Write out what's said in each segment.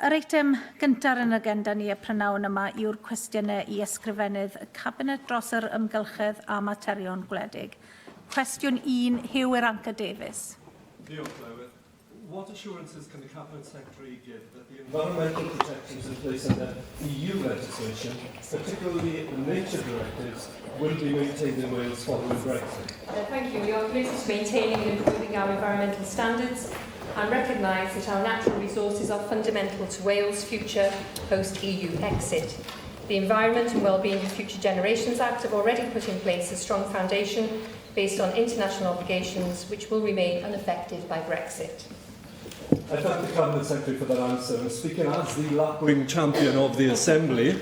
Yr eitem gyntaf yn agenda ni y prynawn yma yw'r cwestiynau I ysgrifennydd y Cabinet dros yr ymgylchedd a materion gwledig. Cwestiwn 1, Hugh Iranca Davies. Diolch, Llywydd. What assurances can the Cabinet Secretary give that the environmental protections in place under EU legislation, particularly the nature directives, will be maintained in Wales following Brexit? Thank you. We are committed to maintaining and improving our environmental standards and recognise that our natural resources are fundamental to Wales' future post-EU exit. The Environment and Wellbeing of Future Generations Act have already put in place a strong foundation based on international obligations which will remain unaffected by Brexit. I thank the Cabinet Secretary for that answer. And speaking as the lapwing champion of the Assembly,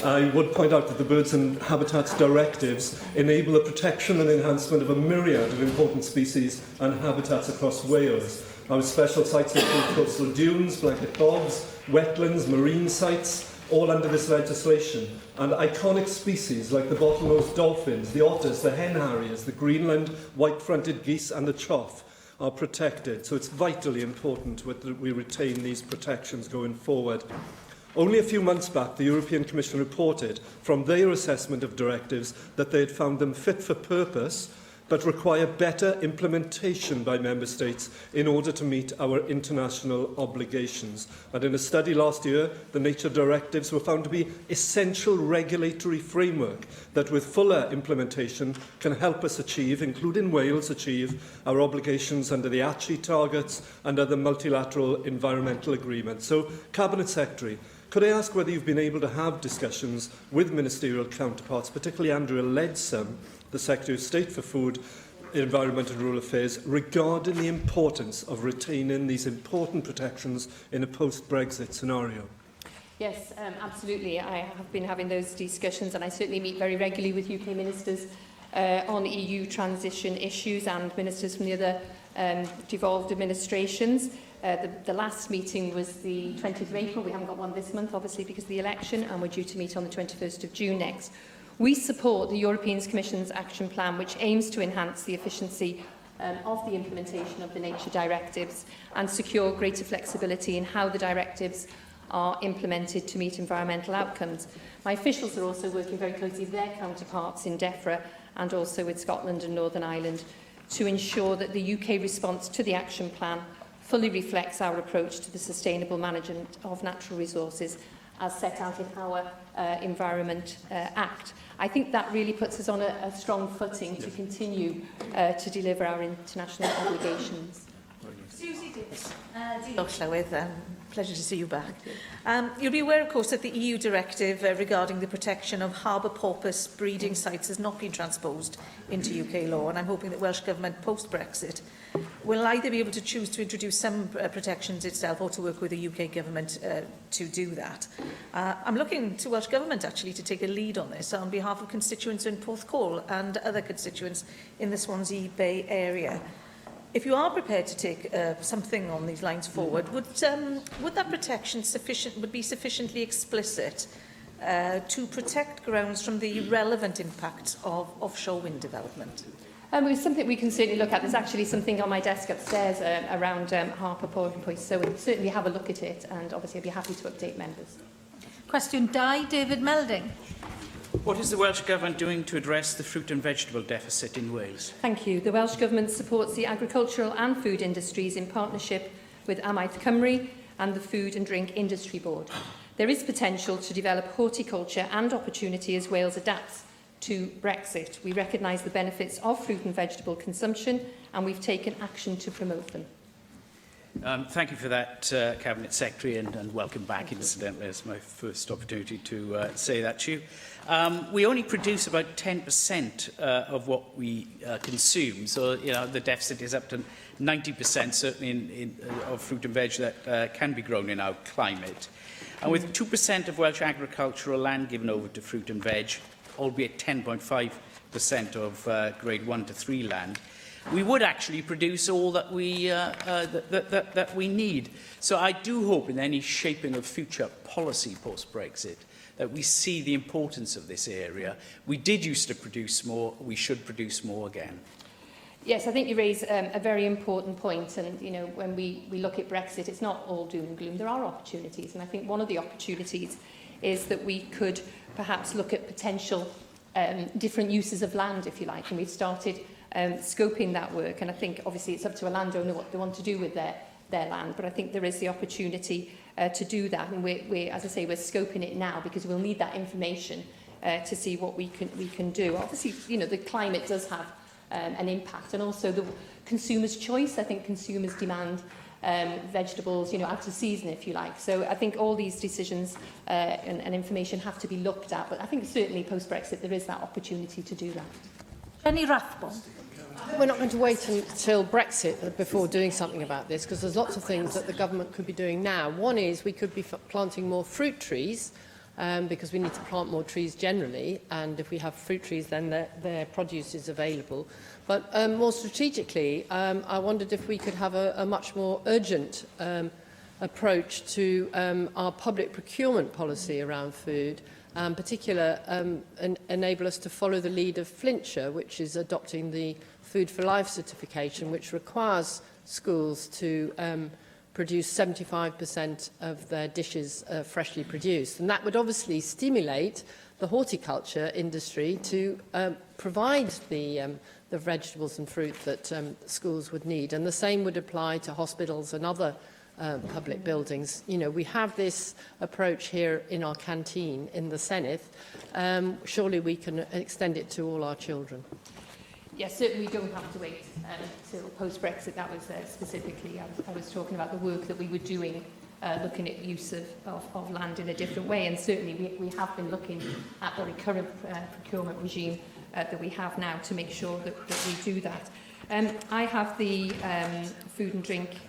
I would point out that the Birds and Habitats Directives enable the protection and enhancement of a myriad of important species and habitats across Wales. Our special sites include coastal dunes, blanket bogs, wetlands, marine sites, all under this legislation. And iconic species like the bottlenose dolphins, the otters, the hen harriers, the Greenland white-fronted geese and the chough are protected. So it's vitally important that we retain these protections going forward. Only a few months back, the European Commission reported from their assessment of directives that they had found them fit for purpose, but require better implementation by Member States in order to meet our international obligations. And in a study last year, the nature directives were found to be essential regulatory framework that with fuller implementation can help us achieve, including Wales, achieve our obligations under the ACHI targets and other multilateral environmental agreements. So, Cabinet Secretary, could I ask whether you've been able to have discussions with ministerial counterparts, particularly Andrea Leadsom, the Secretary of State for Food, Environment and Rural Affairs, regarding the importance of retaining these important protections in a post-Brexit scenario? Yes, absolutely. I have been having those discussions and I certainly meet very regularly with UK ministers on EU transition issues and ministers from the other devolved administrations. The last meeting was the 20th of April. We haven't got one this month, obviously, because of the election, and we're due to meet on the 21st of June next. We support the European Commission's action plan, which aims to enhance the efficiency of the implementation of the nature directives and secure greater flexibility in how the directives are implemented to meet environmental outcomes. My officials are also working very closely with their counterparts in DEFRA and also with Scotland and Northern Ireland to ensure that the UK response to the action plan fully reflects our approach to the sustainable management of natural resources as set out in our Environment Act. I think that really puts us on a strong footing to continue to deliver our international obligations. Susie Davis. Diolch, Llywydd. Pleasure to see you back. You'll be aware, of course, that the EU directive regarding the protection of harbour porpoise breeding sites has not been transposed into UK law, and I'm hoping that Welsh Government, post-Brexit, will either be able to choose to introduce some protections itself or to work with the UK Government to do that. I'm looking to Welsh Government, actually, to take a lead on this on behalf of constituents in Porthcawl and other constituents in the Swansea Bay area. If you are prepared to take something on these lines forward, would that protection be sufficiently explicit to protect grounds from the relevant impacts of offshore wind development? It's something we can certainly look at. There's actually something on my desk upstairs around harbour porpoise, so we'll certainly have a look at it, and obviously I'd be happy to update members. Question 2, David Melding. What is the Welsh Government doing to address the fruit and vegetable deficit in Wales? Thank you. The Welsh Government supports the agricultural and food industries in partnership with Amaeth Cymru and the Food and Drink Industry Board. There is potential to develop horticulture and opportunity as Wales adapts to Brexit. We recognise the benefits of fruit and vegetable consumption, and we've taken action to promote them. Thank you for that, Cabinet Secretary, and welcome back, incidentally. It's my first opportunity to say that to you. We only produce about 10% of what we consume, so the deficit is up to 90%, certainly of fruit and veg that can be grown in our climate. And with 2% of Welsh agricultural land given over to fruit and veg, albeit 10.5% of grade 1 to 3 land, we would actually produce all that we need. So I do hope in any shaping of future policy post-Brexit that we see the importance of this area. We did used to produce more, we should produce more again. Yes, I think you raise a very important point, and you know, when we look at Brexit, it's not all doom and gloom. There are opportunities, and I think one of the opportunities is that we could perhaps look at potential different uses of land, if you like, and we've started scoping that work. And I think obviously it's up to a landowner what they want to do with their land, but I think there is the opportunity to do that, and we're, as I say, we're scoping it now because we'll need that information to see what we can do. Obviously, you know, the climate does have an impact, and also the consumer's choice. I think consumers demand vegetables, you know, out of season, if you like. So I think all these decisions and information have to be looked at, but I think certainly post-Brexit there is that opportunity to do that. Jenny Rathbone. We're not going to wait until Brexit before doing something about this, because there's lots of things that the government could be doing now. One is we could be planting more fruit trees, because we need to plant more trees generally, and if we have fruit trees then their produce is available. But more strategically, I wondered if we could have a much more urgent approach to our public procurement policy around food, in particular enable us to follow the lead of Flintshire, which is adopting the Food for Life certification, which requires schools to produce 75% of their dishes freshly produced. And that would obviously stimulate the horticulture industry to provide the vegetables and fruit that schools would need. And the same would apply to hospitals and other public buildings. You know, we have this approach here in our canteen in the Senedd. Surely we can extend it to all our children. Yes, certainly we don't have to wait until post-Brexit. That was specifically, I was talking about the work that we were doing, looking at use of land in a different way. And certainly we have been looking at the current procurement regime that we have now to make sure that we do that. I have the Food and Drink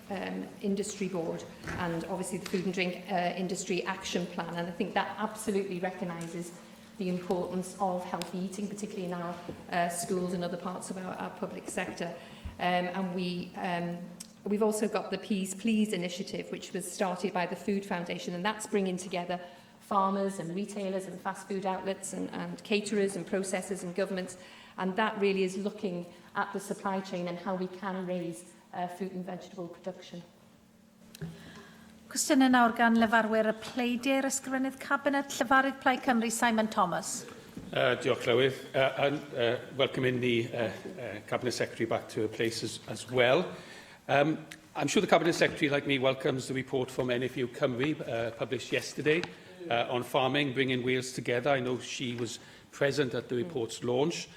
Industry Board and obviously the Food and Drink Industry Action Plan, and I think that absolutely recognises the importance of healthy eating, particularly in our schools and other parts of our public sector. And we've also got the Peas Please initiative, which was started by the Food Foundation, and that's bringing together farmers and retailers and fast food outlets and caterers and processors and governments, and that really is looking at the supply chain and how we can raise fruit and vegetable production. Cwestiynau nawr gan lefarwyr y pleidiau ysgrifennydd Cabinet, Llefarydd Plaid Cymru, Simon Thomas. Diolch, Llywydd. And welcoming the Cabinet Secretary back to her place as well. I'm sure the Cabinet Secretary, like me, welcomes the report from NFU Cymru, published yesterday, on farming, bringing Wales together. I know she was present at the report's launch.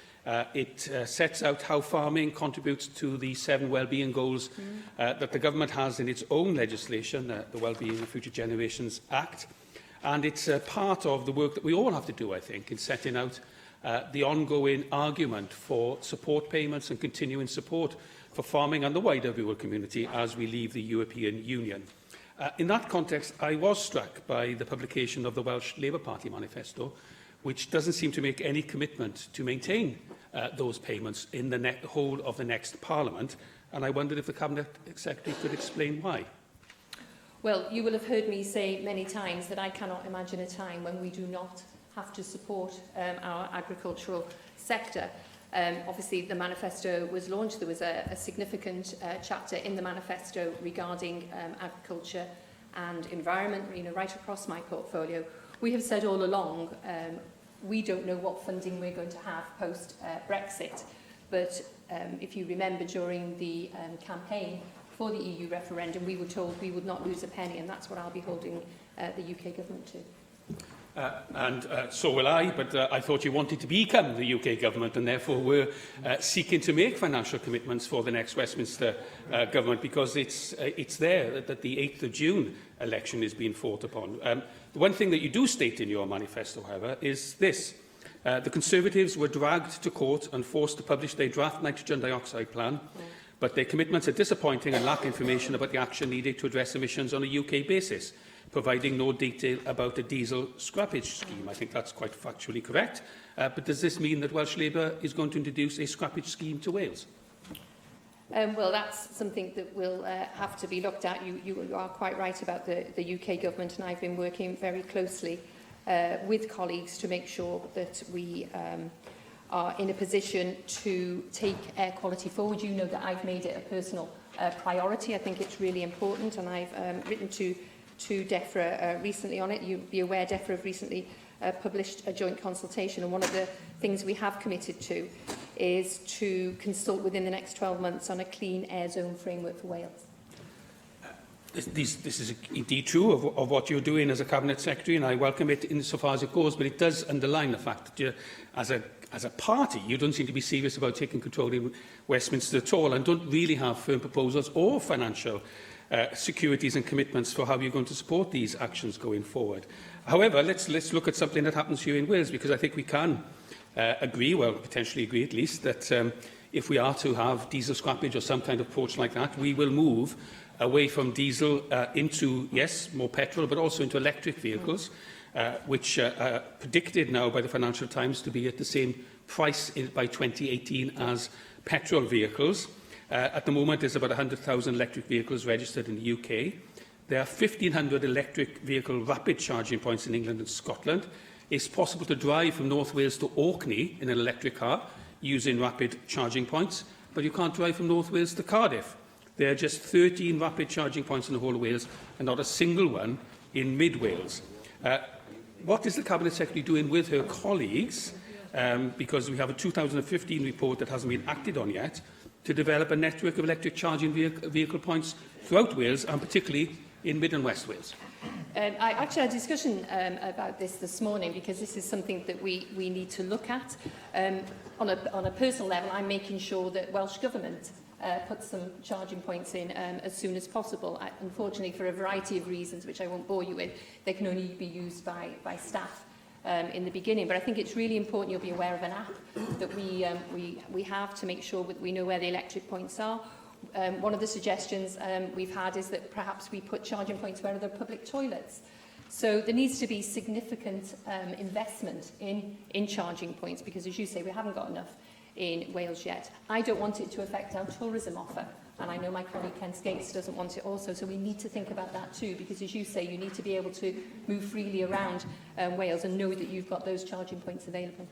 It sets out how farming contributes to the 7 wellbeing goals that the government has in its own legislation, the Wellbeing of Future Generations Act. And it's part of the work that we all have to do, I think, in setting out the ongoing argument for support payments and continuing support for farming and the wider rural community as we leave the European Union. In that context, I was struck by the publication of the Welsh Labour Party manifesto, which doesn't seem to make any commitment to maintain those payments in the whole of the next Parliament, and I wondered if the Cabinet Secretary could explain why. Well, you will have heard me say many times that I cannot imagine a time when we do not have to support our agricultural sector. Obviously, the manifesto was launched. There was a significant chapter in the manifesto regarding agriculture and environment, you know, right across my portfolio. We have said all along, we don't know what funding we're going to have post-Brexit. But if you remember, during the campaign for the EU referendum, we were told we would not lose a penny, and that's what I'll be holding the UK government to. So will I, but I thought you wanted to become the UK government and therefore were seeking to make financial commitments for the next Westminster government, because it's there that the 8th of June election is being fought upon. The one thing that you do state in your manifesto, however, is this. The Conservatives were dragged to court and forced to publish their draft nitrogen dioxide plan, but their commitments are disappointing and lack information about the action needed to address emissions on a UK basis, providing no detail about a diesel scrappage scheme. I think that's quite factually correct. But does this mean that Welsh Labour is going to introduce a scrappage scheme to Wales? Well, that's something that will have to be looked at. You are quite right about the UK government, and I've been working very closely with colleagues to make sure that we are in a position to take air quality forward. You know that I've made it a personal priority. I think it's really important, and I've written to DEFRA recently on it. You'll be aware DEFRA have recently published a joint consultation, and one of the things we have committed to is to consult within the next 12 months on a clean air zone framework for Wales. This is indeed true of what you're doing as a Cabinet Secretary, and I welcome it insofar as it goes, but it does underline the fact that you, as a party, you don't seem to be serious about taking control in Westminster at all, and don't really have firm proposals or financial securities and commitments for how you're going to support these actions going forward. However, let's look at something that happens here in Wales, because I think we can agree, well, potentially agree at least, that if we are to have diesel scrappage or some kind of approach like that, we will move away from diesel into, yes, more petrol, but also into electric vehicles, which are predicted now by the Financial Times to be at the same price by 2018 as petrol vehicles. At the moment, there's about 100,000 electric vehicles registered in the UK. There are 1,500 electric vehicle rapid charging points in England and Scotland. It's possible to drive from North Wales to Orkney in an electric car using rapid charging points, but you can't drive from North Wales to Cardiff. There are just 13 rapid charging points in the whole of Wales and not a single one in mid-Wales. What is the Cabinet Secretary doing with her colleagues, because we have a 2015 report that hasn't been acted on yet, to develop a network of electric charging vehicle points throughout Wales, and particularly in Mid and West Wales? I actually had a discussion about this morning, because this is something that we need to look at. On a personal level, I'm making sure that Welsh Government put some charging points in as soon as possible. Unfortunately, for a variety of reasons, which I won't bore you with, they can only be used by staff in the beginning. But I think it's really important you'll be aware of an app that we have to make sure that we know where the electric points are. One of the suggestions we've had is that perhaps we put charging points where there are public toilets. So there needs to be significant investment in charging points, because, as you say, we haven't got enough in Wales yet. I don't want it to affect our tourism offer, and I know my colleague Ken Skates doesn't want it also, so we need to think about that too, because, as you say, you need to be able to move freely around Wales and know that you've got those charging points available.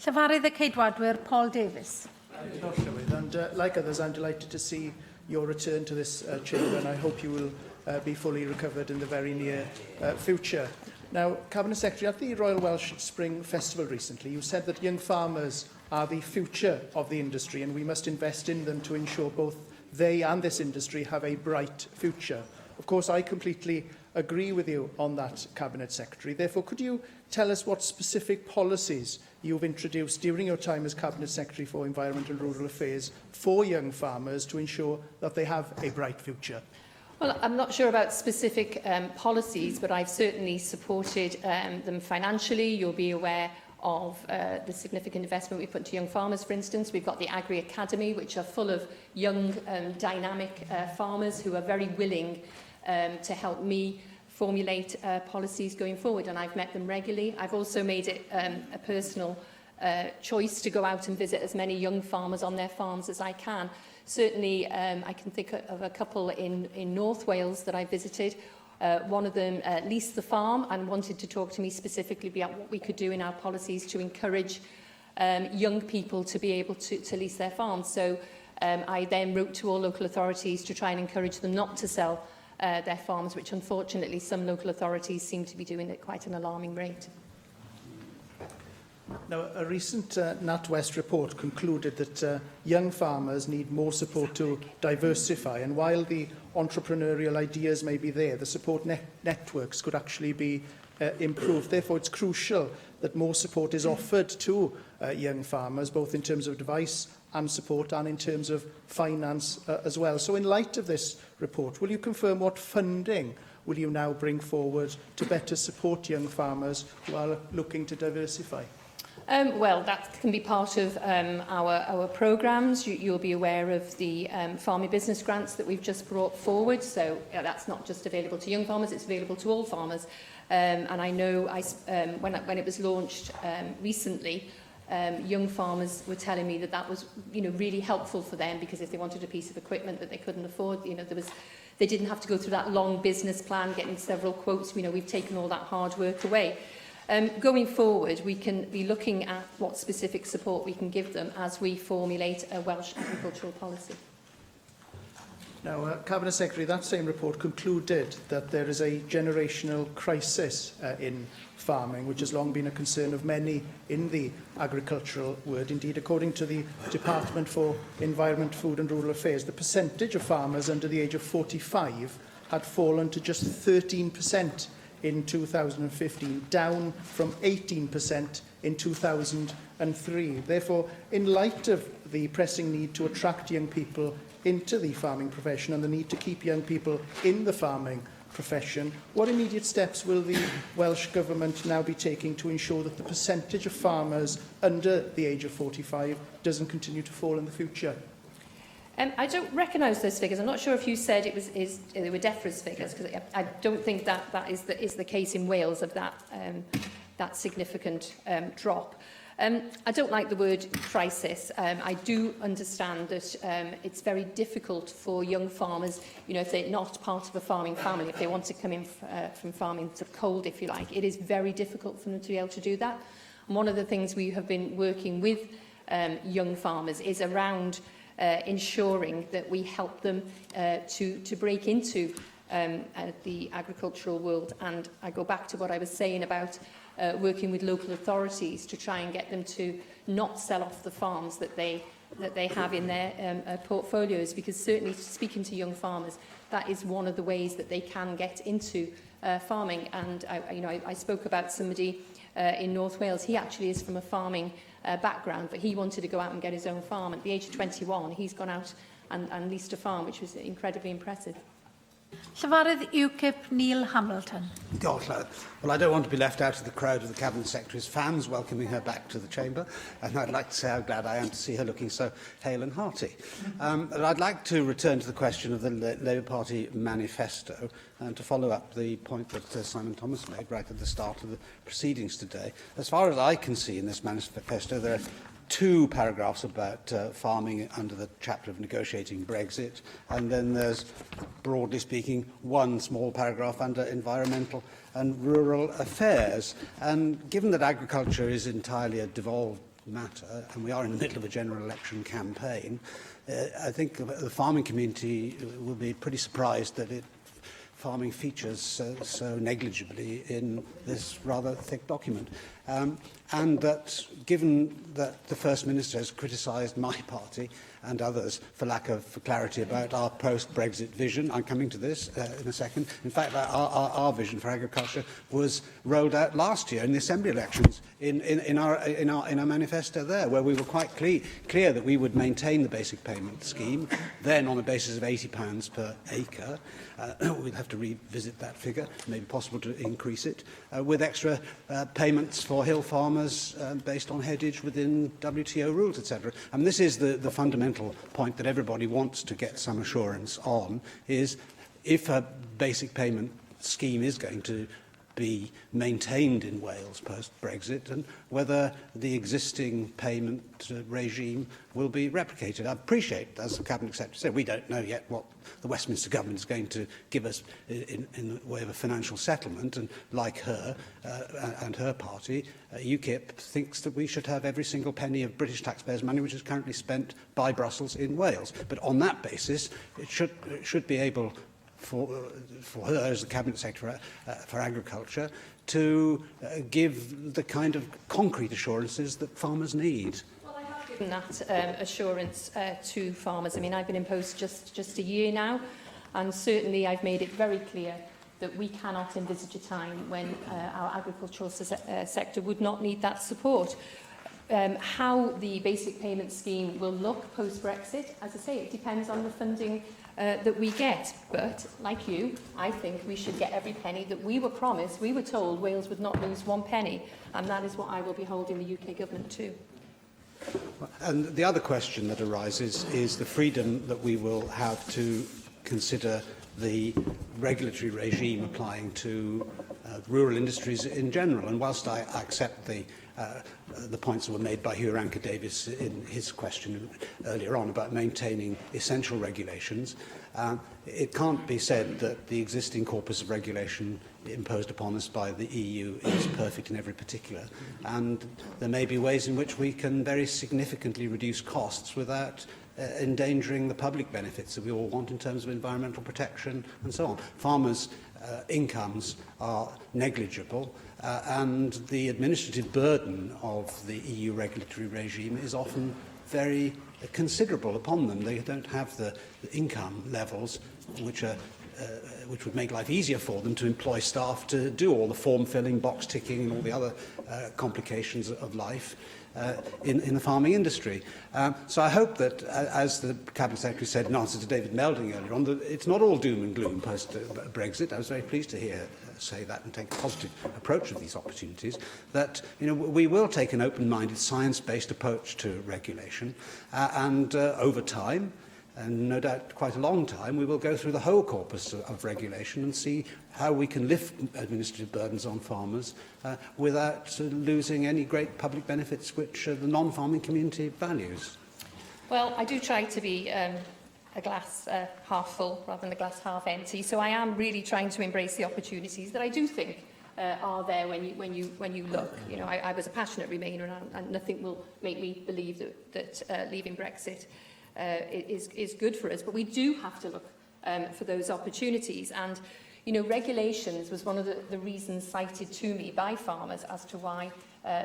Llefarydd y Ceidwadwyr, Paul Davies. Llywydd, and like others, I'm delighted to see your return to this chamber, and I hope you will be fully recovered in the very near future. Now, Cabinet Secretary, at the Royal Welsh Spring Festival recently, you said that young farmers are the future of the industry, and we must invest in them to ensure both they and this industry have a bright future. Of course, I completely agree with you on that, Cabinet Secretary. Therefore, could you tell us what specific policies you've introduced during your time as Cabinet Secretary for Environment and Rural Affairs for young farmers to ensure that they have a bright future? Well, I'm not sure about specific policies, but I've certainly supported them financially. You'll be aware of the significant investment we put into young farmers, for instance. We've got the Agri Academy, which are full of young, dynamic farmers who are very willing to help me formulate policies going forward, and I've met them regularly. I've also made it a personal choice to go out and visit as many young farmers on their farms as I can. Certainly, I can think of a couple in North Wales that I visited. One of them leased the farm and wanted to talk to me specifically about what we could do in our policies to encourage young people to be able to lease their farms. So I then wrote to all local authorities to try and encourage them not to sell their farms, which unfortunately some local authorities seem to be doing at quite an alarming rate. Now, a recent NatWest report concluded that young farmers need more support to diversify, and while the entrepreneurial ideas may be there, the support networks could actually be improved. Therefore, it's crucial that more support is offered to young farmers, both in terms of advice and support and in terms of finance as well. So in light of this report, will you confirm what funding will you now bring forward to better support young farmers who are looking to diversify? Well, that can be part of our programmes. You'll be aware of the farming business grants that we've just brought forward. So that's not just available to young farmers, it's available to all farmers. And I know when it was launched recently, young farmers were telling me that that was really helpful for them, because if they wanted a piece of equipment that they couldn't afford, they didn't have to go through that long business plan, getting several quotes. We've taken all that hard work away. Going forward, we can be looking at what specific support we can give them as we formulate a Welsh agricultural policy. Now, Cabinet Secretary, that same report concluded that there is a generational crisis in farming, which has long been a concern of many in the agricultural world. Indeed, according to the Department for Environment, Food and Rural Affairs, the percentage of farmers under the age of 45 had fallen to just 13% in 2015, down from 18% in 2003. Therefore, in light of the pressing need to attract young people into the farming profession and the need to keep young people in the farming profession, what immediate steps will the Welsh Government now be taking to ensure that the percentage of farmers under the age of 45 doesn't continue to fall in the future? I don't recognise those figures. I'm not sure if you said they were DEFRA's figures, because I don't think that is the case in Wales of that significant drop. I don't like the word crisis. I do understand that it's very difficult for young farmers, you know, if they're not part of a farming family, if they want to come in from farming to cold, if you like, it is very difficult for them to be able to do that. And one of the things we have been working with young farmers is around ensuring that we help them to break into the agricultural world. And I go back to what I was saying about working with local authorities to try and get them to not sell off the farms that they have in their portfolios, because certainly speaking to young farmers, that is one of the ways that they can get into farming. And I spoke about somebody in North Wales. He actually is from a farming background, but he wanted to go out and get his own farm. At the age of 21, he's gone out and leased a farm, which was incredibly impressive. Llywydd UKIP Neil Hamilton. Well, I don't want to be left out of the crowd of the Cabinet Secretary's fans welcoming her back to the Chamber, and I'd like to say how glad I am to see her looking so hale and hearty. And I'd like to return to the question of the Labour Party manifesto and to follow up the point that Simon Thomas made right at the start of the proceedings today. As far as I can see in this manifesto, there are 2 paragraphs about farming under the chapter of negotiating Brexit, and then there's, broadly speaking, 1 small paragraph under environmental and rural affairs. And given that agriculture is entirely a devolved matter, and we are in the middle of a general election campaign, I think the farming community will be pretty surprised that farming features so negligibly in this rather thick document. And that, given that the First Minister has criticised my party and others for lack of clarity about our post-Brexit vision, I'm coming to this in a second. In fact, our vision for agriculture was rolled out last year in the Assembly elections in our manifesto there, where we were quite clear that we would maintain the basic payment scheme, then on the basis of £80 per acre. We'll have to revisit that figure. It may be possible to increase it, with extra payments for hill farmers based on headage within WTO rules, etc. And this is the fundamental point that everybody wants to get some assurance on, is if a basic payment scheme is going to be maintained in Wales post-Brexit, and whether the existing payment regime will be replicated. I appreciate, as the Cabinet Secretary said, we don't know yet what the Westminster Government is going to give us in the way of a financial settlement, and like her and her party, UKIP thinks that we should have every single penny of British taxpayers' money which is currently spent by Brussels in Wales. But on that basis, it should be able for her as the Cabinet Secretary for Agriculture to give the kind of concrete assurances that farmers need. Well, I have given that assurance to farmers. I mean, I've been in post just a year now, and certainly I've made it very clear that we cannot envisage a time when our agricultural sector would not need that support. How the basic payment scheme will look post-Brexit, as I say, it depends on the funding that we get. But, like you, I think we should get every penny that we were promised. We were told Wales would not lose 1 penny, and that is what I will be holding the UK Government to. And the other question that arises is the freedom that we will have to consider the regulatory regime applying to rural industries in general. And whilst I accept the points that were made by Hugh Ranker-Davies in his question earlier on about maintaining essential regulations, it can't be said that the existing corpus of regulation imposed upon us by the EU is perfect in every particular. And there may be ways in which we can very significantly reduce costs without endangering the public benefits that we all want in terms of environmental protection and so on. Farmers' incomes are negligible, and the administrative burden of the EU regulatory regime is often very considerable upon them. They don't have the income levels which would make life easier for them to employ staff to do all the form filling, box ticking and all the other complications of life in the farming industry. So I hope that, as the Cabinet Secretary said in answer to David Melding earlier on, that it's not all doom and gloom post-Brexit. I was very pleased to hear say that and take a positive approach of these opportunities, that we will take an open-minded, science-based approach to regulation, and over time, and no doubt quite a long time, we will go through the whole corpus of regulation and see how we can lift administrative burdens on farmers without losing any great public benefits which the non-farming community values. Well, I do try to be a glass half full rather than a glass half empty, so I am really trying to embrace the opportunities that I do think are there when you look. I was a passionate Remainer, and nothing will make me believe that leaving Brexit is good for us, but we do have to look for those opportunities. And regulations was one of the reasons cited to me by farmers as to why a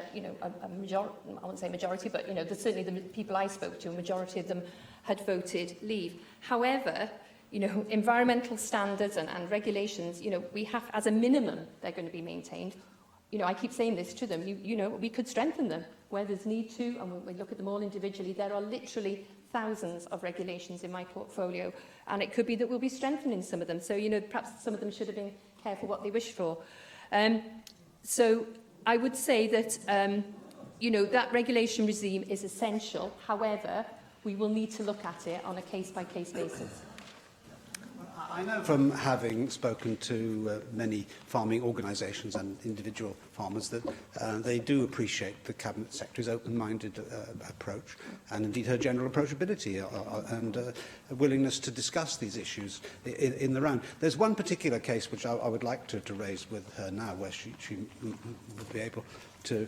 majority, I won't say majority, but certainly the people I spoke to, a majority of them had voted leave. However, environmental standards and regulations, we have, as a minimum, they're going to be maintained. I keep saying this to them, we could strengthen them where there's need to, and when we look at them all individually, there are literally thousands of regulations in my portfolio, and it could be that we'll be strengthening some of them. So, perhaps some of them should have been careful what they wish for. So I would say that, that regulation regime is essential. However, we will need to look at it on a case-by-case basis. I know from having spoken to many farming organisations and individual farmers that they do appreciate the Cabinet Secretary's open-minded approach, and indeed her general approachability and willingness to discuss these issues in the round. There's one particular case which I would like to raise with her now, where she would be able to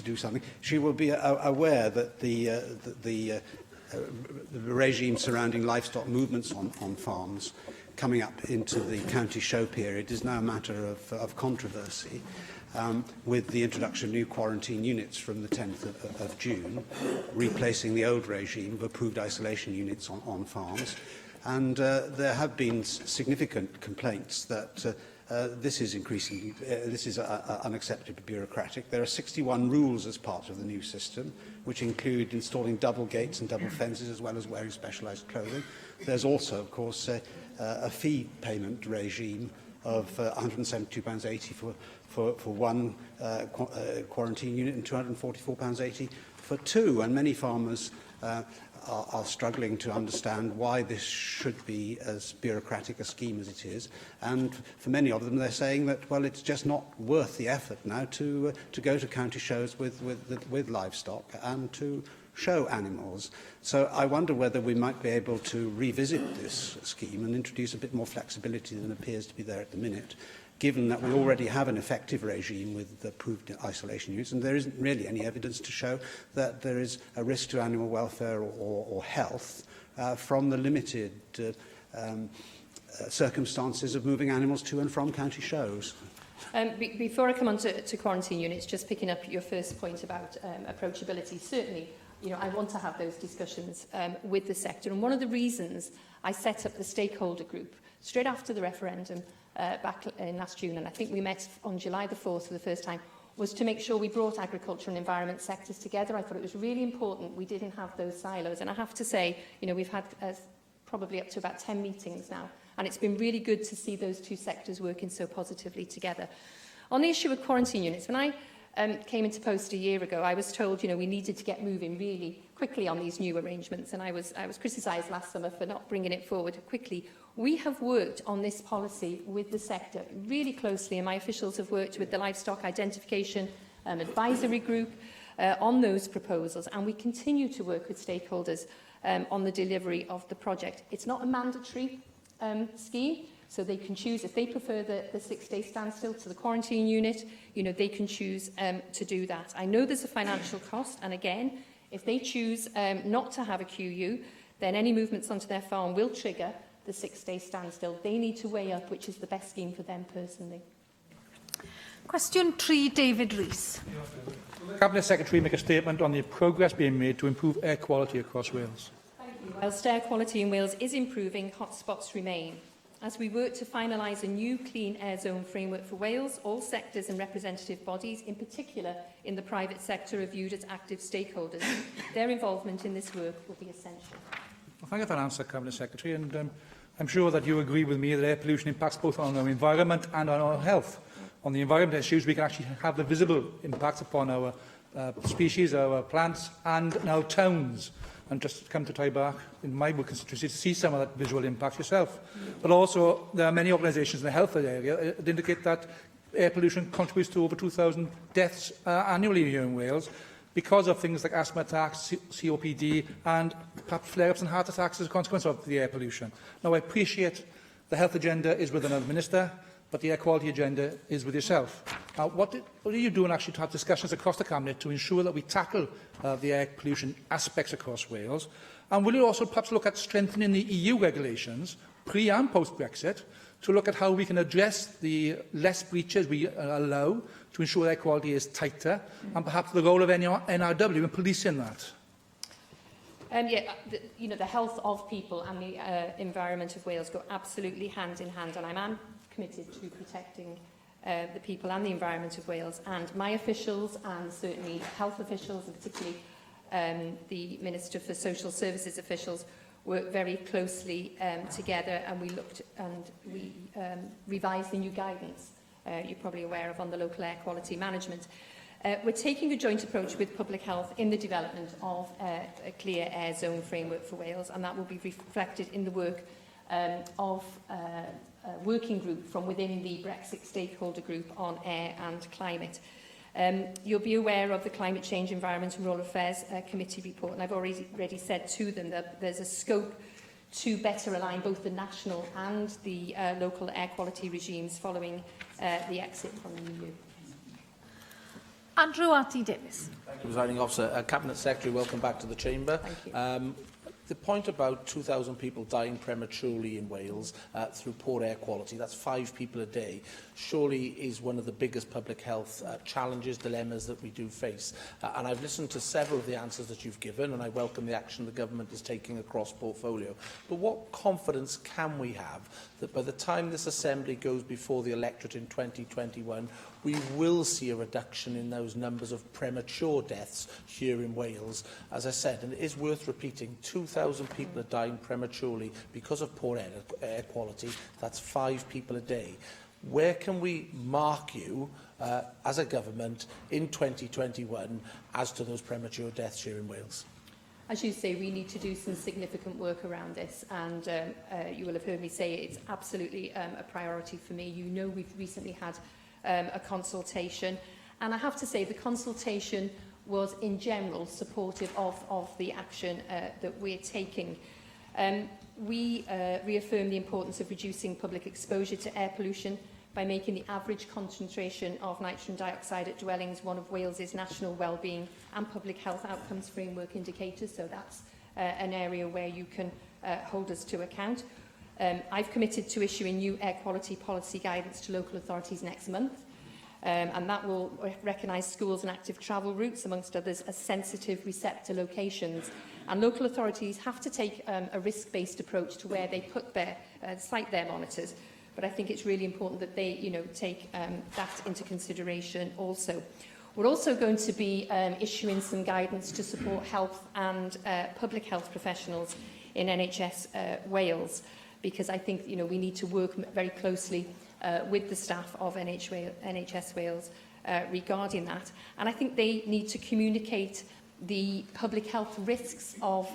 do something. She will be aware that the regime surrounding livestock movements on farms coming up into the county show period is now a matter of controversy, with the introduction of new quarantine units from the 10th of June, replacing the old regime of approved isolation units on farms. And there have been significant complaints that this is increasingly, unacceptably bureaucratic. There are 61 rules as part of the new system, which include installing double gates and double fences, as well as wearing specialised clothing. There's also, of course, a fee payment regime of £172.80 for one quarantine unit and £244.80 for two. And many farmers are struggling to understand why this should be as bureaucratic a scheme as it is. And for many of them, they're saying that, well, it's just not worth the effort now to go to county shows with livestock and to show animals. So I wonder whether we might be able to revisit this scheme and introduce a bit more flexibility than appears to be there at the minute, given that we already have an effective regime with approved isolation units, and there isn't really any evidence to show that there is a risk to animal welfare or health from the limited circumstances of moving animals to and from county shows. Before I come on to quarantine units, just picking up your first point about approachability, certainly, I want to have those discussions with the sector. And one of the reasons I set up the stakeholder group straight after the referendum back in last June, and I think we met on July the 4th for the first time, was to make sure we brought agriculture and environment sectors together. I thought it was really important we didn't have those silos. And I have to say, we've had probably up to about 10 meetings now, and it's been really good to see those two sectors working so positively together. On the issue of quarantine units, when I came into post a year ago, I was told, we needed to get moving really quickly on these new arrangements, and I was criticised last summer for not bringing it forward quickly. We have worked on this policy with the sector really closely, and my officials have worked with the Livestock Identification Advisory Group on those proposals, and we continue to work with stakeholders on the delivery of the project. It's not a mandatory scheme, so they can choose, if they prefer the 6-day standstill to the quarantine unit, they can choose to do that. I know there's a financial cost, and again, if they choose not to have a QU, then any movements onto their farm will trigger the 6-day standstill. They need to weigh up which is the best scheme for them personally. Question 3, David Rees. Will the Cabinet Secretary make a statement on the progress being made to improve air quality across Wales? Whilst air quality in Wales is improving, hotspots remain. As we work to finalise a new clean air zone framework for Wales, all sectors and representative bodies, in particular in the private sector, are viewed as active stakeholders. Their involvement in this work will be essential. Well, thank you for that answer, Cabinet Secretary, and I'm sure that you agree with me that air pollution impacts both on our environment and on our health. On the environment issues, we can actually have the visible impacts upon our species, our plants and our towns. And just to come to tie back in my work constituency to see some of that visual impact yourself. But also, there are many organisations in the health area that indicate that air pollution contributes to over 2,000 deaths annually here in Wales because of things like asthma attacks, COPD, and perhaps flare-ups and heart attacks as a consequence of the air pollution. Now, I appreciate the health agenda is with another minister, but the air quality agenda is with yourself. Now, what are you doing actually to have discussions across the Cabinet to ensure that we tackle the air pollution aspects across Wales? And will you also perhaps look at strengthening the EU regulations, pre and post-Brexit, to look at how we can address the less breaches we allow to ensure air quality is tighter, and perhaps the role of NRW in policing that? The health of people and the environment of Wales go absolutely hand in hand, and I'm committed to protecting the people and the environment of Wales, and my officials and certainly health officials, and particularly the Minister for Social Services officials, work very closely together, and we looked and we revised the new guidance you're probably aware of on the local air quality management. We're taking a joint approach with public health in the development of a clear air zone framework for Wales, and that will be reflected in the work of a working group from within the Brexit stakeholder group on air and climate. You'll be aware of the Climate Change, Environment and Rural Affairs Committee report, and I've already said to them that there's a scope to better align both the national and the local air quality regimes following the exit from the EU. Andrew Arty-Davies. Thank you, Presiding Officer. Cabinet Secretary, welcome back to the Chamber. Thank you. The point about 2,000 people dying prematurely in Wales through poor air quality, that's 5 people a day, surely is one of the biggest public health challenges, dilemmas that we do face. And I've listened to several of the answers that you've given, and I welcome the action the government is taking across portfolio. But what confidence can we have that by the time this Assembly goes before the electorate in 2021, we will see a reduction in those numbers of premature deaths here in Wales? As I said, and it is worth repeating, 2,000 people are dying prematurely because of poor air quality. That's 5 people a day. Where can we mark you as a government in 2021 as to those premature deaths here in Wales? As you say, we need to do some significant work around this, and you will have heard me say it's absolutely a priority for me. You know, we've recently had a consultation, and I have to say the consultation was in general supportive of the action that we're taking. We reaffirm the importance of reducing public exposure to air pollution by making the average concentration of nitrogen dioxide at dwellings one of Wales's national wellbeing and public health outcomes framework indicators. So that's an area where you can hold us to account. I've committed to issuing new air quality policy guidance to local authorities next month, and that will recognise schools and active travel routes, amongst others, as sensitive receptor locations. And local authorities have to take a risk-based approach to where they put site their monitors. But I think it's really important that they, take that into consideration also. We're also going to be issuing some guidance to support health and public health professionals in NHS Wales, because I think we need to work very closely with the staff of NHS Wales regarding that. And I think they need to communicate the public health risks of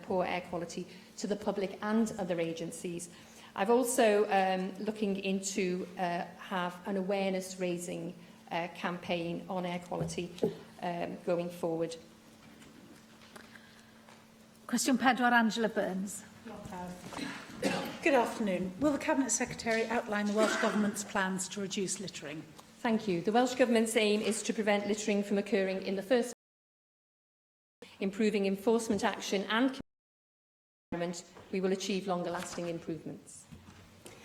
poor air quality to the public and other agencies. I've also looking into have an awareness raising campaign on air quality going forward. Question 4, Angela Burns. Good afternoon. Will the Cabinet Secretary outline the Welsh Government's plans to reduce littering? Thank you. The Welsh Government's aim is to prevent littering from occurring in the first place. Improving enforcement action and environment, we will achieve longer-lasting improvements.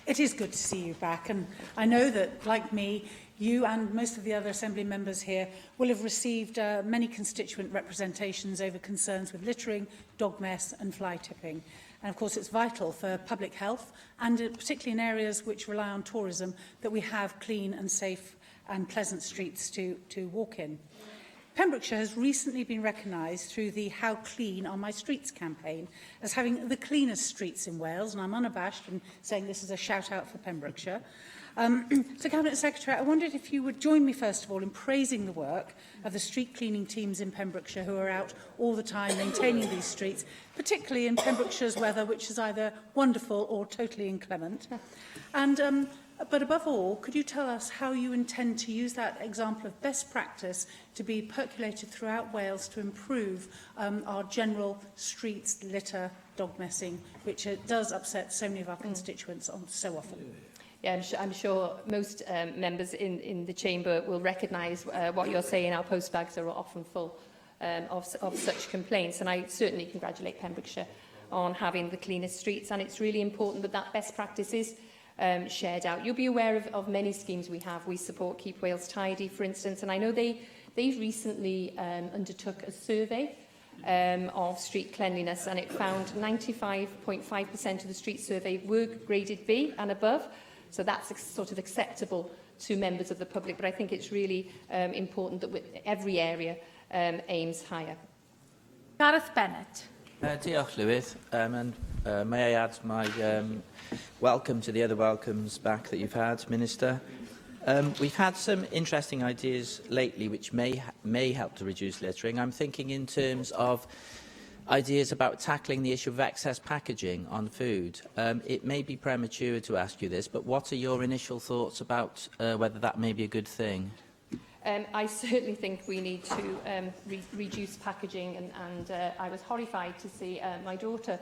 It is good to see you back, and I know that, like me, you and most of the other Assembly members here will have received many constituent representations over concerns with littering, dog mess and fly tipping. And of course it's vital for public health, and particularly in areas which rely on tourism, that we have clean and safe and pleasant streets to walk in. Pembrokeshire has recently been recognised through the How Clean Are My Streets campaign as having the cleanest streets in Wales, and I'm unabashed in saying this is a shout out for Pembrokeshire. So, Cabinet Secretary, I wondered if you would join me first of all in praising the work of the street cleaning teams in Pembrokeshire who are out all the time maintaining these streets, particularly in Pembrokeshire's weather, which is either wonderful or totally inclement. And but above all, could you tell us how you intend to use that example of best practice to be percolated throughout Wales to improve our general streets, litter, dog messing, which does upset so many of our constituents so often? Yeah, I'm sure most members in the chamber will recognise what you're saying. Our postbags are often full of such complaints, and I certainly congratulate Pembrokeshire on having the cleanest streets, and it's really important that that best practice is shared out. You'll be aware of many schemes we have. We support Keep Wales Tidy, for instance, and I know they recently undertook a survey of street cleanliness, and it found 95.5% of the street survey were graded B and above. So that's sort of acceptable to members of the public, but I think it's really important that every area aims higher. Gareth Bennett. Diolch, Llywydd, and may I add my welcome to the other welcomes back that you've had, Minister. We've had some interesting ideas lately which may help to reduce littering. I'm thinking in terms of ideas about tackling the issue of excess packaging on food. It may be premature to ask you this, but what are your initial thoughts about whether that may be a good thing? I certainly think we need to reduce packaging, and I was horrified to see my daughter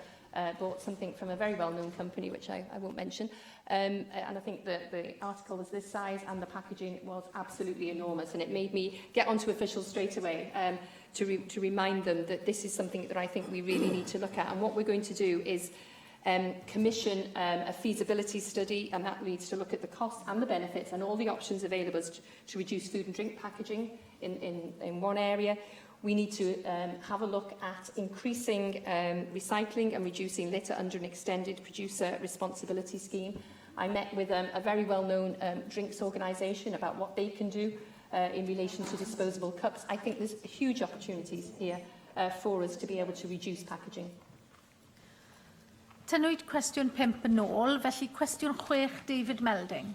bought something from a very well-known company, which I won't mention, and I think that the article was this size and the packaging was absolutely enormous, and it made me get onto officials straight away to remind them that this is something that I think we really need to look at. And what we're going to do is commission a feasibility study, and that leads to look at the costs and the benefits and all the options available to reduce food and drink packaging in one area. We need to have a look at increasing recycling and reducing litter under an extended producer responsibility scheme. I met with a very well-known drinks organisation about what they can do in relation to disposable cups. I think there's huge opportunities here for us to be able to reduce packaging. Tynwyd cwestiwn 5 yn ôl, felly cwestiwn 6, David Melding.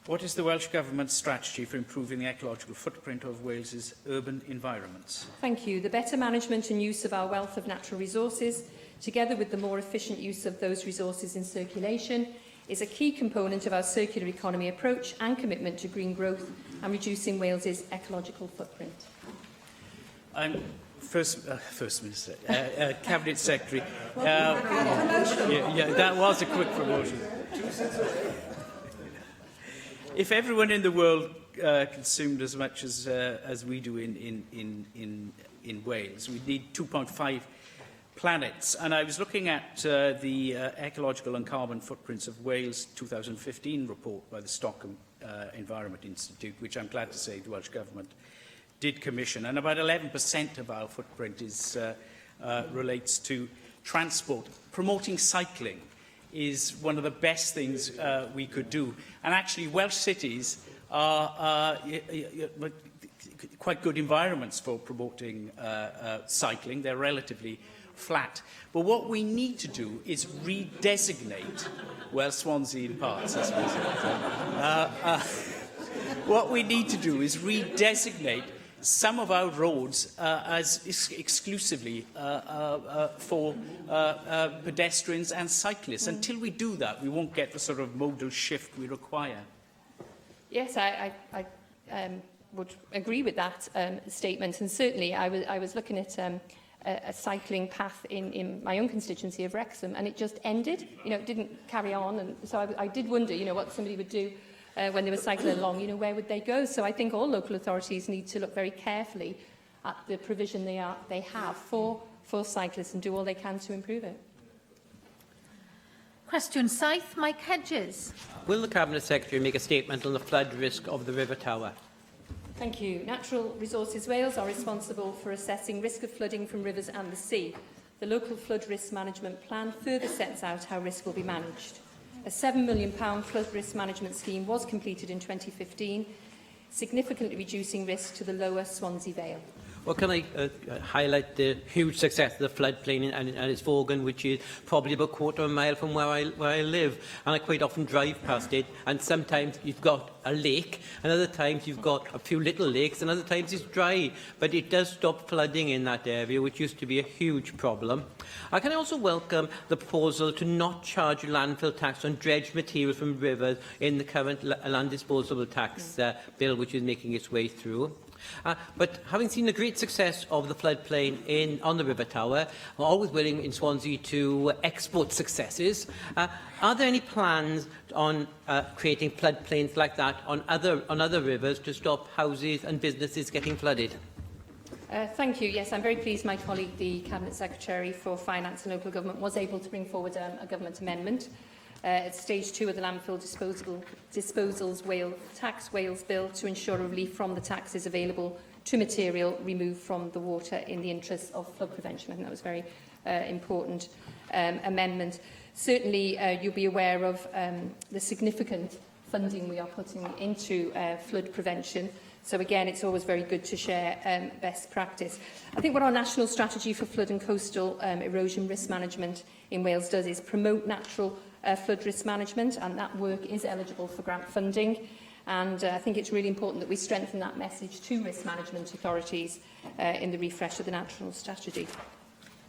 What is the Welsh Government's strategy for improving the ecological footprint of Wales's urban environments? Thank you. The better management and use of our wealth of natural resources, together with the more efficient use of those resources in circulation, is a key component of our circular economy approach and commitment to green growth and reducing Wales's ecological footprint. First Minister, Cabinet Secretary. That was a quick promotion. If everyone in the world consumed as much as we do in Wales, we need 2.5 planets. And I was looking at the Ecological and Carbon Footprints of Wales 2015 report by the Stockholm Environment Institute, which I'm glad to say the Welsh Government did commission. And about 11% of our footprint relates to transport. Promoting cycling is one of the best things we could do. And actually, Welsh cities are quite good environments for promoting cycling. They're relatively flat. But what we need to do is redesignate Welsh Swansea in parts, I suppose. what we need to do is redesignate some of our roads as exclusively for pedestrians and cyclists. Until we do that, we won't get the sort of modal shift we require. Yes, I would agree with that statement, and certainly I was looking at a cycling path in my own constituency of Wrexham, and it just ended. You know, it didn't carry on, and so I did wonder, you know, what somebody would do when they were cycling along. You know, where would they go? So I think all local authorities need to look very carefully at the provision they have for cyclists and do all they can to improve it. Question 7, Mike Hedges. Will the Cabinet Secretary make a statement on the flood risk of the River Tower? Thank you. Natural Resources Wales are responsible for assessing risk of flooding from rivers and the sea. The local flood risk management plan further sets out how risk will be managed. A £7 million flood risk management scheme was completed in 2015, significantly reducing risk to the lower Swansea Vale. Well, can I highlight the huge success of the floodplain and its Vaughan, which is probably about a quarter of a mile from where I live. And I quite often drive past it, and sometimes you've got a lake, and other times you've got a few little lakes, and other times it's dry. But it does stop flooding in that area, which used to be a huge problem. I can also welcome the proposal to not charge landfill tax on dredged material from rivers in the current land disposal tax bill, which is making its way through. But having seen the great success of the floodplain on the River Tower, we're always willing in Swansea to export successes. Are there any plans on creating floodplains like that on other rivers to stop houses and businesses getting flooded? Thank you. Yes, I'm very pleased my colleague, the Cabinet Secretary for Finance and Local Government, was able to bring forward a government amendment at stage 2 of the landfill disposals tax Wales bill to ensure a relief from the taxes available to material removed from the water in the interests of flood prevention. I think that was a very important amendment. Certainly, you'll be aware of the significant funding we are putting into flood prevention. So again, it's always very good to share best practice. I think what our national strategy for flood and coastal erosion risk management in Wales does is promote natural flood risk management, and that work is eligible for grant funding. And I think it's really important that we strengthen that message to risk management authorities in the refresh of the national strategy.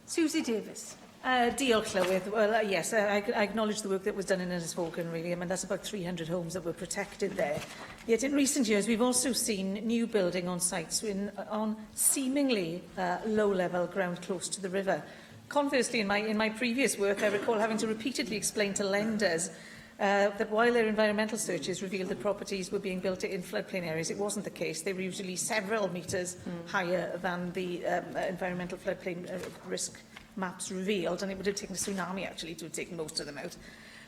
Susie Davis. Diolch, Llywydd. Well, yes, I acknowledge the work that was done in Ynys Forgan, really. I mean, that's about 300 homes that were protected there. Yet in recent years, we've also seen new building on sites on seemingly low-level ground close to the river. Conversely, in my previous work, I recall having to repeatedly explain to lenders that while their environmental searches revealed that properties were being built in floodplain areas, it wasn't the case. They were usually several metres higher than the environmental floodplain risk maps revealed, and it would have taken a tsunami, actually, to have taken most of them out.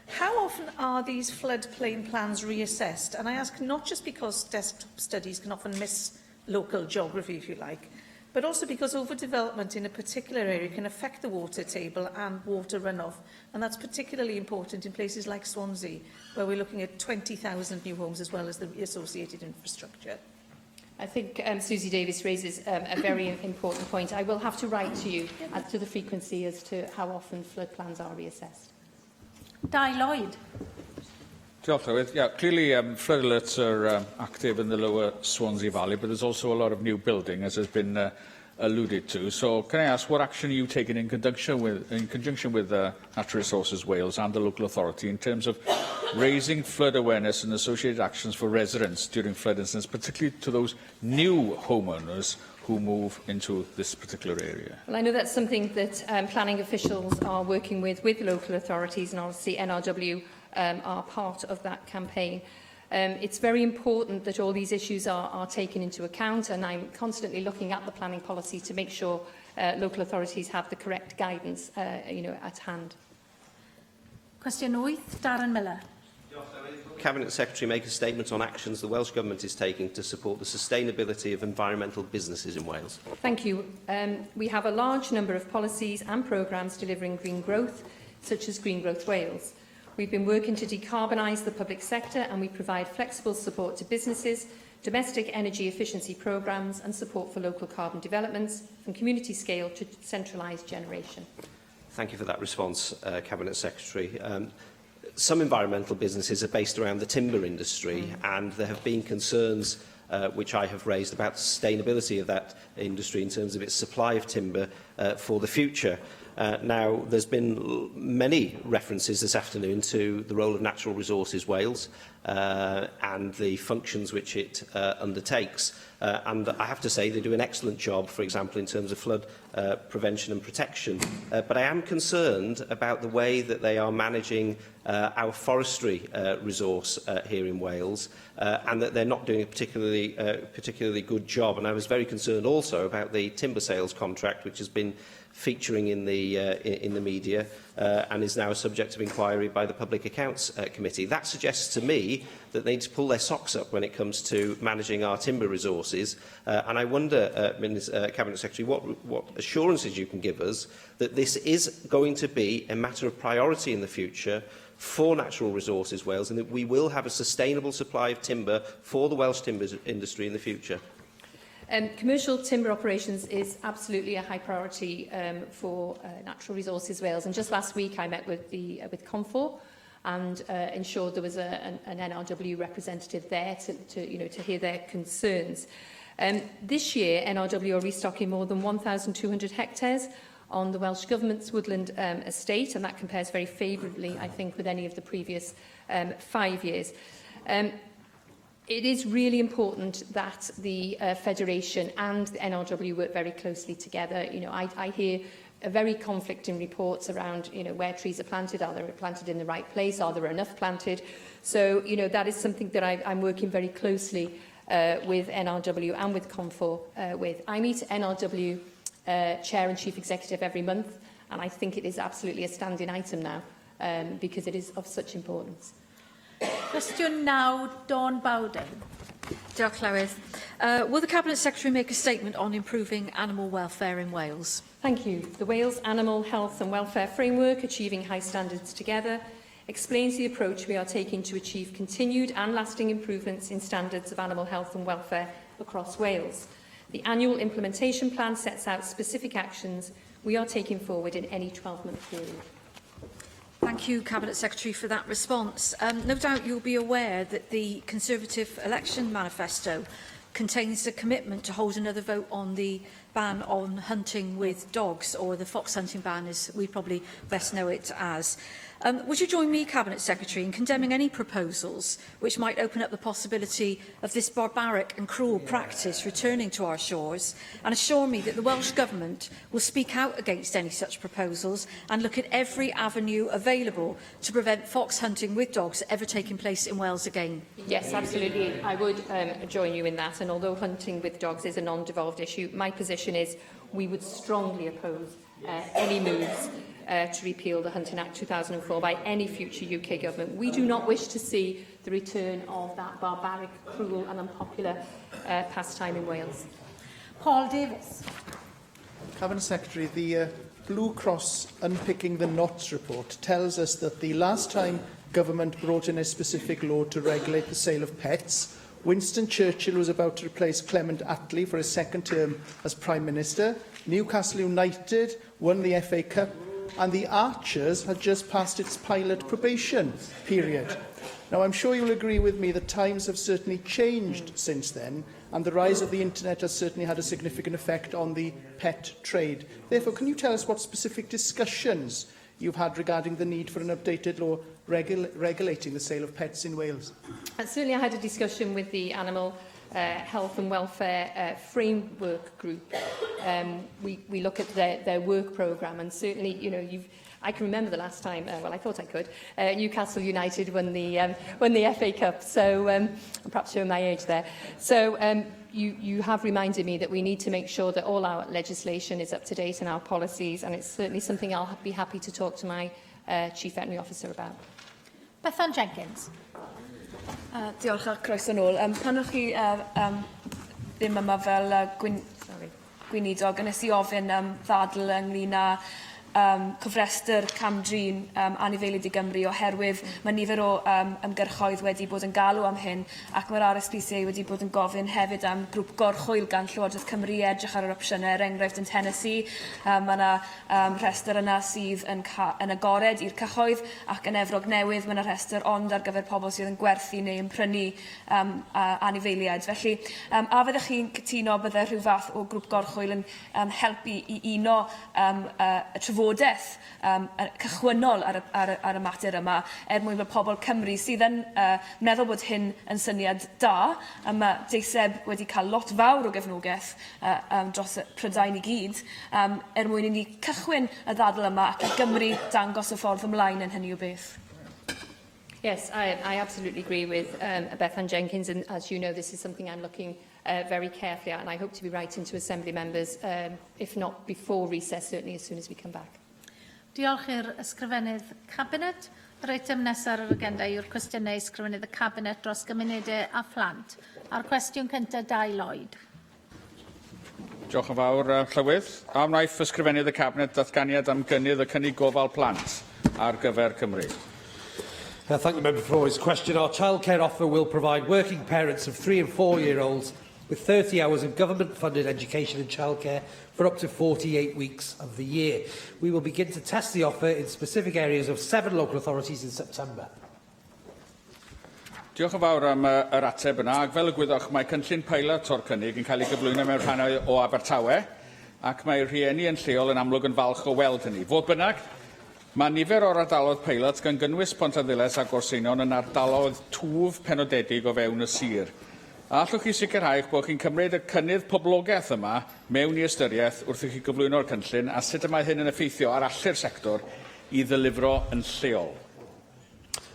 How often are these floodplain plans reassessed? And I ask not just because desktop studies can often miss local geography, if you like, but also because overdevelopment in a particular area can affect the water table and water runoff. And that's particularly important in places like Swansea, where we're looking at 20,000 new homes as well as the associated infrastructure. I think Susie Davis raises a very important point. I will have to write to you as to the frequency as to how often flood plans are reassessed. Di Lloyd. Yeah, clearly flood alerts are active in the lower Swansea Valley, but there's also a lot of new building, as has been alluded to. So can I ask, what action are you taking in conjunction with Natural Resources Wales and the local authority in terms of raising flood awareness and associated actions for residents during flood incidents, particularly to those new homeowners who move into this particular area? Well, I know that's something that planning officials are working with local authorities, and obviously NRW are part of that campaign. It's very important that all these issues are taken into account, and I'm constantly looking at the planning policy to make sure local authorities have the correct guidance at hand. Question 8, Darren Miller. Cabinet Secretary make a statement on actions the Welsh Government is taking to support the sustainability of environmental businesses in Wales? Thank you. We have a large number of policies and programmes delivering green growth, such as Green Growth Wales. We've been working to decarbonise the public sector, and we provide flexible support to businesses, domestic energy efficiency programmes and support for local carbon developments, from community scale to centralised generation. Thank you for that response, Cabinet Secretary. some environmental businesses are based around the timber industry, and there have been concerns which I have raised about the sustainability of that industry in terms of its supply of timber for the future. Now, there's been many references this afternoon to the role of Natural Resources Wales and the functions which it undertakes. And I have to say they do an excellent job, for example, in terms of flood prevention and protection. But I am concerned about the way that they are managing our forestry resource here in Wales, and that they're not doing a particularly good job. And I was very concerned also about the timber sales contract, which has been featuring in the media and is now a subject of inquiry by the Public Accounts Committee. That suggests to me that they need to pull their socks up when it comes to managing our timber resources. And I wonder, Cabinet Secretary, what assurances you can give us that this is going to be a matter of priority in the future for Natural Resources Wales, and that we will have a sustainable supply of timber for the Welsh timber industry in the future. Commercial timber operations is absolutely a high priority for Natural Resources Wales. And just last week I met with Confor and ensured there was an NRW representative there to hear their concerns. This year, NRW are restocking more than 1,200 hectares on the Welsh Government's woodland estate, and that compares very favourably, I think, with any of the previous 5 years. It is really important that the Federation and the NRW work very closely together. I hear very conflicting reports around, where trees are planted. Are they planted in the right place? Are there enough planted? So, that is something that I'm working very closely with NRW and with Confor with. I meet NRW Chair and Chief Executive every month, and I think it is absolutely a standing item now because it is of such importance. Cwestiwn 9, Dawn Bowden. Diolch, Llywydd. Will the Cabinet Secretary make a statement on improving animal welfare in Wales? Thank you. The Wales Animal Health and Welfare Framework, Achieving High Standards Together, explains the approach we are taking to achieve continued and lasting improvements in standards of animal health and welfare across Wales. The annual implementation plan sets out specific actions we are taking forward in any 12-month period. Thank you, Cabinet Secretary, for that response. No doubt you'll be aware that the Conservative election manifesto contains a commitment to hold another vote on the ban on hunting with dogs, or the fox hunting ban as we probably best know it as. Would you join me, Cabinet Secretary, in condemning any proposals which might open up the possibility of this barbaric and cruel practice returning to our shores, and assure me that the Welsh Government will speak out against any such proposals and look at every avenue available to prevent fox hunting with dogs ever taking place in Wales again? Yes, absolutely. I would join you in that. And although hunting with dogs is a non-devolved issue, my position is we would strongly oppose any moves to repeal the Hunting Act 2004 by any future UK government. We do not wish to see the return of that barbaric, cruel and unpopular pastime in Wales. Paul Davis. Cabinet Secretary, the Blue Cross Unpicking the Knots report tells us that the last time government brought in a specific law to regulate the sale of pets, Winston Churchill was about to replace Clement Attlee for his second term as Prime Minister, Newcastle United won the FA Cup, and the Archers had just passed its pilot probation period. Now, I'm sure you'll agree with me that times have certainly changed since then, and the rise of the internet has certainly had a significant effect on the pet trade. Therefore, can you tell us what specific discussions you've had regarding the need for an updated law regulating the sale of pets in Wales? Certainly, I had a discussion with the Animal Health and Welfare Framework Group. We look at their work programme, and certainly, I can remember the last time, well, I thought I could, Newcastle United won the FA Cup, so I'm perhaps showing my age there. So you have reminded me that we need to make sure that all our legislation is up to date and our policies, and it's certainly something I'll be happy to talk to my Chief Veterinary Officer about. Bethan Jenkins. Diolch a croeso nôl. Pan o'ch chi ddim yma fel gweinidog, nes I ofyn ddadl ynglyn â cofrestr camdrin anifeiliaid i Gymru oherwydd mae nifer o ymgyrchoedd wedi bod yn galw am hyn ac mae'r RSPCA wedi bod yn gofyn hefyd am grŵp gorchwyl gan Llywodraeth Cymru edrych ar yr opsiynau. Enghraifft yn Tennessee, mae yna rhestr yna sydd yn agored i'r cyhoedd ac yn Efrog Newydd mae yna rhestr ond ar gyfer pobl sydd yn gwerthu neu yn prynu anifeiliaid. Felly, a fyddech chi'n cytuno bydde rhyw fath o grŵp gorchwyl yn helpu i uno y trafodaeth cychwynnol ar y mater yma mwyn bod pobl Cymru sydd yn meddwl bod hyn yn syniad da. Mae deiseb wedi cael lot fawr o gefnogaeth dros y Prydain i gyd mwyn i ni cychwyn y ddadl yma ac i Gymru dangos y ffordd ymlaen yn hynny o beth. Yes, I absolutely agree with Bethan Jenkins, and as you know, this is something I'm looking very carefully at, and I hope to be writing to Assembly members, if not before recess, certainly as soon as we come back. Diolch i'r ysgrifennydd Cabinet. Yr eitem nesaf ar yr agenda yw'r cwestiynau ysgrifennydd y Cabinet dros gymunedau a phlant. A'r cwestiwn cyntaf, Dai Lloyd. Diolch yn fawr, Llywydd. Am wnaeth ysgrifennydd y Cabinet datganiad am gynnydd y cynnig gofal plant ar gyfer Cymru. Thank the member for his question. Our childcare offer will provide working parents of 3- and 4-year-olds with 30 hours of government-funded education and childcare for up to 48 weeks of the year. We will begin to test the offer in specific areas of 7 local authorities in September. Diolch yn fawr am yr ateb yna. Ac fel y gwyddoch, mae cynllun pilot o'r cynnig yn cael ei gyflwyno mewn rhannau o Abertawe, ac mae'r rhieni yn lleol yn amlwg yn falch o weld hynny. Fodd bynnag, mae nifer o'r ardaloedd pilot gan gynnwys Pontarddulais a Gorseinon yn ardaloedd twf penodedig o fewn y sir. A allwch chi sicrhau eich bod chi'n cymryd y cynnydd poblogaeth yma mewn i ystyriaeth wrth i chi gyflwyno'r cynllun a sut y mae hyn yn effeithio ar allu'r sector i ddilifro yn lleol.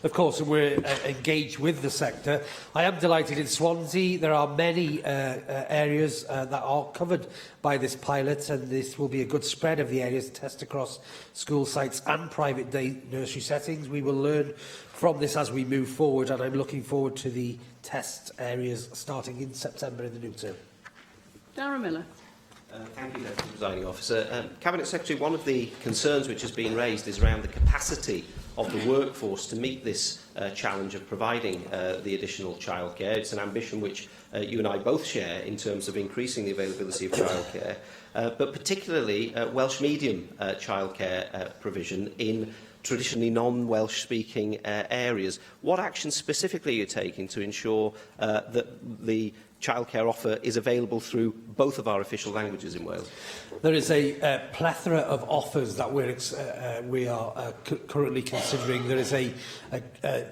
Of course, we're engaged with the sector. I am delighted in Swansea. There are many areas that are covered by this pilot, and this will be a good spread of the areas to test across school sites and private day nursery settings. We will learn from this as we move forward, and I'm looking forward to the test areas starting in September in the new term. Darren Miller. Thank you, Deputy Presiding Officer. Cabinet Secretary, one of the concerns which has been raised is around the capacity of the workforce to meet this challenge of providing the additional childcare. It's an ambition which you and I both share in terms of increasing the availability of childcare, but particularly Welsh medium childcare provision in traditionally non-Welsh speaking areas. What action specifically are you taking to ensure that the childcare offer is available through both of our official languages in Wales? There is a plethora of offers that we are currently considering. There is a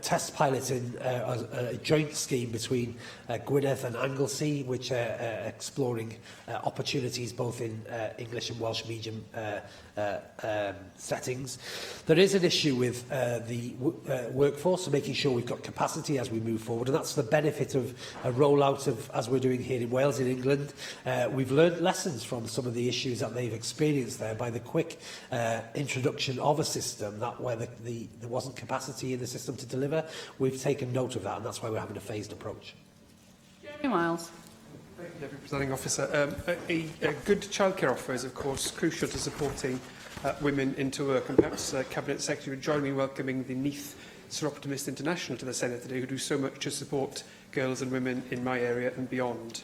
test pilot in a joint scheme between Gwynedd and Anglesey, which are exploring opportunities both in English and Welsh medium settings. There is an issue with the workforce and making sure we've got capacity as we move forward, and that's the benefit of a rollout of, as we're doing here in Wales, in England. We've learned lessons from some of the issues that they've experienced there by the quick introduction of a system that where there wasn't capacity in the system to deliver. We've taken note of that, and that's why we're having a phased approach. Jeremy Miles. Thank you, Deputy Presiding Officer. A good childcare offer is, of course, crucial to supporting women into work, and perhaps Cabinet Secretary would join me in welcoming the Neath Sir Optimist International to the Senedd today, who do so much to support girls and women in my area and beyond.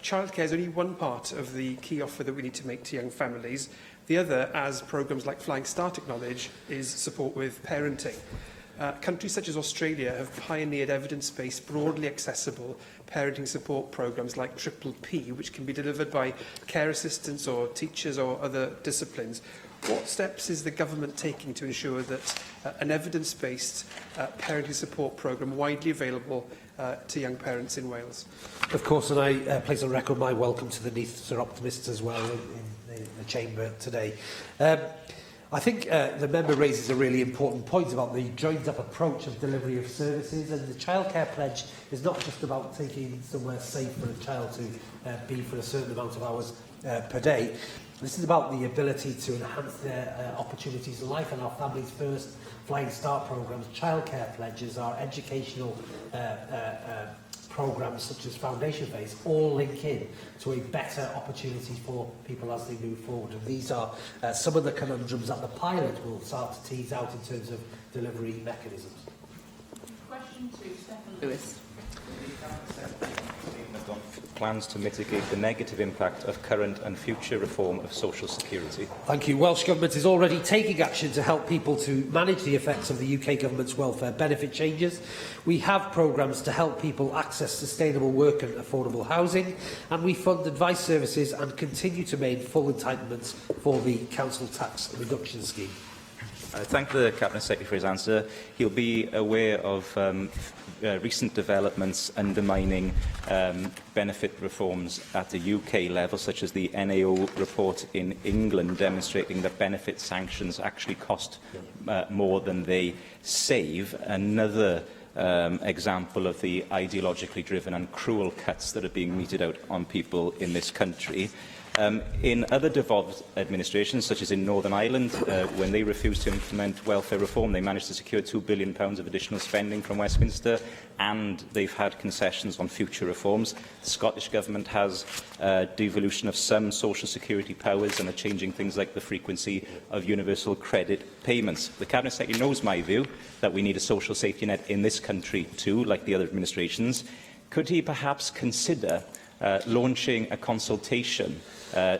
Childcare is only one part of the key offer that we need to make to young families. The other, as programmes like Flying Start acknowledge, is support with parenting. Countries such as Australia have pioneered evidence-based, broadly accessible parenting support programmes like Triple P, which can be delivered by care assistants or teachers or other disciplines. What steps is the government taking to ensure that an evidence-based parenting support programme widely available to young parents in Wales? Of course, and I place on record my welcome to the Neath Sir Optimists as well in the Chamber today. I think the member raises a really important point about the joined-up approach of delivery of services, and the childcare pledge is not just about taking somewhere safe for a child to be for a certain amount of hours per day. This is about the ability to enhance their opportunities in life, and our Families First Flying Start programmes. Childcare pledges are educational programmes such as Foundation Phase all link in to a better opportunity for people as they move forward. And these are some of the conundrums that the pilot will start to tease out in terms of delivery mechanisms. Question 2, Stephen Lewis. Plans to mitigate the negative impact of current and future reform of social security. Thank you. Welsh Government is already taking action to help people to manage the effects of the UK Government's welfare benefit changes. We have programmes to help people access sustainable work and affordable housing, and we fund advice services and continue to make full entitlements for the Council Tax Reduction Scheme. I thank the Cabinet Secretary for his answer. He'll be aware of recent developments undermining benefit reforms at the UK level, such as the NAO report in England demonstrating that benefit sanctions actually cost more than they save. Another example of the ideologically driven and cruel cuts that are being meted out on people in this country. In other devolved administrations, such as in Northern Ireland, when they refused to implement welfare reform, they managed to secure £2 billion of additional spending from Westminster, and they've had concessions on future reforms. The Scottish Government has devolution of some social security powers and are changing things like the frequency of universal credit payments. The Cabinet Secretary knows my view that we need a social safety net in this country too, like the other administrations. Could he perhaps consider launching a consultation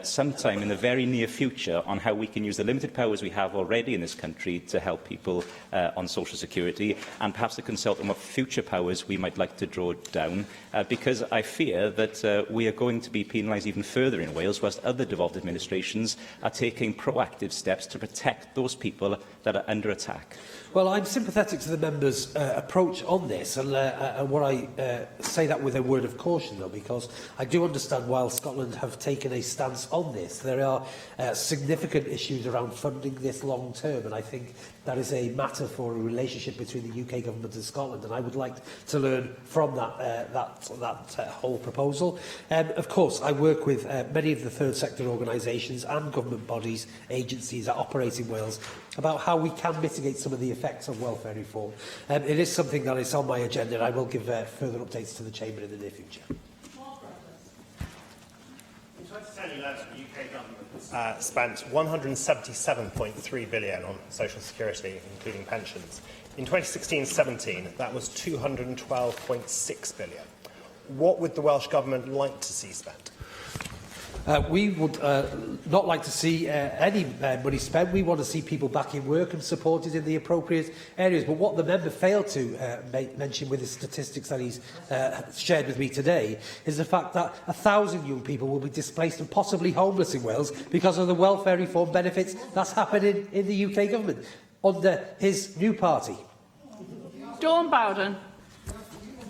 sometime in the very near future on how we can use the limited powers we have already in this country to help people on social security, and perhaps to consult on what future powers we might like to draw down, because I fear that we are going to be penalised even further in Wales, whilst other devolved administrations are taking proactive steps to protect those people that are under attack. Well, I'm sympathetic to the member's approach on this, and what I say that with a word of caution, though, because I do understand while Scotland have taken a stance on this, there are significant issues around funding this long term, and I think that is a matter for a relationship between the UK Government and Scotland, and I would like to learn from that whole proposal. Of course, I work with many of the third sector organisations and government bodies, agencies that operate in Wales, about how we can mitigate some of the effects of welfare reform. It is something that is on my agenda, and I will give further updates to the Chamber in the near future. In 2011, the UK Government spent £177.3 billion on social security, including pensions. In 2016-17, that was £212.6 billion. What would the Welsh Government like to see spent? We would not like to see any money spent. We want to see people back in work and supported in the appropriate areas. But what the member failed to mention with the statistics that he's shared with me today is the fact that 1,000 young people will be displaced and possibly homeless in Wales because of the welfare reform benefits that's happening in the UK Government under his new party. Dawn Bowden.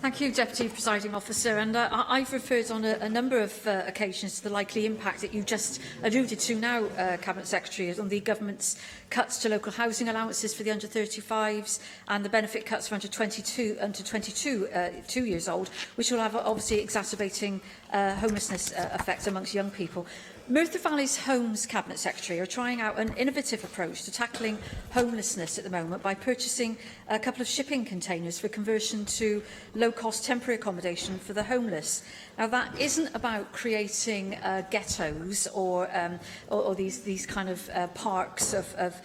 Thank you, Deputy Presiding Officer. And I've referred on a number of occasions to the likely impact that you've just alluded to now, Cabinet Secretary, on the Government's cuts to local housing allowances for the under-35s and the benefit cuts for under 22 2 years old, which will have obviously exacerbating homelessness effects amongst young people. Merthyr Valley's Homes Cabinet Secretary are trying out an innovative approach to tackling homelessness at the moment by purchasing a couple of shipping containers for conversion to low-cost temporary accommodation for the homeless. Now, that isn't about creating ghettos or these kind of parks of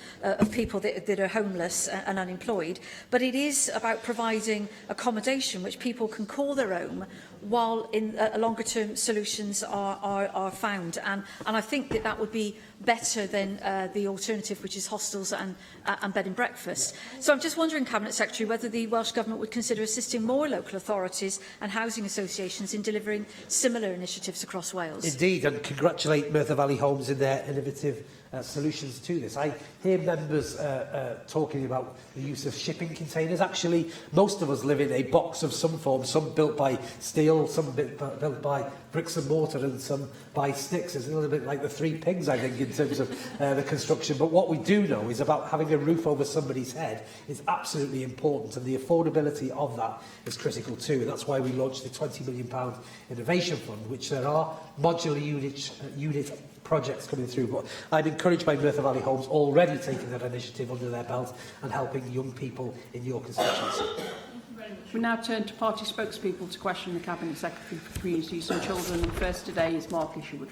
people that are homeless and unemployed, but it is about providing accommodation which people can call their own while in longer-term solutions are found. And I think that that would be better than the alternative, which is hostels and bed and breakfast. So I'm just wondering, Cabinet Secretary, whether the Welsh Government would consider assisting more local authorities and housing associations in delivering similar initiatives across Wales. Indeed, and congratulate Merthyr Valley Homes in their innovative solutions to this. I hear members talking about the use of shipping containers. Actually, most of us live in a box of some form, some built by steel, some built by bricks and mortar, and some by sticks. It's a little bit like the Three Pigs, I think, in terms of the construction. But what we do know is about having a roof over somebody's head is absolutely important, and the affordability of that is critical too. And that's why we launched the £20 million Innovation Fund, which there are modular unit projects coming through. But I'm encouraged by Merthyr Valley Homes already taking that initiative under their belt and helping young people in your constituency. Thank you very much. We now turn to party spokespeople to question the Cabinet Secretary for Communities and Children. And first today is Mark Isherwood.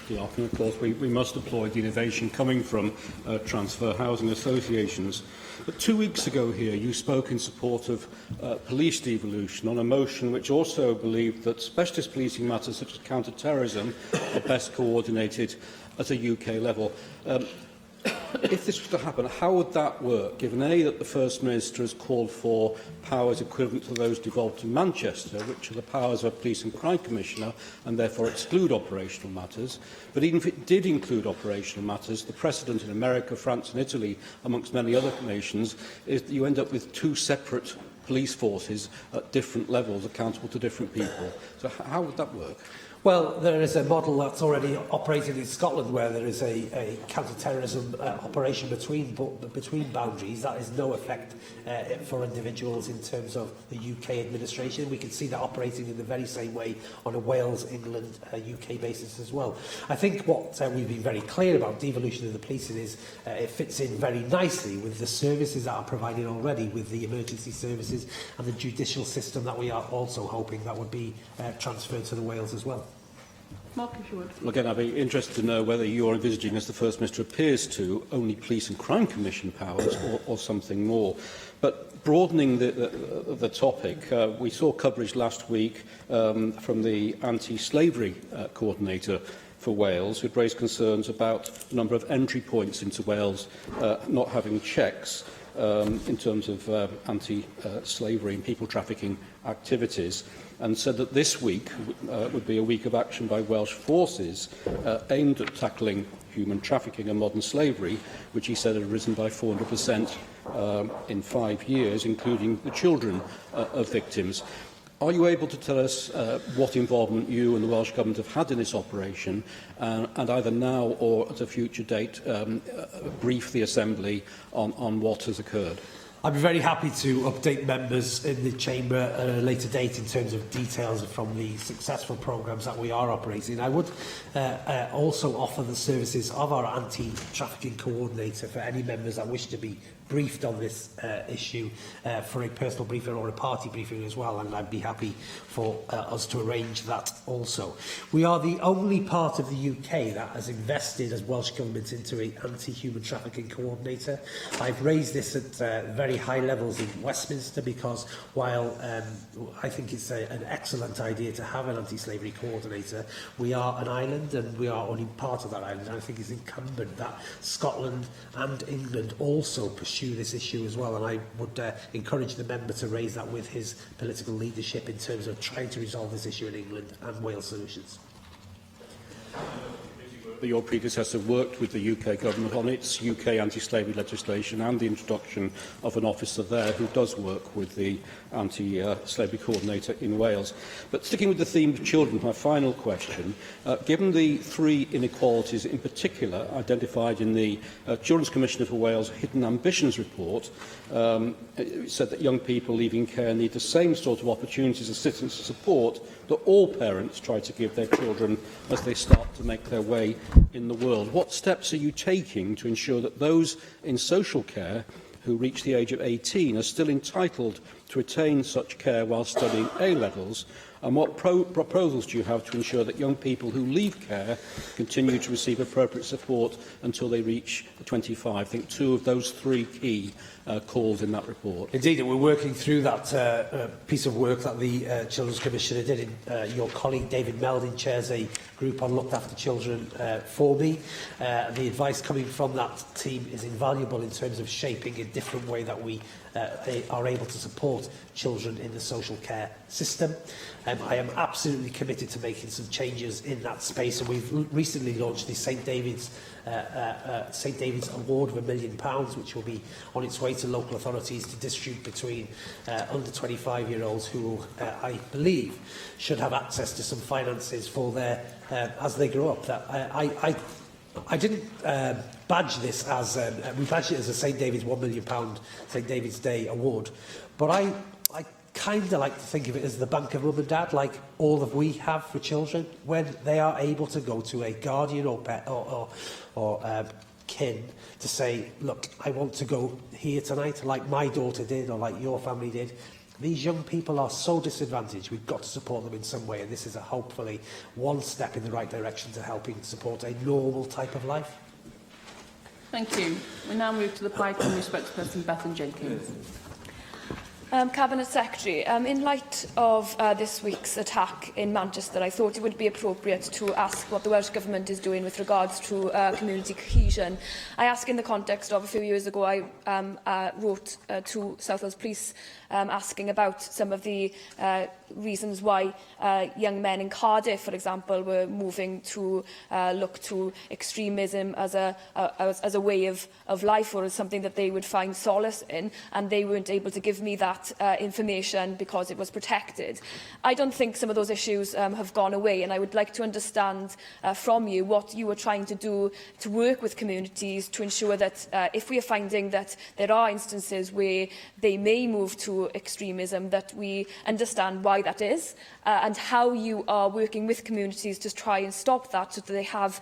Good afternoon. Of course, we must applaud the innovation coming from transfer housing associations. But 2 weeks ago here, you spoke in support of police devolution on a motion which also believed that specialist policing matters such as counter-terrorism are best coordinated at a UK level. If this was to happen, how would that work, given A, that the First Minister has called for powers equivalent to those devolved in Manchester, which are the powers of a Police and Crime Commissioner, and therefore exclude operational matters, but even if it did include operational matters, the precedent in America, France and Italy, amongst many other nations, is that you end up with two separate police forces at different levels, accountable to different people. So how would that work? Well, there is a model that's already operated in Scotland where there is a counter-terrorism operation between boundaries. That is no effect for individuals in terms of the UK administration. We can see that operating in the very same way on a Wales, England, UK basis as well. I think what we've been very clear about devolution of the policing is it fits in very nicely with the services that are provided already, with the emergency services and the judicial system that we are also hoping that would be transferred to the Wales as well. Well, again, I'd be interested to know whether you're envisaging, as the First Minister appears to, only Police and Crime Commission powers or something more. But broadening the topic, we saw coverage last week from the anti-slavery coordinator for Wales, who'd raised concerns about the number of entry points into Wales not having checks in terms of anti-slavery and people trafficking activities, and said that this week would be a week of action by Welsh forces aimed at tackling human trafficking and modern slavery, which he said had risen by 400% in 5 years, including the children of victims. Are you able to tell us what involvement you and the Welsh Government have had in this operation, and either now or at a future date brief the Assembly on what has occurred? I'd be very happy to update members in the Chamber at a later date in terms of details from the successful programmes that we are operating. I would also offer the services of our anti-trafficking coordinator for any members that wish to be briefed on this issue for a personal briefing or a party briefing as well, and I'd be happy for us to arrange that also. We are the only part of the UK that has invested as Welsh Government into an anti-human trafficking coordinator. I've raised this at very high levels in Westminster because while I think it's an excellent idea to have an anti-slavery coordinator, we are an island and we are only part of that island, and I think it's incumbent that Scotland and England also pursue this issue as well, and I would encourage the member to raise that with his political leadership in terms of trying to resolve this issue in England and Wales solutions. Your predecessor worked with the UK Government on its UK anti-slavery legislation and the introduction of an officer there who does work with the anti-slavery coordinator in Wales. But sticking with the theme of children, my final question, given the three inequalities in particular identified in the Children's Commissioner for Wales Hidden Ambitions report, it said that young people leaving care need the same sort of opportunities, assistance and support that all parents try to give their children as they start to make their way in the world. What steps are you taking to ensure that those in social care who reach the age of 18 are still entitled to retain such care while studying A-levels? And what proposals do you have to ensure that young people who leave care continue to receive appropriate support until they reach 25? I think two of those three key calls in that report. Indeed, and we're working through that piece of work that the Children's Commissioner did. Your colleague David Melding chairs a group on looked after children for me. The advice coming from that team is invaluable in terms of shaping a different way that we are able to support children in the social care system. I am absolutely committed to making some changes in that space, and we've recently launched the St David's Award of £1 million, which will be on its way to local authorities to distribute between under 25-year-olds who, I believe, should have access to some finances for their as they grow up. That I didn't badge this as we badged it as a St David's £1 million St David's Day award, but I kind of like to think of it as the bank of mum and dad, like all that we have for children when they are able to go to a guardian or pet or kin to say, look, I want to go here tonight, like my daughter did, or like your family did. These young people are so disadvantaged, we've got to support them in some way, and this is hopefully one step in the right direction to helping support a normal type of life. Thank you. We now move to the Plaid Cymru spokesperson, Bethan Jenkins. Cabinet Secretary, in light of this week's attack in Manchester, I thought it would be appropriate to ask what the Welsh Government is doing with regards to community cohesion. I ask in the context of a few years ago I wrote to South Wales Police asking about some of the reasons why young men in Cardiff, for example, were moving to look to extremism as a way of life, or as something that they would find solace in, and they weren't able to give me that information because it was protected. I don't think some of those issues have gone away, and I would like to understand from you what you are trying to do to work with communities to ensure that if we are finding that there are instances where they may move to extremism, that we understand why that is, and how you are working with communities to try and stop that, so that they have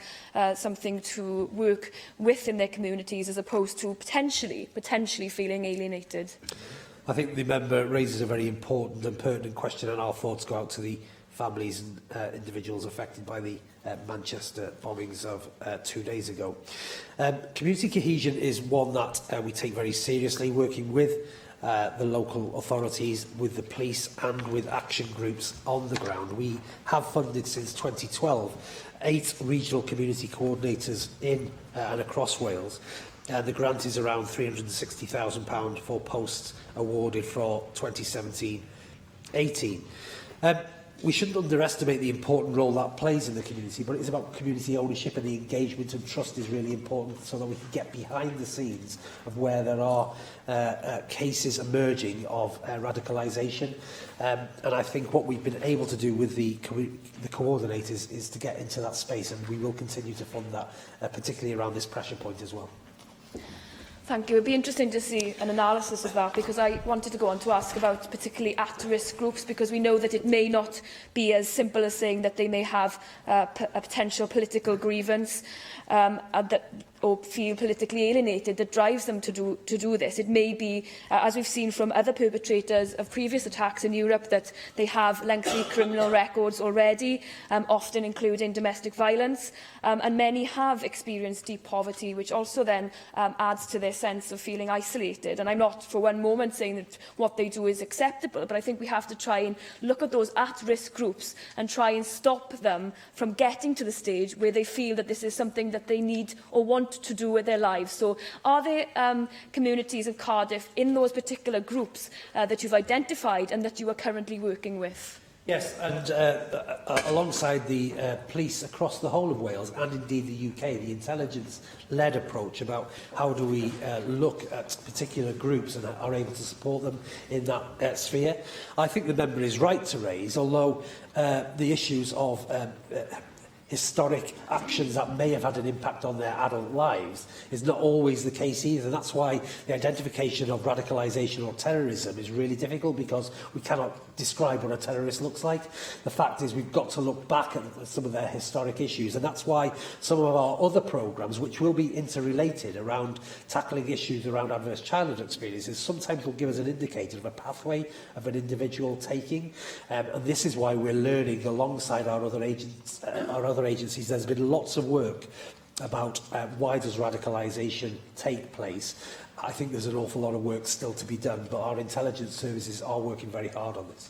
something to work with in their communities, as opposed to potentially feeling alienated. I think the member raises a very important and pertinent question, and our thoughts go out to the families and individuals affected by the Manchester bombings of 2 days ago. Community cohesion is one that we take very seriously, working with the local authorities, with the police and with action groups on the ground. We have funded since 2012 8 regional community coordinators in and across Wales. The grant is around £360,000 for posts awarded for 2017-18. We shouldn't underestimate the important role that plays in the community, but it's about community ownership, and the engagement and trust is really important, so that we can get behind the scenes of where there are cases emerging of radicalisation. And I think what we've been able to do with the coordinators is to get into that space, and we will continue to fund that, particularly around this pressure point as well. Thank you. It would be interesting to see an analysis of that, because I wanted to go on to ask about particularly at-risk groups, because we know that it may not be as simple as saying that they may have a potential political grievance or feel politically alienated that drives them to do this. It may be, as we've seen from other perpetrators of previous attacks in Europe, that they have lengthy criminal records already, often including domestic violence, and many have experienced deep poverty, which also then adds to their sense of feeling isolated. And I'm not for one moment saying that what they do is acceptable, but I think we have to try and look at those at-risk groups and try and stop them from getting to the stage where they feel that this is something that they need or want to do with their lives. So are there communities in Cardiff in those particular groups that you've identified and that you are currently working with? Yes, and alongside the police across the whole of Wales, and indeed the UK, the intelligence-led approach about how do we look at particular groups and are able to support them in that sphere. I think the member is right to raise, although the issues of historic actions that may have had an impact on their adult lives is not always the case either. And that's why the identification of radicalisation or terrorism is really difficult, because we cannot describe what a terrorist looks like. The fact is, we've got to look back at some of their historic issues, and that's why some of our other programmes, which will be interrelated around tackling issues around adverse childhood experiences, sometimes will give us an indicator of a pathway of an individual taking. And this is why we're learning alongside our other agencies. There's been lots of work about why does radicalisation take place. I think there's an awful lot of work still to be done, but our intelligence services are working very hard on this.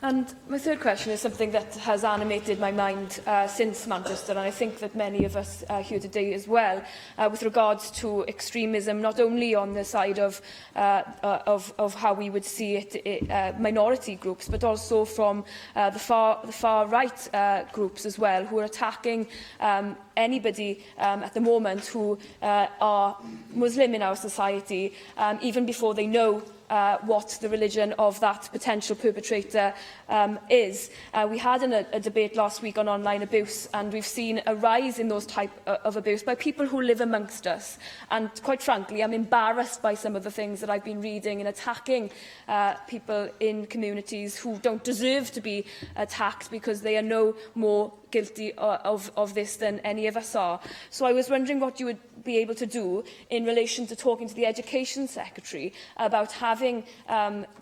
And my third question is something that has animated my mind since Manchester, and I think that many of us here today as well, with regards to extremism, not only on the side of how we would see it, minority groups, but also from the far right groups as well, who are attacking anybody at the moment who are Muslim in our society, even before they know what the religion of that potential perpetrator is. We had a debate last week on online abuse, and we've seen a rise in those type of abuse by people who live amongst us. And quite frankly, I'm embarrassed by some of the things that I've been reading and attacking people in communities who don't deserve to be attacked, because they are no more guilty of this than any of us are. So I was wondering what you would be able to do in relation to talking to the Education Secretary about having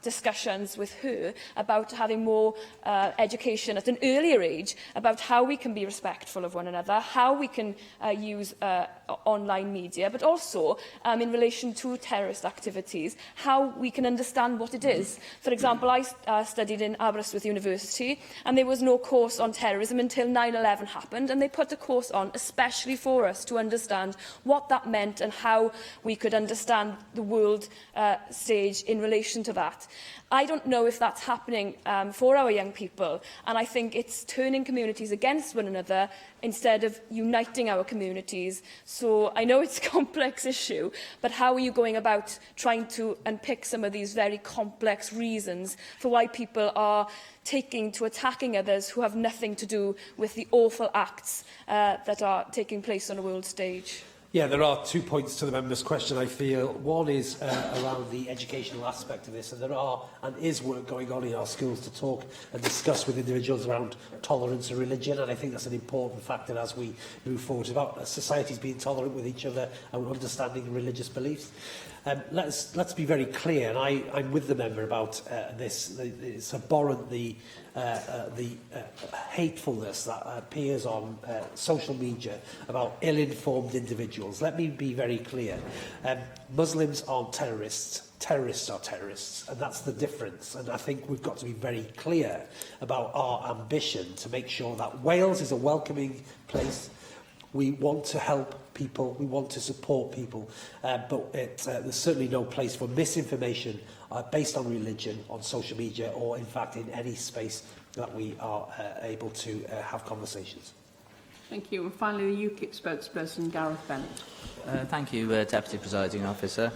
discussions with her about having more education at an earlier age about how we can be respectful of one another, how we can use online media, but also in relation to terrorist activities, how we can understand what it is. For example, I studied in Aberystwyth University, and there was no course on terrorism until 9/11 happened, and they put a course on especially for us to understand what that meant and how we could understand the world stage in relation to that. I don't know if that's happening for our young people, and I think it's turning communities against one another instead of uniting our communities. So I know it's a complex issue, but how are you going about trying to unpick some of these very complex reasons for why people are taking to attacking others who have nothing to do with the awful acts that are taking place on a world stage? Yeah, there are 2 points to the member's question, I feel. One is around the educational aspect of this, and there are and is work going on in our schools to talk and discuss with individuals around tolerance and religion, and I think that's an important factor as we move forward. It's about societies being tolerant with each other and understanding religious beliefs. Let's be very clear, and I'm with the member about this. It's abhorrent the hatefulness that appears on social media about ill-informed individuals. Let me be very clear. Muslims aren't terrorists. Terrorists are terrorists, and that's the difference. And I think we've got to be very clear about our ambition to make sure that Wales is a welcoming place. We want to help people, we want to support people, but there's certainly no place for misinformation based on religion, on social media, or in fact in any space that we are able to have conversations. Thank you. And finally, the UKIP spokesperson, Gareth Bennett. Thank you, Deputy Presiding Officer.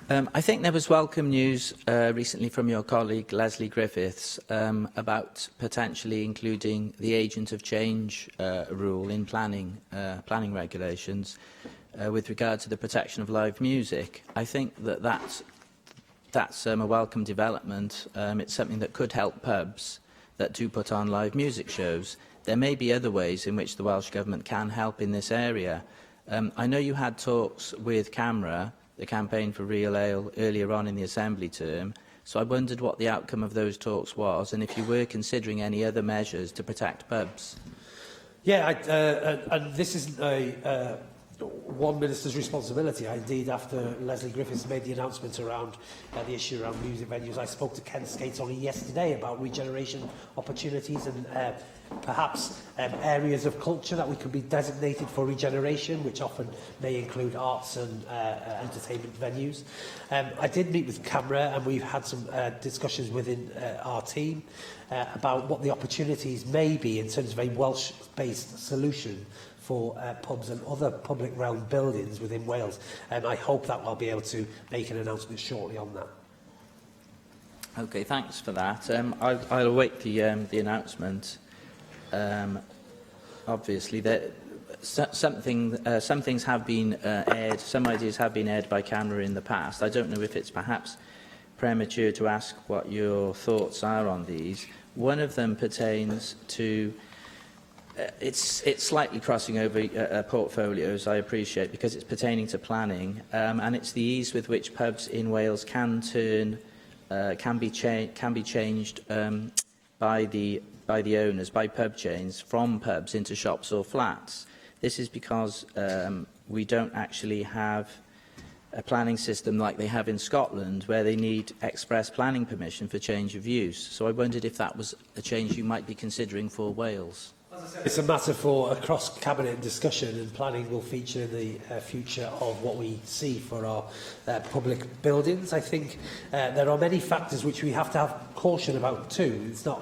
I think there was welcome news recently from your colleague Leslie Griffiths about potentially including the agent of change rule in planning regulations with regard to the protection of live music. I think that's a welcome development. It's something that could help pubs that do put on live music shows. There may be other ways in which the Welsh Government can help in this area. I know you had talks with CAMRA, the Campaign for Real Ale, earlier on in the Assembly term, so I wondered what the outcome of those talks was and if you were considering any other measures to protect pubs. Yeah, and this isn't one minister's responsibility. Indeed, after Leslie Griffiths made the announcement around the issue around music venues, I spoke to Ken Skates only yesterday about regeneration opportunities and perhaps areas of culture that we could be designated for regeneration, which often may include arts and entertainment venues. I did meet with CAMRA, and we've had some discussions within our team about what the opportunities may be in terms of a Welsh-based solution for pubs and other public realm buildings within Wales. And I hope that I'll be able to make an announcement shortly on that. Okay, thanks for that. I'll await the announcement. Obviously, some things have been aired, some ideas have been aired by CAMRA in the past. I don't know if it's perhaps premature to ask what your thoughts are on these. One of them pertains to it's slightly crossing over portfolios, I appreciate, because it's pertaining to planning, and it's the ease with which pubs in Wales can be changed by the owners, by pub chains, from pubs into shops or flats. This is because we don't actually have a planning system like they have in Scotland, where they need express planning permission for change of use. So I wondered if that was a change you might be considering for Wales. It's a matter for a cross-cabinet discussion, and planning will feature in the future of what we see for our public buildings. I think there are many factors which we have to have caution about too. It's not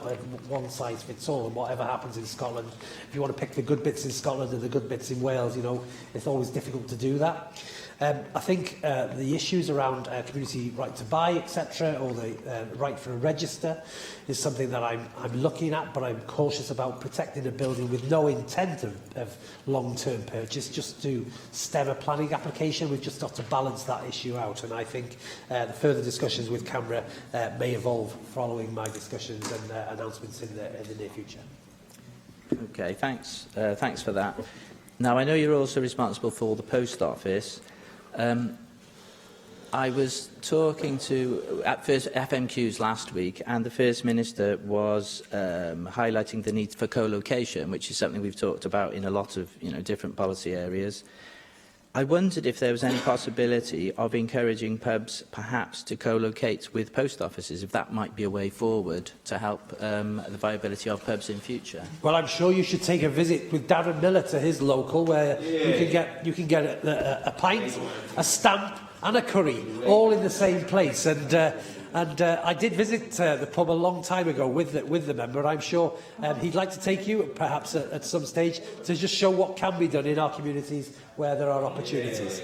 one size fits all, and whatever happens in Scotland, if you want to pick the good bits in Scotland and the good bits in Wales, you know, it's always difficult to do that. I think the issues around community right to buy, etc., or the right for a register is something that I'm looking at, but I'm cautious about protecting a building with no intent of long-term purchase, just to stem a planning application. We've just got to balance that issue out, and I think the further discussions with CAMRA may evolve following my discussions and announcements in the near future. Okay, thanks. Thanks for that. Now, I know you're also responsible for the post office. I was talking to at first FMQs last week, and the First Minister was highlighting the need for co-location, which is something we've talked about in a lot of different policy areas. I wondered if there was any possibility of encouraging pubs perhaps to co-locate with post offices, if that might be a way forward to help the viability of pubs in future. Well, I'm sure you should take a visit with Darren Miller to his local, where you can get a pint, a stamp and a curry, all in the same place. And I did visit the pub a long time ago with the member. I'm sure he'd like to take you, perhaps at some stage, to just show what can be done in our communities where there are opportunities.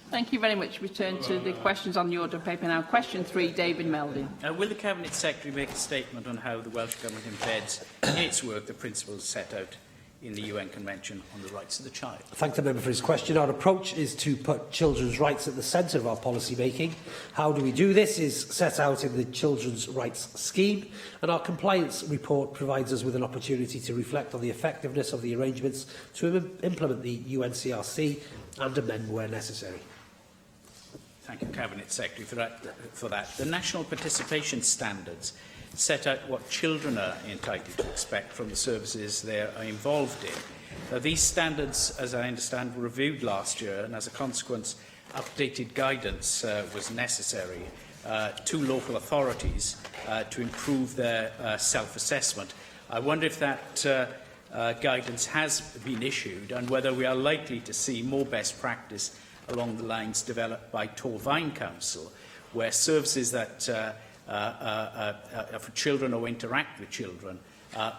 Thank you very much. We turn to the questions on the order of paper now. Question 3, David Melding. Will the Cabinet Secretary make a statement on how the Welsh Government embeds in its work the principles set out in the UN Convention on the Rights of the Child? Thank the member for his question. Our approach is to put children's rights at the centre of our policy making. How do we do this is set out in the Children's Rights Scheme, and our compliance report provides us with an opportunity to reflect on the effectiveness of the arrangements to implement the UNCRC and amend where necessary. Thank you, Cabinet Secretary, for that. The National Participation Standards set out what children are entitled to expect from the services they are involved in. Now, these standards, as I understand, were reviewed last year, and as a consequence, updated guidance was necessary to local authorities to improve their self-assessment. I wonder if that guidance has been issued and whether we are likely to see more best practice along the lines developed by Torfaen Council, where services that for children or interact with children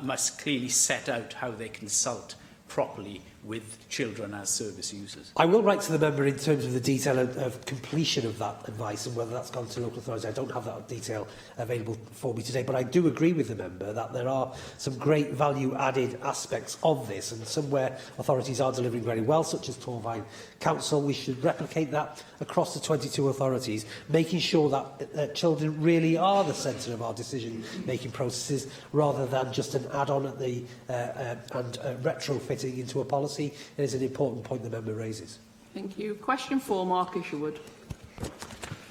must clearly set out how they consult properly with children as service users. I will write to the member in terms of the detail of completion of that advice and whether that's gone to local authorities. I don't have that detail available for me today, but I do agree with the member that there are some great value-added aspects of this, and some where authorities are delivering very well, such as Torfaen Council. We should replicate that across the 22 authorities, making sure that children really are the centre of our decision-making processes, rather than just an add-on at the and retrofitting into a policy. It is an important point the member raises. Thank you. Question 4, Mark Isherwood.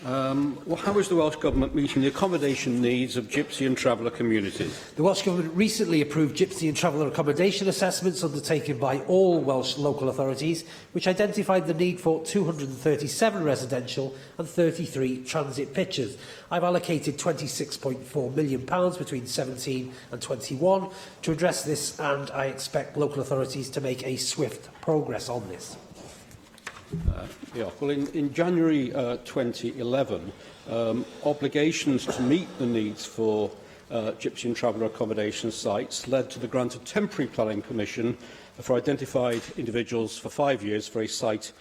Well, how is the Welsh Government meeting the accommodation needs of gypsy and traveller communities? The Welsh Government recently approved gypsy and traveller accommodation assessments undertaken by all Welsh local authorities, which identified the need for 237 residential and 33 transit pitches. I've allocated £26.4 million between 17 and 21 to address this, and I expect local authorities to make a swift progress on this. Well, in January 2011, obligations to meet the needs for gypsy and traveller accommodation sites led to the grant of temporary planning permission for identified individuals for 5 years for a site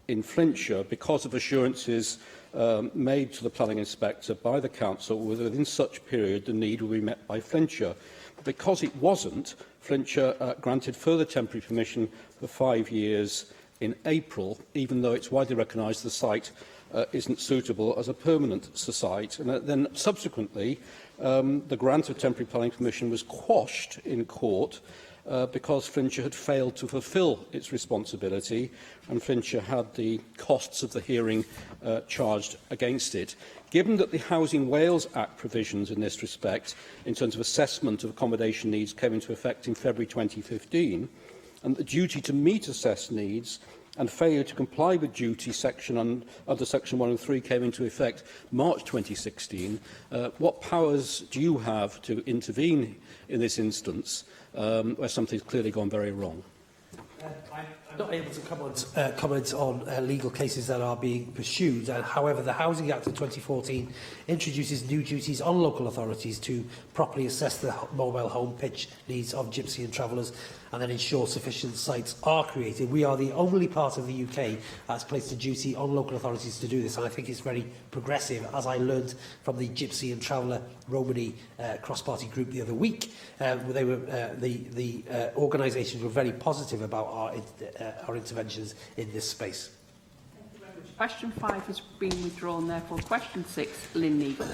in Flintshire, because of assurances made to the planning inspector by the council within such period the need will be met by Flintshire. But because it wasn't, Flintshire granted further temporary permission for 5 years in April, even though it's widely recognised the site isn't suitable as a permanent site. And then subsequently, the grant of temporary planning permission was quashed in court because Flintshire had failed to fulfil its responsibility, and Flintshire had the costs of the hearing charged against it. Given that the Housing Wales Act provisions in this respect, in terms of assessment of accommodation needs, came into effect in February 2015, and the duty to meet assessed needs and failure to comply with duty under Section 103 came into effect March 2016, what powers do you have to intervene in this instance where something's clearly gone very wrong? I'm not able to comment on legal cases that are being pursued. However, the Housing Act of 2014 introduces new duties on local authorities to properly assess the mobile home pitch needs of gypsy and travellers, and then ensure sufficient sites are created. We are the only part of the UK that's placed a duty on local authorities to do this, and I think it's very progressive, as I learned from the Gypsy and Traveller Romany cross-party group the other week. The organisations were very positive about our interventions in this space. Question 5 has been withdrawn. Therefore, question 6, Lynn Neagle.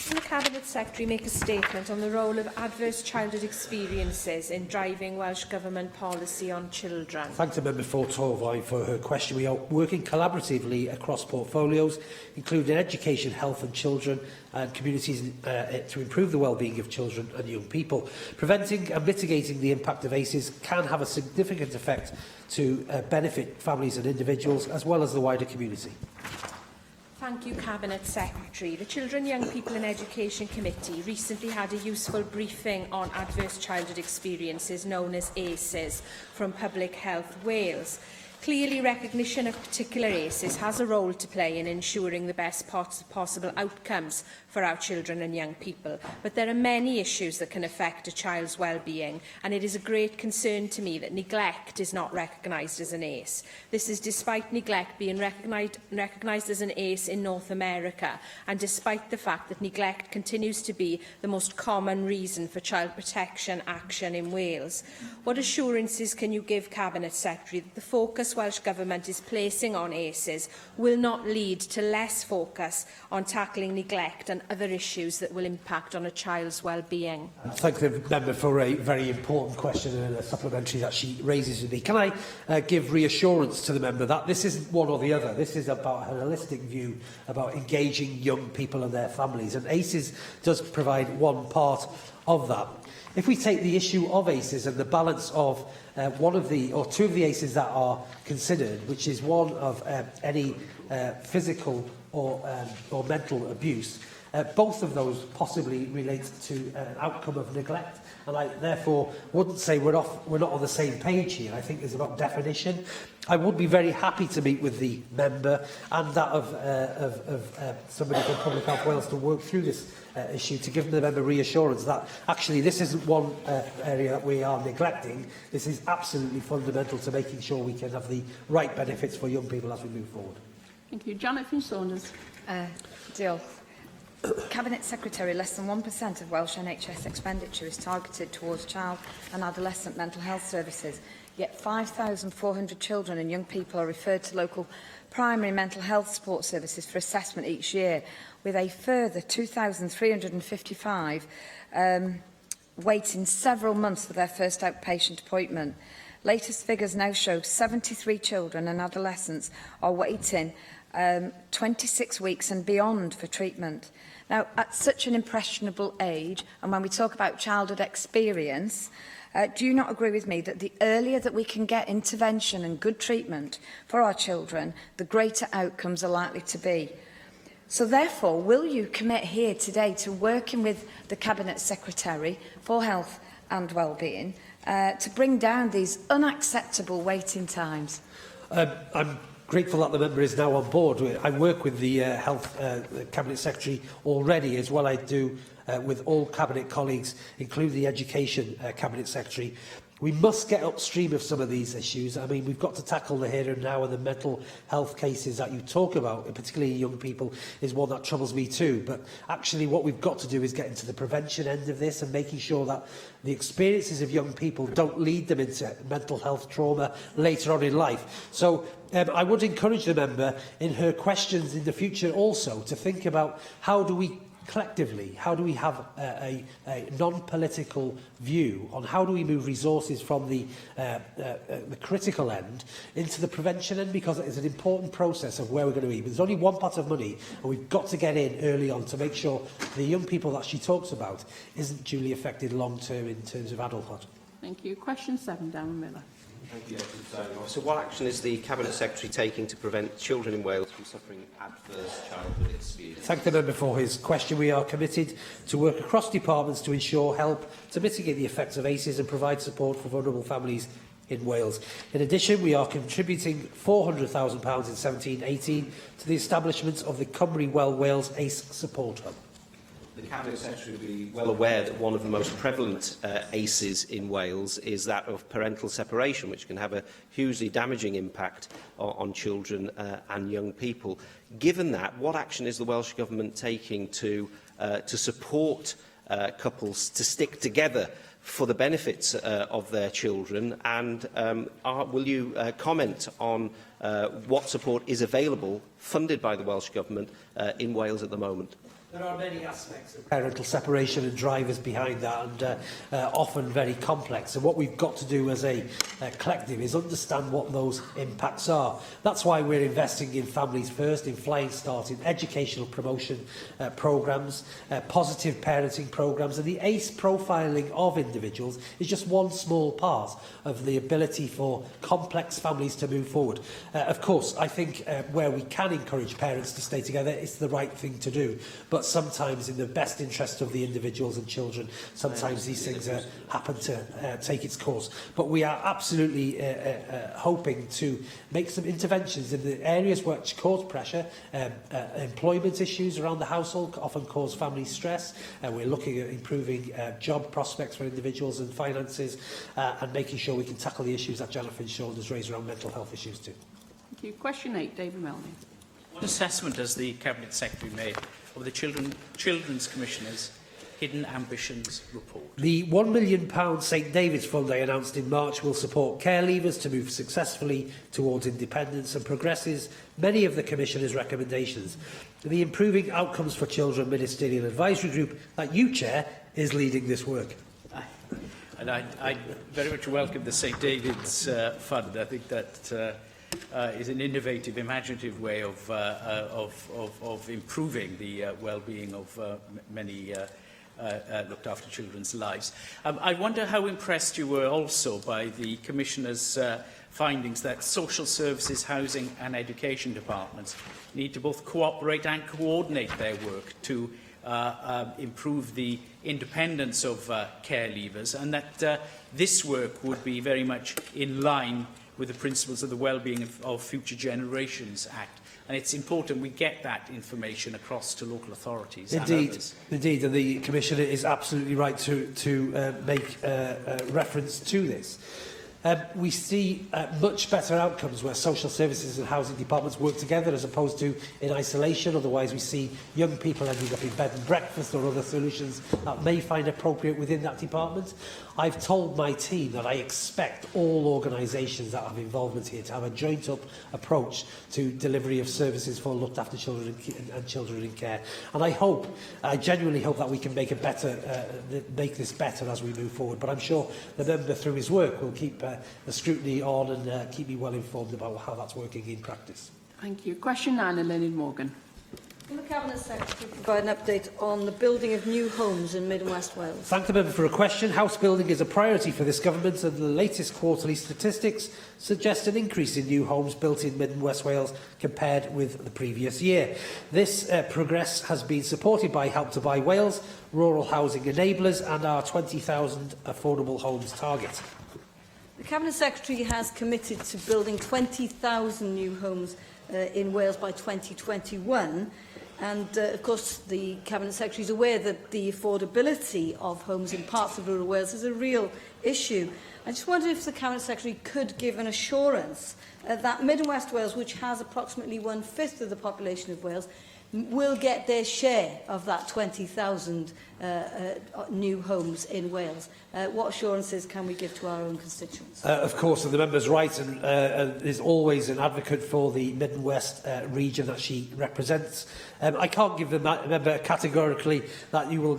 Can the Cabinet Secretary make a statement on the role of adverse childhood experiences in driving Welsh Government policy on children? Thank the member for Torfai for her question. We are working collaboratively across portfolios, including education, health and children and communities to improve the well-being of children and young people. Preventing and mitigating the impact of ACEs can have a significant effect to benefit families and individuals as well as the wider community. Thank you, Cabinet Secretary. The Children, Young People and Education Committee recently had a useful briefing on adverse childhood experiences known as ACEs from Public Health Wales. Clearly, recognition of particular ACEs has a role to play in ensuring the best possible outcomes for our children and young people. But there are many issues that can affect a child's well-being, and it is a great concern to me that neglect is not recognised as an ACE. This is despite neglect being recognised as an ACE in North America, and despite the fact that neglect continues to be the most common reason for child protection action in Wales. What assurances can you give, Cabinet Secretary, that the focus Welsh Government is placing on ACEs will not lead to less focus on tackling neglect and other issues that will impact on a child's well-being? Thank the member for a very important question and a supplementary that she raises with me. Can I give reassurance to the member that this isn't one or the other? This is about a holistic view about engaging young people and their families, and ACEs does provide one part of that. If we take the issue of ACEs and the balance of one of the or two of the ACEs that are considered, which is one of any physical or mental abuse, both of those possibly relate to an outcome of neglect, and I therefore wouldn't say we're not on the same page here. I think it's about definition. I would be very happy to meet with the member and that of somebody from Public Health Wales to work through this issue, to give the member reassurance that actually this isn't one area that we are neglecting. This is absolutely fundamental to making sure we can have the right benefits for young people as we move forward. Thank you. Jonathan Saunders. Diolch. Cabinet Secretary, less than 1% of Welsh NHS expenditure is targeted towards child and adolescent mental health services, yet 5,400 children and young people are referred to local primary mental health support services for assessment each year, with a further 2,355 waiting several months for their first outpatient appointment. Latest figures now show 73 children and adolescents are waiting 26 weeks and beyond for treatment. Now, at such an impressionable age, and when we talk about childhood experience, do you not agree with me that the earlier that we can get intervention and good treatment for our children, the greater outcomes are likely to be? So therefore, will you commit here today to working with the Cabinet Secretary for Health and Wellbeing to bring down these unacceptable waiting times? I'm grateful that the member is now on board. I work with the Health Cabinet Secretary already, as well I do with all Cabinet colleagues, including the Education Cabinet Secretary. We must get upstream of some of these issues. I mean, we've got to tackle the here and now, and the mental health cases that you talk about, particularly young people, is one that troubles me too. But actually what we've got to do is get into the prevention end of this and making sure that the experiences of young people don't lead them into mental health trauma later on in life. So I would encourage the member in her questions in the future also to think about how do we collectively, how do we have a non-political view on how do we move resources from the critical end into the prevention end, because it is an important process of where we're going to be. But there's only one pot of money, and we've got to get in early on to make sure the young people that she talks about isn't duly affected long-term in terms of adulthood. Thank you. Question 7, Darren Miller. Thank you, so what action is the Cabinet Secretary taking to prevent children in Wales from suffering adverse childhood experiences? Thank the member for his question. We are committed to work across departments to ensure help to mitigate the effects of ACEs and provide support for vulnerable families in Wales. In addition, we are contributing £400,000 in 17-18 to the establishment of the Cymru Well Wales ACE Support Hub. The Cabinet Secretary will be well aware that one of the most prevalent ACEs in Wales is that of parental separation, which can have a hugely damaging impact on children and young people. Given that, what action is the Welsh Government taking to support couples to stick together for the benefits of their children, and will you comment on what support is available, funded by the Welsh Government, in Wales at the moment? There are many aspects of parental separation and drivers behind that, and often very complex. And what we've got to do as a collective is understand what those impacts are. That's why we're investing in Families First, in Flying Start, in educational promotion programmes, positive parenting programmes, and the ACE profiling of individuals is just one small part of the ability for complex families to move forward. Of course, I think where we can encourage parents to stay together, it's the right thing to do. But sometimes in the best interest of the individuals and children, sometimes these things happen to take its course. But we are absolutely hoping to make some interventions in the areas which cause pressure. Employment issues around the household often cause family stress. We're looking at improving job prospects for individuals and finances, and making sure we can tackle the issues that Jennifer Shaw has raised around mental health issues too. Thank you. Question 8, David Melny. What assessment has the Cabinet Secretary made of the Children's Commissioner's Hidden Ambitions report? The £1 million St David's Fund I announced in March will support care leavers to move successfully towards independence and progresses many of the Commissioner's recommendations. The Improving Outcomes for Children Ministerial Advisory Group that you chair is leading this work. And I very much welcome the St David's Fund. I think that is an innovative, imaginative way of improving the well-being of many looked after children's lives. I wonder how impressed you were also by the Commissioner's findings that social services, housing and education departments need to both cooperate and coordinate their work to improve the independence of care leavers, and that this work would be very much in line with the principles of the Wellbeing of Future Generations Act. And it's important we get that information across to local authorities. Indeed, and the Commissioner is absolutely right to make reference to this. We see much better outcomes where social services and housing departments work together as opposed to in isolation. Otherwise, we see young people ending up in bed and breakfast or other solutions that may find appropriate within that department. I've told my team that I expect all organisations that have involvement here to have a joint-up approach to delivery of services for looked after children and children in care. And I genuinely hope that we can make this better as we move forward. But I'm sure the member, through his work, will keep the scrutiny on and keep me well informed about how that's working in practice. Thank you. Question 9, Leonard Morgan. Will the Cabinet Secretary provide an update on the building of new homes in Mid and West Wales? Thank the member for a question. House building is a priority for this government, and the latest quarterly statistics suggest an increase in new homes built in Mid and West Wales compared with the previous year. This progress has been supported by Help to Buy Wales, rural housing enablers and our 20,000 affordable homes target. The Cabinet Secretary has committed to building 20,000 new homes in Wales by 2021. And, of course, the Cabinet Secretary is aware that the affordability of homes in parts of rural Wales is a real issue. I just wondered if the Cabinet Secretary could give an assurance that Mid and West Wales, which has approximately 1/5 of the population of Wales, will get their share of that 20,000 new homes in Wales. What assurances can we give to our own constituents? Of course, the member's right and is always an advocate for the Mid and West region that she represents. I can't give the member categorically that you will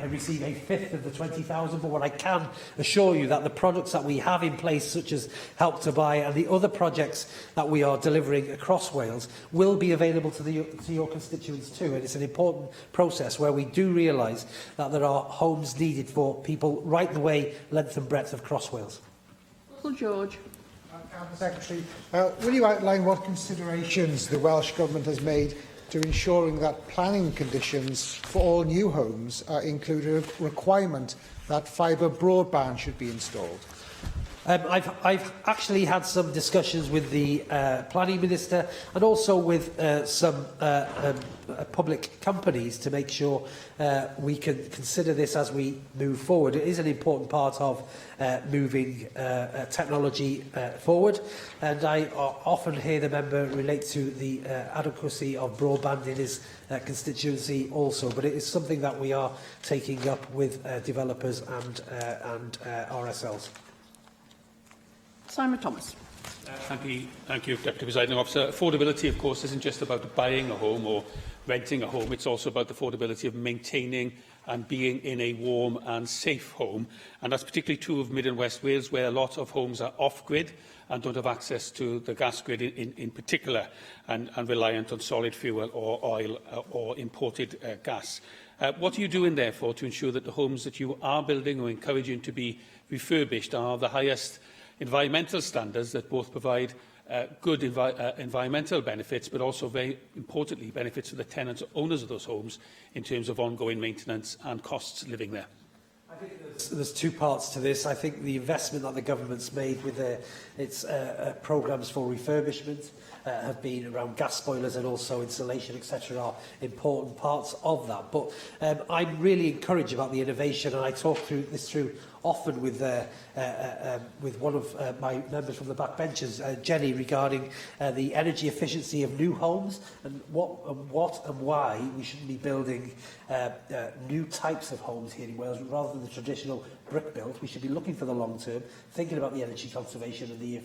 receive 1/5 of the 20,000, but what I can assure you that the products that we have in place, such as Help to Buy and the other projects that we are delivering across Wales, will be available to your constituents too. And it's an important process where we do realise that there are homes needed for people right the way, length and breadth across Wales. Uncle George. Cabinet Secretary, will you outline what considerations the Welsh Government has made to ensuring that planning conditions for all new homes include a requirement that fibre broadband should be installed? I've actually had some discussions with the Planning Minister and also with some public companies to make sure we can consider this as we move forward. It is an important part of moving technology forward, and I often hear the member relate to the adequacy of broadband in his constituency also, but it is something that we are taking up with developers and RSLs. Simon Thomas. Thank you, Deputy Presiding Officer. Affordability, of course, isn't just about buying a home or renting a home. It's also about the affordability of maintaining and being in a warm and safe home. And that's particularly true of Mid and West Wales, where a lot of homes are off-grid and don't have access to the gas grid in particular, and reliant on solid fuel or oil or imported gas. What are you doing, therefore, to ensure that the homes that you are building or encouraging to be refurbished are the highest environmental standards that both provide good environmental benefits, but also, very importantly, benefits for the tenants or owners of those homes in terms of ongoing maintenance and costs living there? I think there's two parts to this. I think the investment that the government's made with its programmes for refurbishment have been around gas boilers and also insulation, etc., are important parts of that. But I'm really encouraged about the innovation, and I talk this through often with one of my members from the backbenchers, Jenny, regarding the energy efficiency of new homes and what and why we shouldn't be building new types of homes here in Wales rather than the traditional brick build. We should be looking for the long term, thinking about the energy conservation and the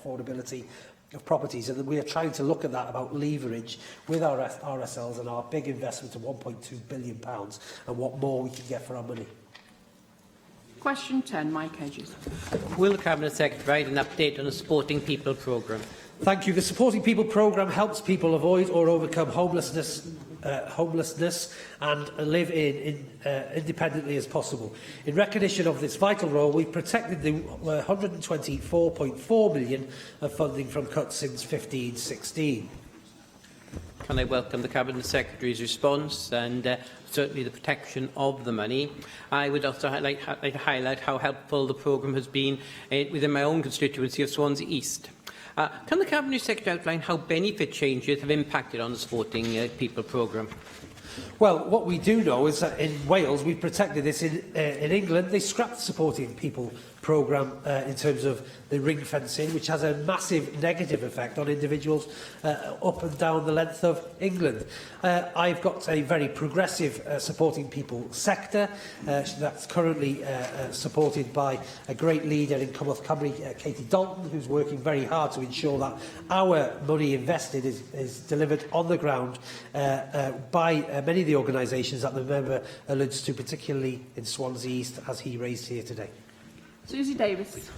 affordability of properties, and we are trying to look at that about leverage with our RSLs and our big investment of £1.2 billion and what more we can get for our money. Question 10, Mike Hedges. Will the Cabinet Secretary provide an update on the Supporting People programme? Thank you. The Supporting People programme helps people avoid or overcome homelessness and live independently as possible. In recognition of this vital role, we've protected the £124.4 million of funding from cuts since 2015-16. Can I welcome the Cabinet Secretary's response and certainly the protection of the money. I would also like to highlight how helpful the programme has been within my own constituency of Swansea East. Can the Cabinet Secretary outline how benefit changes have impacted on the Supporting People programme? Well, what we do know is that in Wales we've protected this. In England they scrapped the Supporting People programme in terms of the ring fencing, which has a massive negative effect on individuals up and down the length of England. I've got a very progressive Supporting People sector that's currently supported by a great leader in Cymru, Katie Dalton, who's working very hard to ensure that our money invested is delivered on the ground by many of the organisations that the member alludes to, particularly in Swansea East, as he raised here today. Susie Davis.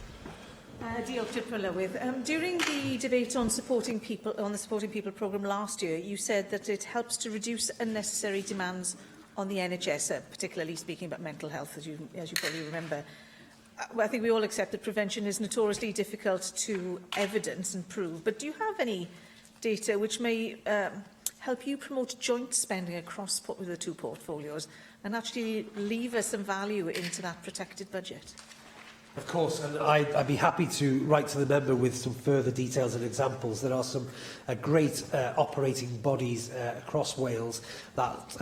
During the debate on the Supporting People programme last year, you said that it helps to reduce unnecessary demands on the NHS, particularly speaking about mental health, as you probably remember. I think we all accept that prevention is notoriously difficult to evidence and prove, but do you have any data which may help you promote joint spending across the two portfolios and actually lever some value into that protected budget? Of course, and I'd be happy to write to the member with some further details and examples. There are some great operating bodies across Wales that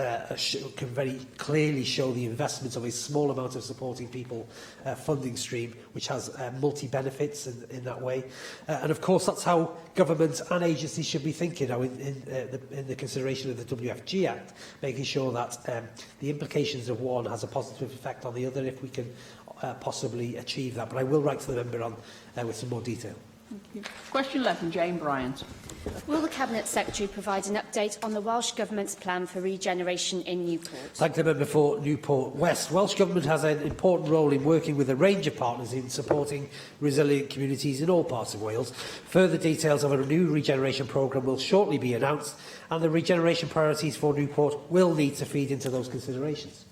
can very clearly show the investment of a small amount of Supporting People funding stream, which has multi-benefits in that way. And of course, that's how government and agencies should be thinking now in the consideration of the WFG Act, making sure that the implications of one has a positive effect on the other if we can possibly achieve that. But I will write to the member on with some more detail. Thank you. Question 11, Jane Bryant. Will the Cabinet Secretary provide an update on the Welsh Government's plan for regeneration in Newport? Thank the member for Newport West. Welsh Government has an important role in working with a range of partners in supporting resilient communities in all parts of Wales. Further details of a new regeneration programme will shortly be announced, and the regeneration priorities for Newport will need to feed into those considerations.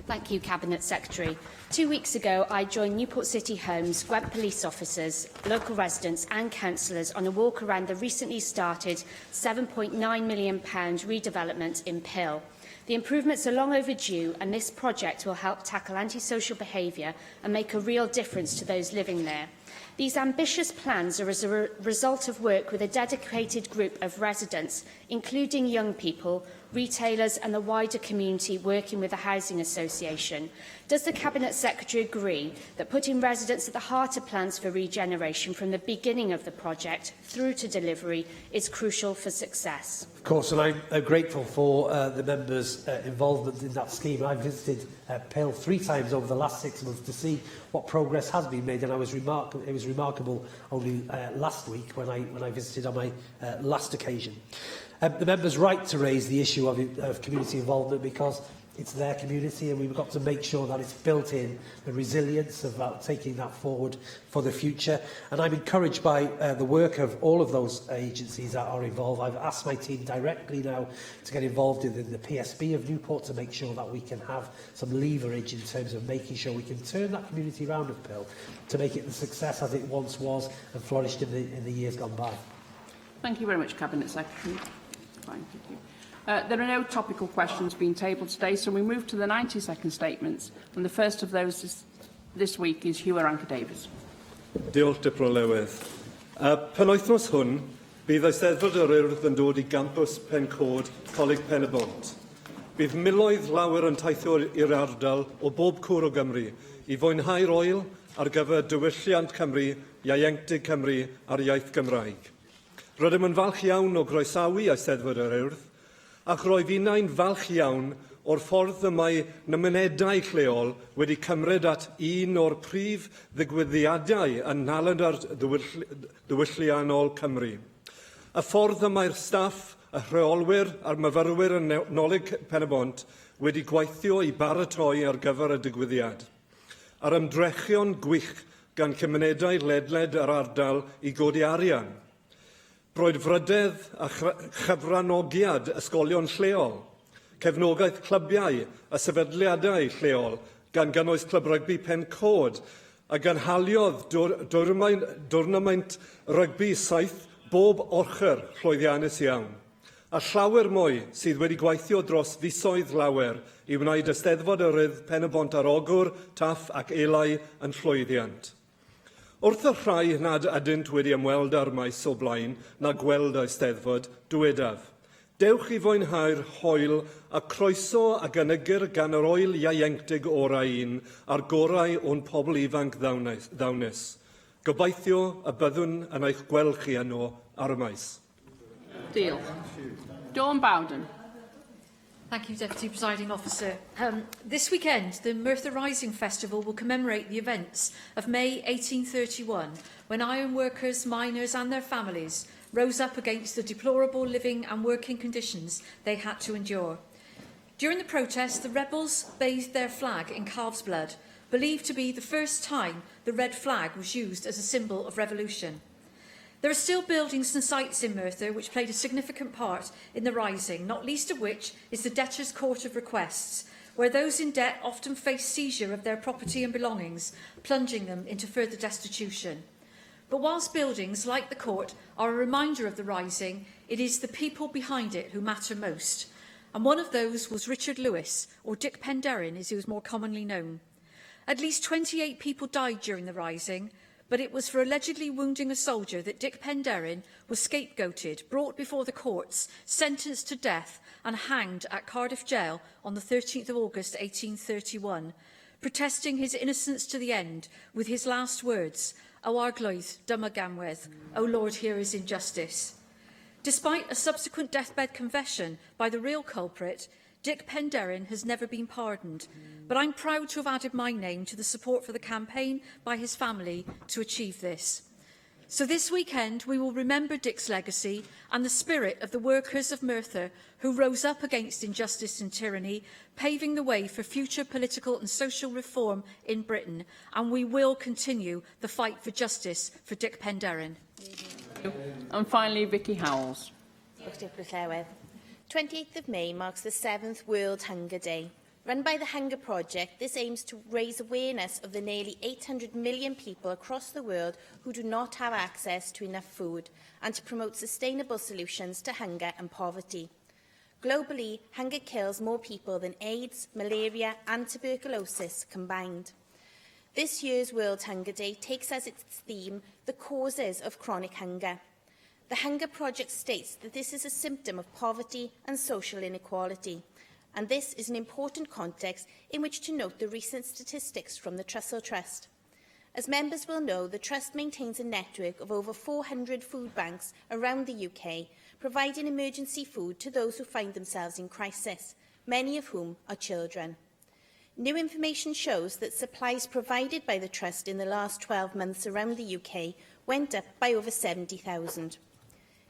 Thank you, Cabinet Secretary. 2 weeks ago, I joined Newport City Homes, Gwent police officers, local residents and councillors on a walk around the recently started £7.9 million redevelopment in Pill. The improvements are long overdue, and this project will help tackle antisocial behaviour and make a real difference to those living there. These ambitious plans are as a result of work with a dedicated group of residents, including young people, retailers and the wider community working with the Housing Association. Does the Cabinet Secretary agree that putting residents at the heart of plans for regeneration from the beginning of the project through to delivery is crucial for success? Of course, and I'm grateful for the members' involvement in that scheme. I visited Pale 3 times over the last 6 months to see what progress has been made, and it was remarkable only last week when I visited on my last occasion. The member's right to raise the issue of community involvement because it's their community, and we've got to make sure that it's built in, the resilience of taking that forward for the future. And I'm encouraged by the work of all of those agencies that are involved. I've asked my team directly now to get involved in the PSB of Newport to make sure that we can have some leverage in terms of making sure we can turn that community round of Pill to make it the success as it once was and flourished in the years gone by. Thank you very much, Cabinet Secretary. Thank you. There are no topical questions being tabled today, so we move to the 90-second statements, and the first of those this week is Hugh Aranka-Davies. Diolch, Dipro Llywydd. Penwythnos hwn, bydd Eisteddfod yr Urdd yn dod I gampws Pencod, Coleg Pen y Bont. Bydd miloedd lawer yn teithio i'r ardal o bob cwr o Gymru I fwynhau'r oel ar gyfer diwylliant Cymru, ieuenctid Cymru a'r iaith Gymraeg. Rydym yn falch iawn o groesawu Eisteddfod yr Urdd, ac roedd innau'n falch iawn o'r ffordd y mae nymunedau lleol wedi cymryd at un o'r prif ddigwyddiadau yn Nhalandar Diwylliannol Cymru. Y ffordd y mae'r staff, y rheolwyr a'r myfyrwyr yn Nolig Pen y Bont wedi gweithio I baratoi ar gyfer y digwyddiad. A'r ymdrechion gwych gan cymunedau ledled yr ardal I godi arian. Roedd frydedd a chyfranogiad ysgolion lleol, cefnogaeth clybiau a sefydliadau lleol gan gynnwys clwb rygbi Pencod a ganhaliodd dwrnamaint rygbi saith bob ochr llwyddiannus iawn. A llawer mwy sydd wedi gweithio dros fisoedd lawer I wneud Eisteddfod yr Urdd Pen y Bont ar ogwr, taff ac elau yn llwyddiant. Wrth y rhai nad ydynt wedi ymweld â'r maes o blaen na gweld Eisteddfod, dywedaf. Dewch I fwynhau'r hwyl a croeso a gynygir gan yr oel ieuenctig orau un a'r gorau o'n pobl ifanc ddawnus. Gobeithio y byddwn yn eich gweld chi yno ar y maes. Diolch. Dawn Bowden. Thank you, Deputy Presiding Officer. This weekend, the Merthyr Rising Festival will commemorate the events of May 1831, when iron workers, miners and their families rose up against the deplorable living and working conditions they had to endure. During the protest, the rebels bathed their flag in calf's blood, believed to be the first time the red flag was used as a symbol of revolution. There are still buildings and sites in Merthyr which played a significant part in the rising, not least of which is the Debtors' Court of Requests, where those in debt often face seizure of their property and belongings, plunging them into further destitution. But whilst buildings like the court are a reminder of the rising, it is the people behind it who matter most. And one of those was Richard Lewis, or Dick Penderyn as he was more commonly known. At least 28 people died during the rising, but it was for allegedly wounding a soldier that Dick Penderyn was scapegoated, brought before the courts, sentenced to death and hanged at Cardiff Jail on the 13th of August 1831, protesting his innocence to the end with his last words, O Arglwydd, dyma'r, O Lord, hear his injustice. Despite a subsequent deathbed confession by the real culprit, Dick Penderyn has never been pardoned, but I'm proud to have added my name to the support for the campaign by his family to achieve this. So this weekend we will remember Dick's legacy and the spirit of the workers of Merthyr who rose up against injustice and tyranny, paving the way for future political and social reform in Britain, and we will continue the fight for justice for Dick Penderyn. And finally, Vicky Howells. 28th of May marks the 7th World Hunger Day. Run by the Hunger Project, this aims to raise awareness of the nearly 800 million people across the world who do not have access to enough food and to promote sustainable solutions to hunger and poverty. Globally, hunger kills more people than AIDS, malaria and tuberculosis combined. This year's World Hunger Day takes as its theme the causes of chronic hunger. The Hunger Project states that this is a symptom of poverty and social inequality, and this is an important context in which to note the recent statistics from the Trussell Trust. As members will know, the Trust maintains a network of over 400 food banks around the UK, providing emergency food to those who find themselves in crisis, many of whom are children. New information shows that supplies provided by the Trust in the last 12 months around the UK went up by over 70,000.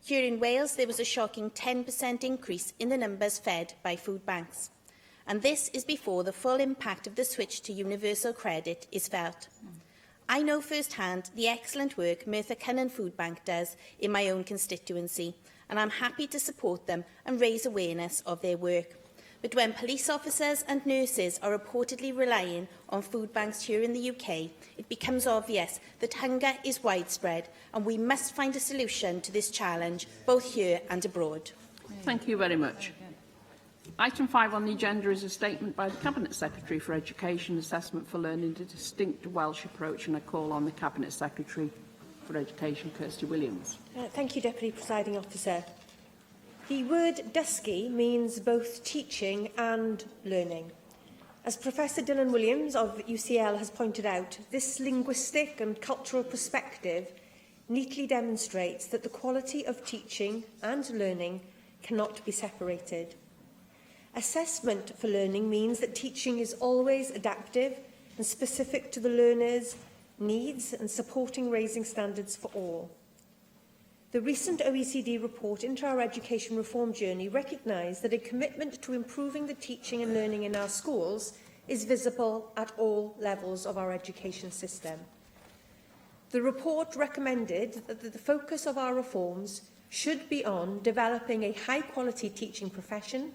Here in Wales, there was a shocking 10% increase in the numbers fed by food banks. And this is before the full impact of the switch to universal credit is felt. I know firsthand the excellent work Merthyr Cynnon Food Bank does in my own constituency, and I'm happy to support them and raise awareness of their work. But when police officers and nurses are reportedly relying on food banks here in the UK, it becomes obvious that hunger is widespread, and we must find a solution to this challenge, both here and abroad. Thank you very much. Item 5 on the agenda is a statement by the Cabinet Secretary for Education, Assessment for Learning, a distinct Welsh approach, and I call on the Cabinet Secretary for Education, Kirsty Williams. Thank you, Deputy Presiding Officer. The word dysgu means both teaching and learning. As Professor Dylan Williams of UCL has pointed out, this linguistic and cultural perspective neatly demonstrates that the quality of teaching and learning cannot be separated. Assessment for learning means that teaching is always adaptive and specific to the learner's needs and supporting raising standards for all. The recent OECD report into our education reform journey recognised that a commitment to improving the teaching and learning in our schools is visible at all levels of our education system. The report recommended that the focus of our reforms should be on developing a high-quality teaching profession,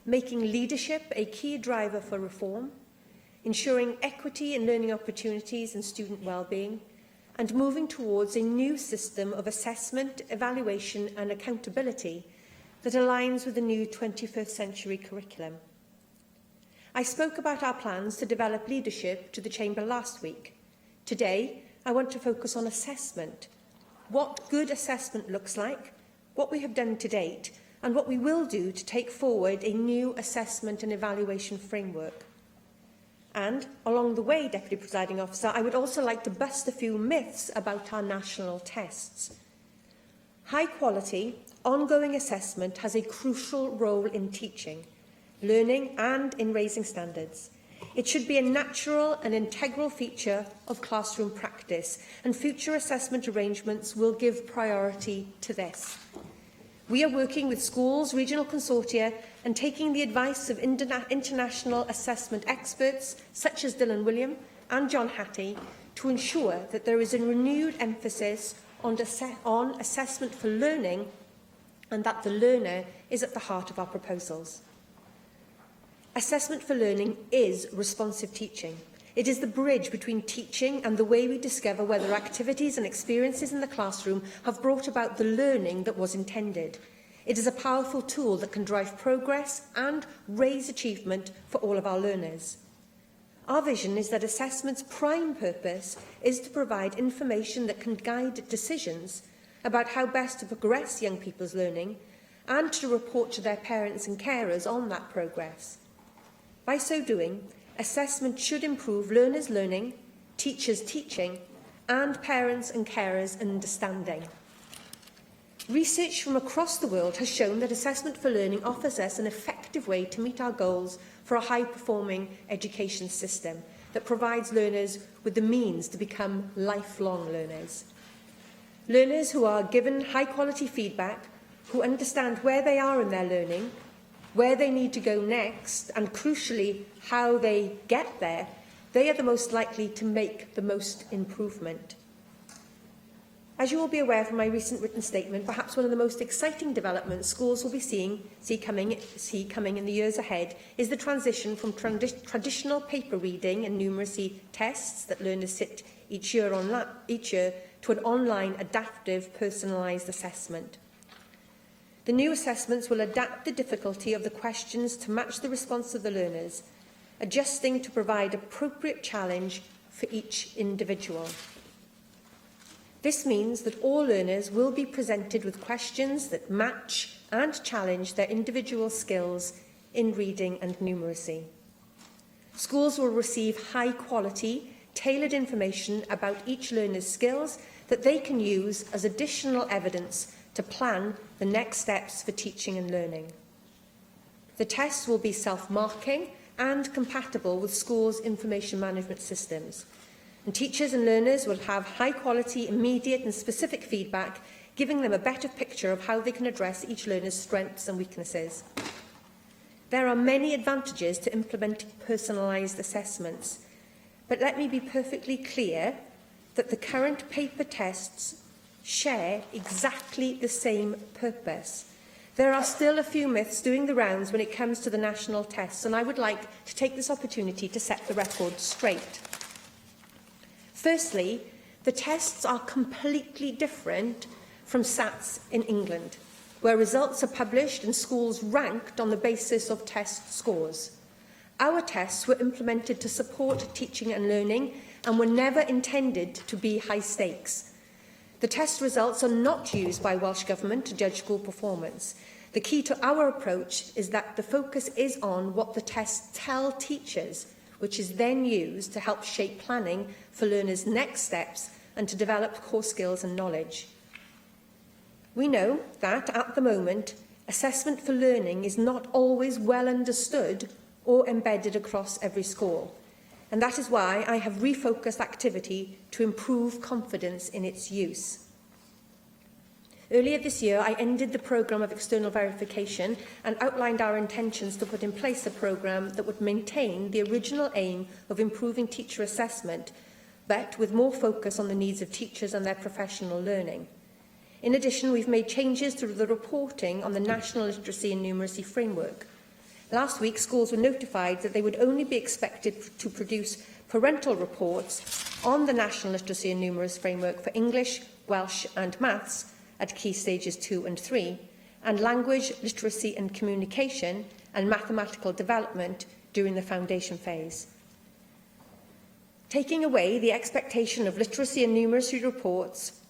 making leadership a key driver for reform, ensuring equity in learning opportunities and student well-being, and moving towards a new system of assessment, evaluation and accountability that aligns with the new 21st century curriculum. I spoke about our plans to develop leadership to the Chamber last week. Today, I want to focus on assessment, what good assessment looks like, what we have done to date, and what we will do to take forward a new assessment and evaluation framework. And, along the way, Deputy Presiding Officer, I would also like to bust a few myths about our national tests. High-quality, ongoing assessment has a crucial role in teaching, learning and in raising standards. It should be a natural and integral feature of classroom practice, and future assessment arrangements will give priority to this. We are working with schools, regional consortia, and taking the advice of international assessment experts such as Dylan William and John Hattie to ensure that there is a renewed emphasis on assessment for learning and that the learner is at the heart of our proposals. Assessment for learning is responsive teaching. It is the bridge between teaching and the way we discover whether activities and experiences in the classroom have brought about the learning that was intended. It is a powerful tool that can drive progress and raise achievement for all of our learners. Our vision is that assessment's prime purpose is to provide information that can guide decisions about how best to progress young people's learning and to report to their parents and carers on that progress. By so doing, assessment should improve learners' learning, teachers' teaching, and parents and carers' understanding. Research from across the world has shown that assessment for learning offers us an effective way to meet our goals for a high-performing education system that provides learners with the means to become lifelong learners. Learners who are given high-quality feedback, who understand where they are in their learning, where they need to go next, and crucially, how they get there, they are the most likely to make the most improvement. As you will be aware from my recent written statement, perhaps one of the most exciting developments schools will be see coming in the years ahead is the transition from traditional paper reading and numeracy tests that learners sit each year to an online, adaptive, personalised assessment. The new assessments will adapt the difficulty of the questions to match the response of the learners, adjusting to provide appropriate challenge for each individual. This means that all learners will be presented with questions that match and challenge their individual skills in reading and numeracy. Schools will receive high-quality, tailored information about each learner's skills that they can use as additional evidence to plan the next steps for teaching and learning. The tests will be self-marking and compatible with schools' information management systems. And teachers and learners will have high-quality, immediate and specific feedback, giving them a better picture of how they can address each learner's strengths and weaknesses. There are many advantages to implementing personalised assessments, but let me be perfectly clear that the current paper tests share exactly the same purpose. There are still a few myths doing the rounds when it comes to the national tests, and I would like to take this opportunity to set the record straight. Firstly, the tests are completely different from SATs in England, where results are published and schools ranked on the basis of test scores. Our tests were implemented to support teaching and learning and were never intended to be high stakes. The test results are not used by Welsh Government to judge school performance. The key to our approach is that the focus is on what the tests tell teachers, which is then used to help shape planning for learners' next steps and to develop core skills and knowledge. We know that, at the moment, assessment for learning is not always well understood or embedded across every school, and that is why I have refocused activity to improve confidence in its use. Earlier this year, I ended the programme of external verification and outlined our intentions to put in place a programme that would maintain the original aim of improving teacher assessment, but with more focus on the needs of teachers and their professional learning. In addition, we've made changes to the reporting on the National Literacy and Numeracy Framework. Last week, schools were notified that they would only be expected to produce parental reports on the National Literacy and Numeracy Framework for English, Welsh and Maths at Key Stages 2 and 3, and Language, Literacy and Communication and Mathematical Development during the foundation phase. Taking away the expectation of literacy and numeracy reports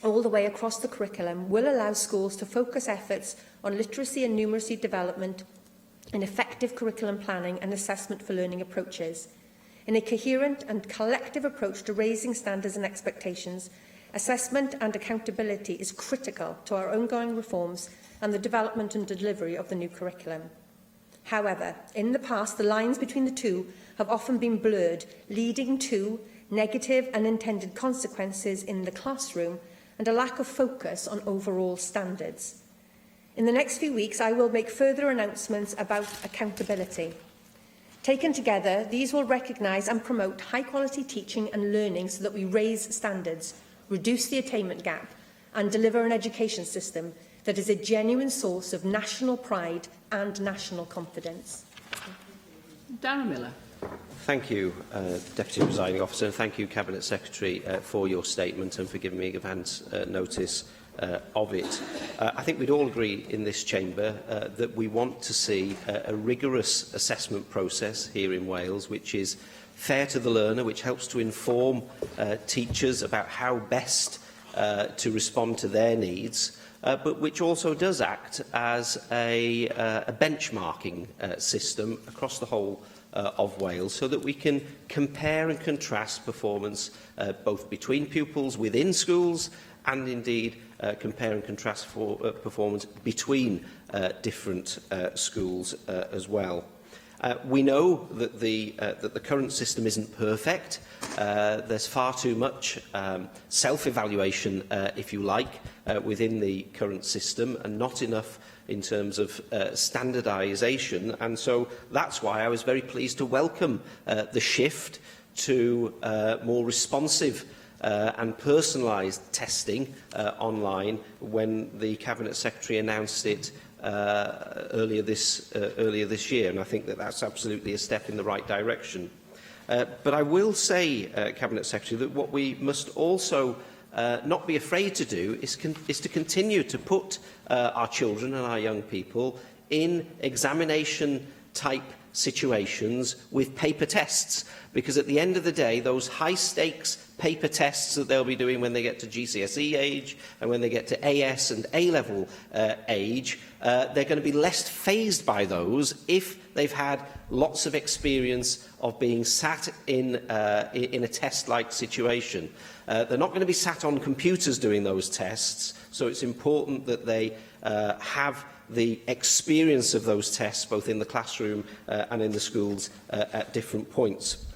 all the way across the curriculum will allow schools to focus efforts on literacy and numeracy development in effective curriculum planning and assessment for learning approaches. In a coherent and collective approach to raising standards and expectations, assessment and accountability is critical to our ongoing reforms and the development and delivery of the new curriculum. However, in the past, the lines between the two have often been blurred, leading to negative unintended consequences in the classroom and a lack of focus on overall standards. In the next few weeks, I will make further announcements about accountability. Taken together, these will recognise and promote high-quality teaching and learning so that we raise standards, reduce the attainment gap and deliver an education system that is a genuine source of national pride and national confidence. Darren Miller. Thank you, Deputy Presiding Officer, and thank you, Cabinet Secretary, for your statement and for giving me advance notice of it. I think we'd all agree in this chamber that we want to see a rigorous assessment process here in Wales, which is fair to the learner, which helps to inform teachers about how best to respond to their needs, but which also does act as a benchmarking system across the whole of Wales, so that we can compare and contrast performance both between pupils within schools and indeed compare and contrast performance between different schools as well. We know that the current system isn't perfect. There's far too much self-evaluation, if you like, within the current system, and not enough in terms of standardisation. And so that's why I was very pleased to welcome the shift to more responsive and personalised testing online when the Cabinet Secretary announced it earlier this year, and I think that that's absolutely a step in the right direction. But I will say, Cabinet Secretary, that what we must also not be afraid to do is to continue to put our children and our young people in examination-type situations with paper tests, because at the end of the day, those high-stakes paper tests that they'll be doing when they get to GCSE age and when they get to AS and A-level age, they're going to be less fazed by those if they've had lots of experience of being sat in a test-like situation. They're not going to be sat on computers doing those tests, so it's important that they have the experience of those tests both in the classroom and in the schools at different points.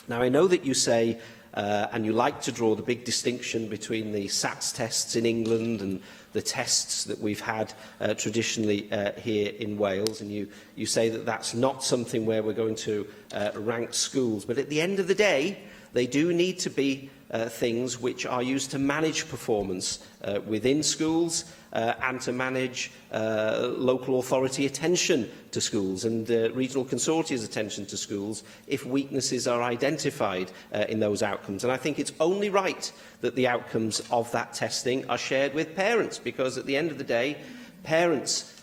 Now, I know that you say, and you like to draw the big distinction between the SATS tests in England and the tests that we've had traditionally here in Wales, and you say that that's not something where we're going to rank schools. But at the end of the day, they do need to be things which are used to manage performance within schools and to manage local authority attention to schools and regional consortia's attention to schools if weaknesses are identified in those outcomes. And I think it's only right that the outcomes of that testing are shared with parents, because at the end of the day, parents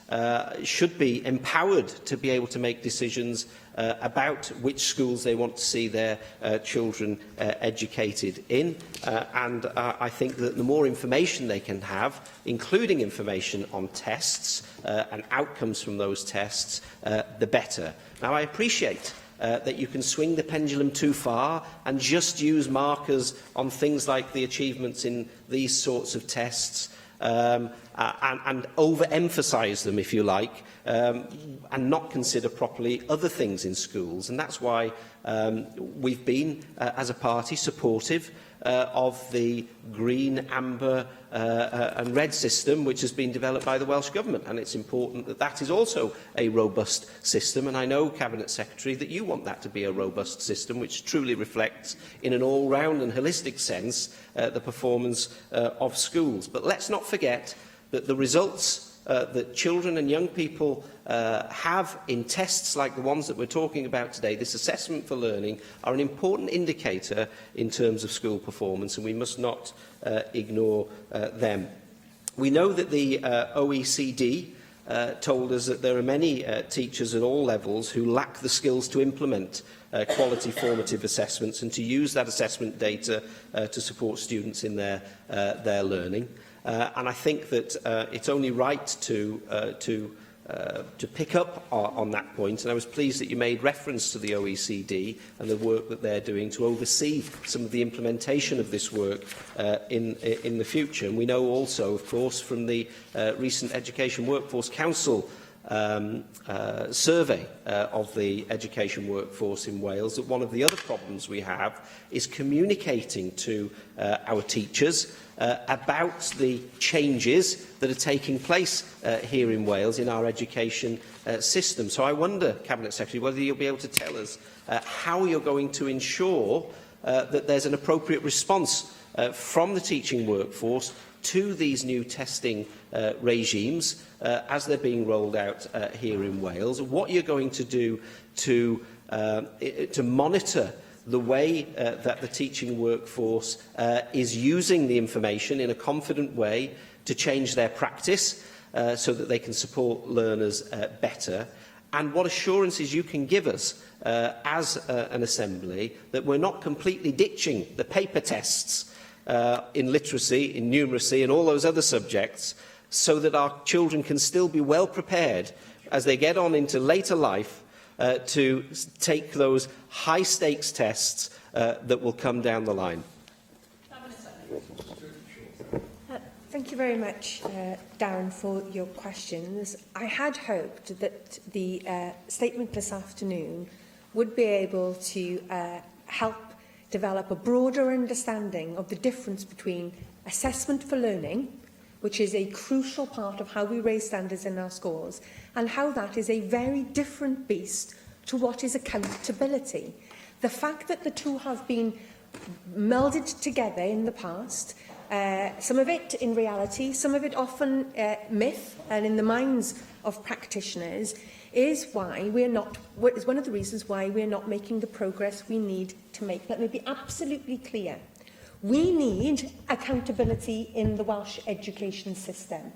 should be empowered to be able to make decisions about which schools they want to see their children educated in. And I think that the more information they can have, including information on tests and outcomes from those tests, the better. Now, I appreciate that you can swing the pendulum too far and just use markers on things like the achievements in these sorts of tests and overemphasise them, if you like, and not consider properly other things in schools. And that's why we've been, as a party, supportive of the green, amber and red system which has been developed by the Welsh Government. And it's important that that is also a robust system. And I know, Cabinet Secretary, that you want that to be a robust system which truly reflects, in an all-round and holistic sense, the performance of schools. But let's not forget that the results that children and young people have in tests like the ones that we're talking about today, this assessment for learning, are an important indicator in terms of school performance, and we must not ignore them. We know that the OECD told us that there are many teachers at all levels who lack the skills to implement quality formative assessments and to use that assessment data to support students in their learning. And I think that it's only right to pick up on that point, and I was pleased that you made reference to the OECD and the work that they're doing to oversee some of the implementation of this work in the future. And we know also, of course, from the recent Education Workforce Council survey of the education workforce in Wales, that one of the other problems we have is communicating to our teachers about the changes that are taking place here in Wales in our education system. So I wonder, Cabinet Secretary, whether you'll be able to tell us how you're going to ensure that there's an appropriate response from the teaching workforce to these new testing regimes as they're being rolled out here in Wales, what you're going to do to monitor the way that the teaching workforce is using the information in a confident way to change their practice so that they can support learners better, and what assurances you can give us as an Assembly that we're not completely ditching the paper tests in literacy, in numeracy and all those other subjects, so that our children can still be well prepared as they get on into later life to take those high-stakes tests that will come down the line. Thank you very much, Darren, for your questions. I had hoped that the statement this afternoon would be able to help develop a broader understanding of the difference between assessment for learning, which is a crucial part of how we raise standards in our schools, and how that is a very different beast to what is accountability. The fact that the two have been melded together in the past, some of it in reality, some of it often myth, and in the minds of practitioners, is why is one of the reasons why we're not making the progress we need to make. Let me be absolutely clear. We need accountability in the Welsh education system.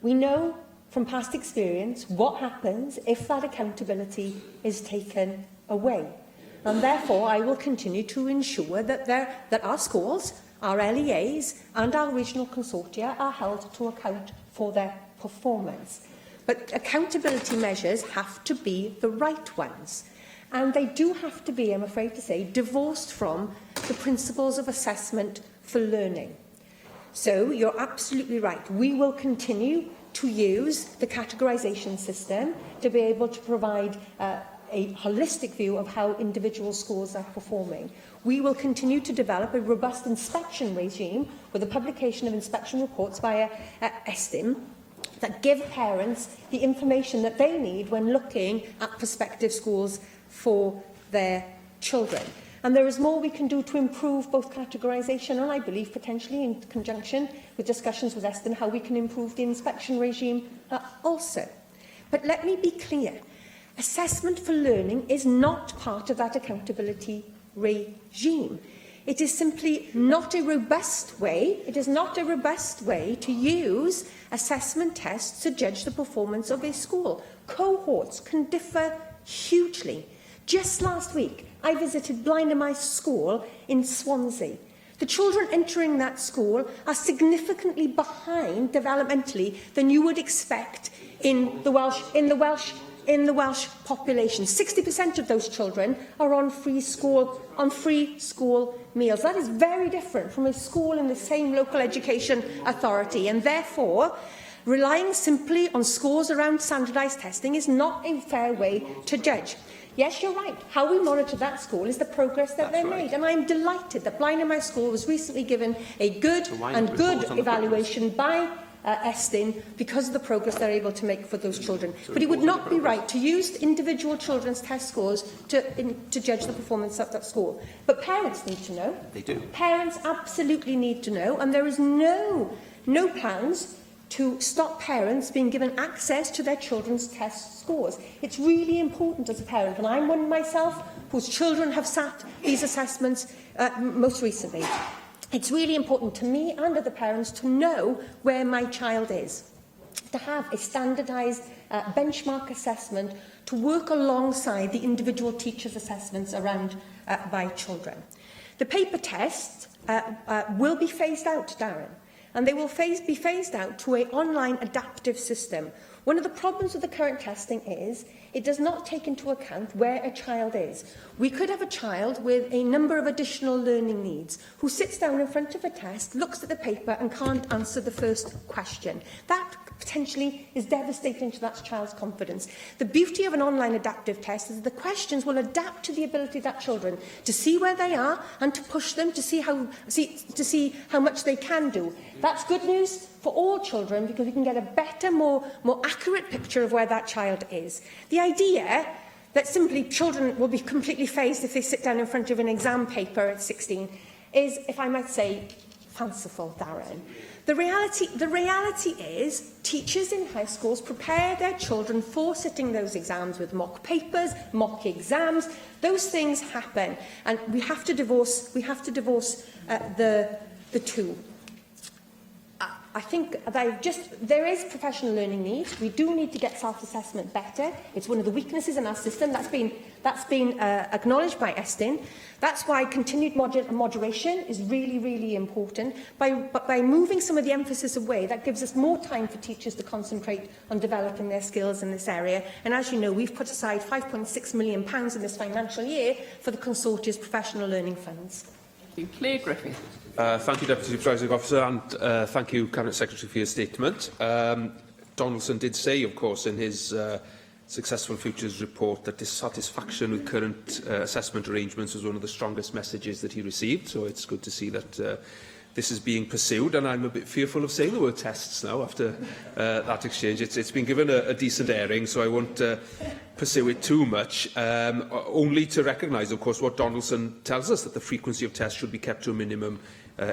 We know from past experience what happens if that accountability is taken away. And therefore, I will continue to ensure that our schools, our LEAs and our regional consortia are held to account for their performance. But accountability measures have to be the right ones. And they do have to be, I'm afraid to say, divorced from the principles of assessment for learning. So you're absolutely right. We will continue to use the categorisation system to be able to provide a holistic view of how individual schools are performing. We will continue to develop a robust inspection regime with the publication of inspection reports via Estyn that give parents the information that they need when looking at prospective schools for their children. And there is more we can do to improve both categorisation and, I believe, potentially in conjunction with discussions with Estyn, how we can improve the inspection regime also. But let me be clear. Assessment for learning is not part of that accountability regime. It is simply not a robust way, to use assessment tests to judge the performance of a school. Cohorts can differ hugely. Just last week, I visited Blaenau School in Swansea. The children entering that school are significantly behind developmentally than you would expect in the Welsh population. 60% of those children are on free school meals. That is very different from a school in the same local education authority, and therefore relying simply on scores around standardised testing is not a fair way to judge. Yes, you're right. How we monitor that school is the progress that they're made. And I'm delighted that Blaenau School was recently given a good evaluation by Estyn because of the progress they're able to make for those children. But it would not be right to use individual children's test scores to judge the performance of that school. But parents need to know. They do. Parents absolutely need to know. And there is no plans to stop parents being given access to their children's test scores. It's really important as a parent, and I'm one myself whose children have sat these assessments most recently. It's really important to me and other parents to know where my child is, to have a standardised benchmark assessment to work alongside the individual teachers' assessments around by children. The paper tests will be phased out, Darren. And they will be phased out to an online adaptive system. One of the problems with the current testing is it does not take into account where a child is. We could have a child with a number of additional learning needs who sits down in front of a test, looks at the paper and can't answer the first question. That potentially is devastating to that child's confidence. The beauty of an online adaptive test is that the questions will adapt to the ability of that children to see where they are and to push them to see how much they can do. That's good news for all children because we can get a better, more accurate picture of where that child is. The idea that simply children will be completely phased if they sit down in front of an exam paper at 16 is, if I might say, fanciful, Darren. The reality is teachers in high schools prepare their children for sitting those exams with mock papers, mock exams. Those things happen, and we have to divorce the two. I think there is professional learning needs. We do need to get self-assessment better. It's one of the weaknesses in our system. That's been acknowledged by Estyn. That's why continued moderation is really, really important. By moving some of the emphasis away, that gives us more time for teachers to concentrate on developing their skills in this area. And as you know, we've put aside £5.6 million in this financial year for the consortia's professional learning funds. Claire Griffith. Thank you, Deputy Presiding Officer, and thank you, Cabinet Secretary, for your statement. Donaldson did say, of course, in his Successful Futures report that dissatisfaction with current assessment arrangements was one of the strongest messages that he received, so it's good to see that this is being pursued, and I'm a bit fearful of saying the word tests now after that exchange. It's been given a decent airing, so I won't pursue it too much, only to recognise, of course, what Donaldson tells us, that the frequency of tests should be kept to a minimum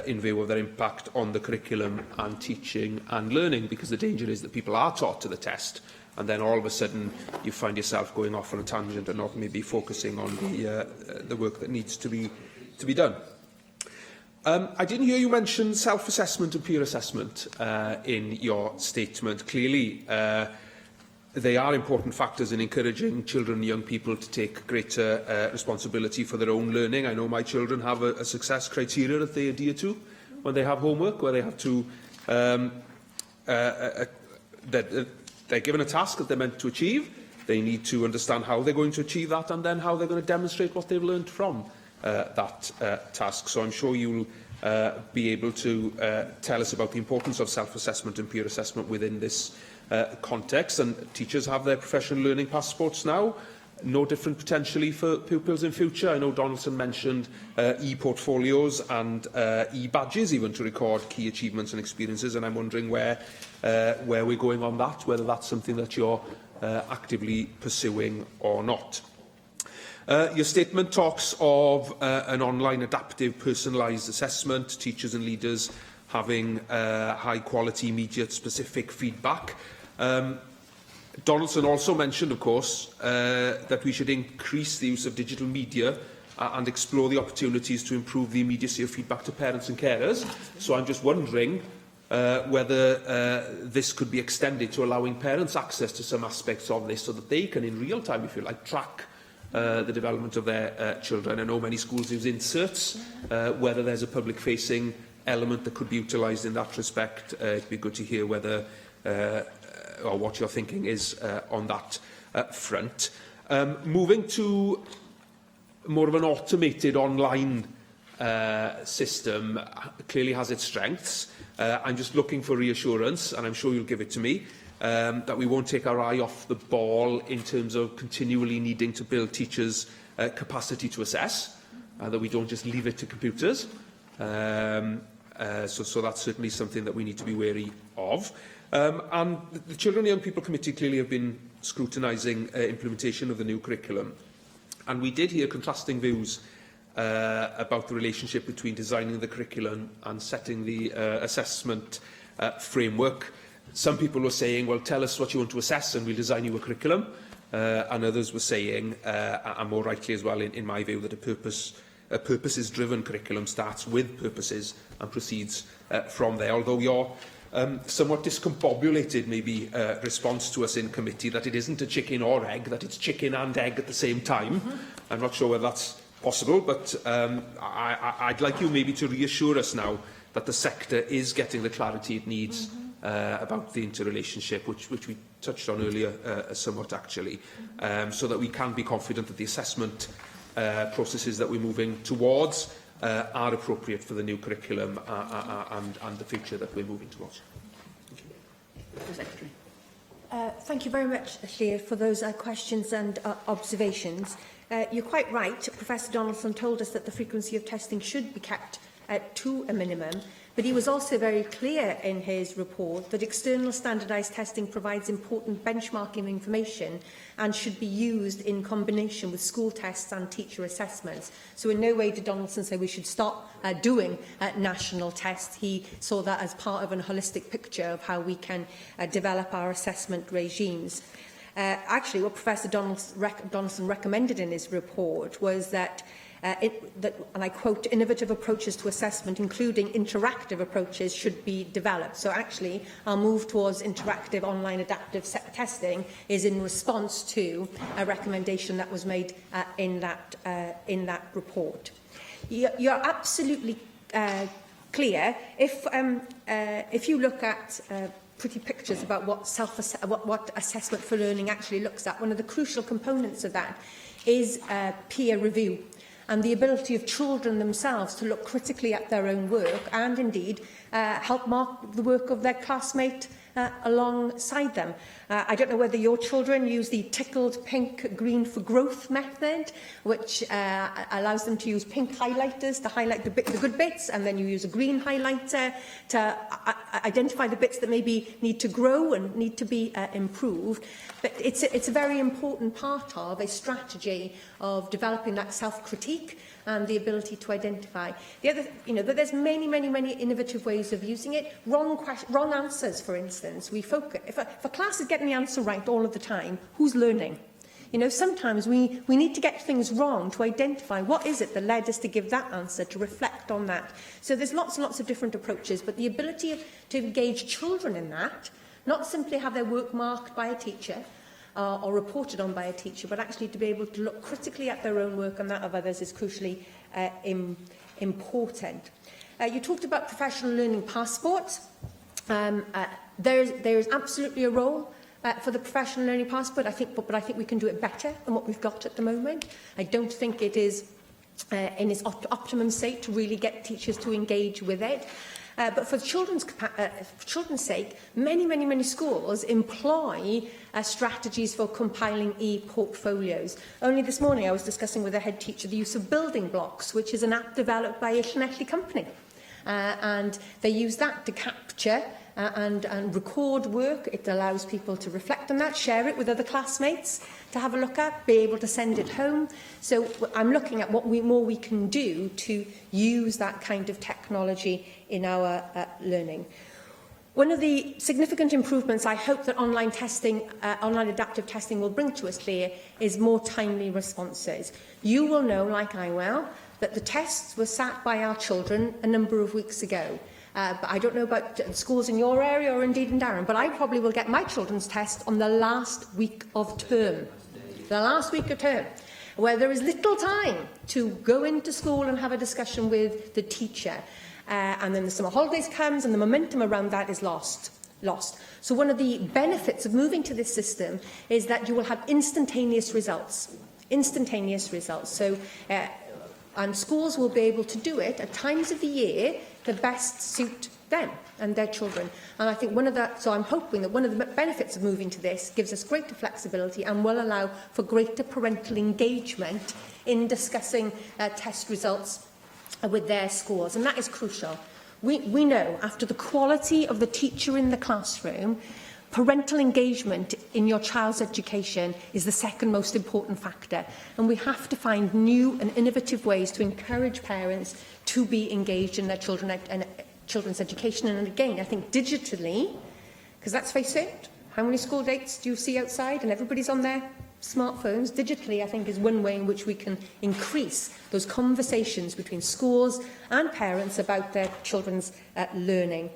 in view of their impact on the curriculum and teaching and learning, because the danger is that people are taught to the test, and then all of a sudden you find yourself going off on a tangent and not maybe focusing on the work that needs to be done. I didn't hear you mention self-assessment and peer assessment in your statement. Clearly, they are important factors in encouraging children and young people to take greater responsibility for their own learning. I know my children have a success criteria that they adhere to when they have homework, where they have to they're given a task that they're meant to achieve. They need to understand how they're going to achieve that and then how they're going to demonstrate what they've learned from that task. So I'm sure you'll be able to tell us about the importance of self-assessment and peer assessment within this context. And teachers have their professional learning passports now, no different potentially for pupils in future. I know Donaldson mentioned e-portfolios and e-badges even to record key achievements and experiences, and I'm wondering where we're going on that, whether that's something that you're actively pursuing or not. Your statement talks of an online adaptive personalised assessment, teachers and leaders having high-quality, immediate-specific feedback. Donaldson also mentioned, of course, that we should increase the use of digital media and explore the opportunities to improve the immediacy of feedback to parents and carers. So I'm just wondering whether this could be extended to allowing parents access to some aspects of this so that they can, in real time, if you like, track the development of their children. I know many schools use inserts, whether there's a public-facing element that could be utilised in that respect. It'd be good to hear whether or what your thinking is on that front. Moving to more of an automated online system clearly has its strengths. I'm just looking for reassurance, and I'm sure you'll give it to me, that we won't take our eye off the ball in terms of continually needing to build teachers' capacity to assess, that we don't just leave it to computers. So that's certainly something that we need to be wary of. And the Children and Young People Committee clearly have been scrutinising implementation of the new curriculum. And we did hear contrasting views about the relationship between designing the curriculum and setting the assessment framework. Some people were saying, well, tell us what you want to assess and we'll design you a curriculum. And others were saying, and more rightly as well in my view, that a purposes-driven curriculum starts with purposes and proceeds from there. Although your somewhat discombobulated, maybe, response to us in committee that it isn't a chicken or egg, that it's chicken and egg at the same time. I'm not sure whether that's possible, but I'd like you maybe to reassure us now that the sector is getting the clarity it needs about the interrelationship, which we touched on earlier somewhat actually, so that we can be confident that the assessment processes that we're moving towards are appropriate for the new curriculum and the future that we're moving towards. Secretary. Thank you very much, Llywydd, for those questions and observations. You're quite right. Professor Donaldson told us that the frequency of testing should be kept to a minimum, but he was also very clear in his report that external standardised testing provides important benchmarking information and should be used in combination with school tests and teacher assessments. So in no way did Donaldson say we should stop doing national tests. He saw that as part of a holistic picture of how we can develop our assessment regimes. Actually, what Professor Donaldson recommended in his report was that and I quote, innovative approaches to assessment, including interactive approaches, should be developed. So actually, our move towards interactive online adaptive testing is in response to a recommendation that was made in that report. You're absolutely clear. If you look at pretty pictures about what assessment for learning actually looks at, one of the crucial components of that is peer review, and the ability of children themselves to look critically at their own work and indeed help mark the work of their classmate alongside them. I don't know whether your children use the tickled pink green for growth method, which allows them to use pink highlighters to highlight the good bits, and then you use a green highlighter to identify the bits that maybe need to grow and need to be improved. But it's a very important part of a strategy of developing that self-critique and the ability to identify. The other, there's many innovative ways of using it. Wrong answers, for instance. We focus. If a class is getting the answer right all of the time, who's learning? You know, sometimes we need to get things wrong to identify what is it that led us to give that answer, to reflect on that. So there's lots and lots of different approaches, but the ability to engage children in that, not simply have their work marked by a teacher or reported on by a teacher, but actually to be able to look critically at their own work and that of others is crucially important. You talked about professional learning passports. There is absolutely a role for the professional learning passport, but I think we can do it better than what we've got at the moment. I don't think it is in its optimum state to really get teachers to engage with it. But for children's sake, many schools employ strategies for compiling e-portfolios. Only this morning I was discussing with a head teacher the use of building blocks, which is an app developed by a Llanelli company. And they use that to capture and record work. It allows people to reflect on that, share it with other classmates, to have a look at, be able to send it home. So I'm looking at what more we can do to use that kind of technology in our learning. One of the significant improvements I hope that online adaptive testing will bring to us, Claire, is more timely responses. You will know, like I will, that the tests were sat by our children a number of weeks ago. But I don't know about schools in your area or indeed in Darren, but I probably will get my children's test on the last week of term. The last week of term, where there is little time to go into school and have a discussion with the teacher. And then the summer holidays comes and the momentum around that is lost. So one of the benefits of moving to this system is that you will have instantaneous results. So, and schools will be able to do it at times of the year that best suit them and their children. And I think so I'm hoping that one of the benefits of moving to this gives us greater flexibility and will allow for greater parental engagement in discussing test results with their schools. And that is crucial. We know, after the quality of the teacher in the classroom, parental engagement in your child's education is the second most important factor. And we have to find new and innovative ways to encourage parents to be engaged in their children's education. And again, I think digitally, because let's face it, how many school dates do you see outside and everybody's on their smartphones? Digitally, I think, is one way in which we can increase those conversations between schools and parents about their children's learning.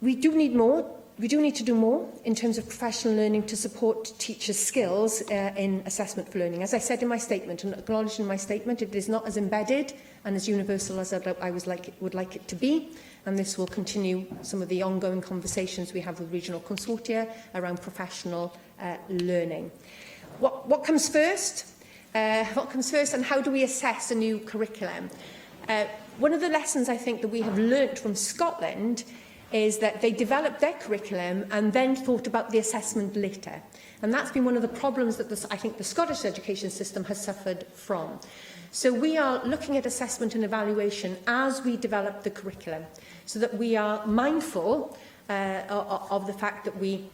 We do need to do more in terms of professional learning to support teachers' skills in assessment for learning. As I said in my statement, and acknowledged in my statement, it is not as embedded and as universal as I would like it to be, and this will continue some of the ongoing conversations we have with regional consortia around professional learning. What comes first? What comes first, and how do we assess a new curriculum? One of the lessons I think that we have learnt from Scotland is that they developed their curriculum and then thought about the assessment later. And that's been one of the problems that I think the Scottish education system has suffered from. So we are looking at assessment and evaluation as we develop the curriculum, so that we are mindful of the fact that we,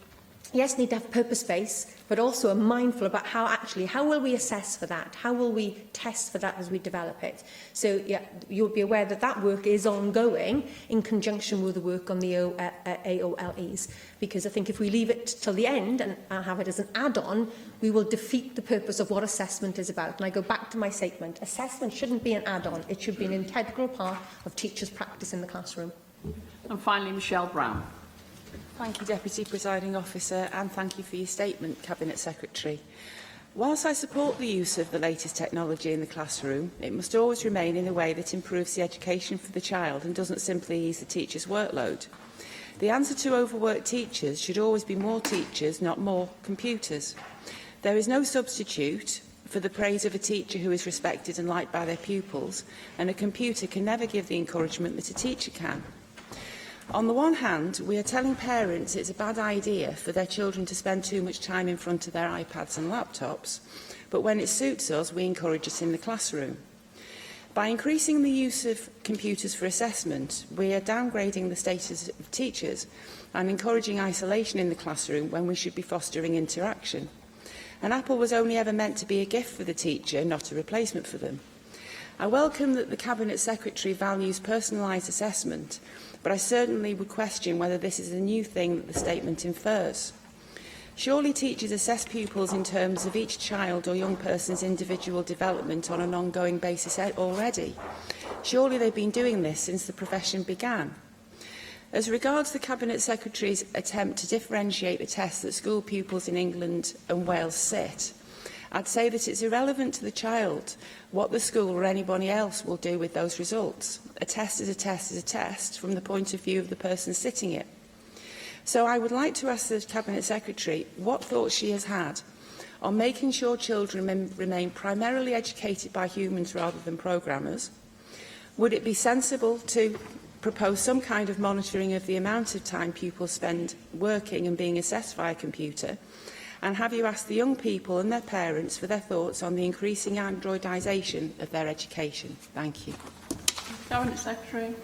yes, need to have purpose-based, but also are mindful about how will we assess for that? How will we test for that as we develop it? So yeah, you'll be aware that that work is ongoing in conjunction with the work on the AOLEs, because I think if we leave it till the end and have it as an add-on, we will defeat the purpose of what assessment is about. And I go back to my statement, assessment shouldn't be an add-on, it should be an integral part of teachers' practice in the classroom. And finally, Michelle Brown. Thank you, Deputy Presiding Officer, and thank you for your statement, Cabinet Secretary. Whilst I support the use of the latest technology in the classroom, it must always remain in a way that improves the education for the child and doesn't simply ease the teacher's workload. The answer to overworked teachers should always be more teachers, not more computers. There is no substitute for the praise of a teacher who is respected and liked by their pupils, and a computer can never give the encouragement that a teacher can. On the one hand, we are telling parents it's a bad idea for their children to spend too much time in front of their iPads and laptops, but when it suits us, we encourage it in the classroom. By increasing the use of computers for assessment, we are downgrading the status of teachers and encouraging isolation in the classroom when we should be fostering interaction. And Apple was only ever meant to be a gift for the teacher, not a replacement for them. I welcome that the Cabinet Secretary values personalised assessment, but I certainly would question whether this is a new thing that the statement infers. Surely teachers assess pupils in terms of each child or young person's individual development on an ongoing basis already. Surely they've been doing this since the profession began. As regards the Cabinet Secretary's attempt to differentiate the tests that school pupils in England and Wales sit, I'd say that it's irrelevant to the child what the school or anybody else will do with those results. A test is a test is a test from the point of view of the person sitting it. So I would like to ask the Cabinet Secretary what thoughts she has had on making sure children remain primarily educated by humans rather than programmers. Would it be sensible to propose some kind of monitoring of the amount of time pupils spend working and being assessed via computer? And have you asked the young people and their parents for their thoughts on the increasing androidisation of their education? Thank you. Cabinet Secretary.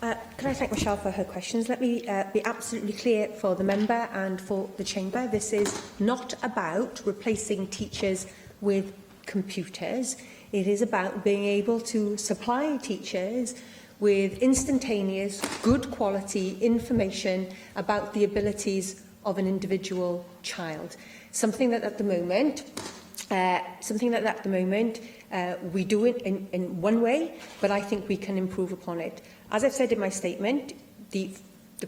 Can I thank Michelle for her questions? Let me be absolutely clear for the member and for the chamber. This is not about replacing teachers with computers. It is about being able to supply teachers with instantaneous, good quality information about the abilities of an individual child. Something that at the moment we do it in one way, but I think we can improve upon it. As I've said in my statement, the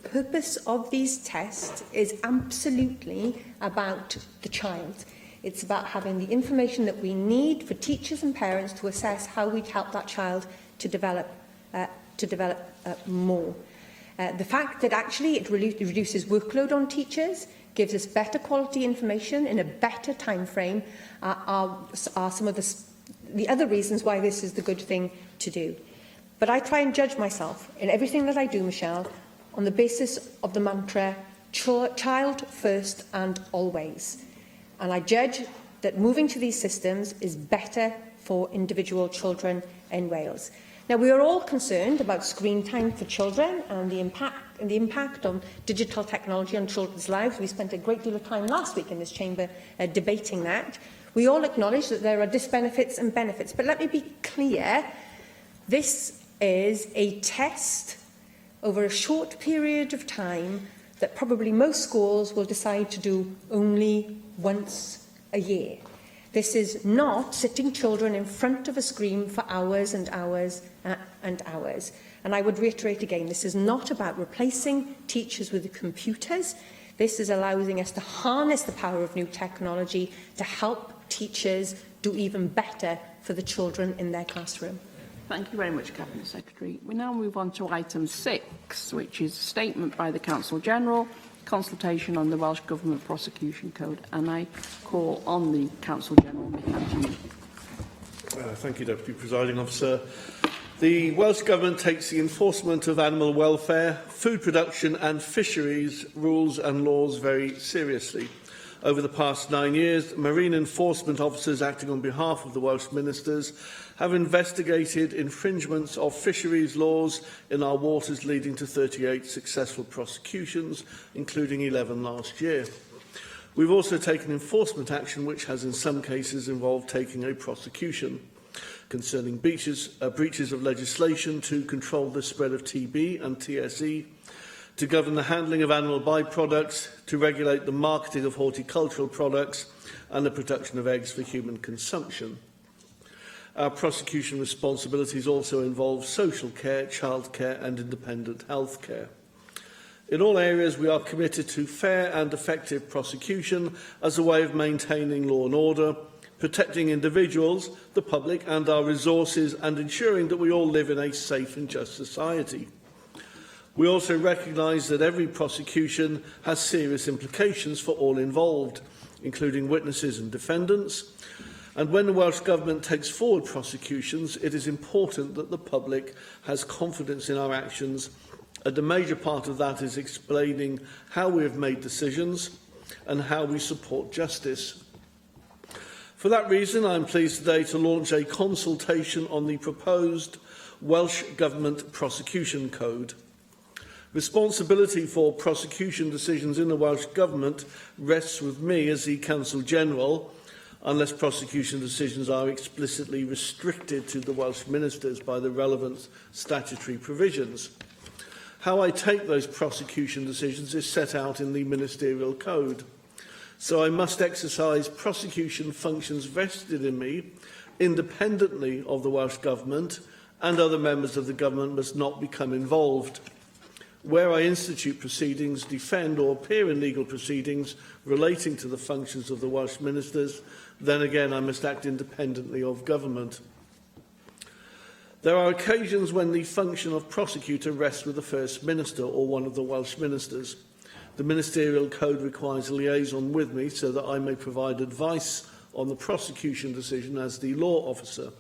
purpose of these tests is absolutely about the child. It's about having the information that we need for teachers and parents to assess how we help that child to develop more. The fact that actually it reduces workload on teachers, gives us better quality information in a better time frame, are some of the other reasons why this is the good thing to do. But I try and judge myself in everything that I do, Michelle, on the basis of the mantra, child first and always. And I judge that moving to these systems is better for individual children in Wales. Now, we are all concerned about screen time for children and the impact on digital technology on children's lives. We spent a great deal of time last week in this chamber debating that. We all acknowledge that there are disbenefits and benefits. But let me be clear, this is a test over a short period of time that probably most schools will decide to do only once a year. This is not sitting children in front of a screen for hours and hours and hours. And I would reiterate again, this is not about replacing teachers with computers. This is allowing us to harness the power of new technology to help teachers do even better for the children in their classroom. Thank you very much, Cabinet Secretary. We now move on to item 6, which is a statement by the Counsel-General, consultation on the Welsh Government Prosecution Code, and I call on the Counsel-General, Mick Anthony. Thank you, Deputy Presiding Officer. The Welsh Government takes the enforcement of animal welfare, food production and fisheries rules and laws very seriously. Over the past 9 years, marine enforcement officers acting on behalf of the Welsh Ministers have investigated infringements of fisheries laws in our waters, leading to 38 successful prosecutions, including 11 last year. We've also taken enforcement action which has in some cases involved taking a prosecution concerning breaches of legislation to control the spread of TB and TSE, to govern the handling of animal byproducts, to regulate the marketing of horticultural products and the production of eggs for human consumption. Our prosecution responsibilities also involve social care, childcare and independent health care. In all areas, we are committed to fair and effective prosecution as a way of maintaining law and order, protecting individuals, the public and our resources, and ensuring that we all live in a safe and just society. We also recognise that every prosecution has serious implications for all involved, including witnesses and defendants. And when the Welsh Government takes forward prosecutions, it is important that the public has confidence in our actions, and a major part of that is explaining how we have made decisions and how we support justice. For that reason, I am pleased today to launch a consultation on the proposed Welsh Government Prosecution Code. Responsibility for prosecution decisions in the Welsh Government rests with me as the Counsel-General, unless prosecution decisions are explicitly restricted to the Welsh Ministers by the relevant statutory provisions. How I take those prosecution decisions is set out in the Ministerial Code. So I must exercise prosecution functions vested in me independently of the Welsh Government, and other members of the Government must not become involved. Where I institute proceedings, defend or appear in legal proceedings relating to the functions of the Welsh ministers, then again I must act independently of government. There are occasions when the function of prosecutor rests with the First Minister or one of the Welsh ministers. The Ministerial Code requires a liaison with me so that I may provide advice on the prosecution decision as the law officer.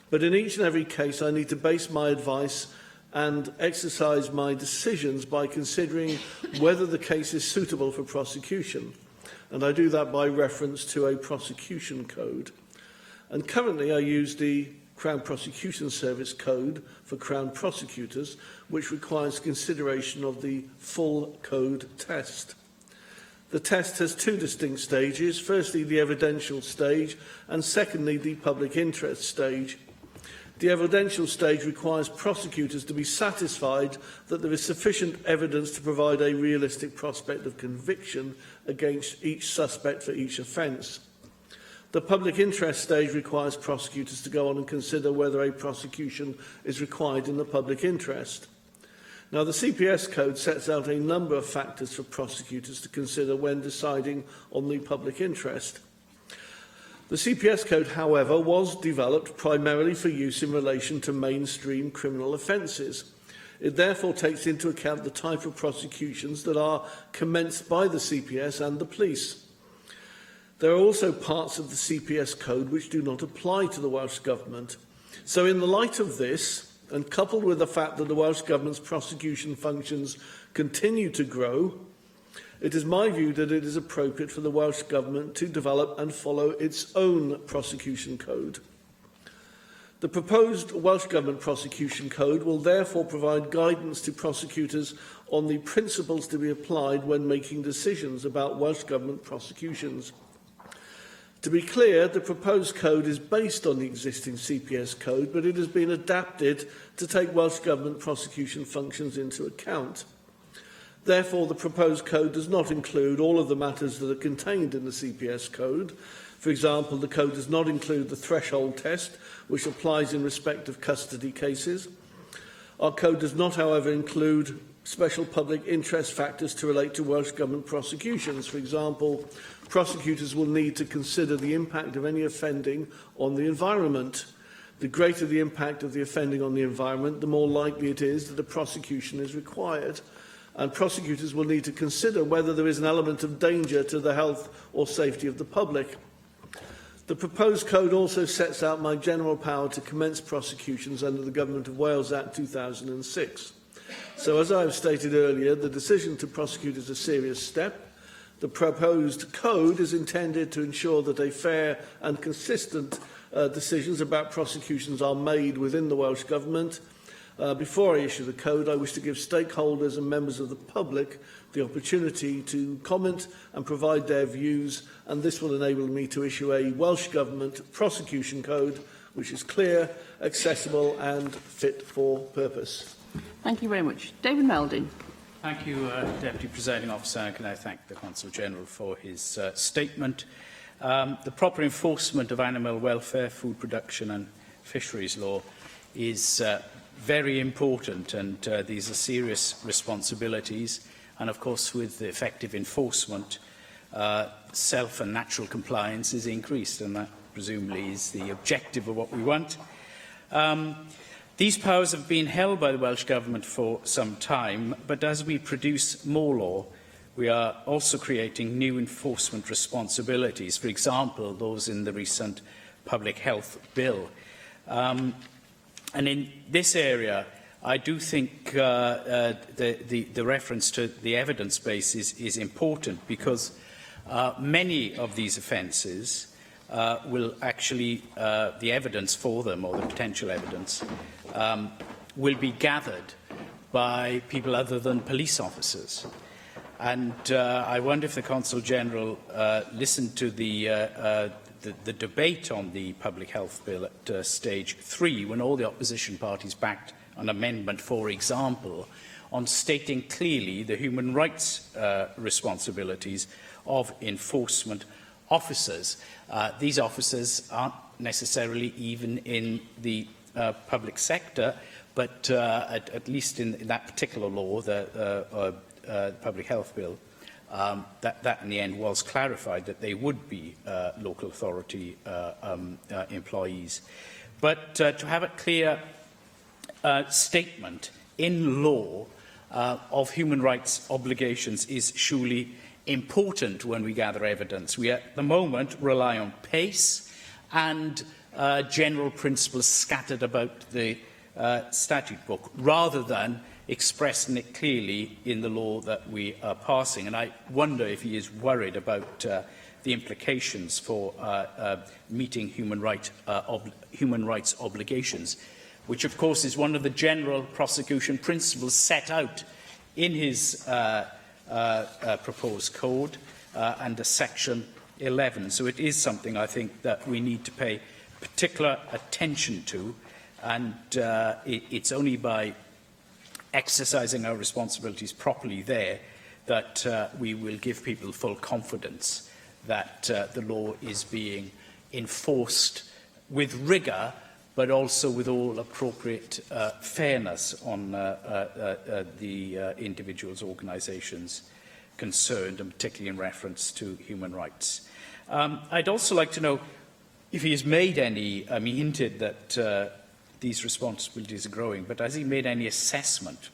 But in each and every case I need to base my advice and exercise my decisions by considering whether the case is suitable for prosecution. And I do that by reference to a prosecution code. And currently I use the Crown Prosecution Service Code for Crown Prosecutors, which requires consideration of the full code test. The test has two distinct stages, firstly the evidential stage and secondly the public interest stage. The evidential stage requires prosecutors to be satisfied that there is sufficient evidence to provide a realistic prospect of conviction against each suspect for each offence. The public interest stage requires prosecutors to go on and consider whether a prosecution is required in the public interest. Now, the CPS Code sets out a number of factors for prosecutors to consider when deciding on the public interest. The CPS Code, however, was developed primarily for use in relation to mainstream criminal offences. It therefore takes into account the type of prosecutions that are commenced by the CPS and the police. There are also parts of the CPS Code which do not apply to the Welsh Government. So in the light of this, and coupled with the fact that the Welsh Government's prosecution functions continue to grow, it is my view that it is appropriate for the Welsh Government to develop and follow its own prosecution code. The proposed Welsh Government prosecution code will therefore provide guidance to prosecutors on the principles to be applied when making decisions about Welsh Government prosecutions. To be clear, the proposed code is based on the existing CPS code, but it has been adapted to take Welsh Government prosecution functions into account. Therefore, the proposed code does not include all of the matters that are contained in the CPS code. For example, the code does not include the threshold test, which applies in respect of custody cases. Our code does not, however, include special public interest factors to relate to Welsh Government prosecutions. For example, prosecutors will need to consider the impact of any offending on the environment. The greater the impact of the offending on the environment, the more likely it is that a prosecution is required. And prosecutors will need to consider whether there is an element of danger to the health or safety of the public. The proposed code also sets out my general power to commence prosecutions under the Government of Wales Act 2006. So, as I have stated earlier, the decision to prosecute is a serious step. The proposed code is intended to ensure that a fair and consistent decisions about prosecutions are made within the Welsh Government. Before I issue the code, I wish to give stakeholders and members of the public the opportunity to comment and provide their views, and this will enable me to issue a Welsh Government prosecution code which is clear, accessible and fit for purpose. Thank you very much. David Melding. Thank you, Deputy Presiding Officer. And can I thank the Consul General for his statement. The proper enforcement of animal welfare, food production and fisheries law is very important, and these are serious responsibilities. And of course, with the effective enforcement, self and natural compliance is increased, and that presumably is the objective of what we want. These powers have been held by the Welsh Government for some time, but as we produce more law, we are also creating new enforcement responsibilities, for example, those in the recent Public Health Bill. And in this area, I do think the reference to the evidence base is important, because many of these offences will actually, the evidence for them, or the potential evidence, will be gathered by people other than police officers. And I wonder if the Consul General listened to the debate on the Public Health Bill at stage 3, when all the opposition parties backed an amendment, for example, on stating clearly the human rights responsibilities of enforcement officers. These officers aren't necessarily even in the public sector, but at least in that particular law, the Public Health Bill, that in the end was clarified that they would be local authority employees. But to have a clear statement in law of human rights obligations is surely important when we gather evidence. We at the moment rely on pace and general principles scattered about the statute book, rather than expressing it clearly in the law that we are passing. And I wonder if he is worried about the implications for meeting human rights obligations, which of course is one of the general prosecution principles set out in his proposed code under section 11. So it is something I think that we need to pay particular attention to, and it's only by exercising our responsibilities properly there that we will give people full confidence that the law is being enforced with rigour, but also with all appropriate fairness on the individuals, organisations concerned, and particularly in reference to human rights. I'd also like to know if he has made any, he hinted that these responsibilities are growing, but has he made any assessment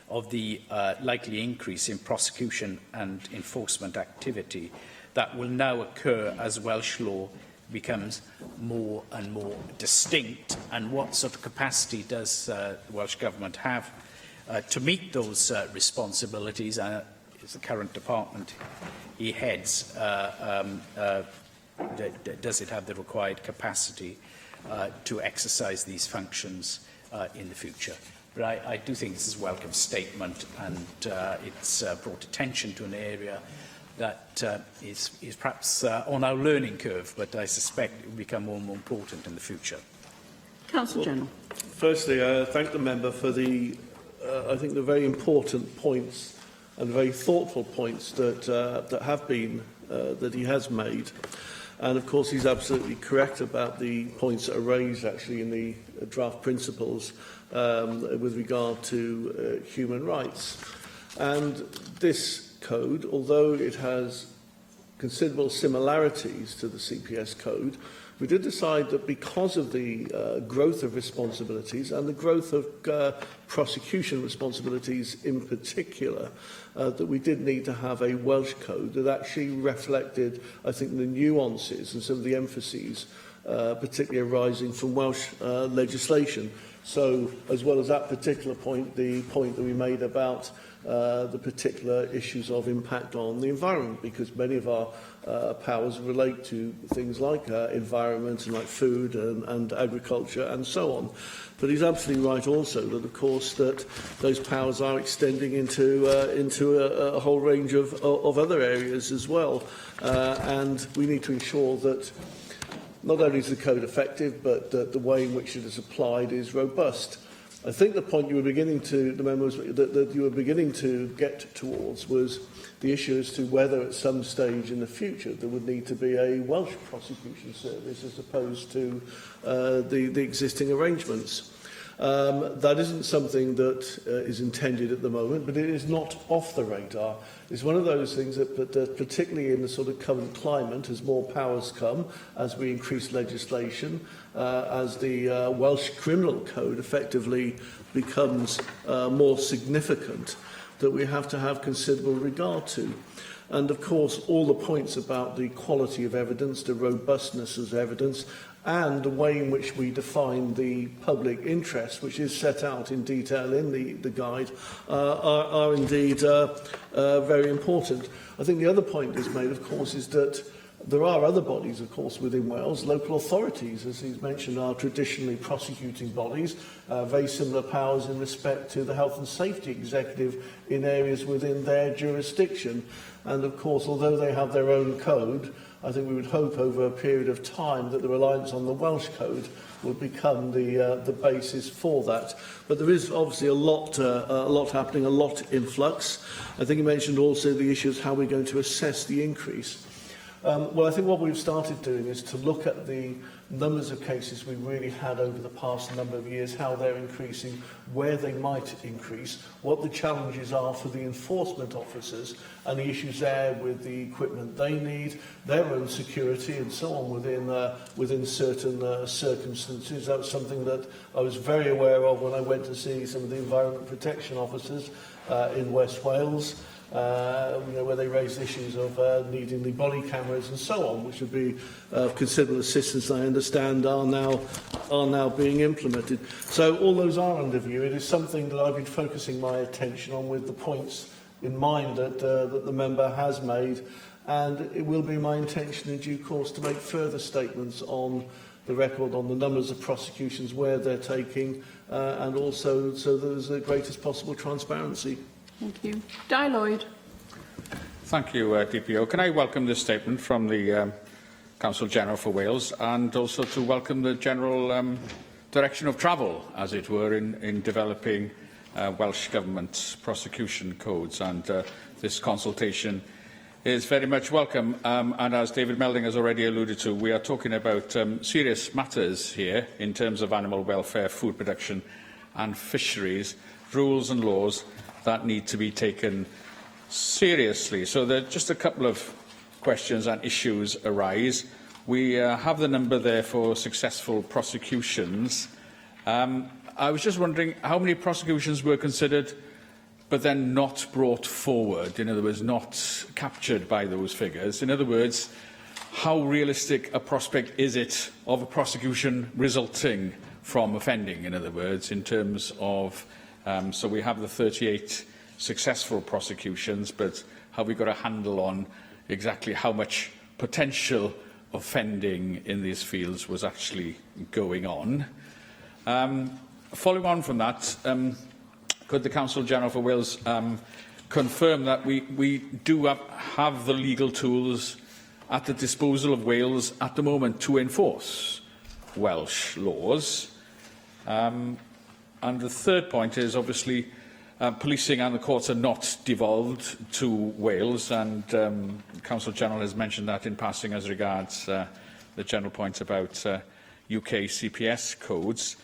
of the likely increase in prosecution and enforcement activity that will now occur as Welsh law becomes more and more distinct, and what sort of capacity does the Welsh Government have to meet those responsibilities? Is the current department he heads, does it have the required capacity to exercise these functions in the future? But I do think this is a welcome statement, and it's brought attention to an area that is perhaps on our learning curve, but I suspect it will become more and more important in the future. Councillor General. Firstly, I thank the member for the, I think, the very important points and very thoughtful points that have been, that he has made. And of course, he's absolutely correct about the points that are raised actually in the draft principles with regard to human rights. And this code, although it has considerable similarities to the CPS code, we did decide that because of the growth of responsibilities and the growth of prosecution responsibilities in particular, that we did need to have a Welsh code that actually reflected, I think, the nuances and some of the emphases, particularly arising from Welsh legislation. So, as well as that particular point, the point that we made about the particular issues of impact on the environment, because many of our powers relate to things like environment and like food and agriculture and so on. But he's absolutely right also that, of course, that those powers are extending into a whole range of other areas as well. And we need to ensure that not only is the code effective, but that the way in which it is applied is robust. I think the point you were beginning to, the members, that you were beginning to get towards was the issue as to whether at some stage in the future there would need to be a Welsh prosecution service as opposed to the existing arrangements. That isn't something that is intended at the moment, but it is not off the radar. It's one of those things that particularly in the sort of current climate, as more powers come, as we increase legislation, as the Welsh criminal code effectively becomes more significant, that we have to have considerable regard to. And of course, all the points about the quality of evidence, the robustness of evidence, and the way in which we define the public interest, which is set out in detail in the guide, are indeed very important. I think the other point is made, of course, is that There are other bodies, of course, within Wales. Local authorities, as he's mentioned, are traditionally prosecuting bodies, very similar powers in respect to the Health and Safety Executive in areas within their jurisdiction. And, of course, although they have their own code, I think we would hope over a period of time that the reliance on the Welsh code will become the basis for that. But there is obviously a lot happening, a lot in flux. I think you mentioned also the issue of how we're going to assess the increase. Well, I think what we've started doing is to look at the numbers of cases we've really had over the past number of years, how they're increasing, where they might increase, what the challenges are for the enforcement officers, and the issues there with the equipment they need, their own security, and so on within certain circumstances. That was something that I was very aware of when I went to see some of the environment protection officers in West Wales. Where they raised issues of needing the body cameras and so on, which would be of considerable assistance, I understand, are now being implemented. So all those are under view. It is something that I've been focusing my attention on with the points in mind that the member has made, and it will be my intention in due course to make further statements on the record on the numbers of prosecutions, where they're taking, and also so there's the greatest possible transparency. Thank you. Di Lloyd. Thank you, DPO. Can I welcome this statement from the Council General for Wales, and also to welcome the general direction of travel, as it were, in developing Welsh Government prosecution codes, and this consultation is very much welcome. And as David Melding has already alluded to, we are talking about serious matters here in terms of animal welfare, food production and fisheries, rules and laws that need to be taken seriously. So there are just a couple of questions and issues arise. We have the number there for successful prosecutions. I was just wondering how many prosecutions were considered but then not brought forward, in other words, not captured by those figures. In other words, how realistic a prospect is it of a prosecution resulting from offending, in other words, in terms of so we have the 38 successful prosecutions, but have we got a handle on exactly how much potential offending in these fields was actually going on? Following on from that, could the Council General for Wales confirm that we do have the legal tools at the disposal of Wales at the moment to enforce Welsh laws? And the third point is, obviously, policing and the courts are not devolved to Wales, and the Council General has mentioned that in passing as regards the general point about UK CPS codes.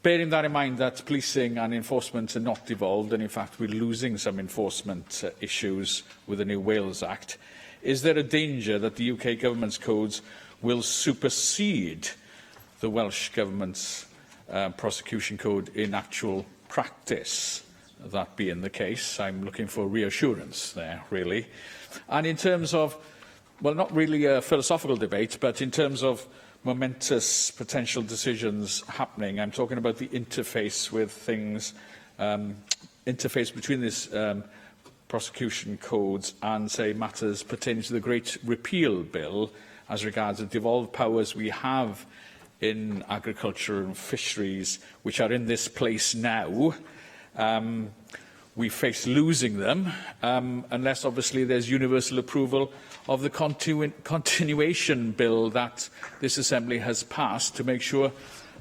Bearing that in mind, that policing and enforcement are not devolved, and in fact we're losing some enforcement issues with the new Wales Act, is there a danger that the UK Government's codes will supersede the Welsh Government's prosecution code in actual practice? That being the case, I'm looking for reassurance there, really. And in terms of, well, not really a philosophical debate, but in terms of momentous potential decisions happening, I'm talking about the interface with things, interface between this prosecution codes and, say, matters pertaining to the Great Repeal Bill as regards the devolved powers we have in agriculture and fisheries, which are in this place now. We face losing them unless, obviously, there's universal approval of the continuation bill that this Assembly has passed to make sure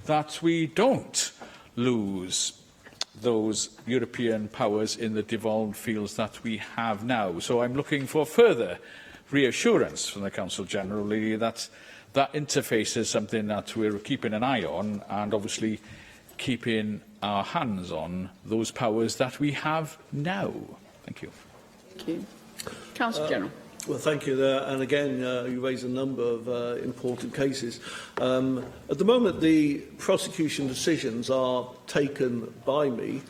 that we don't lose those European powers in the devolved fields that we have now. So I'm looking for further reassurance from the Council General that that interface is something that we're keeping an eye on, and obviously keeping our hands on those powers that we have now. Thank you. Thank you. Council General. Well, thank you there. And again, you raise a number of important cases. At the moment, the prosecution decisions are taken by me.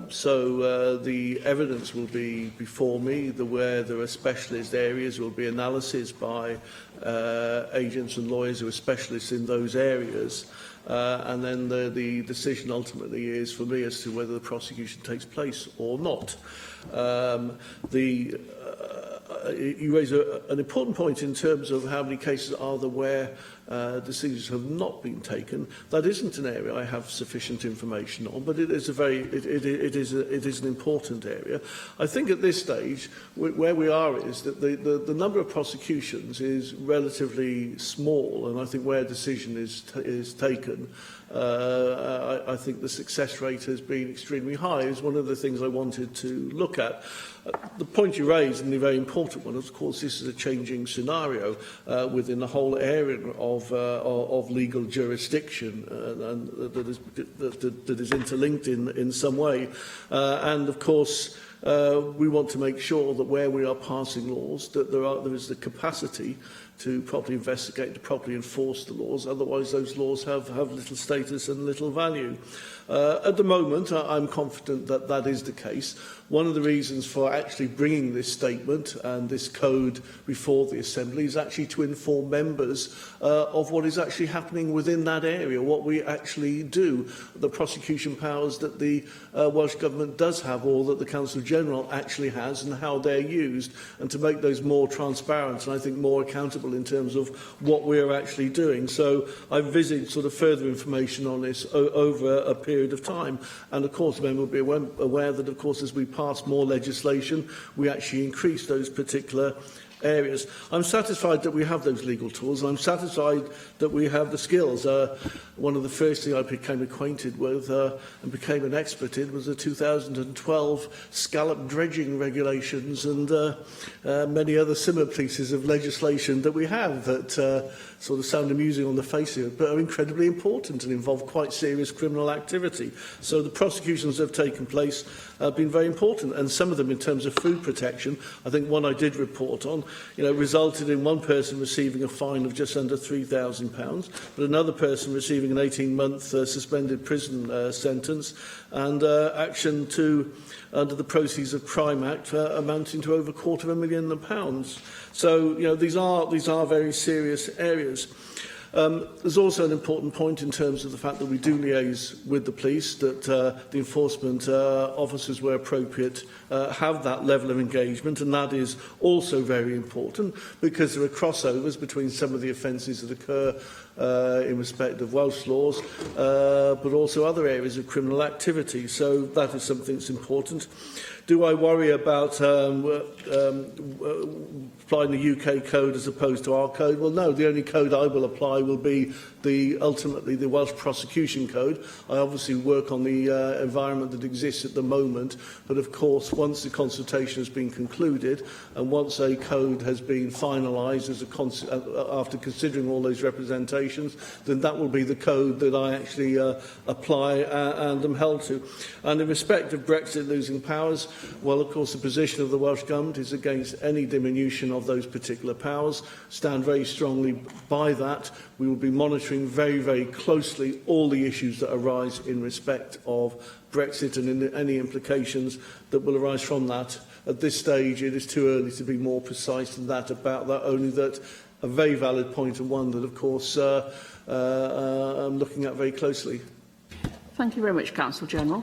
So the evidence will be before me. Where there are specialist areas will be analysis by agents and lawyers who are specialists in those areas. And then the decision ultimately is for me as to whether the prosecution takes place or not. you raise an important point in terms of how many cases are there where decisions have not been taken. That isn't an area I have sufficient information on, but it is it is an important area. I think at this stage, where we are is that the number of prosecutions is relatively small, and I think where a decision is taken, I think the success rate has been extremely high. Is one of the things I wanted to look at. The point you raised, and the very important one, of course, this is a changing scenario within the whole area of legal jurisdiction, and that is interlinked in some way. And of course, we want to make sure that where we are passing laws, that there is the capacity to properly investigate, to properly enforce the laws. Otherwise, those laws have little status and little value. At the moment, I'm confident that that is the case. One of the reasons for actually bringing this statement and this code before the Assembly is actually to inform members of what is actually happening within that area, what we actually do, the prosecution powers that the Welsh Government does have, or that the Council General actually has, and how they're used, and to make those more transparent and I think more accountable in terms of what we're actually doing. So I've visited sort of further information on this over a period of time. And of course, members will be aware that, of course, as we pass more legislation, we actually increase those particular areas. I'm satisfied that we have those legal tools. I'm satisfied that we have the skills. One of the first things I became acquainted with and became an expert in was the 2012 scallop dredging regulations and many other similar pieces of legislation that we have that sort of sound amusing on the face of it, but are incredibly important and involve quite serious criminal activity. So the prosecutions that have taken place have been very important, and some of them in terms of food protection. I think one I did report on, resulted in one person receiving a fine of just under £3,000, but another person receiving an 18-month suspended prison sentence, and action under the Proceeds of Crime Act amounting to over £250,000. So, these are very serious areas. There's also an important point in terms of the fact that we do liaise with the police, that the enforcement officers, where appropriate, have that level of engagement, and that is also very important because there are crossovers between some of the offences that occur in respect of Welsh laws, but also other areas of criminal activity. So that is something that's important. Do I worry about applying the UK code as opposed to our code? Well, no. The only code I will apply will be ultimately the Welsh Prosecution Code. I obviously work on the environment that exists at the moment, but of course, once the consultation has been concluded and once a code has been finalised after considering all those representations, then that will be the code that I actually apply and am held to. And in respect of Brexit losing powers, well, of course, the position of the Welsh Government is against any diminution of those particular powers. Stand very strongly by that. We will be monitoring very, very closely all the issues that arise in respect of Brexit and any implications that will arise from that. At this stage, it is too early to be more precise than that about that, only that a very valid point and one that, of course, I'm looking at very closely. Thank you very much, Counsel General.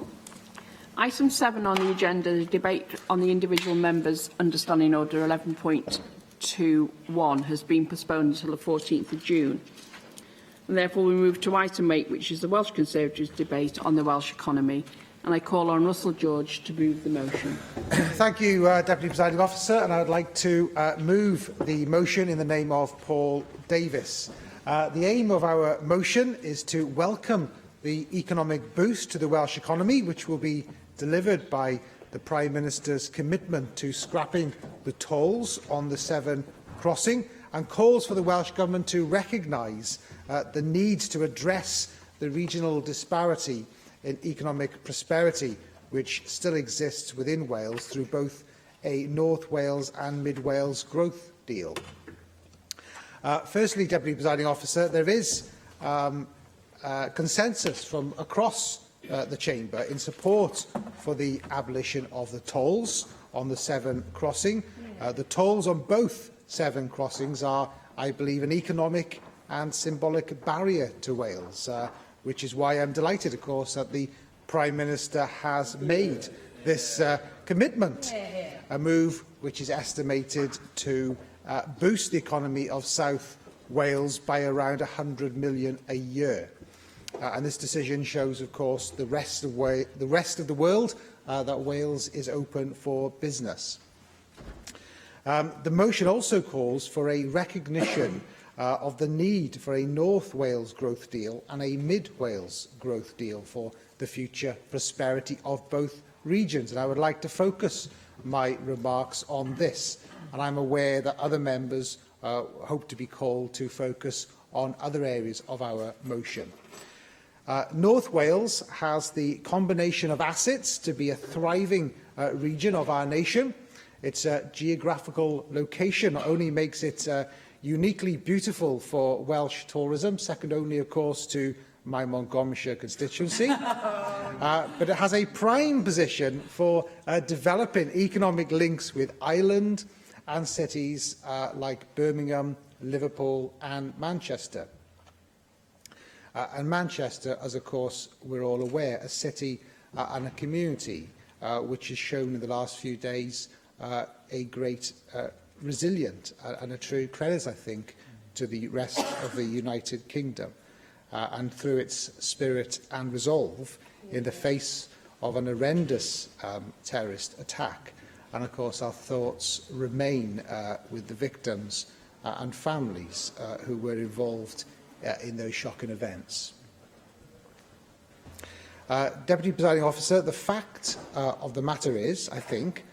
Item 7 on the agenda is debate on the individual members' understanding order 11.21 has been postponed until the 14th of June. And therefore we move to item 8, which is the Welsh Conservatives debate on the Welsh economy. And I call on Russell George to move the motion. Thank you, Deputy Presiding Officer, and I would like to move the motion in the name of Paul Davis. The aim of our motion is to welcome the economic boost to the Welsh economy, which will be delivered by the Prime Minister's commitment to scrapping the tolls on the Severn crossing, and calls for the Welsh Government to recognise the need to address the regional disparity in economic prosperity which still exists within Wales through both a North Wales and Mid Wales growth deal. Firstly, Deputy Presiding Officer, there is consensus from across the Chamber in support for the abolition of the tolls on the Severn crossing. The tolls on both Severn crossings are, I believe, an economic and symbolic barrier to Wales, which is why I'm delighted, of course, that the Prime Minister has made this commitment, a move which is estimated to boost the economy of South Wales by around £100 million a year. And this decision shows, of course, the rest of the world that Wales is open for business. The motion also calls for a recognition of the need for a North Wales growth deal and a Mid Wales growth deal for the future prosperity of both regions. And I would like to focus my remarks on this. And I'm aware that other members hope to be called to focus on other areas of our motion. North Wales has the combination of assets to be a thriving region of our nation. Its geographical location not only makes it uniquely beautiful for Welsh tourism, second only, of course, to my Montgomeryshire constituency, but it has a prime position for developing economic links with Ireland and cities like Birmingham, Liverpool and Manchester. And Manchester, as of course we're all aware, a city and a community which has shown in the last few days a great resilient and a true credit, I think, to the rest of the United Kingdom, and through its spirit and resolve in the face of an horrendous terrorist attack. And of course our thoughts remain with the victims and families who were involved in those shocking events. Deputy Presiding Officer, the fact of the matter is, I think,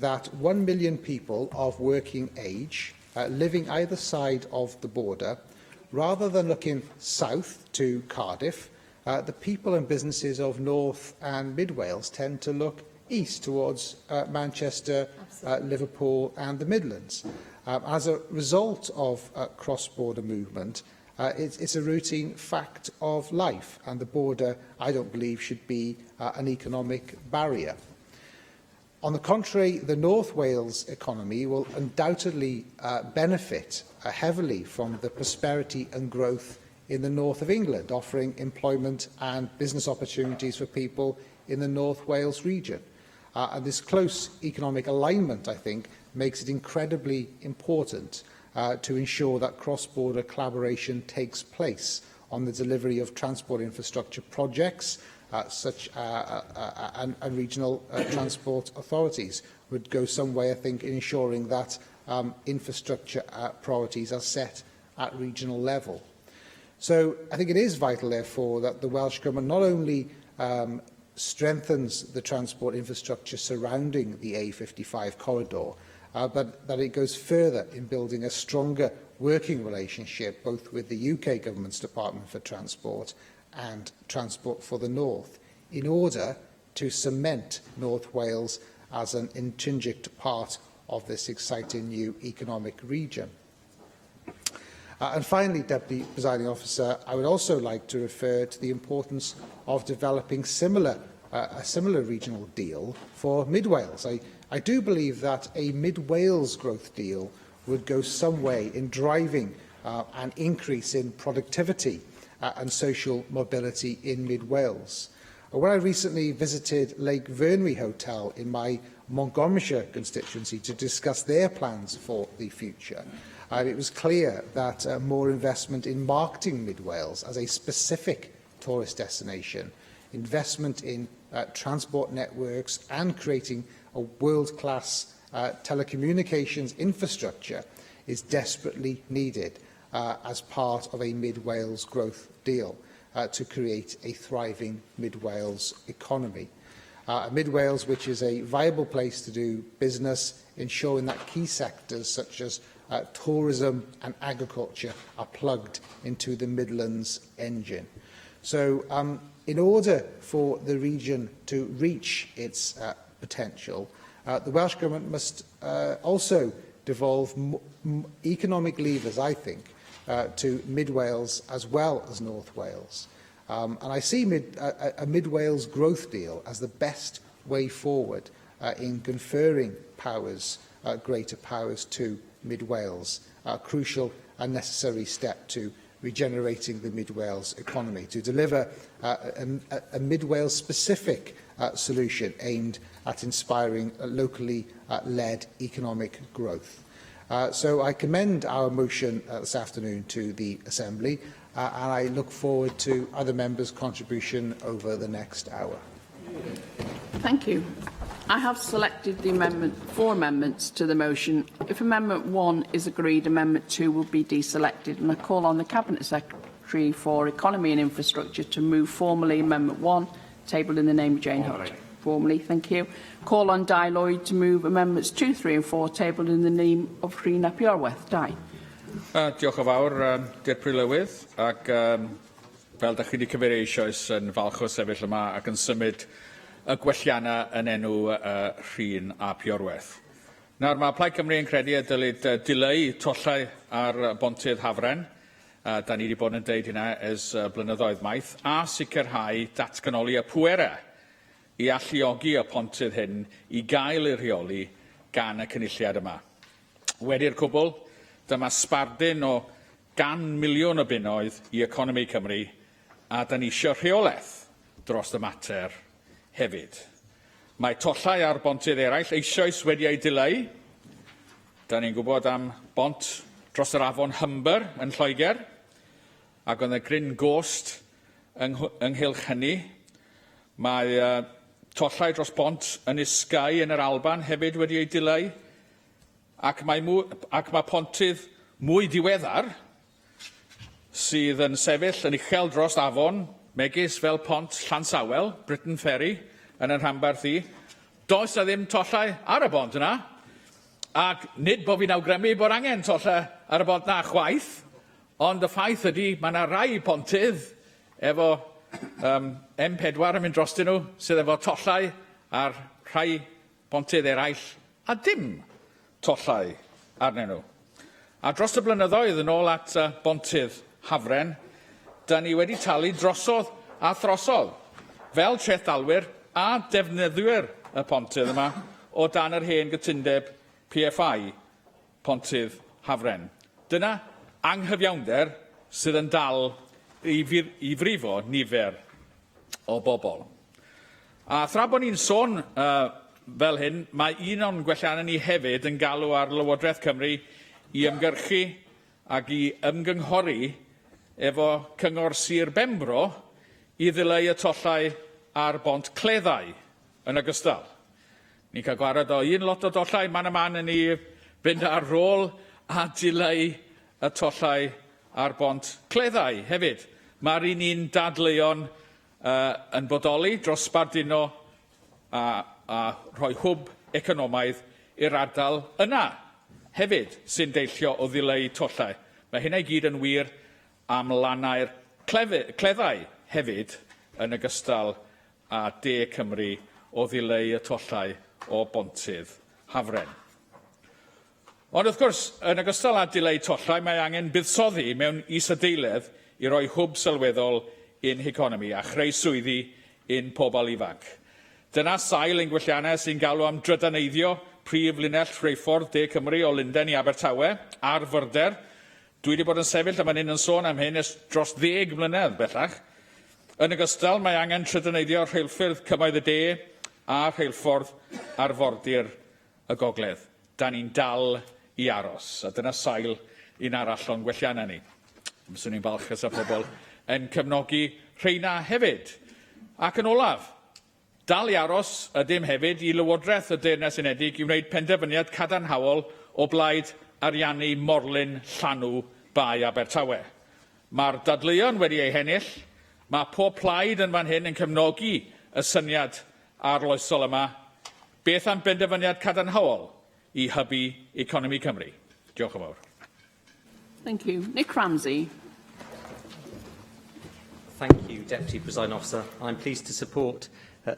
that 1 million people of working age living either side of the border, rather than looking south to Cardiff, the people and businesses of North and Mid Wales tend to look east towards Manchester, Liverpool and the Midlands. As a result of cross-border movement, it's a routine fact of life, and the border, I don't believe, should be an economic barrier. On the contrary, the North Wales economy will undoubtedly benefit heavily from the prosperity and growth in the north of England, offering employment and business opportunities for people in the North Wales region. And this close economic alignment, I think, makes it incredibly important to ensure that cross-border collaboration takes place on the delivery of transport infrastructure projects, and regional transport authorities would go some way, I think, in ensuring that infrastructure priorities are set at regional level. So I think it is vital, therefore, that the Welsh Government not only strengthens the transport infrastructure surrounding the A55 corridor, but that it goes further in building a stronger working relationship both with the UK Government's Department for Transport and Transport for the North, in order to cement North Wales as an intrinsic part of this exciting new economic region. And finally, Deputy Presiding Officer, I would also like to refer to the importance of developing a similar regional deal for Mid Wales. I do believe that a Mid Wales growth deal would go some way in driving an increase in productivity and social mobility in Mid Wales. When I recently visited Lake Vyrnwy Hotel in my Montgomeryshire constituency to discuss their plans for the future, it was clear that more investment in marketing Mid Wales as a specific tourist destination, investment in transport networks and creating a world-class telecommunications infrastructure is desperately needed as part of a Mid Wales growth deal to create a thriving Mid Wales economy. Mid Wales, which is a viable place to do business, ensuring that key sectors such as tourism and agriculture are plugged into the Midlands engine. So in order for the region to reach its potential, the Welsh Government must also devolve economic levers, I think, to Mid Wales as well as North Wales. And I see a Mid Wales growth deal as the best way forward in conferring greater powers to Mid Wales, a crucial and necessary step to regenerating the Mid Wales economy, to deliver a Mid Wales specific solution aimed at inspiring locally led economic growth. So I commend our motion this afternoon to the Assembly, and I look forward to other members' contribution over the next hour. Thank you. I have selected the 4 amendments to the motion. If Amendment 1 is agreed, Amendment 2 will be deselected, and I call on the Cabinet Secretary for Economy and Infrastructure to move formally Amendment 1, tabled in the name of Jane Hutt. Formally, thank you. Call on Di Lloyd to move Amendments 2, 3 and 4, tabled in the name of Rhyn ap Iorwerth. Di. Diolch yn fawr, Dirprwy Llywydd, ac fel da chi wedi cyfeirio eisoes yn falch o sefyll yma ac yn symud y gwelliannau yn enw Rhyn ap Iorwerth. Nawr, mae Plaid Cymru yn credu y dylid dileu tollau ar bontydd Hafren, da ni wedi bod yn deud hynna ers blynyddoedd maith, a sicrhau datganoli y pwerau i alluogi y pontydd hyn i gael ei rheoli gan y cynulliad yma. Wedi'r cwbl, dyma sbardun o 100 miliwn o bunnoedd i economi Cymru, a da ni eisiau rheolaeth dros y mater hefyd. Mae tollau ar bontydd eraill eisoes wedi ei dileu. Da ni'n gwybod am bont dros yr afon Humber yn Lloegr, ac oedd y gryn gost ynghylch hynny. Mae tollau dros bont yn Ysgai yn yr Alban hefyd wedi ei dileu, ac mae pontydd mwy diweddar sydd yn sefyll yn uchel dros afon, megis fel pont Llansawel, Britain Ferry, yn yr Rhanbarth i. Does na ddim tollau ar y bont yna, ac nid bod fi'n awgrymu bod angen tollau ar y bont na chwaith, ond y ffaith ydy mae yna rai pontydd efo M4 yn mynd drostyn nhw, sydd efo tollau ar rhai bontydd eraill, a dim tollau arnyn nhw. A dros y blynyddoedd yn ôl at bontydd Hafren, da ni wedi talu drosodd a throsodd, fel treithdalwyr a defnyddwyr y pontydd yma, o dan yr hen gytundeb PFI, pontydd Hafren. Dyna anghyfiawnder sydd yn dal i frifo nifer o bobl. A thra bod ni'n sôn fel hyn, mae un o'n gwelliannau ni hefyd yn galw ar Lywodraeth Cymru i ymgyrchu ac i ymgynghori efo cyngor Sir Benfro i ddileu y tollau ar bont Cleddau yn ogystal. Ni'n cael gwared o un lot o dollau man y man yn ni fynd ar rôl a dileu y tollau ar bont Cleddau hefyd. Mae'r un un dadleuon yn bodoli dros sbarduno a rhoi hwb economaidd i'r ardal yna hefyd sy'n deillio o ddileu tollau. Mae hynna i gyd yn wir am lannau'r Cleddau hefyd yn ogystal a De Cymru o ddileu y tollau o bontydd Hafren. Ond wrth gwrs, yn ogystal â dileu tollau, mae angen buddsoddi mewn is-adeiledd i roi hwb sylweddol i'n economi a chreu swyddi i'n pobl ifanc. Dyna sail ein gwelliannau sy'n galw am drydaneiddio prif linell rheilffordd De Cymru o Lundain i Abertawe a'r Fyrder. Dwi wedi bod yn sefyll am hyn yn sôn am hyn dros 10 mlynedd bellach. Yn ogystal, mae angen trydaneiddio rheilffyrdd Cymoedd y De a rheilffordd arfordir y Gogledd. Da ni'n dal i aros, a dyna sail un arall o'n gwelliannau ni. Fyswn ni'n falch as a pobl yn cefnogi rheina hefyd. Ac yn olaf, dal i aros ydym hefyd i Lywodraeth y Deyrnas Unedig i wneud penderfyniad cadarnhaol o blaid ariannu morlyn llanw bai Abertawe. Mae'r dadleuon wedi ei hennill, mae pob plaid yn fan hyn yn cefnogi y syniad arloesol yma. Beth am benderfyniad cadarnhaol i hybu economi Cymru? Diolch yn fawr. Thank you. Nick Ramsey. Thank you, Deputy Presiding Officer. I'm pleased to support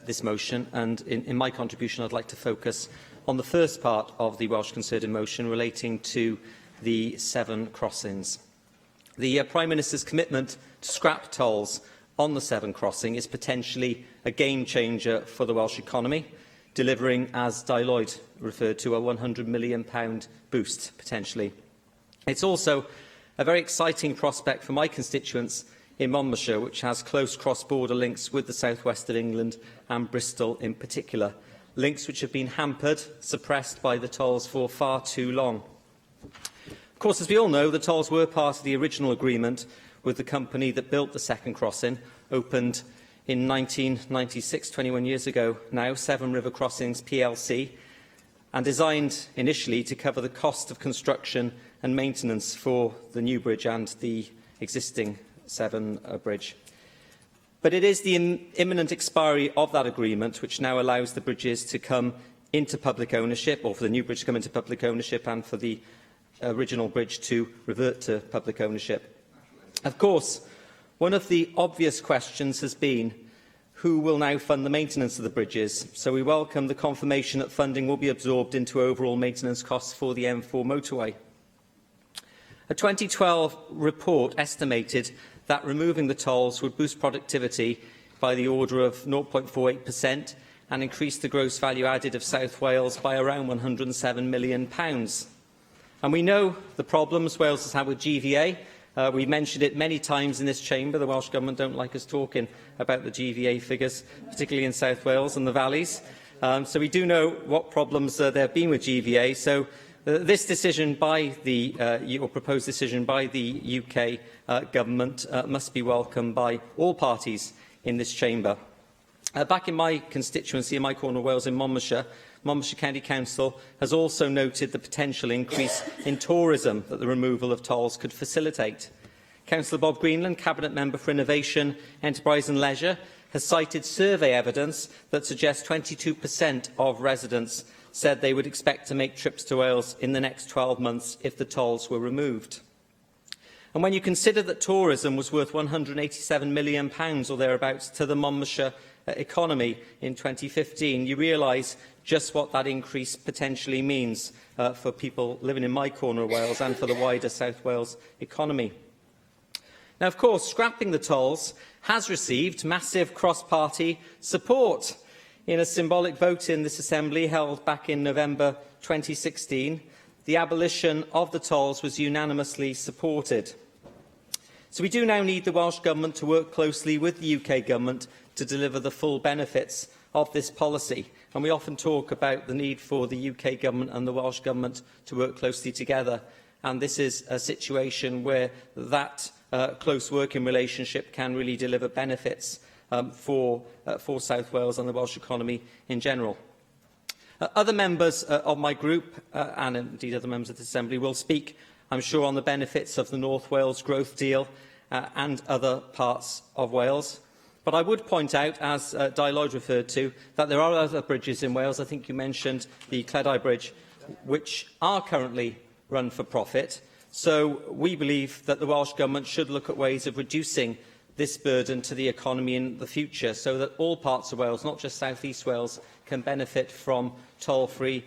this motion, and in my contribution I'd like to focus on the first part of the Welsh Conservative motion relating to the 7 crossings. The Prime Minister's commitment to scrap tolls on the 7 crossing is potentially a game changer for the Welsh economy, delivering, as Di Lloyd referred to, a £100 million boost potentially. It's also a very exciting prospect for my constituents in Monmouthshire, which has close cross-border links with the southwest of England and Bristol in particular, links which have been hampered, suppressed by the tolls for far too long. Of course, as we all know, the tolls were part of the original agreement with the company that built the second crossing, opened in 1996, 21 years ago now, Severn River Crossings plc, and designed initially to cover the cost of construction and maintenance for the new bridge and the existing Severn Bridge. But it is the imminent expiry of that agreement which now allows the bridges to come into public ownership, or for the new bridge to come into public ownership and for the original bridge to revert to public ownership. Of course, one of the obvious questions has been who will now fund the maintenance of the bridges, so we welcome the confirmation that funding will be absorbed into overall maintenance costs for the M4 motorway. A 2012 report estimated that removing the tolls would boost productivity by the order of 0.48% and increase the gross value added of South Wales by around £107 million. And we know the problems Wales has had with GVA. We mentioned it many times in this chamber. The Welsh Government don't like us talking about the GVA figures, particularly in South Wales and the valleys. So we do know what problems there have been with GVA. So this decision by the, or proposed decision by the UK Government must be welcomed by all parties in this chamber. Back in my constituency, in my corner of Wales in Monmouthshire, Monmouthshire County Council has also noted the potential increase in tourism that the removal of tolls could facilitate. Councillor Bob Greenland, Cabinet Member for Innovation, Enterprise and Leisure, has cited survey evidence that suggests 22% of residents said they would expect to make trips to Wales in the next 12 months if the tolls were removed. And when you consider that tourism was worth £187 million or thereabouts to the Monmouthshire economy in 2015, you realise just what that increase potentially means for people living in my corner of Wales and for the wider South Wales economy. Now, of course, scrapping the tolls has received massive cross-party support. In a symbolic vote in this Assembly held back in November 2016, the abolition of the tolls was unanimously supported. So we do now need the Welsh Government to work closely with the UK Government to deliver the full benefits of this policy. And we often talk about the need for the UK Government and the Welsh Government to work closely together. And this is a situation where that close working relationship can really deliver benefits for South Wales and the Welsh economy in general. Other members of my group, and indeed other members of the Assembly, will speak, I'm sure, on the benefits of the North Wales growth deal and other parts of Wales. But I would point out, as Di Lloyd referred to, that there are other bridges in Wales. I think you mentioned the Cleddau Bridge, which are currently run for profit. So we believe that the Welsh Government should look at ways of reducing this burden to the economy in the future, so that all parts of Wales, not just South East Wales, can benefit from toll-free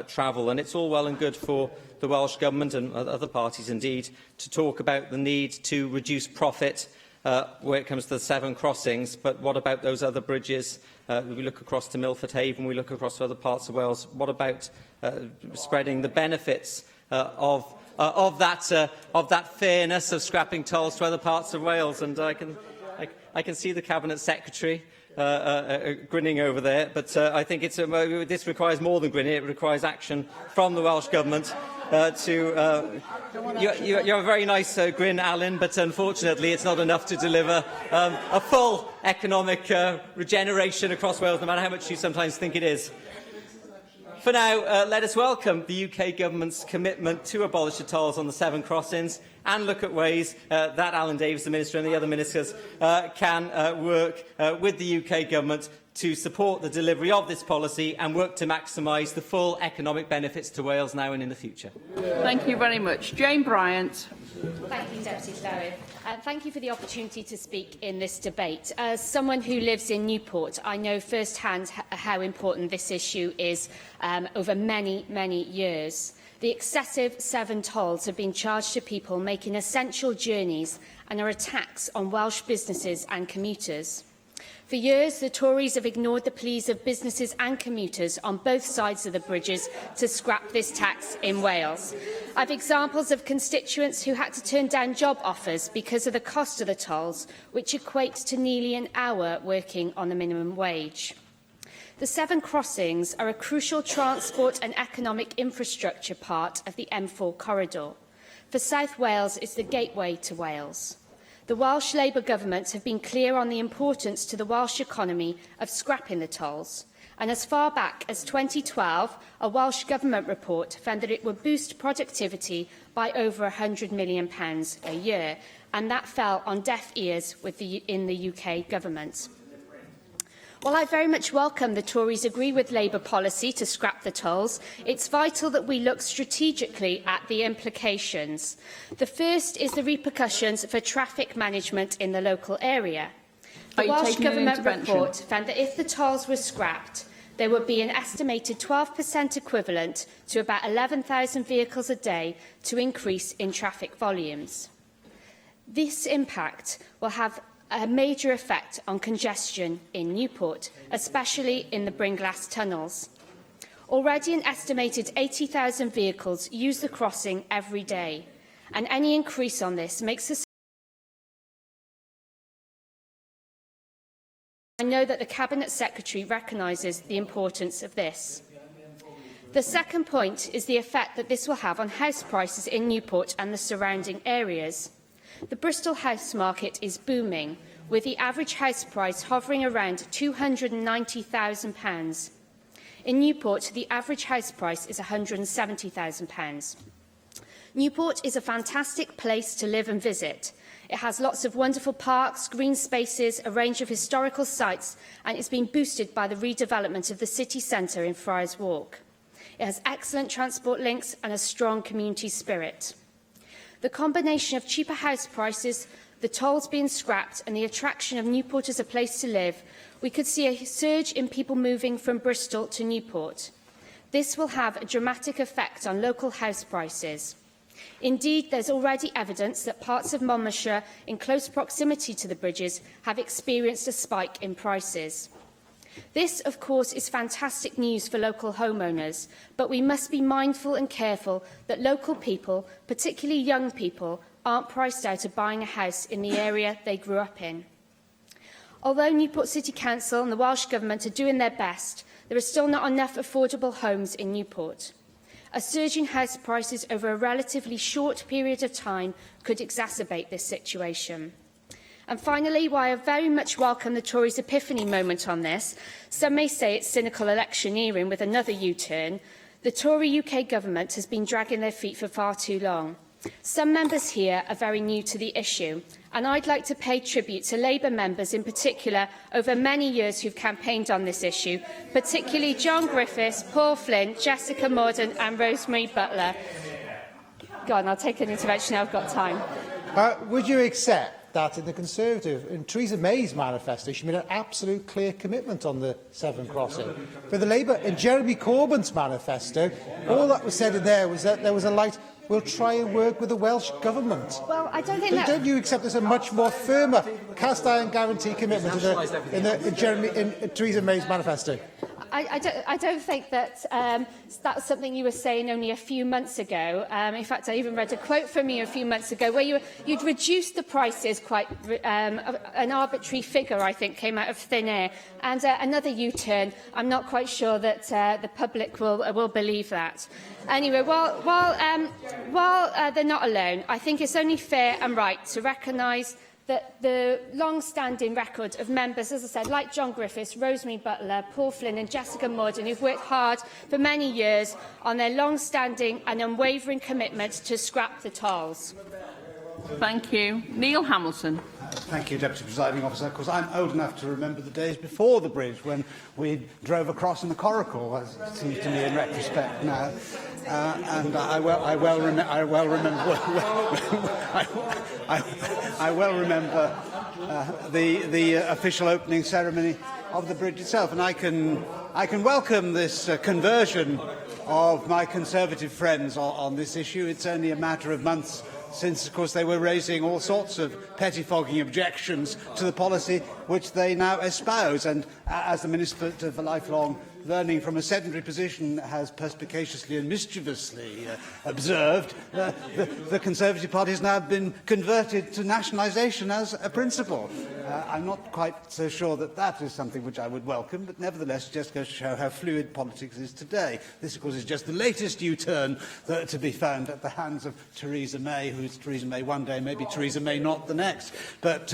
travel. And it's all well and good for the Welsh Government and other parties indeed to talk about the need to reduce profit where it comes to the Severn crossings, but what about those other bridges? We look across to Milford Haven, we look across to other parts of Wales. What about spreading the benefits of that fairness of scrapping tolls to other parts of Wales? And I can see the Cabinet Secretary grinning over there, but I think this requires more than grinning. It requires action from the Welsh Government. You have a very nice grin, Alan, but unfortunately it's not enough to deliver a full economic regeneration across Wales, no matter how much you sometimes think it is. For now, let us welcome the UK Government's commitment to abolish the tolls on the Severn crossings and look at ways that Alan Davies, the Minister, and the other ministers can work with the UK Government to support the delivery of this policy and work to maximise the full economic benefits to Wales now and in the future. Thank you very much. Jane Bryant. Thank you, Deputy Llywydd. Thank you for the opportunity to speak in this debate. As someone who lives in Newport, I know firsthand how important this issue is over many, many years. The excessive Severn tolls have been charged to people making essential journeys and are a tax on Welsh businesses and commuters. For years, the Tories have ignored the pleas of businesses and commuters on both sides of the bridges to scrap this tax in Wales. I have examples of constituents who had to turn down job offers because of the cost of the tolls, which equates to nearly an hour working on the minimum wage. The 7 crossings are a crucial transport and economic infrastructure part of the M4 corridor. For South Wales, it's the gateway to Wales. The Welsh Labour Government have been clear on the importance to the Welsh economy of scrapping the tolls, and as far back as 2012, a Welsh Government report found that it would boost productivity by over £100 million a year, and that fell on deaf ears in the UK Government. While I very much welcome the Tories agree with Labour policy to scrap the tolls, it's vital that we look strategically at the implications. The first is the repercussions for traffic management in the local area. The Welsh Government report found that if the tolls were scrapped, there would be an estimated 12% equivalent to about 11,000 vehicles a day to increase in traffic volumes. This impact will have a major effect on congestion in Newport, especially in the Brynglas tunnels. Already an estimated 80,000 vehicles use the crossing every day, and any increase on this makes us. I know that the Cabinet Secretary recognises the importance of this. The second point is the effect that this will have on house prices in Newport and the surrounding areas. The Bristol house market is booming, with the average house price hovering around £290,000. In Newport, the average house price is £170,000. Newport is a fantastic place to live and visit. It has lots of wonderful parks, green spaces, a range of historical sites, and it's been boosted by the redevelopment of the city centre in Friars Walk. It has excellent transport links and a strong community spirit. The combination of cheaper house prices, the tolls being scrapped and the attraction of Newport as a place to live, we could see a surge in people moving from Bristol to Newport. This will have a dramatic effect on local house prices. Indeed, there's already evidence that parts of Monmouthshire in close proximity to the bridges have experienced a spike in prices. This, of course, is fantastic news for local homeowners, but we must be mindful and careful that local people, particularly young people, aren't priced out of buying a house in the area they grew up in. Although Newport City Council and the Welsh Government are doing their best, there are still not enough affordable homes in Newport. A surge in house prices over a relatively short period of time could exacerbate this situation. And finally, while I very much welcome the Tories' epiphany moment on this, some may say it's cynical electioneering with another U-turn, the Tory UK Government has been dragging their feet for far too long. Some members here are very new to the issue, and I'd like to pay tribute to Labour members in particular over many years who've campaigned on this issue, particularly John Griffiths, Paul Flynn, Jessica Morden and Rosemary Butler. Go on, I'll take an intervention now, I've got time. Would you accept that in the Conservative, in Theresa May's manifesto, she made an absolute clear commitment on the Severn crossing? For the Labour, in Jeremy Corbyn's manifesto, all that was said in there was that there was a light, we'll try and work with the Welsh Government. Well, I don't think that. Don't you accept there's a much more firmer cast iron guarantee commitment in Theresa May's manifesto? I don't think that that's something you were saying only a few months ago. In fact, I even read a quote from you a few months ago where you'd reduced the prices quite an arbitrary figure, I think, came out of thin air. And another U-turn, I'm not quite sure that the public will believe that. Anyway, while they're not alone, I think it's only fair and right to recognise that the long-standing record of members, as I said, like John Griffiths, Rosemary Butler, Paul Flynn and Jessica Morden, who've worked hard for many years on their long-standing and unwavering commitment to scrap the tolls. Thank you. Neil Hamilton. Thank you, Deputy Presiding Officer. Of course, I'm old enough to remember the days before the bridge when we drove across in the coracle, as it seems to me in retrospect now. And I well remember the official opening ceremony of the bridge itself, and I can welcome this conversion of my Conservative friends on this issue. It's only a matter of months since, of course, they were raising all sorts of pettifogging objections to the policy which they now espouse. And as the Minister for Lifelong Learning from a sedentary position has perspicaciously and mischievously observed, the Conservative Party has now been converted to nationalisation as a principle. I'm not quite so sure that that is something which I would welcome, but nevertheless it just goes to show how fluid politics is today. This, of course, is just the latest U-turn to be found at the hands of Theresa May, who is Theresa May one day, maybe Theresa May not the next. But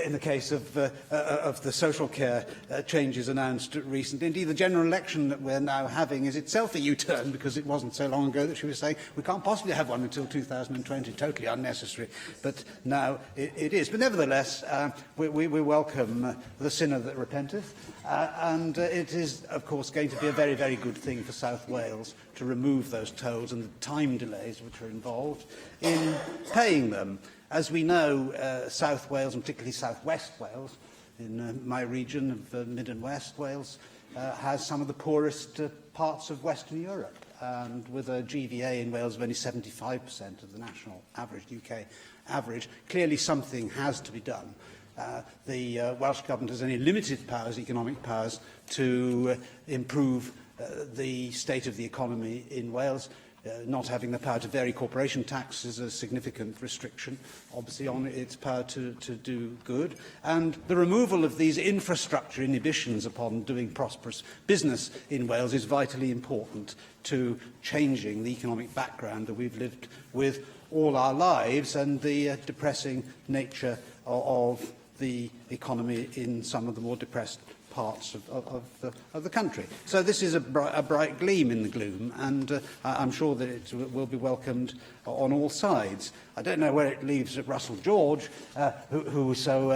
in the case of the social care changes announced recently, indeed the general election that we're now having is itself a U-turn, because it wasn't so long ago that she was saying we can't possibly have one until 2020, totally unnecessary, but now it is. But nevertheless, we welcome the sinner that repenteth, and it is, of course, going to be a very, very good thing for South Wales to remove those tolls and the time delays which are involved in paying them. As we know, South Wales, and particularly South West Wales, in my region of Mid and West Wales, has some of the poorest parts of Western Europe, and with a GVA in Wales of only 75% of the national average, UK average, clearly something has to be done. The Welsh Government has only limited powers, economic powers, to improve the state of the economy in Wales. Not having the power to vary corporation tax is a significant restriction, obviously, on its power to do good. And the removal of these infrastructure inhibitions upon doing prosperous business in Wales is vitally important to changing the economic background that we've lived with all our lives and the depressing nature of the economy in some of the more depressed parts of the country. So this is a bright gleam in the gloom, and I'm sure that it will be welcomed on all sides. I don't know where it leaves Russell George, who so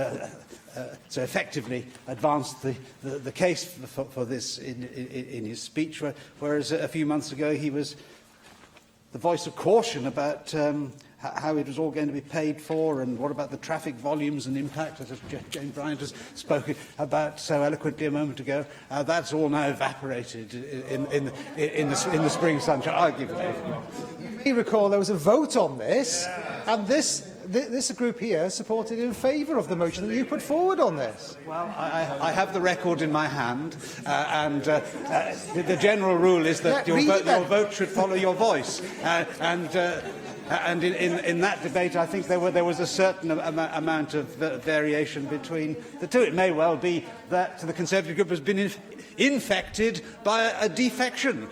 effectively advanced the case for this in his speech, whereas a few months ago he was the voice of caution about how it was all going to be paid for, and what about the traffic volumes and impact, as Jane Bryant has spoken about so eloquently a moment ago. That's all now evaporated in the spring sunshine. I'll give it. You recall there was a vote on this, and this group here supported in favour of the motion that you put forward on this. Well, I have the record in my hand, and the general rule is that your vote should follow your voice. And in that debate, I think there was a certain amount of variation between the two. It may well be that the Conservative group has been infected by a defection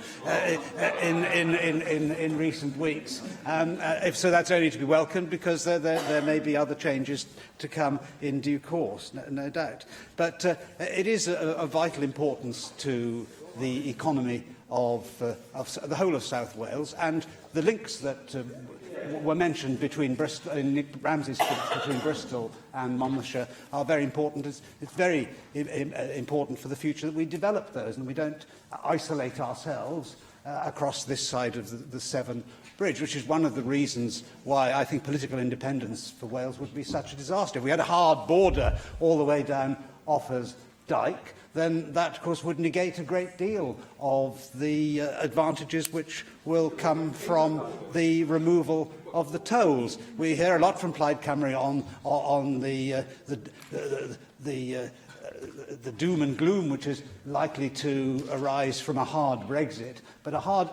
in recent weeks. If so, that's only to be welcomed, because there may be other changes to come in due course, no doubt. But it is of vital importance to the economy of the whole of South Wales, and the links that were mentioned between Bristol, in Nick Ramsey's speech, between Bristol and Monmouthshire are very important. It's very important for the future that we develop those and we don't isolate ourselves across this side of the Severn Bridge, which is one of the reasons why I think political independence for Wales would be such a disaster. If we had a hard border all the way down Offers Dyke, then that, of course, would negate a great deal of the advantages which will come from the removal of the tolls. We hear a lot from Plaid Cymru on the doom and gloom which is likely to arise from a hard Brexit, but a hard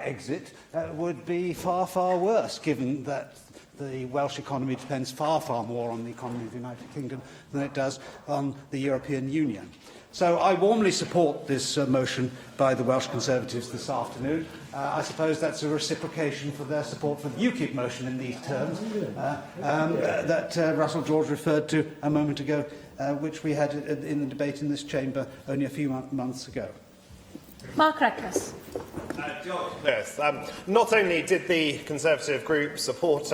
exit would be far, far worse, given that the Welsh economy depends far, far more on the economy of the United Kingdom than it does on the European Union. So I warmly support this motion by the Welsh Conservatives this afternoon. I suppose that's a reciprocation for their support for the UKIP motion in these terms that Russell George referred to a moment ago, which we had in the debate in this chamber only a few months ago. Mark Reckless. Yes. Not only did the Conservative group support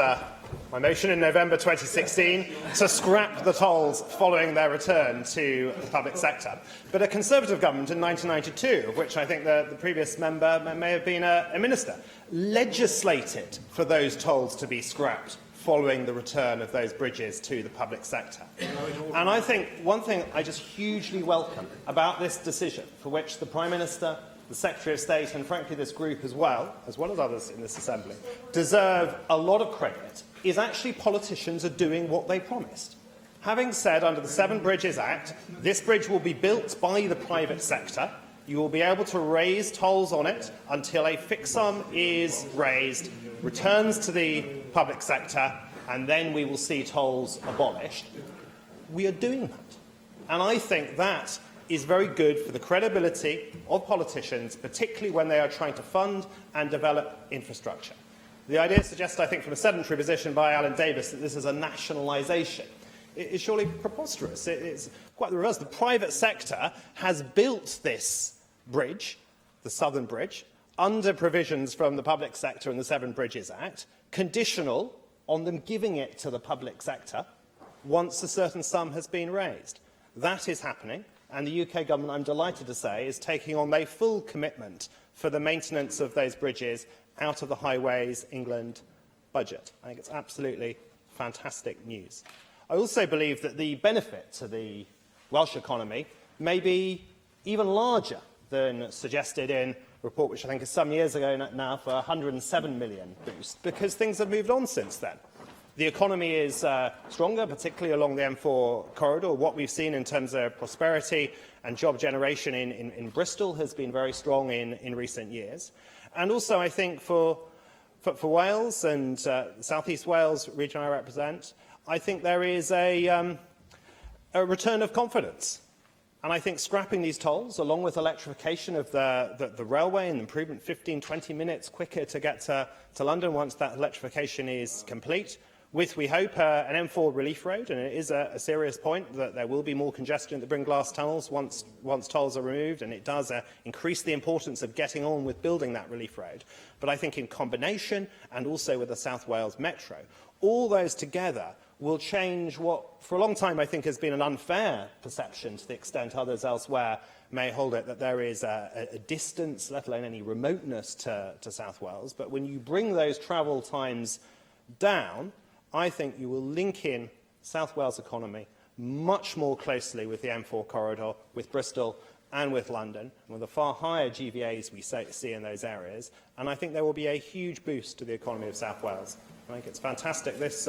my motion in November 2016 to scrap the tolls following their return to the public sector, but a Conservative government in 1992, of which I think the previous member may have been a minister, legislated for those tolls to be scrapped following the return of those bridges to the public sector. And I think one thing I just hugely welcome about this decision, for which the Prime Minister the Secretary of State, and frankly this group as well as others in this Assembly, deserve a lot of credit is actually politicians are doing what they promised. Having said, under the Seven Bridges Act, this bridge will be built by the private sector. You will be able to raise tolls on it until a fixed sum is raised, returns to the public sector, and then we will see tolls abolished. We are doing that. And I think that is very good for the credibility of politicians, particularly when they are trying to fund and develop infrastructure. The idea suggested, I think, from a sedentary position by Alan Davis that this is a nationalisation. It is surely preposterous. It's quite the reverse. The private sector has built this bridge, the Southern Bridge, under provisions from the public sector and the Seven Bridges Act, conditional on them giving it to the public sector once a certain sum has been raised. That is happening, and the UK government, I'm delighted to say, is taking on a full commitment for the maintenance of those bridges out of the Highways England budget. I think it's absolutely fantastic news. I also believe that the benefit to the Welsh economy may be even larger than suggested in a report which I think is some years ago now for a 107 million boost, because things have moved on since then. The economy is stronger, particularly along the M4 corridor. What we've seen in terms of prosperity and job generation in Bristol has been very strong in recent years. And also, I think, for Wales and South East Wales region I represent, I think there is a return of confidence. And I think scrapping these tolls, along with electrification of the railway and improvement 15-20 minutes quicker to get to London once that electrification is complete, with, we hope, an M4 relief road, and it is a serious point that there will be more congestion at the Brynglas tunnels once tolls are removed, and it does increase the importance of getting on with building that relief road. But I think in combination, and also with the South Wales Metro, all those together will change what, for a long time, I think has been an unfair perception, to the extent others elsewhere may hold it, that there is a distance, let alone any remoteness to South Wales. But when you bring those travel times down, I think you will link in South Wales economy much more closely with the M4 corridor, with Bristol and with London, and with the far higher GVAs we see in those areas. And I think there will be a huge boost to the economy of South Wales. I think it's fantastic this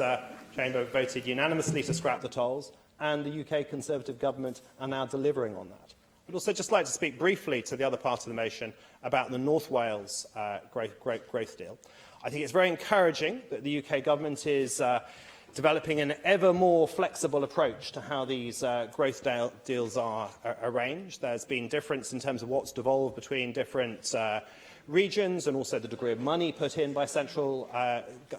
Chamber voted unanimously to scrap the tolls, and the UK Conservative government are now delivering on that. I'd also just like to speak briefly to the other part of the motion about the North Wales growth deal. I think it's very encouraging that the UK government is developing an ever more flexible approach to how these growth deals are arranged. There's been difference in terms of what's devolved between different regions, and also the degree of money put in by central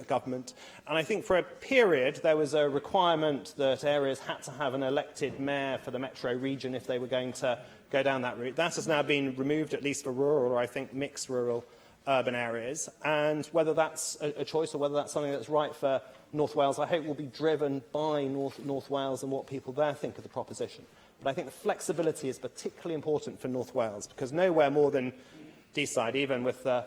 government. And I think for a period there was a requirement that areas had to have an elected mayor for the metro region if they were going to go down that route. That has now been removed, at least for rural, or I think mixed rural urban areas, and whether that's a choice or whether that's something that's right for North Wales, I hope will be driven by North Wales and what people there think of the proposition. But I think the flexibility is particularly important for North Wales, because nowhere more than Deeside, even with the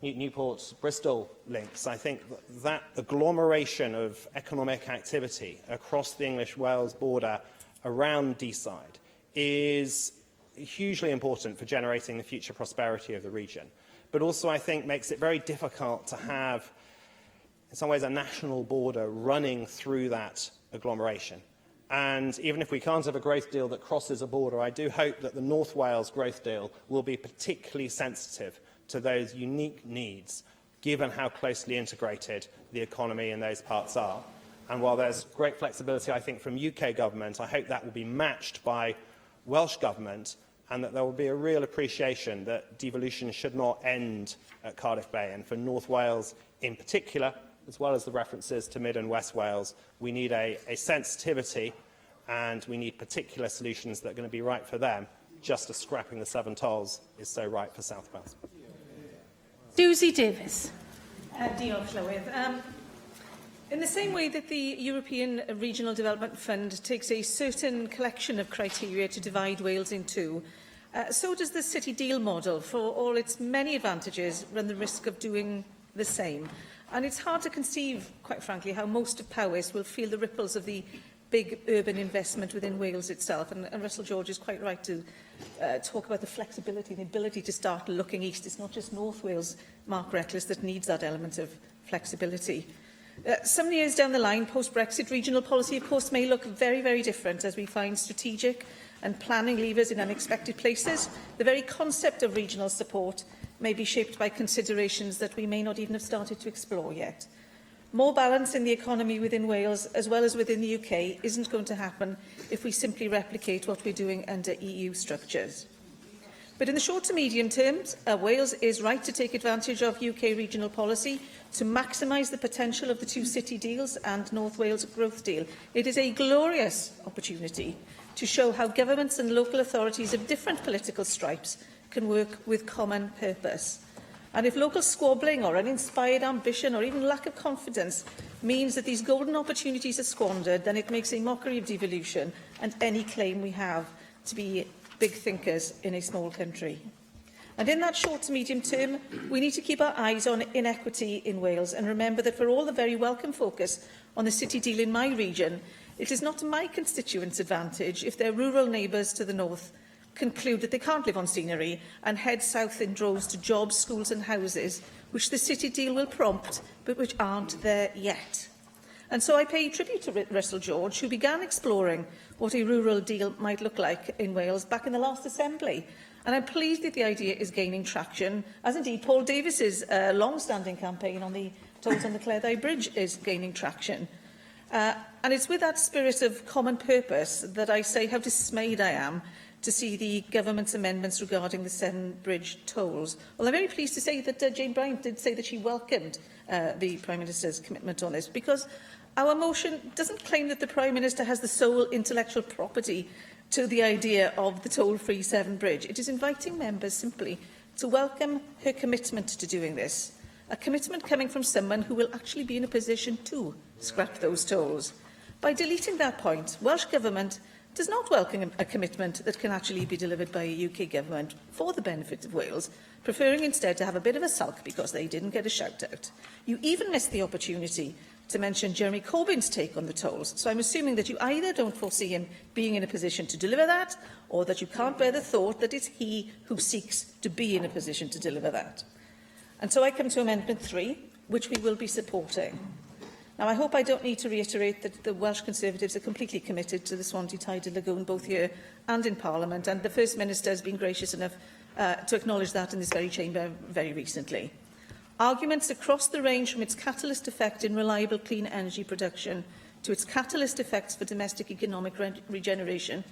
Newport-Bristol links, I think that agglomeration of economic activity across the English-Wales border around Deeside is hugely important for generating the future prosperity of the region. But also, I think, makes it very difficult to have, in some ways, a national border running through that agglomeration. And even if we can't have a growth deal that crosses a border, I do hope that the North Wales growth deal will be particularly sensitive to those unique needs, given how closely integrated the economy in those parts are. And while there's great flexibility, I think, from UK government, I hope that will be matched by Welsh government, and that there will be a real appreciation that devolution should not end at Cardiff Bay. And for North Wales in particular, as well as the references to Mid and West Wales, we need a sensitivity, and we need particular solutions that are going to be right for them, just as scrapping the 7 tolls is so right for South Wales. Susie Davis. Diolch, Llywydd. In the same way that the European Regional Development Fund takes a certain collection of criteria to divide Wales in two, so does the City Deal model, for all its many advantages, run the risk of doing the same. And it's hard to conceive, quite frankly, how most of Powys will feel the ripples of the big urban investment within Wales itself. And Russell George is quite right to talk about the flexibility and the ability to start looking east. It's not just North Wales, Mark Reckless, that needs that element of flexibility. Some years down the line, post-Brexit, regional policy, of course, may look very, very different as we find strategic and planning levers in unexpected places. The very concept of regional support may be shaped by considerations that we may not even have started to explore yet. More balance in the economy within Wales, as well as within the UK, isn't going to happen if we simply replicate what we're doing under EU structures. But in the short to medium terms, Wales is right to take advantage of UK regional policy to maximise the potential of the two city deals and North Wales growth deal. It is a glorious opportunity to show how governments and local authorities of different political stripes can work with common purpose. And if local squabbling or uninspired ambition or even lack of confidence means that these golden opportunities are squandered, then it makes a mockery of devolution and any claim we have to be big thinkers in a small country. And in that short to medium term, we need to keep our eyes on inequity in Wales and remember that for all the very welcome focus on the city deal in my region, it is not to my constituents' advantage if their rural neighbours to the north conclude that they can't live on scenery and head south in droves to jobs, schools and houses, which the city deal will prompt, but which aren't there yet. And so I pay tribute to Russell George, who began exploring what a rural deal might look like in Wales back in the last Assembly. And I'm pleased that the idea is gaining traction, as indeed Paul Davies's long-standing campaign on the tolls on the Cleddau Bridge is gaining traction. And it's with that spirit of common purpose that I say how dismayed I am to see the government's amendments regarding the Severn Bridge tolls. Well, I'm very pleased to say that Jane Bryant did say that she welcomed the Prime Minister's commitment on this, because our motion doesn't claim that the Prime Minister has the sole intellectual property to the idea of the toll-free Severn Bridge. It is inviting members simply to welcome her commitment to doing this, a commitment coming from someone who will actually be in a position to scrap those tolls. By deleting that point, Welsh Government does not welcome a commitment that can actually be delivered by a UK government for the benefit of Wales, preferring instead to have a bit of a sulk because they didn't get a shout-out. You even missed the opportunity to mention Jeremy Corbyn's take on the tolls, so I'm assuming that you either don't foresee him being in a position to deliver that, or that you can't bear the thought that it's he who seeks to be in a position to deliver that. And so I come to Amendment 3, which we will be supporting. Now, I hope I don't need to reiterate that the Welsh Conservatives are completely committed to the Swansea-Tidal Lagoon, both here and in Parliament, and the First Minister has been gracious enough to acknowledge that in this very chamber very recently. Arguments across the range from its catalyst effect in reliable clean energy production, to its catalyst effects for domestic economic regeneration,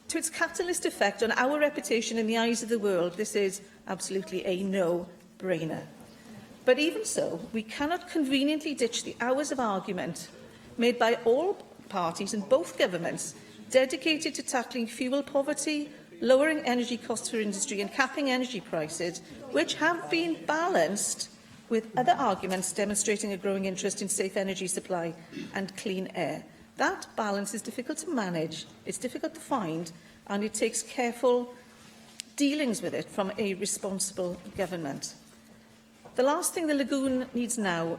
to its catalyst effect on our reputation in the eyes of the world, this is absolutely a no-brainer. But even so, we cannot conveniently ditch the hours of argument made by all parties and both governments dedicated to tackling fuel poverty, lowering energy costs for industry and capping energy prices, which have been balanced with other arguments demonstrating a growing interest in safe energy supply and clean air. That balance is difficult to manage, it's difficult to find, and it takes careful dealings with it from a responsible government. The last thing the lagoon needs now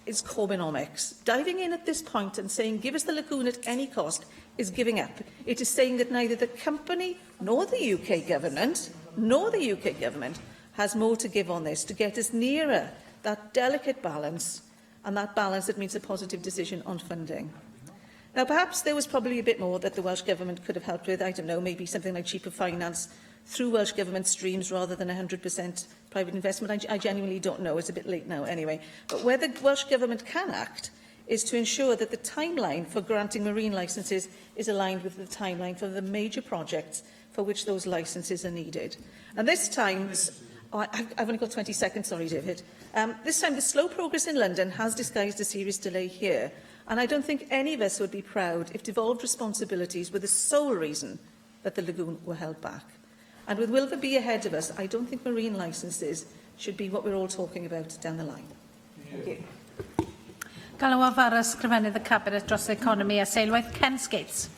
is Corbynomics. Diving in at this point and saying, give us the lagoon at any cost, is giving up. It is saying that neither the company nor the UK government, has more to give on this to get us nearer that delicate balance, and that balance that means a positive decision on funding. Now, perhaps there was probably a bit more that the Welsh Government could have helped with. I don't know, maybe something like cheaper finance through Welsh Government streams rather than 100% private investment. I genuinely don't know. It's a bit late now anyway. But where the Welsh Government can act is to ensure that the timeline for granting marine licences is aligned with the timeline for the major projects for which those licences are needed. And this time, I've only got 20 seconds, sorry, David. This time, the slow progress in London has disguised a serious delay here. And I don't think any of us would be proud if devolved responsibilities were the sole reason that the lagoon were held back. And with Willoughby ahead of us, I don't think marine licences should be what we're all talking about down the line. Thank you. Galw ar ysgrifennydd y Cabinet dros economi a seilwaith Ken Skates.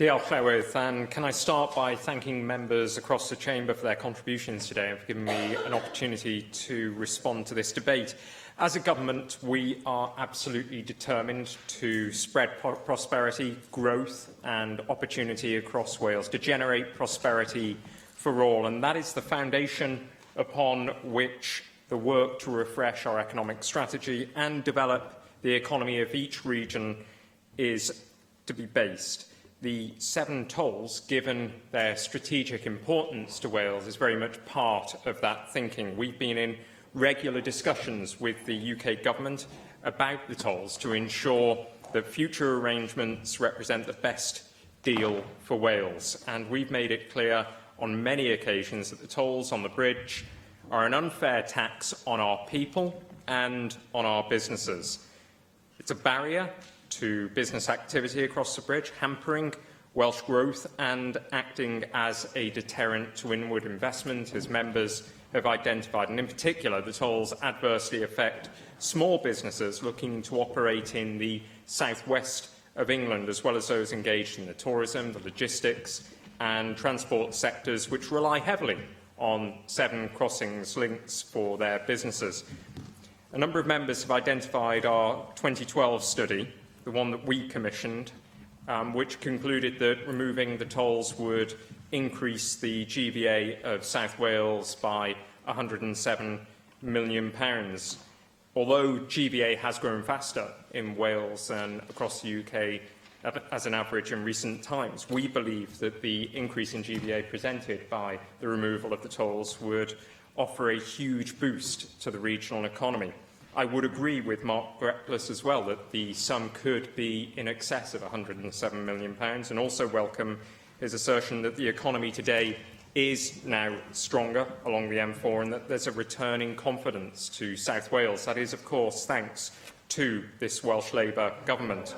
Diolch, Llywydd, and can I start by thanking members across the Chamber for their contributions today and for giving me an opportunity to respond to this debate. As a government, we are absolutely determined to spread prosperity, growth and opportunity across Wales, to generate prosperity for all, and that is the foundation upon which the work to refresh our economic strategy and develop the economy of each region is to be based. The 7 tolls, given their strategic importance to Wales, is very much part of that thinking. We've been in regular discussions with the UK Government about the tolls to ensure that future arrangements represent the best deal for Wales. And we've made it clear on many occasions that the tolls on the bridge are an unfair tax on our people and on our businesses. It's a barrier to business activity across the bridge, hampering Welsh growth and acting as a deterrent to inward investment, as members have identified. And in particular, the tolls adversely affect small businesses looking to operate in the southwest of England, as well as those engaged in the tourism, the logistics and transport sectors, which rely heavily on 7 crossings links for their businesses. A number of members have identified our 2012 study, the one that we commissioned, which concluded that removing the tolls would increase the GVA of South Wales by £107 million. Although GVA has grown faster in Wales than across the UK as an average in recent times, we believe that the increase in GVA presented by the removal of the tolls would offer a huge boost to the regional economy. I would agree with Mark Reckless as well that the sum could be in excess of £107 million, and also welcome his assertion that the economy today is now stronger along the M4 and that there's a returning confidence to South Wales. That is, of course, thanks to this Welsh Labour government.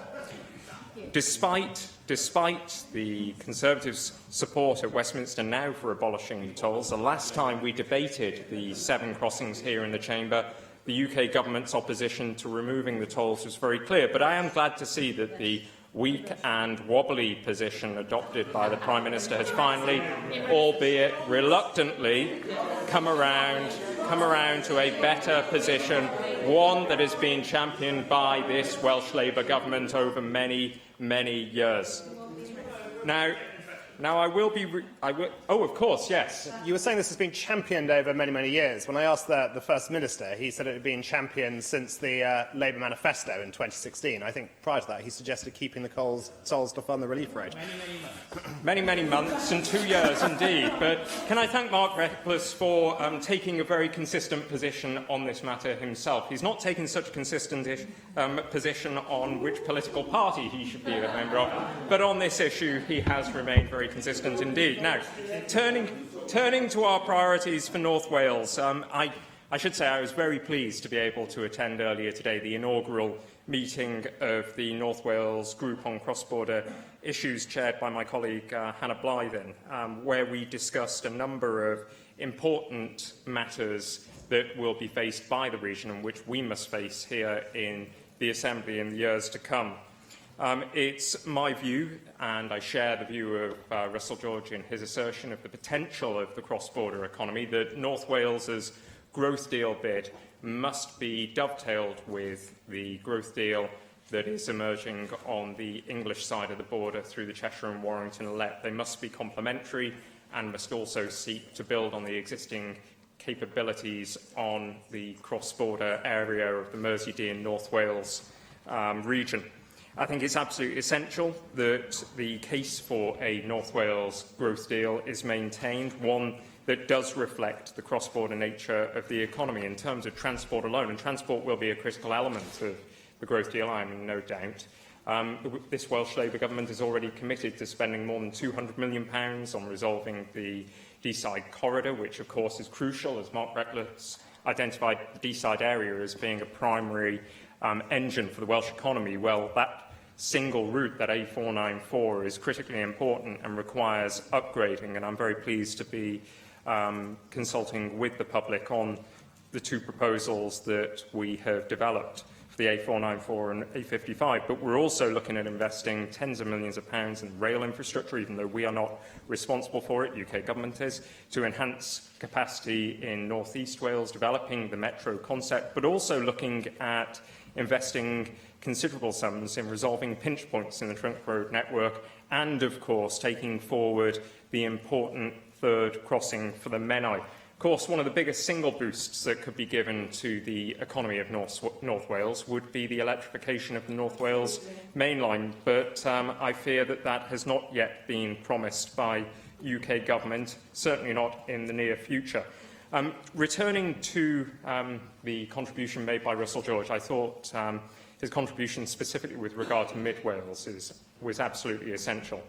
Despite the Conservatives' support at Westminster now for abolishing the tolls, the last time we debated the 7 crossings here in the Chamber, the UK Government's opposition to removing the tolls was very clear. But I am glad to see that the weak and wobbly position adopted by the Prime Minister has finally, albeit reluctantly, come around to a better position, one that has been championed by this Welsh Labour government over many, many years. Now, I will be... oh, of course, yes. You were saying this has been championed over many, many years. When I asked the First Minister, he said it had been championed since the Labour manifesto in 2016. I think prior to that, he suggested keeping the tolls to fund the relief rate. Many months and 2 years, indeed. But can I thank Mark Reckless for taking a very consistent position on this matter himself. He's not taken such a consistent position on which political party he should be a member of, but on this issue, he has remained very consistent indeed. Now, turning to our priorities for North Wales, I should say I was very pleased to be able to attend earlier today the inaugural meeting of the North Wales Group on Cross-Border Issues, chaired by my colleague Hannah Blythen, where we discussed a number of important matters that will be faced by the region and which we must face here in the Assembly in the years to come. It's my view, and I share the view of Russell George in his assertion of the potential of the cross-border economy, that North Wales's growth deal bid must be dovetailed with the growth deal that is emerging on the English side of the border through the Cheshire and Warrington Let. They must be complementary and must also seek to build on the existing capabilities on the cross-border area of the Merseydean North Wales region. I think it's absolutely essential that the case for a North Wales growth deal is maintained, one that does reflect the cross-border nature of the economy in terms of transport alone. And transport will be a critical element of the growth deal, I am in no doubt. This Welsh Labour government is already committed to spending more than £200 million on resolving the Deeside corridor, which of course is crucial, as Mark Reckless identified the Deeside area as being a primary engine for the Welsh economy. Well, that single route, that A494, is critically important and requires upgrading, and I'm very pleased to be consulting with the public on the 2 proposals that we have developed for the A494 and A55, but we're also looking at investing tens of millions of pounds in rail infrastructure, even though we are not responsible for it, UK government is, to enhance capacity in North East Wales, developing the metro concept, but also looking at investing considerable sums in resolving pinch points in the trunk road network and, of course, taking forward the important third crossing for the Menai. Of course, one of the biggest single boosts that could be given to the economy of North Wales would be the electrification of the North Wales mainline, but I fear that that has not yet been promised by UK government, certainly not in the near future. Returning to the contribution made by Russell George, I thought his contribution specifically with regard to Mid Wales was absolutely essential.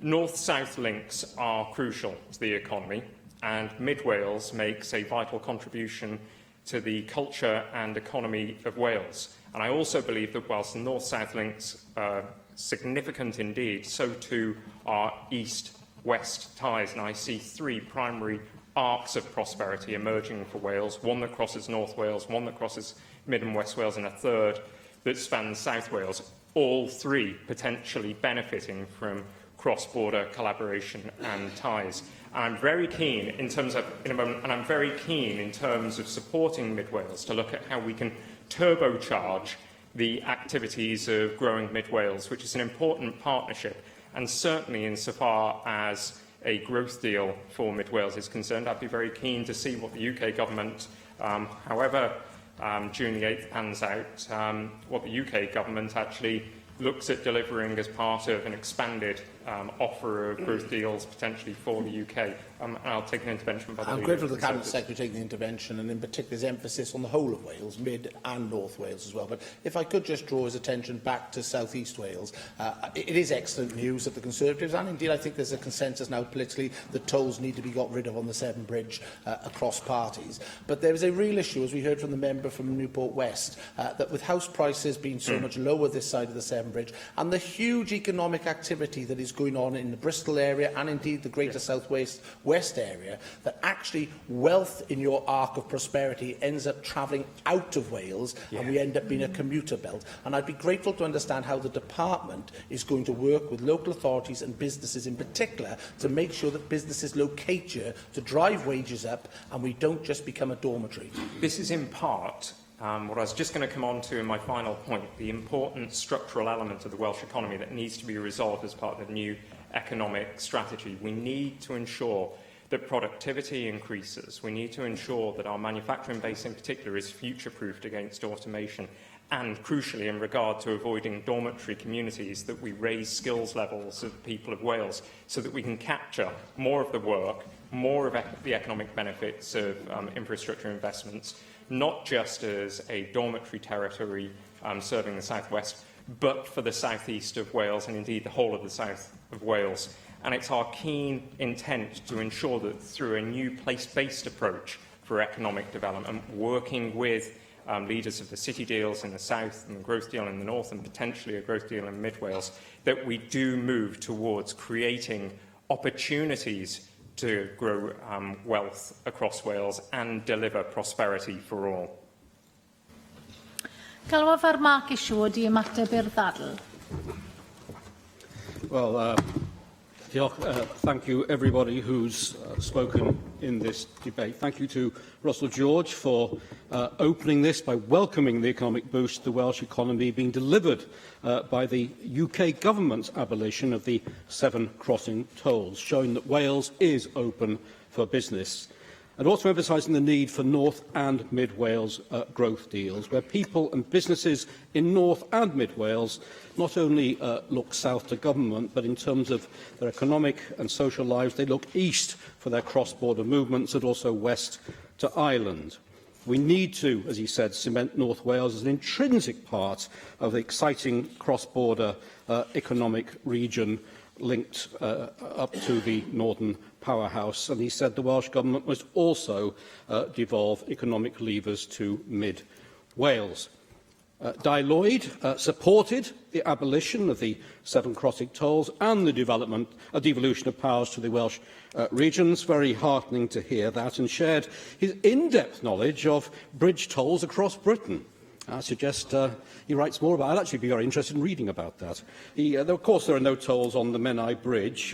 North-south links are crucial to the economy, and Mid Wales makes a vital contribution to the culture and economy of Wales. And I also believe that whilst the north-south links are significant indeed, so too are east-west ties. And I see three primary arcs of prosperity emerging for Wales, one that crosses North Wales, one that crosses Mid and West Wales, and a third that spans South Wales, all three potentially benefiting from cross-border collaboration and ties. And I'm very keen in terms of, supporting Mid Wales to look at how we can turbocharge the activities of growing Mid Wales, which is an important partnership, and certainly insofar as a growth deal for Mid Wales is concerned, I'd be very keen to see what the UK government, however June the 8th pans out, what the UK government actually looks at delivering as part of an expanded offer of growth deals potentially for the UK. And I'll take an intervention by the I'm grateful to the Cabinet Secretary taking the intervention, and in particular his emphasis on the whole of Wales, Mid and North Wales as well. But if I could just draw his attention back to South East Wales, it is excellent news that the Conservatives, and indeed I think there's a consensus now politically that tolls need to be got rid of on the Severn Bridge across parties. But there is a real issue, as we heard from the member from Newport West, that with house prices being so much lower this side of the Severn Bridge, and the huge economic activity that is going on in the Bristol area and indeed the greater South West area, that actually wealth in your arc of prosperity ends up travelling out of Wales, and we end up being a commuter belt. And I'd be grateful to understand how the department is going to work with local authorities and businesses in particular to make sure that businesses locate here to drive wages up and we don't just become a dormitory. This is in part what I was just going to come on to in my final point, the important structural element of the Welsh economy that needs to be resolved as part of the new economic strategy. We need to ensure that productivity increases. We need to ensure that our manufacturing base in particular is future-proofed against automation, and crucially in regard to avoiding dormitory communities, that we raise skills levels of the people of Wales so that we can capture more of the work, more of the economic benefits of infrastructure investments, not just as a dormitory territory serving the South West, but for the South East of Wales and indeed the whole of the South of Wales. And it's our keen intent to ensure that through a new place-based approach for economic development, working with leaders of the city deals in the south and the growth deal in the north and potentially a growth deal in Mid Wales, that we do move towards creating opportunities to grow wealth across Wales and deliver prosperity for all. Galwaf ar Mark Issue wedi ymateb i'r ddadl. Well, thank you everybody who's spoken in this debate. Thank you to Russell George for opening this by welcoming the economic boost to the Welsh economy being delivered by the UK government's abolition of the Severn crossing tolls, showing that Wales is open for business. And also emphasising the need for North and Mid Wales growth deals, where people and businesses in North and Mid Wales not only look south to government, but in terms of their economic and social lives, they look east for their cross-border movements and also west to Ireland. We need to, as he said, cement North Wales as an intrinsic part of the exciting cross-border economic region linked up to the northern powerhouse. And he said the Welsh Government must also devolve economic levers to Mid Wales. Di Lloyd supported the abolition of the Severn crossing tolls and the devolution of powers to the Welsh regions. Very heartening to hear that, and shared his in-depth knowledge of bridge tolls across Britain. I suggest he writes more about it. I'd actually be very interested in reading about that. Of course, there are no tolls on the Menai Bridge,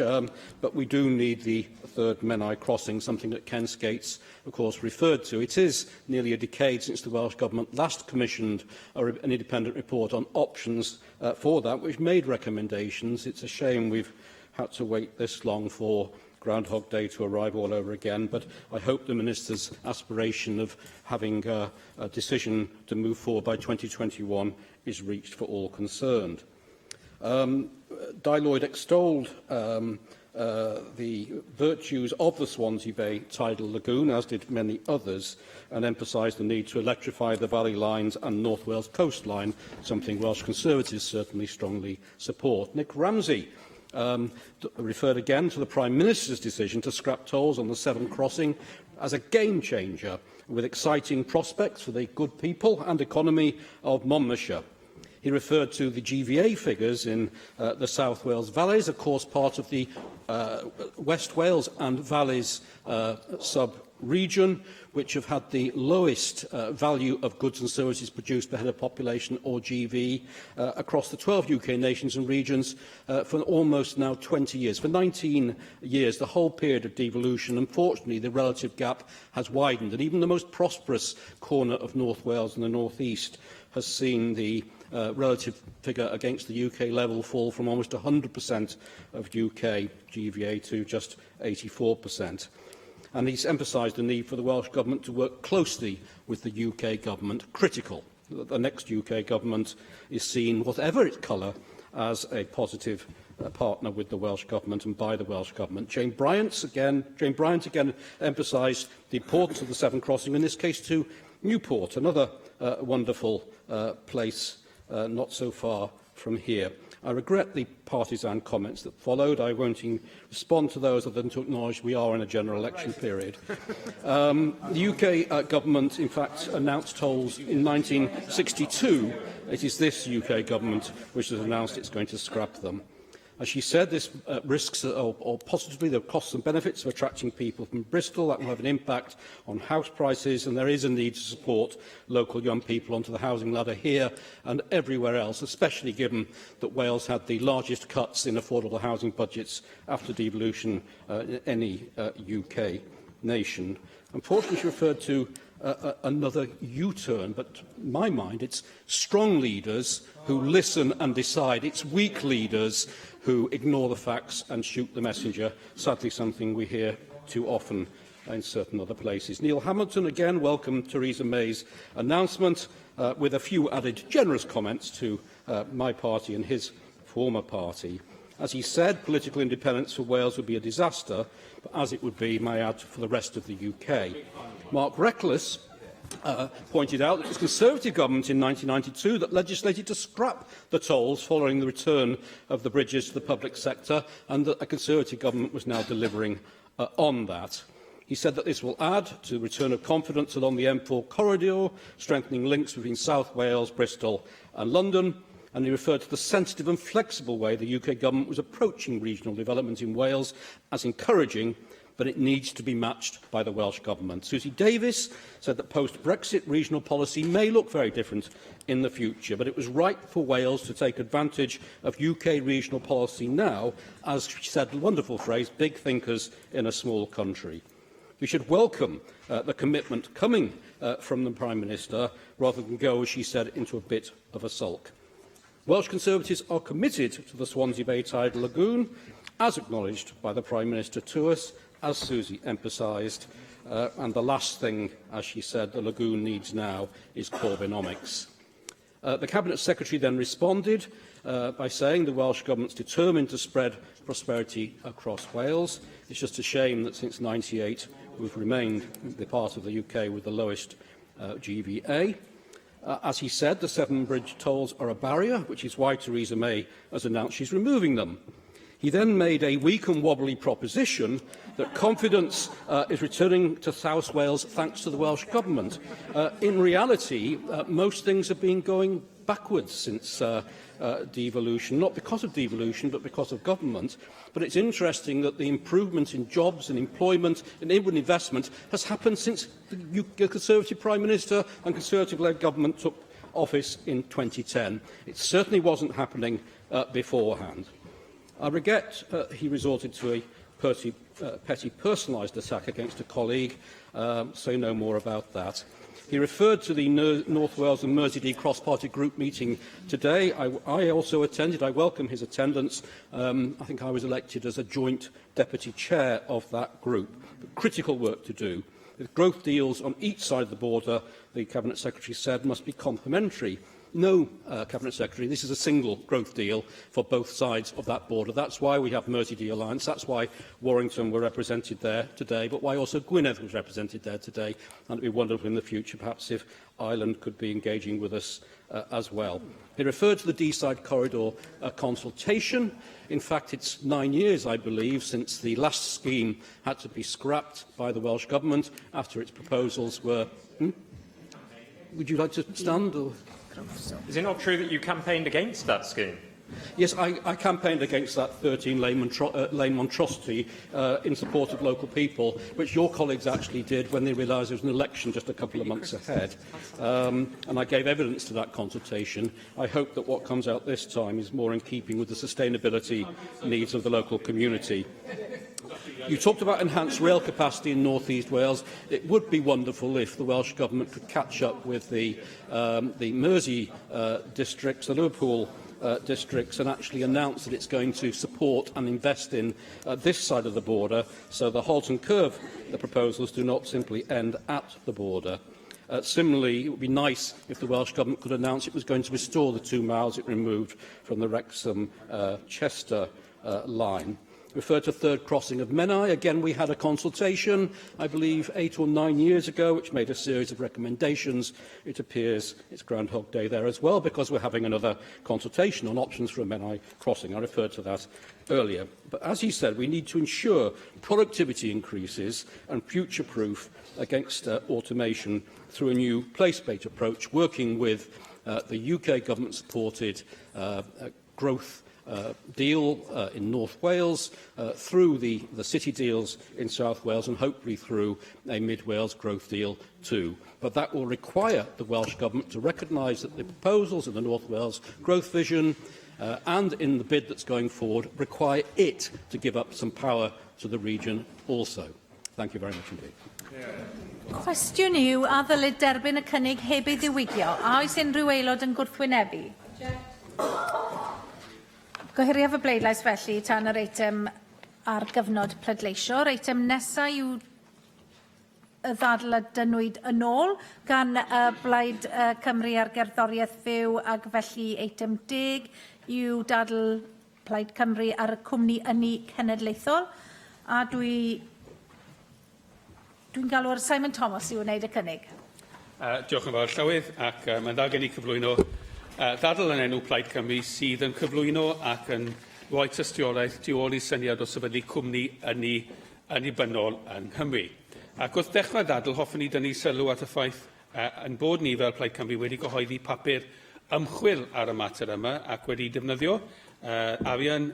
but we do need the third Menai crossing, something that Ken Skates, of course, referred to. It is nearly a decade since the Welsh Government last commissioned an independent report on options for that, which made recommendations. It's a shame we've had to wait this long for Groundhog Day to arrive all over again, but I hope the Minister's aspiration of having a decision to move forward by 2021 is reached for all concerned. Di Lloyd extolled the virtues of the Swansea Bay tidal lagoon, as did many others, and emphasised the need to electrify the Valley Lines and North Wales coastline, something Welsh Conservatives certainly strongly support. Nick Ramsey referred again to the Prime Minister's decision to scrap tolls on the Severn crossing as a game changer, with exciting prospects for the good people and economy of Monmouthshire. He referred to the GVA figures in the South Wales Valleys, of course part of the West Wales and Valleys sub-region, which have had the lowest value of goods and services produced per head of population, or GV, across the 12 UK nations and regions for almost now 20 years. For 19 years, the whole period of devolution, unfortunately, the relative gap has widened, and even the most prosperous corner of North Wales and the North East has seen the relative figure against the UK level fall from almost 100% of UK GVA to just 84%. And he's emphasised the need for the Welsh Government to work closely with the UK Government, critical that the next UK Government is seen, whatever its colour, as a positive partner with the Welsh Government and by the Welsh Government. Jane Bryant again emphasised the importance of the Severn crossing, in this case to Newport, another wonderful place not so far from here. I regret the partisan comments that followed. I won't respond to those other than to acknowledge we are in a general election period. The UK Government, in fact, announced tolls in 1962. It is this UK Government which has announced it's going to scrap them. As she said, this risks, or positively, the costs and benefits of attracting people from Bristol. That will have an impact on house prices, and there is a need to support local young people onto the housing ladder here and everywhere else, especially given that Wales had the largest cuts in affordable housing budgets after devolution in any UK nation. Unfortunately, she referred to another U-turn, but in my mind, it's strong leaders who listen and decide. It's weak leaders who ignore the facts and shoot the messenger, sadly something we hear too often in certain other places. Neil Hamilton again welcomed Theresa May's announcement with a few added generous comments to my party and his former party. As he said, political independence for Wales would be a disaster, but as it would be, may I add, for the rest of the UK. Mark Reckless pointed out that it was the Conservative government in 1992 that legislated to scrap the tolls following the return of the bridges to the public sector, and that a Conservative government was now delivering on that. He said that this will add to the return of confidence along the M4 corridor, strengthening links between South Wales, Bristol and London, and he referred to the sensitive and flexible way the UK government was approaching regional development in Wales as encouraging, but it needs to be matched by the Welsh Government. Susie Davis said that post-Brexit regional policy may look very different in the future, but it was right for Wales to take advantage of UK regional policy now, as she said, the wonderful phrase, big thinkers in a small country. We should welcome the commitment coming from the Prime Minister, rather than go, as she said, into a bit of a sulk. Welsh Conservatives are committed to the Swansea Bay tidal lagoon, as acknowledged by the Prime Minister to us, as Susie emphasised, and the last thing, as she said, the lagoon needs now is Corbynomics. The Cabinet Secretary then responded by saying the Welsh Government's determined to spread prosperity across Wales. It's just a shame that since 1998 we've remained the part of the UK with the lowest GVA. As he said, the Severn Bridge tolls are a barrier, which is why Theresa May has announced she's removing them. He then made a weak and wobbly proposition that confidence is returning to South Wales thanks to the Welsh Government. In reality, most things have been going backwards since devolution, not because of devolution, but because of government. But it's interesting that the improvement in jobs and employment and inward investment has happened since the Conservative Prime Minister and Conservative-led government took office in 2010. It certainly wasn't happening beforehand. I regret he resorted to a petty personalised attack against a colleague. Say no more about that. He referred to the North Wales and Merseydee cross-party group meeting today. I also attended. I welcome his attendance. I think I was elected as a joint deputy chair of that group. But critical work to do. With growth deals on each side of the border, the Cabinet Secretary said, must be complementary. No, Cabinet Secretary, this is a single growth deal for both sides of that border. That's why we have Merseydee Alliance. That's why Warrington were represented there today, but why also Gwynedd was represented there today. And it would be wonderful in the future, perhaps, if Ireland could be engaging with us as well. He referred to the D-side corridor consultation. In fact, it's 9 years, I believe, since the last scheme had to be scrapped by the Welsh Government after its proposals were... Would you like to stand? Or... Is it not true that you campaigned against that scheme? Yes, I campaigned against that 13-lane monstrosity in support of local people, which your colleagues actually did when they realised there was an election just a couple of months ahead. And I gave evidence to that consultation. I hope that what comes out this time is more in keeping with the sustainability needs of the local community. You talked about enhanced rail capacity in North East Wales. It would be wonderful if the Welsh Government could catch up with the Mersey districts, the Liverpool districts, and actually announce that it's going to support and invest in this side of the border, so the Halton Curve, the proposals, do not simply end at the border. Similarly, it would be nice if the Welsh Government could announce it was going to restore the 2 miles it removed from the Wrexham-Chester line. Referred to third crossing of Menai. Again, we had a consultation, I believe, 8 or 9 years ago, which made a series of recommendations. It appears it's Groundhog Day there as well, because we're having another consultation on options for a Menai crossing. I referred to that earlier. But as he said, we need to ensure productivity increases and future-proof against automation through a new place-based approach, working with the UK government-supported growth deal in North Wales, through the city deals in South Wales, and hopefully through a Mid-Wales growth deal too. But that will require the Welsh Government to recognise that the proposals in the North Wales growth vision and in the bid that's going forward require it to give up some power to the region also. Thank you very much indeed. Cwestiwn yw, a ddylid derbyn y cynnig heb ei ddiwygio? A oes unrhyw aelod yn gwrthwynebu? Gohiriaf y bleidlais felly tan yr eitem ar gyfnod pleidleisio. Yr eitem nesaf yw y ddadl a dynwyd yn ôl gan Blaid Cymru ar gerddoriaeth fyw, ac felly eitem 10 yw dadl Plaid Cymru ar y cwmni ynni cenedlaethol. A dwi'n galw'r Simon Thomas i'w wneud y cynnig. Diolch yn fawr, Llywydd, ac mae'n dda gen I cyflwyno ddadl yn enw Plaid Cymru sydd yn cyflwyno ac yn rhoi tystiolaeth tu ôl I syniad o sefydlu cwmni annibynnol yng Nghymru. Ac wrth dechrau ddadl, hoffwn I dynnu sylw at y ffaith yn bod ni fel Plaid Cymru wedi gyhoeddi papur ymchwil ar y mater yma ac wedi defnyddio arian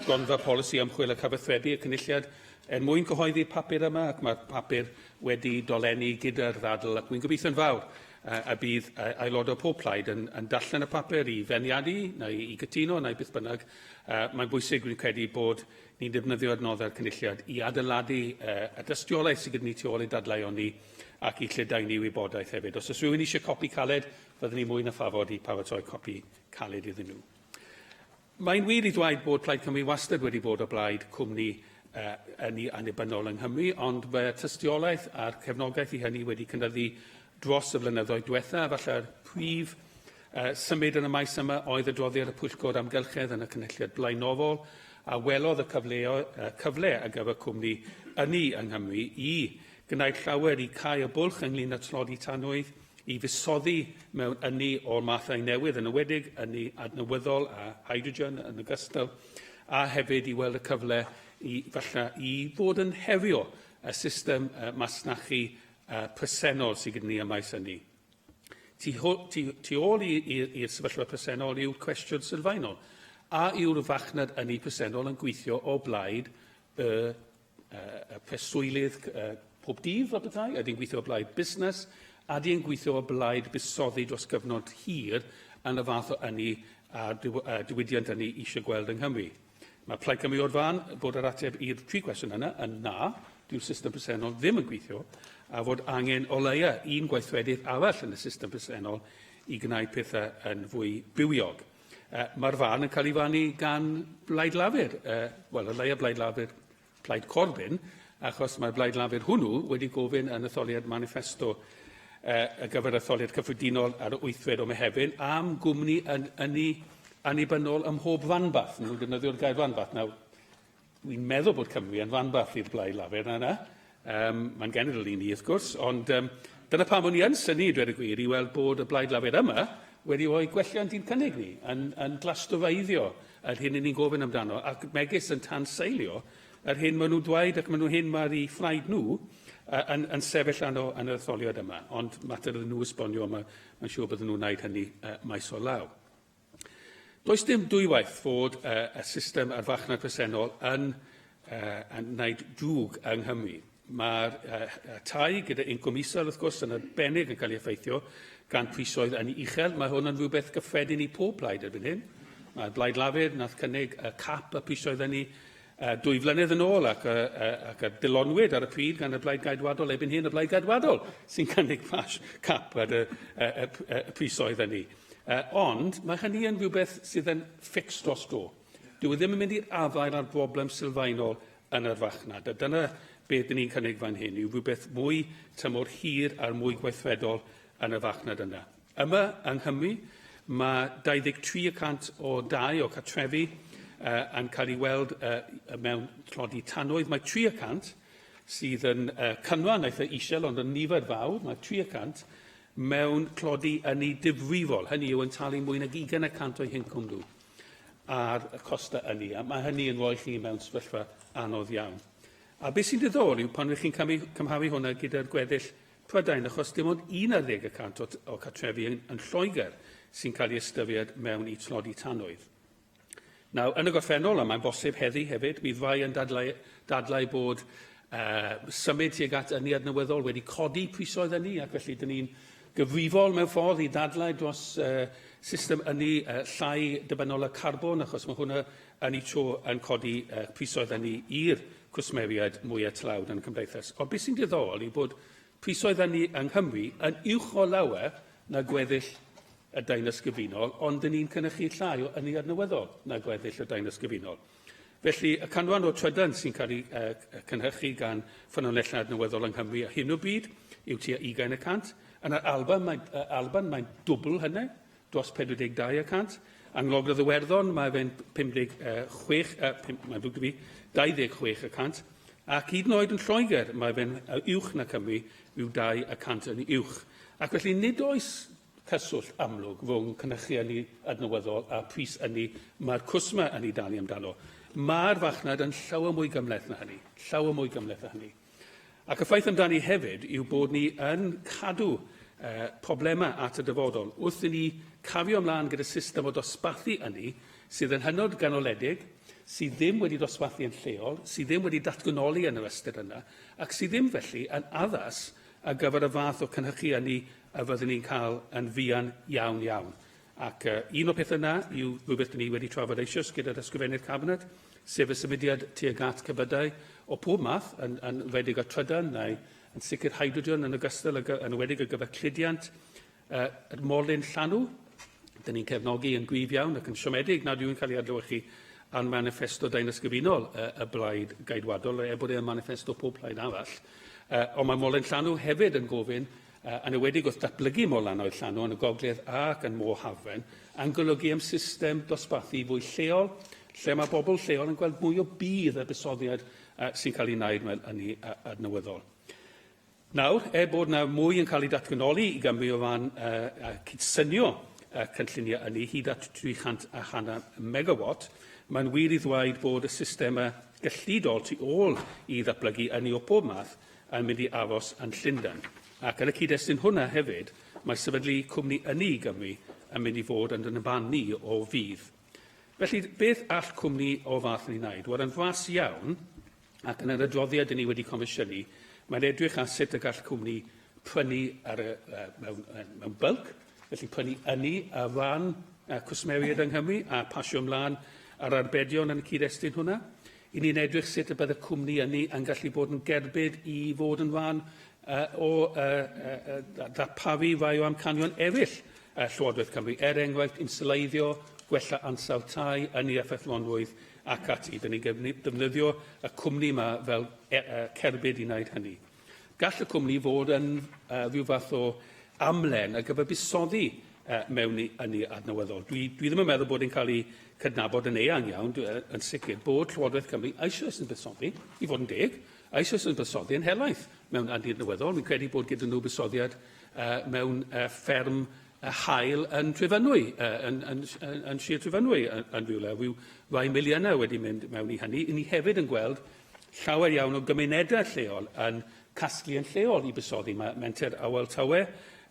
gronfa polisi ymchwil a cyfathrebu y cynulliad mwyn cyhoeddi papur yma, ac mae'r papur wedi dolenni gyda'r ddadl, ac dwi'n gobeithio'n fawr a bydd aelod o pob plaid yn darllen y papur I feniadu neu I gytuno neu beth bynnag. Mae'n bwysig dwi'n credu bod ni'n defnyddio adnoddau'r cynulliad I adeiladu y dystiolaeth sydd gyda ni tu ôl I dadleuon ni ac I lledaenu ni wybodaeth hefyd. Os oes rhywun eisiau copi caled, fyddwn ni mwy na phafod I paratoi copi caled iddyn nhw. Mae'n wir I ddweud bod Plaid Cymru wastad wedi bod o blaid cwmni annibynnol yng Nghymru, ond mae'r tystiolaeth a'r cefnogaeth I hynny wedi cynyddu dros y flynyddoedd diwethaf. Falle'r prif symud yn y maes yma oedd adroddiad y pwyllgor amgylchedd yn y cynulliad blaenorol, a welodd y cyfle ar gyfer cwmni ynni yng Nghymru I gwneud llawer I cau y bwlch ynglyn â tlodi tanwydd, I fusoddi mewn ynni o'r mathau newydd, yn ywedig ynni adnewyddol a hydrogen yn ogystal, a hefyd I weld y cyfle I fod yn herio y system masnachu presennol sydd gyda ni ym maes ynni. Tu ôl i'r sefyllfa presennol yw'r cwestiwn sylfaenol, a yw'r fachnad ynni presennol yn gweithio o blaid y preswylydd pob dydd, fel petai, ydy'n gweithio o blaid busnes, Ydy yn gweithio o blaid busoddi dros gyfnod hir yn y fath o ynni a diwydiant ynni eisiau gweld yng Nghymru. Mae Plaid Cymru o'r fan bod yr ateb i'r tri cwestiwn yna yn na, dyw'r system presennol ddim yn gweithio, a fod angen o leia un gweithredydd arall yn y system presennol i gwneud pethau yn fwy bywiog. Mae'r fan yn cael ei fannu gan Blaid Lafur, o leia Blaid Lafur, Plaid Corbyn, achos mae'r Blaid Lafur hwnnw wedi gofyn yn etholiad manifesto y gyfer etholiad cyffredinol ar y 8 o Mehefin am gwmni yn annibynnol ym mhob fanbath. Nhw'n defnyddio'r gair fanbath. Nawr, dwi'n meddwl bod Cymru yn fanbath i'r Blaid Lafur yna. Mae'n genedl i ni, wrth gwrs, ond dyna pam o'n i yn syni, dweud y gwir, i weld bod y Blaid Lafur yma wedi rhoi gwelliant i'n cynnig ni, yn glastofeiddio yr hyn ni'n gofyn amdano, ac megis yn tanseilio yr hyn maen nhw'n dweud ac maen nhw'n hyn mae'r i ffraid nhw yn sefyll yn yr etholiad yma. Ond mater iddyn nhw esbonio, mae'n siŵr bydden nhw'n gwneud hynny maes o law. Does dim dwywaith fod y system ar fachnad presennol yn gwneud drwg yng Nghymru. Mae'r tai gyda incwm isel, wrth gwrs, yn arbennig yn cael ei effeithio gan prisoedd yn uchel. Mae hwn yn rhywbeth gyffredin i pob blaid erbyn hyn. Mae'r Blaid Lafur nath cynnig cap y prisoedd yn 2 flynedd yn ôl ac y dilonwyd ar y pryd gan y Blaid Gaedwadol erbyn hyn y Blaid Gaedwadol sy'n cynnig cap ar y prisoedd yn ond mae hynny yn rhywbeth sydd yn ffix dros dro. Dyw e ddim yn mynd i'r afael ar broblem sylfaenol yn yr fachnad. Dyna beth ni'n cynnig fan hyn yw rhywbeth mwy tymor hir a'r mwy gweithredol yn y fachnad yna. Yma yng Nghymru mae 23% o dau o cartrefi yn cael ei weld mewn tlodi tanwydd. Mae 3% sydd yn cynwan eitha isel ond yn nifer fawr. Mae 3% mewn clodi yn ei difrifol. Hynny yw yn talu mwy na 20% o'i hincwm nhw ar y costa ynni. A mae hynny yn rhoi chi mewn sefyllfa anodd iawn. A beth sy'n diddorol yw pan ydych chi'n cymharu hwnna gyda'r gweddill Prydain, achos dim ond 11% o cartrefi yn Lloegr sy'n cael ei ystyried mewn i tlodi tanwydd. Nawr, yn y gorffennol, a mae'n bosib heddi hefyd, bydd rai yn dadlau bod symud tuag at ynni adnewyddol wedi codi prisoedd ynni, ac felly dyn ni'n gyfrifol mewn ffordd i dadlau dros system ynni llai dibynnol y carbon, achos mae hwnna yn ei tro yn codi prisoedd ynni i'r cwsmeriad mwyaf tlawd yn y cymdeithas. Ond beth sy'n diddorol yw bod prisoedd ynni yng Nghymru yn uwch o lawer na gweddill y Deyrnas Gyfunol, ond dyn ni'n cynnychu llai o ynni adnewyddol na gweddill y Deyrnas Gyfunol. Felly, y canran o trydan sy'n cael ei cynhyrchu gan ffynonellau adnewyddol yng Nghymru a hyn o byd yw tua 20%. Yn yr Alban mae'n dwbl hynny, dros 42%. Yng Ngogledd Iwerddon mae fe'n 26%. Ac hyd yn oed yn Lloegr mae fe'n uwch na Cymru yw 2% yn uwch. Ac felly nid oes cyswllt amlwg rhwng cynhyrchu ynni adnewyddol a pris ynni mae'r cwsma yn ei dalu amdano. Mae'r fachnad yn llawer mwy gymleth na hynny. Llawer mwy gymleth na hynny. Ac y ffaith amdani hefyd yw bod ni yn cadw problemau at y dyfodol. Wrth i ni cafio ymlaen gyda system o dosbarthu ynni sydd yn hynod ganoledig, sydd ddim wedi dosbarthu yn lleol, sydd ddim wedi datganoli yn yr ystyr yna, ac sydd ddim felly yn addas ar gyfer y fath o cynhyrchu ynni a fyddwn ni'n cael yn fuan iawn iawn. Ac un o peth yna yw rhywbeth ni wedi trafod eisoes gyda'r ysgrifennydd cabinet, sef y symudiad tuag at cybydau o pob math, yn wedig o trydan neu yn sicr hydrogen yn ogystal yn wedig o gyfer cludiant y molyn llanw. Dyn ni'n cefnogi yn gryf iawn ac yn siomedig nad yw'n cael ei adlewyrchu a'n manifesto Deyrnas Gyfunol y Blaid Gaedwadol, bod e'n manifesto pob blaid arall. Ond mae molyn llanw hefyd yn gofyn yn ywedig wrth datblygu molanau llanw yn y gogledd ac yn Môr Hafren, yn golygu am system dosbarthu fwy lleol, lle mae bobl lleol yn gweld mwy o bydd y busoddiad sy'n cael ei wneud mewn ynni adnewyddol. Nawr, bod na mwy yn cael ei datganoli i Gymru o fan cydsynio cynlluniau ynni hyd at 350 megawatt, mae'n wir i ddweud bod y systemau gyllidol tu ôl i ddatblygu ynni o pob math yn mynd i aros yn Llundain. Ac yn y cyd-destun hwnna hefyd, mae sefydlu cwmni ynni i Gymru yn mynd i fod yn ban ni o fydd. Felly, beth all cwmni o fath ni wneud? Wel, yn fras iawn, ac yn yr adroddiad ni wedi comisiynu, mae'n edrych ar sut y gall cwmni prynu mewn bylc, felly prynu ynni a fan cwsmeriad yng Nghymru a pasio ymlaen ar arbedion yn y cyd-destun hwnna. I ni'n edrych sut y bydd y cwmni ynni yn gallu bod yn gerbyd i fod yn fan o ddarparu rai o amcanion eraill Llywodraeth Cymru. Enghraifft, insuleiddio, gwella ansawdd tai, ynni a phethlonrwydd ac ati. Dyn ni'n defnyddio y cwmni yma fel cerbyd i wneud hynny. Gall y cwmni fod yn rhyw fath o amlen ar gyfer busoddi mewn ynni adnawyddol. Dwi ddim yn meddwl bod e'n cael ei cydnabod yn eang iawn, yn sicr bod Llywodraeth Cymru eisoes yn busoddi, i fod yn deg, eisoes yn busoddi yn helaeth mewn ynni adnawyddol. Mi'n credu bod gyda nhw busoddiad mewn fferm hael yn Trefynwy, yn Sir Trefynwy yn rhywle. Rai miliynau wedi mynd mewn i hynny. I ni hefyd yn gweld llawer iawn o gymunedau lleol yn casglu yn lleol i busoddi. Mae Menter Awel Tawe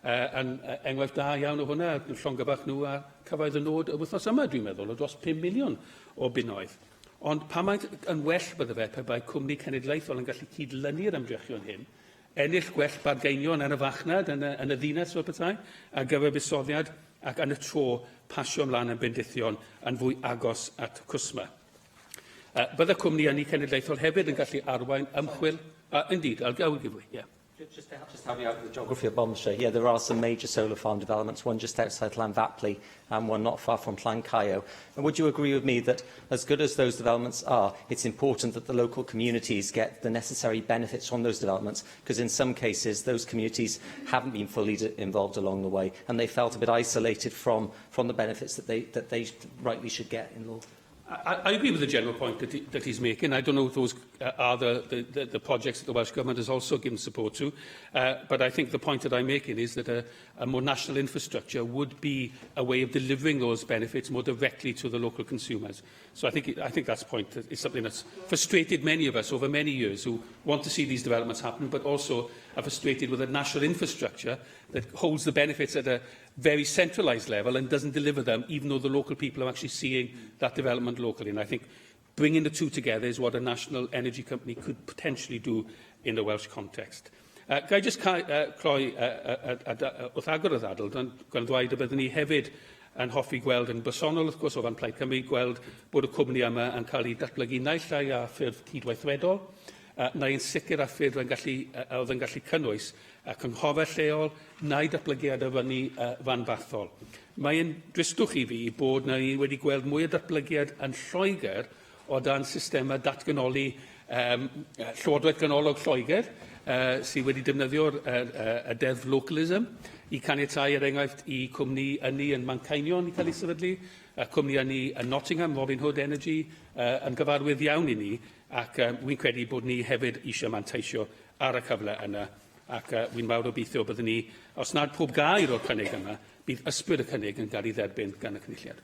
yn enghraifft da iawn o hwnna, llongyfach nhw a cyfaidd y nod y wythnos yma, dwi'n meddwl, o dros 5 miliwn o bunnoedd. Ond pa mae yn well bydde fe pe bai cwmni cenedlaethol yn gallu cydlynu'r ymdrechion hyn, ennill gwell bargeinion yn y fachnad, yn y ddinas o'r petai, ar gyfer busoddiad ac yn y tro pasio ymlaen yn bendithion yn fwy agos at cwsma. Bydde cwmni ynni cenedlaethol hefyd yn gallu arwain ymchwil, indeed, I'll go give way, yeah. Just to help you out with the geography of Bomshire, yeah, there are some major solar farm developments, one just outside Llanfatley and one not far from Llancaio. And would you agree with me that, as good as those developments are, it's important that the local communities get the necessary benefits from those developments, because in some cases those communities haven't been fully involved along the way, and they felt a bit isolated from the benefits that they rightly should get in law? I agree with the general point that he's making. I don't know if those are the projects that the Welsh Government has also given support to, but I think the point that I'm making is that a more national infrastructure would be a way of delivering those benefits more directly to the local consumers. So I think that's point is something that's frustrated many of us over many years who want to see these developments happen, but also are frustrated with a national infrastructure that holds the benefits at a very centralised level and doesn't deliver them, even though the local people are actually seeing that development locally. And I think bringing the two together is what a national energy company could potentially do in the Welsh context. Ga I just cloi wrth agor y ddadl, gan ddweud y byddwn ni hefyd yn hoffi gweld yn bersonol, wrth gwrs, o fan Plaid Cymru, gweld bod y cwmni yma yn cael ei datblygu naill ai a ffurf cydweithredol, neu yn sicr a ffurf oedd yn gallu cynnwys cynghorau lleol, neu datblygiad o fyny fanfathol. Mae'n dristwch i fi bod ni wedi gweld mwy o datblygiad yn Lloegr o dan systema datganoli Llywodraeth Ganolog Lloegr, sydd wedi defnyddio'r deddf localism i caniatáu enghraifft i cwmni ynni yn Manceinion i cael ei sefydlu, cwmni ynni yn Nottingham, Robin Hood Energy, yn gyfarwydd iawn i ni, ac wy'n credu bod ni hefyd eisiau manteisio ar y cyfle yna, ac wy'n mawr obeithio byddwn ni, os nad pob gair o'r cynnig yma, bydd ysbryd y cynnig yn cael ei dderbyn gan y cynulliad.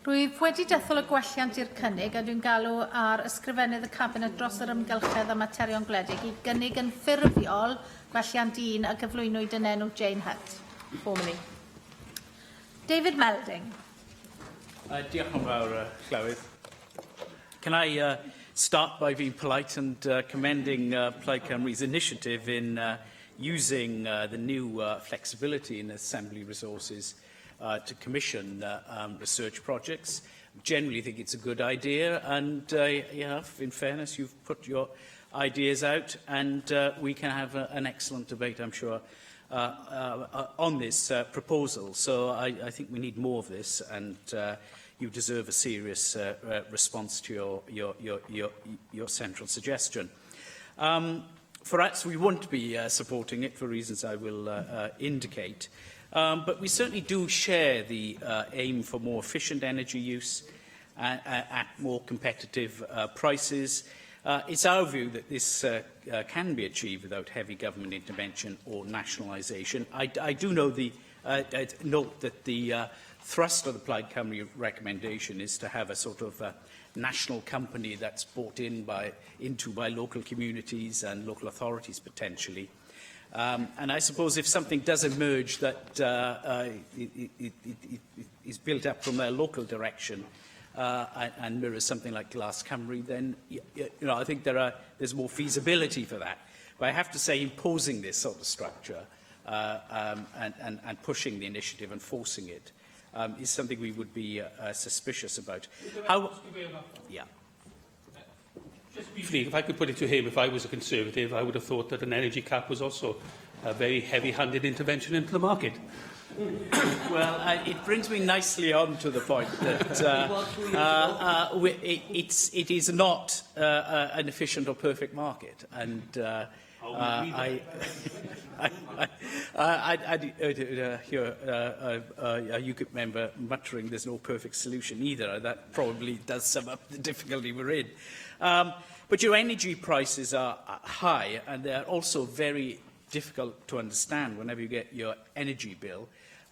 Rwyf wedi dethol y gwelliant i'r cynnig a dwi'n galw ar ysgrifennydd y Cabinet dros yr ymgylchedd a materion gwledig i gynnig yn ffurfiol gwelliant 1 a gyflwynwyd yn enw Jane Hutt. Formally. David Melding. Diolch yn fawr, Llywydd. Can I start by being polite and commending Plaid Cymru's initiative in using the new flexibility in assembly resources to commission research projects. I generally think it's a good idea, and in fairness, you've put your ideas out, and we can have an excellent debate, I'm sure, on this proposal. So I think we need more of this, and you deserve a serious response to your central suggestion. For us, we won't be supporting it for reasons I will indicate. But we certainly do share the aim for more efficient energy use at more competitive prices. It's our view that this can be achieved without heavy government intervention or nationalisation. I do know note that the thrust of the Plaid Cymru recommendation is to have a sort of national company that's bought into by local communities and local authorities potentially. And I suppose if something does emerge that it is built up from a local direction and mirrors something like Glass Cymru, then I think there's more feasibility for that. But I have to say, imposing this sort of structure and pushing the initiative and forcing it is something we would be suspicious about. Yeah. Just briefly, if I could put it to him, if I was a Conservative, I would have thought that an energy cap was also a very heavy-handed intervention into the market. Well, it brings me nicely on to the point that it is not an efficient or perfect market, and hear a UKIP member muttering there's no perfect solution either. That probably does sum up the difficulty we're in. But your energy prices are high, and they're also very difficult to understand whenever you get your energy bill.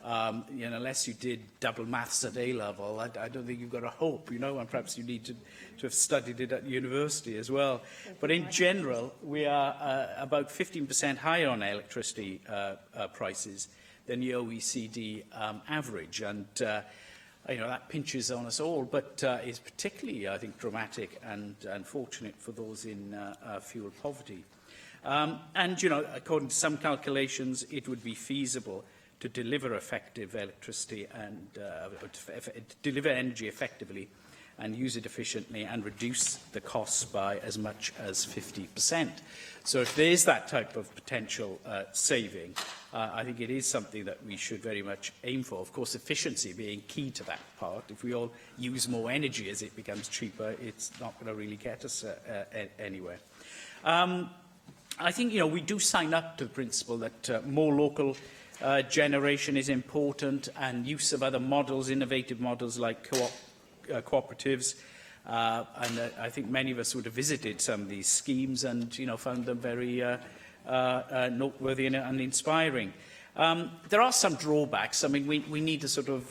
Unless you did double maths at A-level, I don't think you've got a hope, and perhaps you need to have studied it at university as well. But in general, we are about 15% higher on electricity prices than the OECD average, and that pinches on us all, but is particularly, I think, dramatic and unfortunate for those in fuel poverty. According to some calculations, it would be feasible to deliver effective electricity and deliver energy effectively and use it efficiently and reduce the costs by as much as 50%. So if there is that type of potential saving, I think it is something that we should very much aim for. Of course, efficiency being key to that part. If we all use more energy as it becomes cheaper, it's not going to really get us anywhere. I think, we do sign up to the principle that more local generation is important, and use of other models, innovative models like cooperatives. And I think many of us would have visited some of these schemes and found them very noteworthy and inspiring. There are some drawbacks. I mean, we need a sort of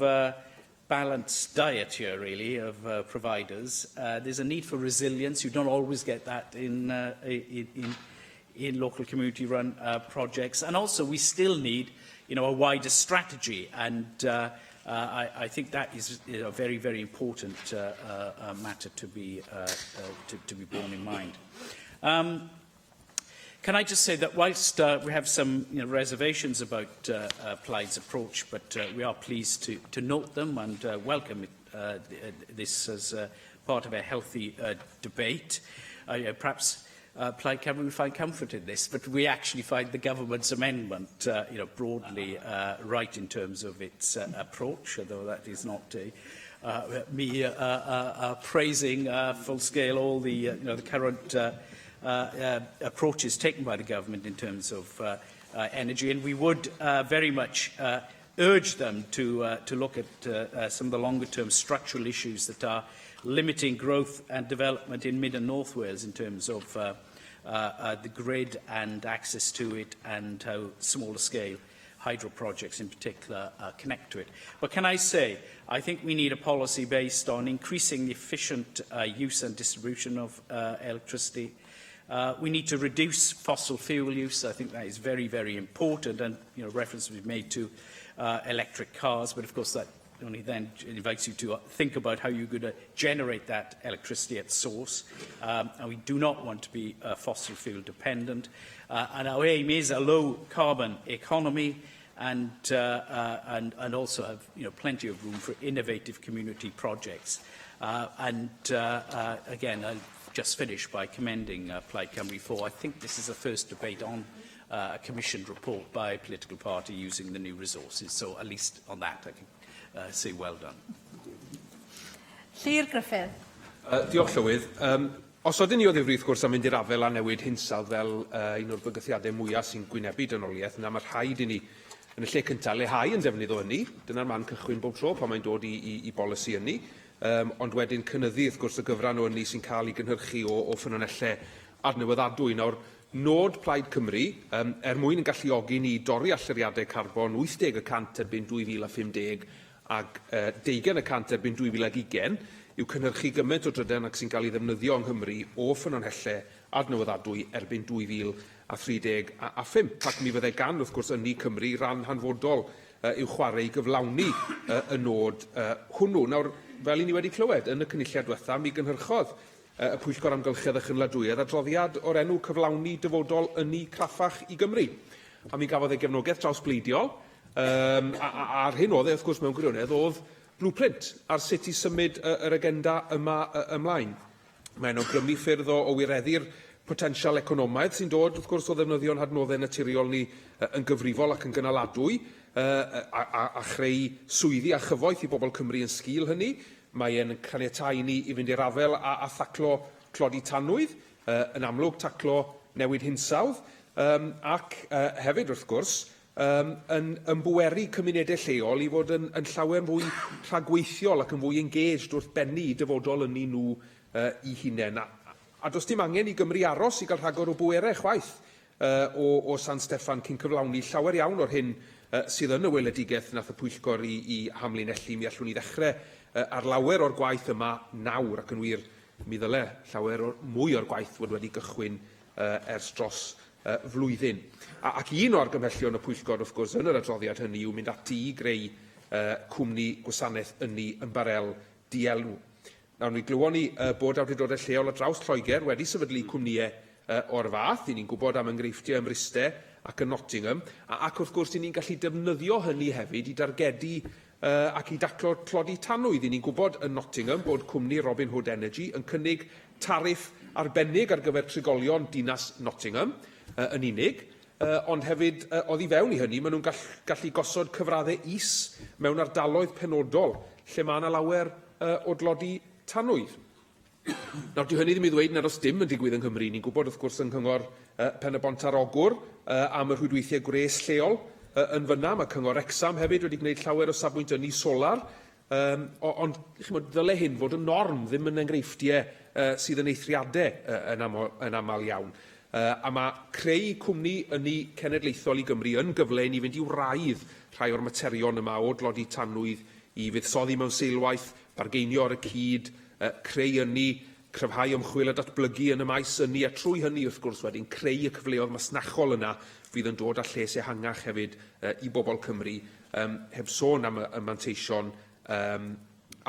balanced diet here, really, of providers. There's a need for resilience. You don't always get that in local community-run projects. And also, we still need a wider strategy, and I think that is a very, very important matter to be borne in mind. Can I just say that whilst we have some reservations about Plaid's approach, but we are pleased to note them and welcome this as part of a healthy debate. Perhaps Plaid Cymru would find comfort in this, but we actually find the government's amendment, broadly right in terms of its approach, although that is not me praising full scale all the the current approaches taken by the government in terms of energy, and we would very much urge them to look at some of the longer-term structural issues that are limiting growth and development in Mid and North Wales in terms of the grid and access to it, and how smaller scale hydro projects in particular connect to it. But can I say, I think we need a policy based on increasing the efficient use and distribution of electricity. We need to reduce fossil fuel use. I think that is very, very important, and reference was made to electric cars, but of course that only then invites you to think about how you're going to generate that electricity at source. And we do not want to be fossil fuel dependent. And our aim is a low carbon economy, and also have plenty of room for innovative community projects. Again, I'll just finish by commending Plaid Cymru for, I think this is the first debate on a commissioned report by a political party using the new resources. So at least on that I can say well done. Llyr Griffith. Diolch Llywydd. Os oedden ni o ddifri wrth gwrs am mynd i'r afel a newid hinsawdd fel un o'r bygythiadau mwyaf sy'n gwynebu dynoliaeth, yna mae rhaid i ni yn y lle cyntaf leihau yn defnydd o hynny. Dyna'r man cychwyn bob tro pan mae'n dod i bolisi hynny. Ond wedyn cynyddu wrth gwrs y gyfran o hynny sy'n cael ei gynhyrchu o ffynonellau adnewyddadwy. Nawr, nod Plaid Cymru, mwyn yn galluogi ni dorri allyriadau carbon 80% erbyn 2050 ac 20% erbyn 2020, yw cynhyrchu gymaint o drydan ac sy'n cael ei ddefnyddio yng Nghymru o ffynonellau adnewyddadwy erbyn 2035. Ac mi fyddai gan, wrth gwrs, ynni Cymru ran hanfodol i'w chwarae i gyflawni y nod hwnnw. Nawr, fel i ni wedi clywed, yn y cynulliad diwethaf, mi gynhyrchodd y Pwyllgor Amgylchedd a Chynladwyedd, adroddiad o'r enw cyflawni dyfodol ynni craffach i Gymru. A mi gafodd ei gefnogaeth trawsbleidiol, a'r hyn oedd, wrth gwrs, mewn gwirionedd, oedd blueprint ar sut i symud yr agenda yma ymlaen. Mae'n awgrymu ffyrdd o wireddu'r potensial economaidd sy'n dod, wrth gwrs, o ddefnyddio'n hadnoddau naturiol ni yn gyfrifol ac yn gynaladwy, a chreu swyddi a chyfoeth i bobl Cymru yn sgil hynny. Mae'n caniatáu ni i fynd i'r afel a thaclo clodi tanwydd, yn amlwg taclo newid hinsawdd, ac hefyd, wrth gwrs, yn ymbyweru cymunedau lleol i fod yn llawer fwy rhagweithiol ac yn fwy engaged wrth bennu i dyfodol ynni nhw i hunain. A does dim angen i Gymru aros i gael rhagor o bwerau chwaith o San Steffan cyn cyflawni llawer iawn o'r hyn sydd yn y weledigaeth nath y Pwyllgor i hamlinellu. Mi allwn ni ddechrau ar lawer o'r gwaith yma nawr, ac yn wir mi ddyle llawer mwy o'r gwaith wedi gychwyn ers dros flwyddyn. Ac un o'r gymhellion y Pwyllgor, wrth gwrs, yn yr adroddiad hynny yw mynd ati i greu cwmni gwasanaeth ynni yn barel dielw. Nawr, mi glywon ni bod awdurdodau lleol ar draws Lloegr wedi sefydlu cwmnïau o'r fath. I ni'n gwybod am enghreifftiau ym Mryste ac yn Nottingham, ac wrth gwrs, ni'n gallu defnyddio hynny hefyd i dargedu ac i daclo clodi tanwydd. I ni'n gwybod yn Nottingham bod cwmni Robin Hood Energy yn cynnig tariff arbennig ar gyfer trigolion dinas Nottingham yn unig, ond hefyd oddi fewn i hynny, maen nhw'n gallu gosod cyfraddau is mewn ardaloedd penodol lle mae yna lawer o dlodi tanwydd. Nawr, dyw hynny ddim i ddweud nad oes dim yn digwydd yng Nghymru. Ni'n gwybod, wrth gwrs, yng Nghyngor Pen y Bont ar Ogwr am y rhwydweithiau gwres lleol yn fyna. Mae Cyngor Exam hefyd wedi gwneud llawer o safbwynt ynni solar, ond ddyle hyn fod yn norm, ddim yn enghreifftiau sydd yn eithriadau yn aml iawn. A mae creu cwmni ynni cenedlaethol i Gymru yn gyfle i ni fynd i'w raidd rhai o'r materion yma o dlodi tanwydd i fuddsoddi mewn seilwaith, bargeinio ar y cyd, creu ynni, cryfhau ymchwil a datblygu yn y maes ynni, a trwy hynny, wrth gwrs, wedyn creu y cyfleoedd masnachol yna fydd yn dod â lles ehangach hefyd i bobl Cymru, heb sôn am y manteision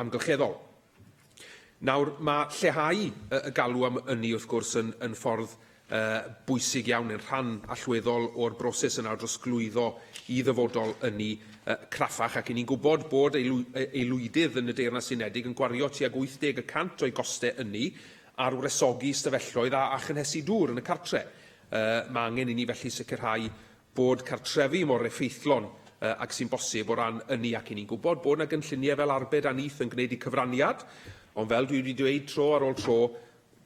amgylcheddol. Nawr, mae lleihau y galw am ynni, wrth gwrs, yn ffordd bwysig iawn yn rhan allweddol o'r broses yna o drosglwyddo i ddyfodol ynni craffach, ac ni'n gwybod bod aelwydydd yn y Deyrnas Unedig yn gwario tuag 80% o'i gostau ynni ar wresogi stafelloedd a chynhesu dŵr yn y cartre. Mae angen i ni felly sicrhau bod cartrefi mor effeithlon ac sy'n bosib o ran ynni, ac ni'n gwybod bod yna gynlluniau fel arbed a nith yn gwneud i cyfraniad, ond fel dwi wedi dweud tro ar ôl tro,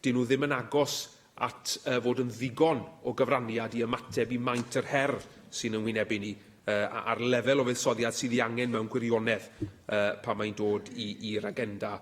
dyn nhw ddim yn agos at fod yn ddigon o gyfraniad i ymateb i maint yr her sy'n yngwynebu ni a'r lefel o fuddsoddiad sydd ei angen mewn gwirionedd pan mae'n dod i'r agenda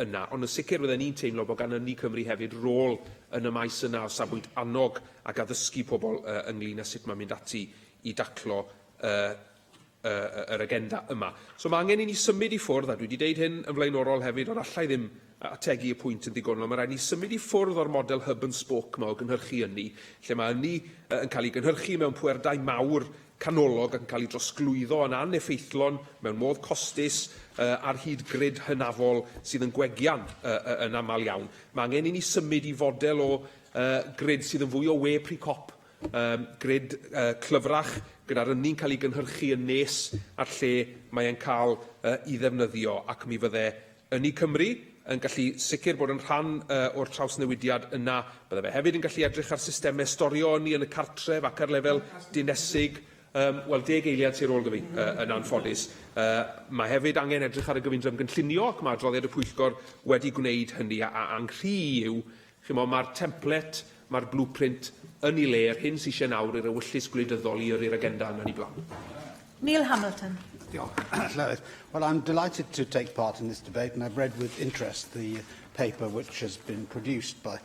yna. Ond yn sicr fydden ni'n teimlo bod gan ynni Cymru hefyd rôl yn y maes yna o safbwynt annog ac addysgu pobl ynglyn â sut mae'n mynd ati i daclo yr agenda yma. So mae angen i ni symud i ffwrdd, a dwi wedi deud hyn yn flaenorol hefyd, ond allai ddim ategu y pwynt yn ddigonol. Mae rhaid ni symud i ffwrdd o'r model hub and spoke yma o gynhyrchu ynni, lle mae ynni yn cael ei gynhyrchu mewn pwerdau mawr canolog ac yn cael ei drosglwyddo yn aneffeithlon mewn modd costus ar hyd grid hynafol sydd yn gwegian yn aml iawn. Mae angen i ni symud i fodel o grid sydd yn fwy o we pre-cop, grid clyfrach gyda'r ynni'n cael ei gynhyrchu yn nes ar lle mae'n cael ei ddefnyddio, ac mi fydde ynni Cymru yn gallu sicr bod yn rhan o'r trawsnewidiad yna. Bydde fe hefyd yn gallu edrych ar systemau storio ynni yn y cartref ac ar lefel dinesig. Wel, 10 eiliad sy'n ôl gyfi yn anffodus. Mae hefyd angen edrych ar y gyfundrefn gynllunio, ac mae adroddiad y Pwyllgor wedi gwneud hynny, a anghrhi yw, mae'r template, mae'r blueprint yn ei le, hyn sy'n eisiau nawr i'r ewyllus gwleidyddol i'r agenda yna ni blaen. Neil Hamilton. Well, I'm delighted to take part in this debate, and I've read with interest the paper which has been produced by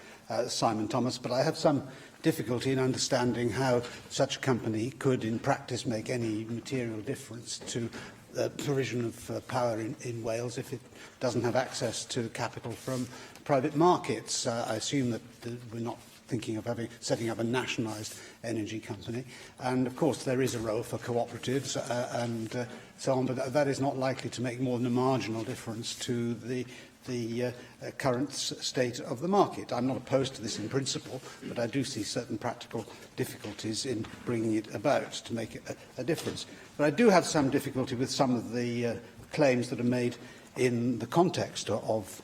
Simon Thomas, but I have some difficulty in understanding how such a company could, in practice, make any material difference to the provision of power in Wales if it doesn't have access to capital from private markets. I assume that we're not thinking of setting up a nationalised energy company. And, of course, there is a role for cooperatives and so on, but that is not likely to make more than a marginal difference to the the current state of the market. I'm not opposed to this in principle, but I do see certain practical difficulties in bringing it about to make a difference. But I do have some difficulty with some of the claims that are made in the context of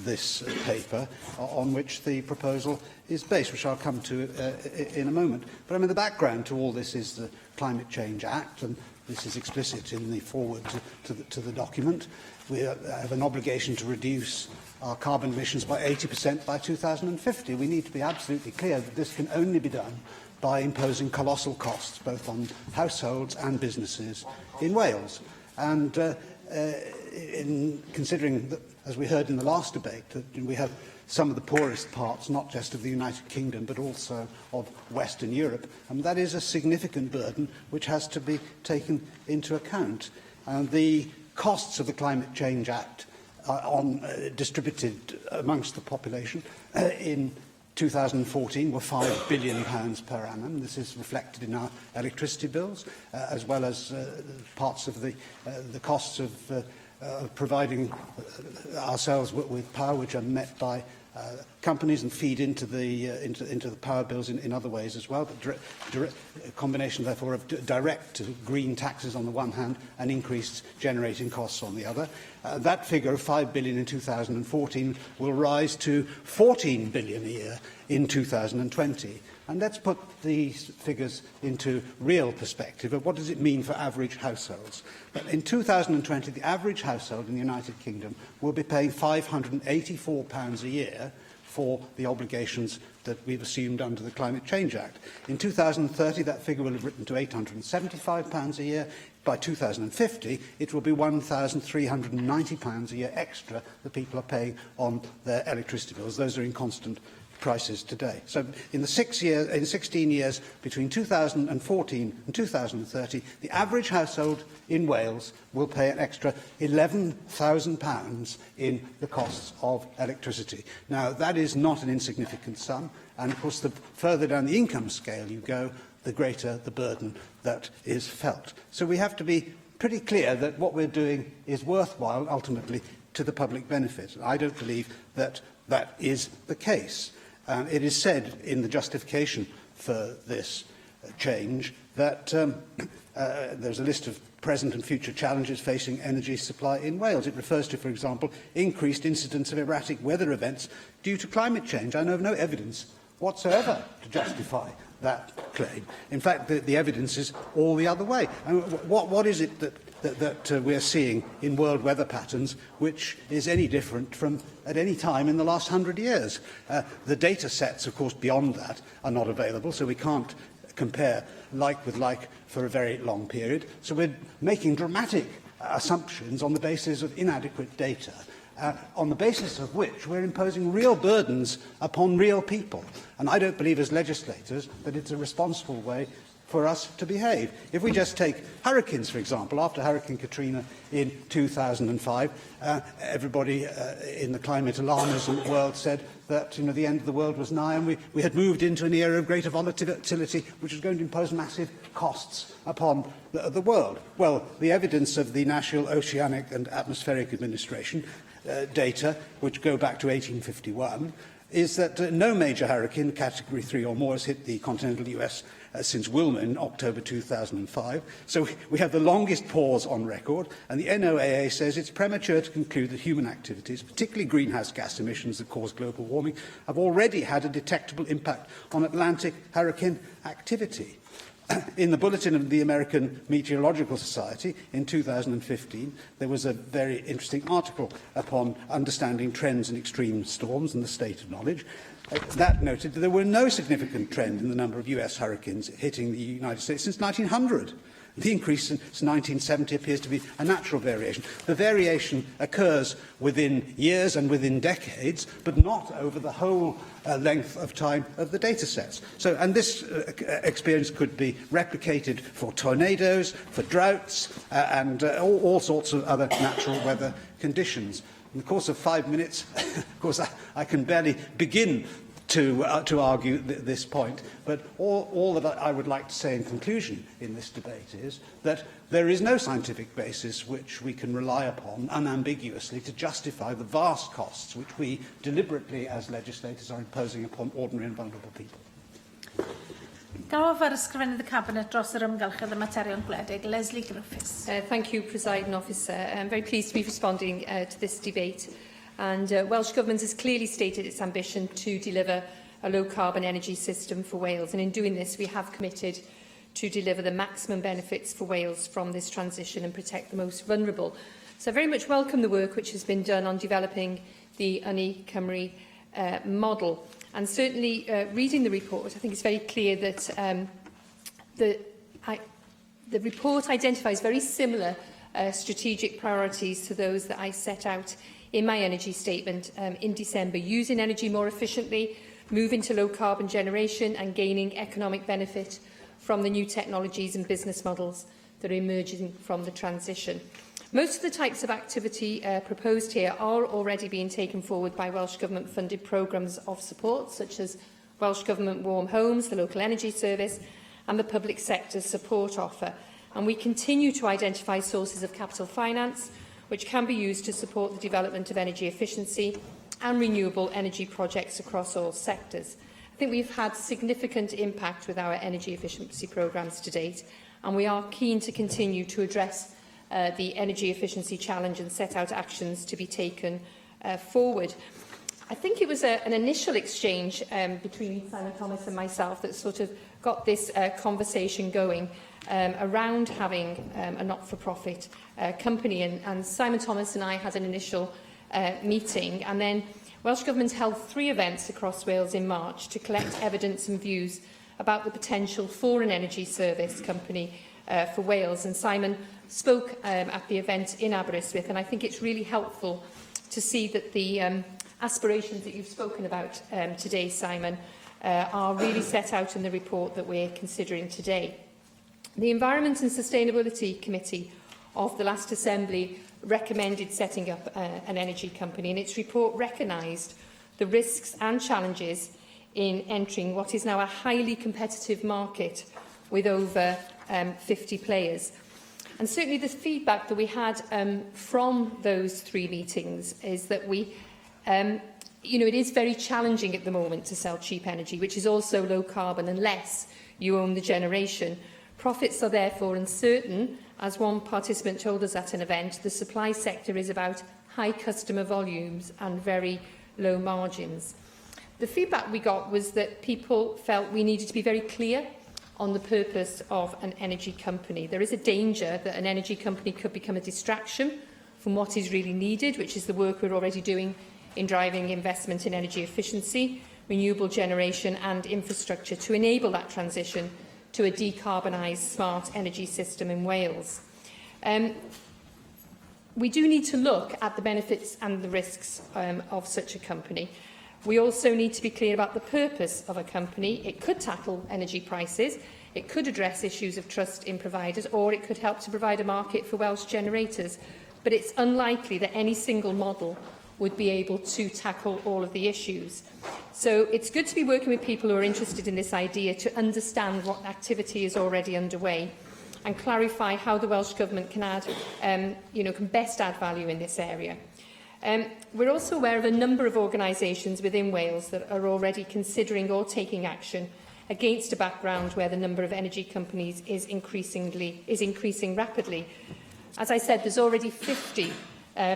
this paper on which the proposal is based, which I'll come to in a moment. But I mean, the background to all this is the Climate Change Act, and this is explicit in the foreword to the document. We have an obligation to reduce our carbon emissions by 80% by 2050. We need to be absolutely clear that this can only be done by imposing colossal costs, both on households and businesses in Wales. And in considering that, as we heard in the last debate, that we have some of the poorest parts, not just of the United Kingdom, but also of Western Europe, and that is a significant burden which has to be taken into account. And the costs of the Climate Change Act distributed amongst the population in 2014 were £5 billion per annum. This is reflected in our electricity bills, as well as parts of the costs of providing ourselves with power, which are met by companies and feed into the power bills in other ways as well. But a combination, therefore, of direct green taxes on the one hand and increased generating costs on the other. That figure of £5 billion in 2014 will rise to £14 billion a year in 2020. And let's put these figures into real perspective of what does it mean for average households. But in 2020, the average household in the United Kingdom will be paying £584 a year for the obligations that we've assumed under the Climate Change Act. In 2030, that figure will have risen to £875 a year. By 2050, it will be £1,390 a year extra that people are paying on their electricity bills. Those are in constant prices today. So in the 16 years between 2014 and 2030, the average household in Wales will pay an extra £11,000 in the costs of electricity. Now, that is not an insignificant sum, and of course, the further down the income scale you go, the greater the burden that is felt. So we have to be pretty clear that what we're doing is worthwhile, ultimately, to the public benefit. I don't believe that that is the case. It is said in the justification for this change that there's a list of present and future challenges facing energy supply in Wales. It refers to, for example, increased incidence of erratic weather events due to climate change. I know of no evidence whatsoever to justify that claim. In fact, the evidence is all the other way. I mean, what is it that we're seeing in world weather patterns which is any different from at any time in the last 100 years? The data sets, of course, beyond that are not available, so we can't compare like with like for a very long period. So we're making dramatic assumptions on the basis of inadequate data, on the basis of which we're imposing real burdens upon real people. And I don't believe as legislators that it's a responsible way for us to behave. If we just take hurricanes, for example, after Hurricane Katrina in 2005, everybody in the climate alarmers world said that the end of the world was nigh, and we had moved into an era of greater volatility, which was going to impose massive costs upon the world. Well, the evidence of the National Oceanic and Atmospheric Administration data, which go back to 1851, is that no major hurricane, Category 3 or more, has hit the continental US since Wilma in October 2005. So we have the longest pause on record, and the NOAA says it's premature to conclude that human activities, particularly greenhouse gas emissions that cause global warming, have already had a detectable impact on Atlantic hurricane activity. In the Bulletin of the American Meteorological Society in 2015, there was a very interesting article upon understanding trends in extreme storms and the state of knowledge. That noted that there were no significant trend in the number of US hurricanes hitting the United States since 1900. The increase since 1970 appears to be a natural variation. The variation occurs within years and within decades, but not over the whole length of time of the data sets. So, and this experience could be replicated for tornadoes, for droughts, and all sorts of other natural weather conditions. In the course of 5 minutes, of course, I can barely begin to argue this point. But all that I would like to say in conclusion in this debate is that there is no scientific basis which we can rely upon unambiguously to justify the vast costs which we deliberately, as legislators, are imposing upon ordinary and vulnerable people. Galw ar ysgrifennydd y Cabinet dros yr ymgylchedd y materion gwledig, Lesley Griffiths. Thank you, Presiding Officer. I'm very pleased to be responding to this debate. And Welsh Government has clearly stated its ambition to deliver a low-carbon energy system for Wales. And in doing this, we have committed to deliver the maximum benefits for Wales from this transition and protect the most vulnerable. So I very much welcome the work which has been done on developing the Ynni Cymru model. And certainly, reading the report, I think it's very clear that the report identifies very similar strategic priorities to those that I set out in my energy statement in December: using energy more efficiently, moving to low-carbon generation and gaining economic benefit from the new technologies and business models that are emerging from the transition. Most of the types of activity proposed here are already being taken forward by Welsh Government-funded programmes of support, such as Welsh Government Warm Homes, the Local Energy Service and the Public Sector Support Offer. And we continue to identify sources of capital finance which can be used to support the development of energy efficiency and renewable energy projects across all sectors. I think we've had significant impact with our energy efficiency programmes to date, and we are keen to continue to address the energy efficiency challenge and set out actions to be taken forward. I think it was an initial exchange between Simon Thomas and myself that sort of got this conversation going around having a not-for-profit company. And Simon Thomas and I had an initial meeting, and then Welsh Government held 3 events across Wales in March to collect evidence and views about the potential for an energy service company for Wales. And Simon spoke at the event in Aberystwyth, and I think it's really helpful to see that the aspirations that you've spoken about today, Simon, are really set out in the report that we're considering today. The Environment and Sustainability Committee of the last Assembly recommended setting up an energy company, and its report recognised the risks and challenges in entering what is now a highly competitive market with over 50 players. And certainly the feedback that we had from those 3 meetings is that it is very challenging at the moment to sell cheap energy, which is also low carbon, unless you own the generation. Profits are therefore uncertain. As one participant told us at an event, the supply sector is about high customer volumes and very low margins. The feedback we got was that people felt we needed to be very clear on the purpose of an energy company. There is a danger that an energy company could become a distraction from what is really needed, which is the work we're already doing in driving investment in energy efficiency, renewable generation and infrastructure to enable that transition to a decarbonised smart energy system in Wales. We do need to look at the benefits and the risks of such a company. We also need to be clear about the purpose of a company. It could tackle energy prices, it could address issues of trust in providers, or it could help to provide a market for Welsh generators. But it's unlikely that any single model would be able to tackle all of the issues. So it's good to be working with people who are interested in this idea to understand what activity is already underway and clarify how the Welsh Government can add, can best add value in this area. We're also aware of a number of organisations within Wales that are already considering or taking action against a background where the number of energy companies is increasing rapidly. As I said, there's already 50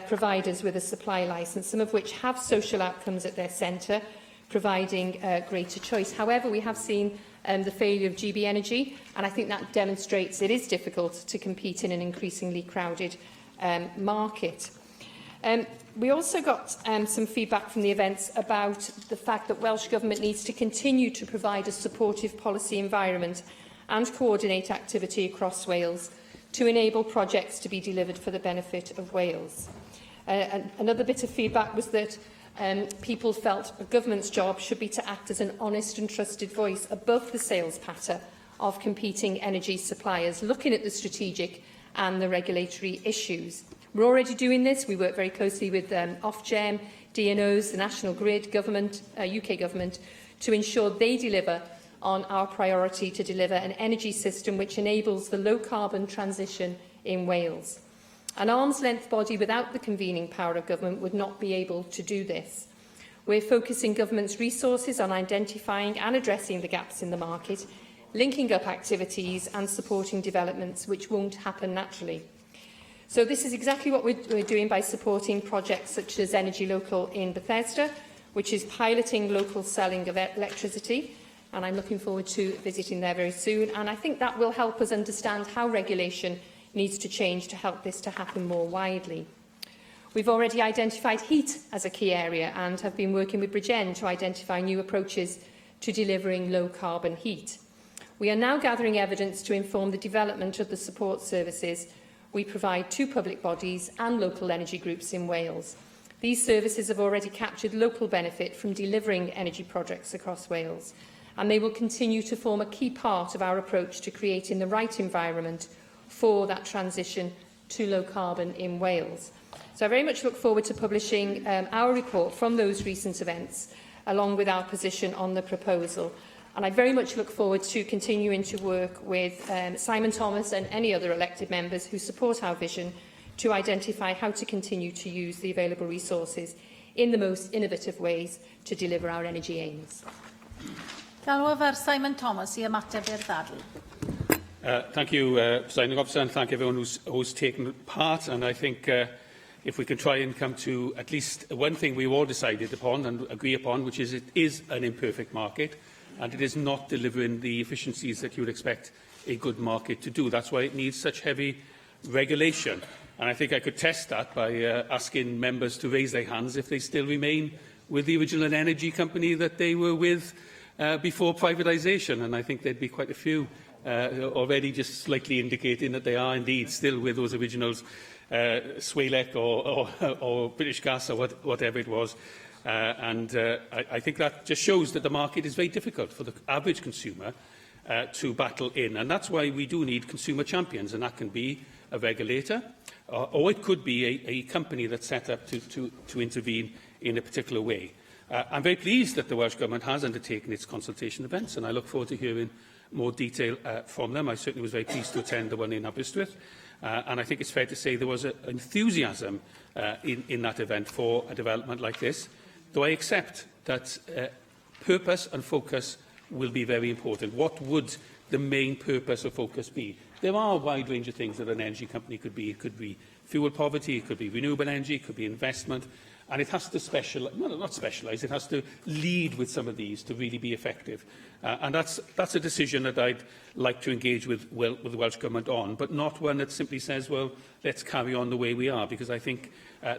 providers with a supply licence, some of which have social outcomes at their centre, providing greater choice. However, we have seen the failure of GB Energy, and I think that demonstrates it is difficult to compete in an increasingly crowded market. We also got some feedback from the events about the fact that Welsh Government needs to continue to provide a supportive policy environment and coordinate activity across Wales to enable projects to be delivered for the benefit of Wales. Another bit of feedback was that people felt a government's job should be to act as an honest and trusted voice above the sales patter of competing energy suppliers, looking at the strategic and the regulatory issues. We're already doing this. We work very closely with Ofgem DNOs, the National Grid, government, UK Government, to ensure they deliver on our priority to deliver an energy system which enables the low-carbon transition in Wales. An arm's-length body without the convening power of government would not be able to do this. We're focusing government's resources on identifying and addressing the gaps in the market, linking up activities and supporting developments which won't happen naturally. So this is exactly what we're doing by supporting projects such as Energy Local in Bethesda, which is piloting local selling of electricity, and I'm looking forward to visiting there very soon. And I think that will help us understand how regulation needs to change to help this to happen more widely. We've already identified heat as a key area and have been working with Bridgen to identify new approaches to delivering low-carbon heat. We are now gathering evidence to inform the development of the support services we provide to public bodies and local energy groups in Wales. These services have already captured local benefit from delivering energy projects across Wales, and they will continue to form a key part of our approach to creating the right environment for that transition to low carbon in Wales. So I very much look forward to publishing our report from those recent events, along with our position on the proposal. And I very much look forward to continuing to work with Simon Thomas and any other elected members who support our vision to identify how to continue to use the available resources in the most innovative ways to deliver our energy aims. Galwaf Simon Thomas I ymateb i'r ddadl. Thank you, Presiding Officer, and thank everyone who's taken part. And I think if we can try and come to at least one thing we've all decided upon and agree upon, which is it is an imperfect market, and it is not delivering the efficiencies that you would expect a good market to do. That's why it needs such heavy regulation. And I think I could test that by asking members to raise their hands if they still remain with the original energy company that they were with before privatisation. And I think there'd be quite a few already just slightly indicating that they are indeed still with those originals, Swalec or British Gas or whatever it was. I think that just shows that the market is very difficult for the average consumer to battle in. And that's why we do need consumer champions, and that can be a regulator, or it could be a company that's set up to intervene in a particular way. I'm very pleased that the Welsh Government has undertaken its consultation events, and I look forward to hearing more detail from them. I certainly was very pleased to attend the one in Aberystwyth, and I think it's fair to say there was enthusiasm in that event for a development like this, though I accept that purpose and focus will be very important. What would the main purpose or focus be? There are a wide range of things that an energy company could be. It could be fuel poverty, it could be renewable energy, it could be investment, and it has to specialise, well, not specialise, it has to lead with some of these to really be effective. And that's a decision that I'd like to engage with the Welsh Government on, but not one that simply says, well, let's carry on the way we are, because I think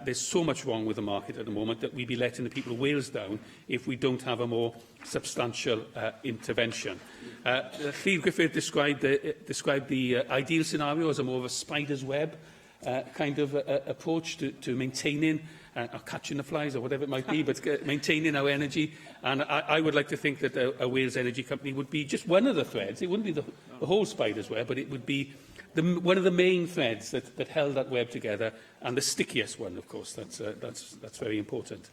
there's so much wrong with the market at the moment that we'd be letting the people of Wales down if we don't have a more substantial intervention. Llywydd Griffith described the ideal scenario as a more of a spider's web kind of approach to maintaining or catching the flies or whatever it might be, but maintaining our energy. And I would like to think that a Wales energy company would be just one of the threads. It wouldn't be the whole spider's web, but it would be one of the main threads that held that web together, and the stickiest one, of course. That's very important.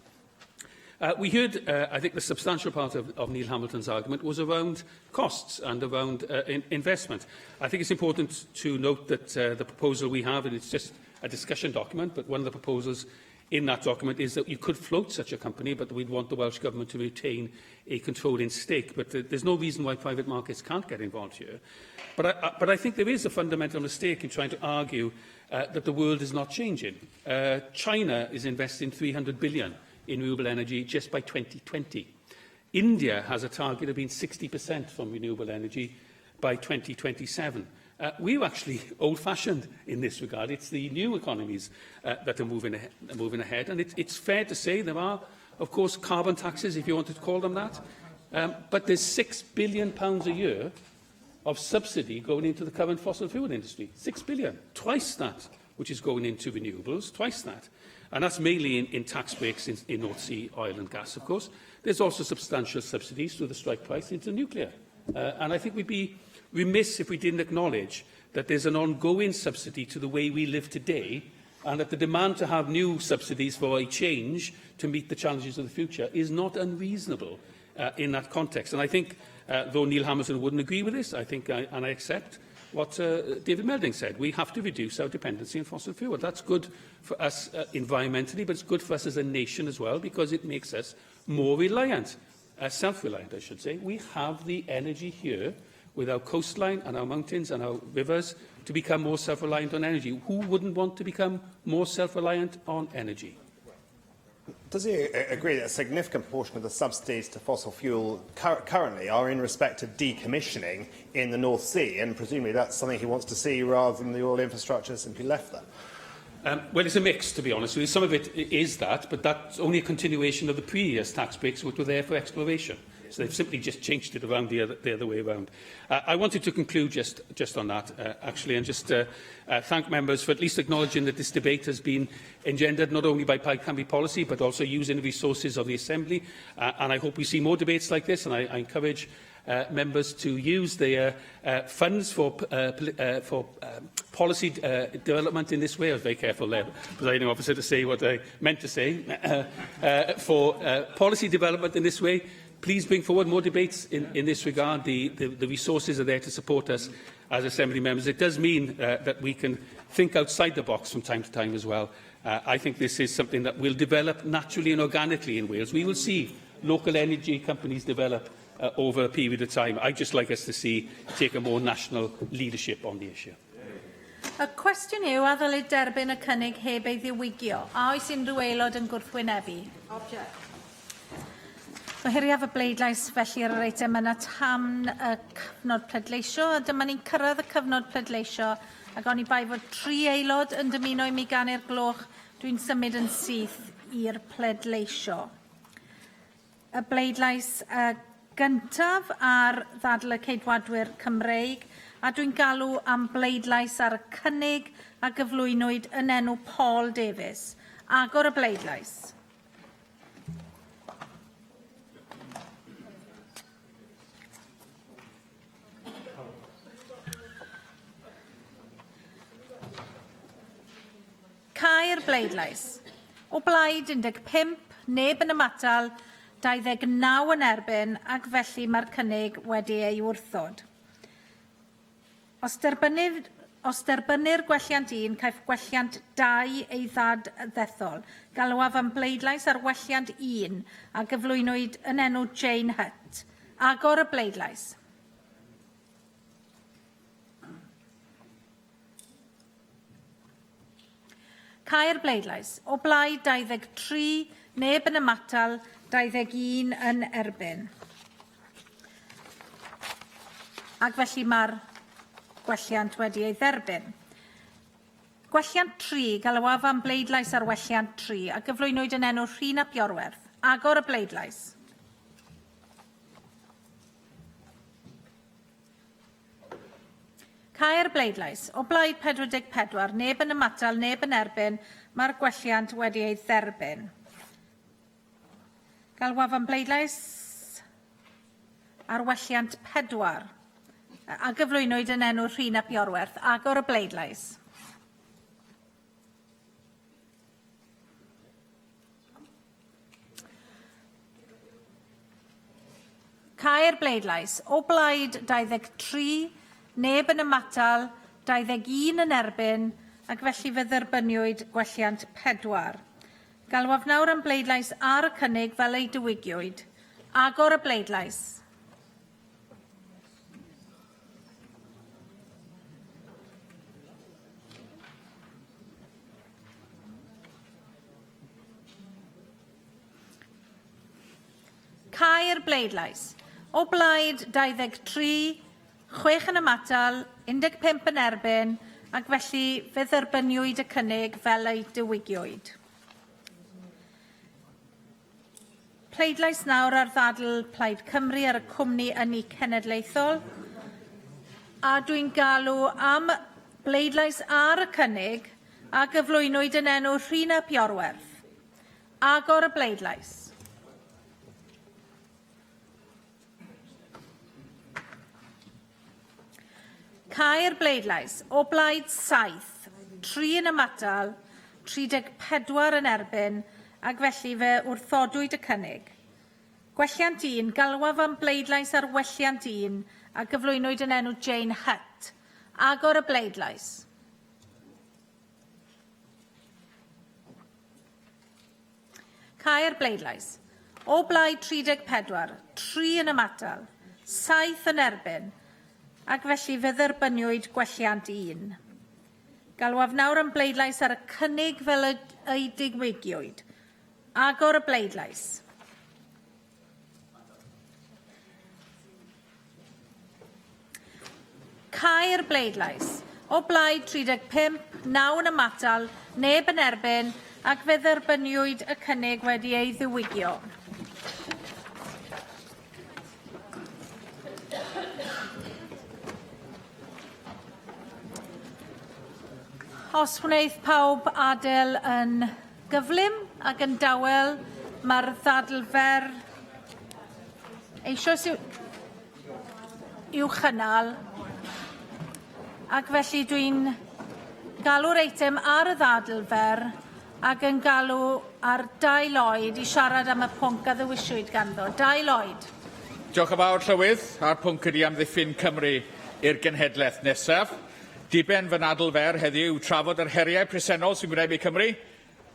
We heard, I think the substantial part of Neil Hamilton's argument was around costs and around investment. I think it's important to note that the proposal we have, and it's just a discussion document, but one of the proposals in that document is that you could float such a company, but we'd want the Welsh Government to retain a controlling stake. But there's no reason why private markets can't get involved here. But I think there is a fundamental mistake in trying to argue that the world is not changing. China is investing $300 billion in renewable energy just by 2020. India has a target of being 60% from renewable energy by 2027. We're actually old-fashioned in this regard. It's the new economies that are moving ahead. And it's fair to say there are, of course, carbon taxes, if you wanted to call them that. But there's £6 billion a year of subsidy going into the current fossil fuel industry. £6 billion. Twice that, which is going into renewables, twice that. And that's mainly in tax breaks in North Sea oil and gas, of course. There's also substantial subsidies through the strike price into nuclear. And I think we'd be remiss if we didn't acknowledge that there's an ongoing subsidy to the way we live today and that the demand to have new subsidies for a change to meet the challenges of the future is not unreasonable in that context. And I think, though Neil Hamilton wouldn't agree with this, I think, and I accept what David Melding said, we have to reduce our dependency on fossil fuel. That's good for us environmentally, but it's good for us as a nation as well, because it makes us more reliant, self-reliant, I should say. We have the energy here, with our coastline and our mountains and our rivers, to become more self-reliant on energy. Who wouldn't want to become more self-reliant on energy? Does he agree that a significant proportion of the subsidies to fossil fuel currently are in respect of decommissioning in the North Sea, and presumably that's something he wants to see rather than the oil infrastructure simply left there? Well, it's a mix, to be honest with you. Some of it is that, but that's only a continuation of the previous tax breaks which were there for exploration. So they've simply just changed it around the other way around. I wanted to conclude just on that, actually, and just thank members for at least acknowledging that this debate has been engendered not only by Plaid Cymru policy, but also using the resources of the Assembly. And I hope we see more debates like this, and I encourage members to use their funds for policy development in this way. I was very careful there, presiding officer, to say what I meant to say. For policy development in this way, please bring forward more debates in this regard. The resources are there to support us as Assembly members. It does mean that we can think outside the box from time to time as well. I think this is something that will develop naturally and organically in Wales. We will see local energy companies develop over a period of time. I'd just like us to take a more national leadership on the issue. Y cwestiwn yw, a ddylid derbyn y cynnig heb ei ddiwygio. A oes unrhyw aelod yn gwrthwynebu? Object. Ohiriaf y bleidlais felly ar yr eitem yna tam y cyfnod pleidleisio. A dyma ni'n cyrraedd y cyfnod pleidleisio ac oni bai fod 3 aelod yn dymuno i mi ganu'r gloch. Dwi'n symud yn syth i'r pleidleisio. Y bleidlais gyntaf ar ddadl y ceidwadwyr Cymreig, a dwi'n galw am bleidlais ar y cynnig a gyflwynwyd yn enw Paul Davies. Agor y bleidlais. Cau'r bleidlais. O blaid 15, neb yn ymatal, 29 yn erbyn, ac felly mae'r cynnig wedi ei wrthod. Os derbynir gwelliant 1, caiff gwelliant 2 ei ddethol. Galwaf am bleidlais ar gwelliant 1 a gyflwynwyd yn enw Jane Hutt. Agor y bleidlais. Cau'r bleidlais. O blaid 23, neb yn ymatal, 21 yn erbyn. Ac felly mae'r gwelliant wedi ei dderbyn. Gwelliant 3, galwaf am bleidlais ar welliant 3, a gyflwynwyd yn enw Rhun ap Iorwerth. Agor y bleidlais. Cau'r bleidlais. O blaid 44, neb yn ymatal, neb yn erbyn, mae'r gwelliant wedi ei dderbyn. Galwaf am bleidlais ar welliant 4, a gyflwynwyd yn enw Rhun ap Iorwerth. Agor y bleidlais. Cau'r bleidlais. O blaid 23, neb yn ymatal, 21 yn erbyn, ac felly fe dderbyniwyd gwelliant 4. Galwaf nawr am bleidlais ar y cynnig fel ei diwygiwyd. Agor y bleidlais. Cau'r bleidlais. O blaid 23, 6 yn ymatal, 15 yn erbyn, ac felly fe dderbyniwyd y cynnig fel ei diwygiwyd. Pleidlais nawr ar ddadl Plaid Cymru ar y cwmni ynni cenedlaethol, a dwi'n galw am bleidlais ar y cynnig a gyflwynwyd yn enw Rhun ap Iorwerth. Agor y bleidlais. Cau'r bleidlais. O blaid 7, 3 yn ymatal, 34 yn erbyn, ac felly fe wrthodwyd y cynnig. Gwelliant 1, galwaf am bleidlais ar welliant 1 a gyflwynwyd yn enw Jane Hutt. Agor y bleidlais. Cau'r bleidlais. O blaid 34, 3 yn ymatal, 7 yn erbyn, ac felly fe dderbyniwyd gwelliant 1. Galwaf nawr am bleidlais ar y cynnig fel ei digwygiwyd. Agor y bleidlais. Cau'r bleidlais. O blaid 35, 9 yn ymatal, neb yn erbyn, ac fe dderbyniwyd y cynnig wedi ei ddiwygio. Os wneith pawb adael yn gyflym ac yn dawel, mae'r ddadlfer eisoes i'w chynnal, ac felly dwi'n galw'r eitem ar y ddadlfer ac yn galw ar Dai Lloyd i siarad am y pwnc a ddewiswyd ganddo. Dai Lloyd. Diolch yn fawr, Llywydd. A'r pwnc ydy amddiffyn Cymru i'r genhedlaeth nesaf. Diben fy nadlfer heddiw yw trafod yr heriau presennol sy'n gwneud i Cymru,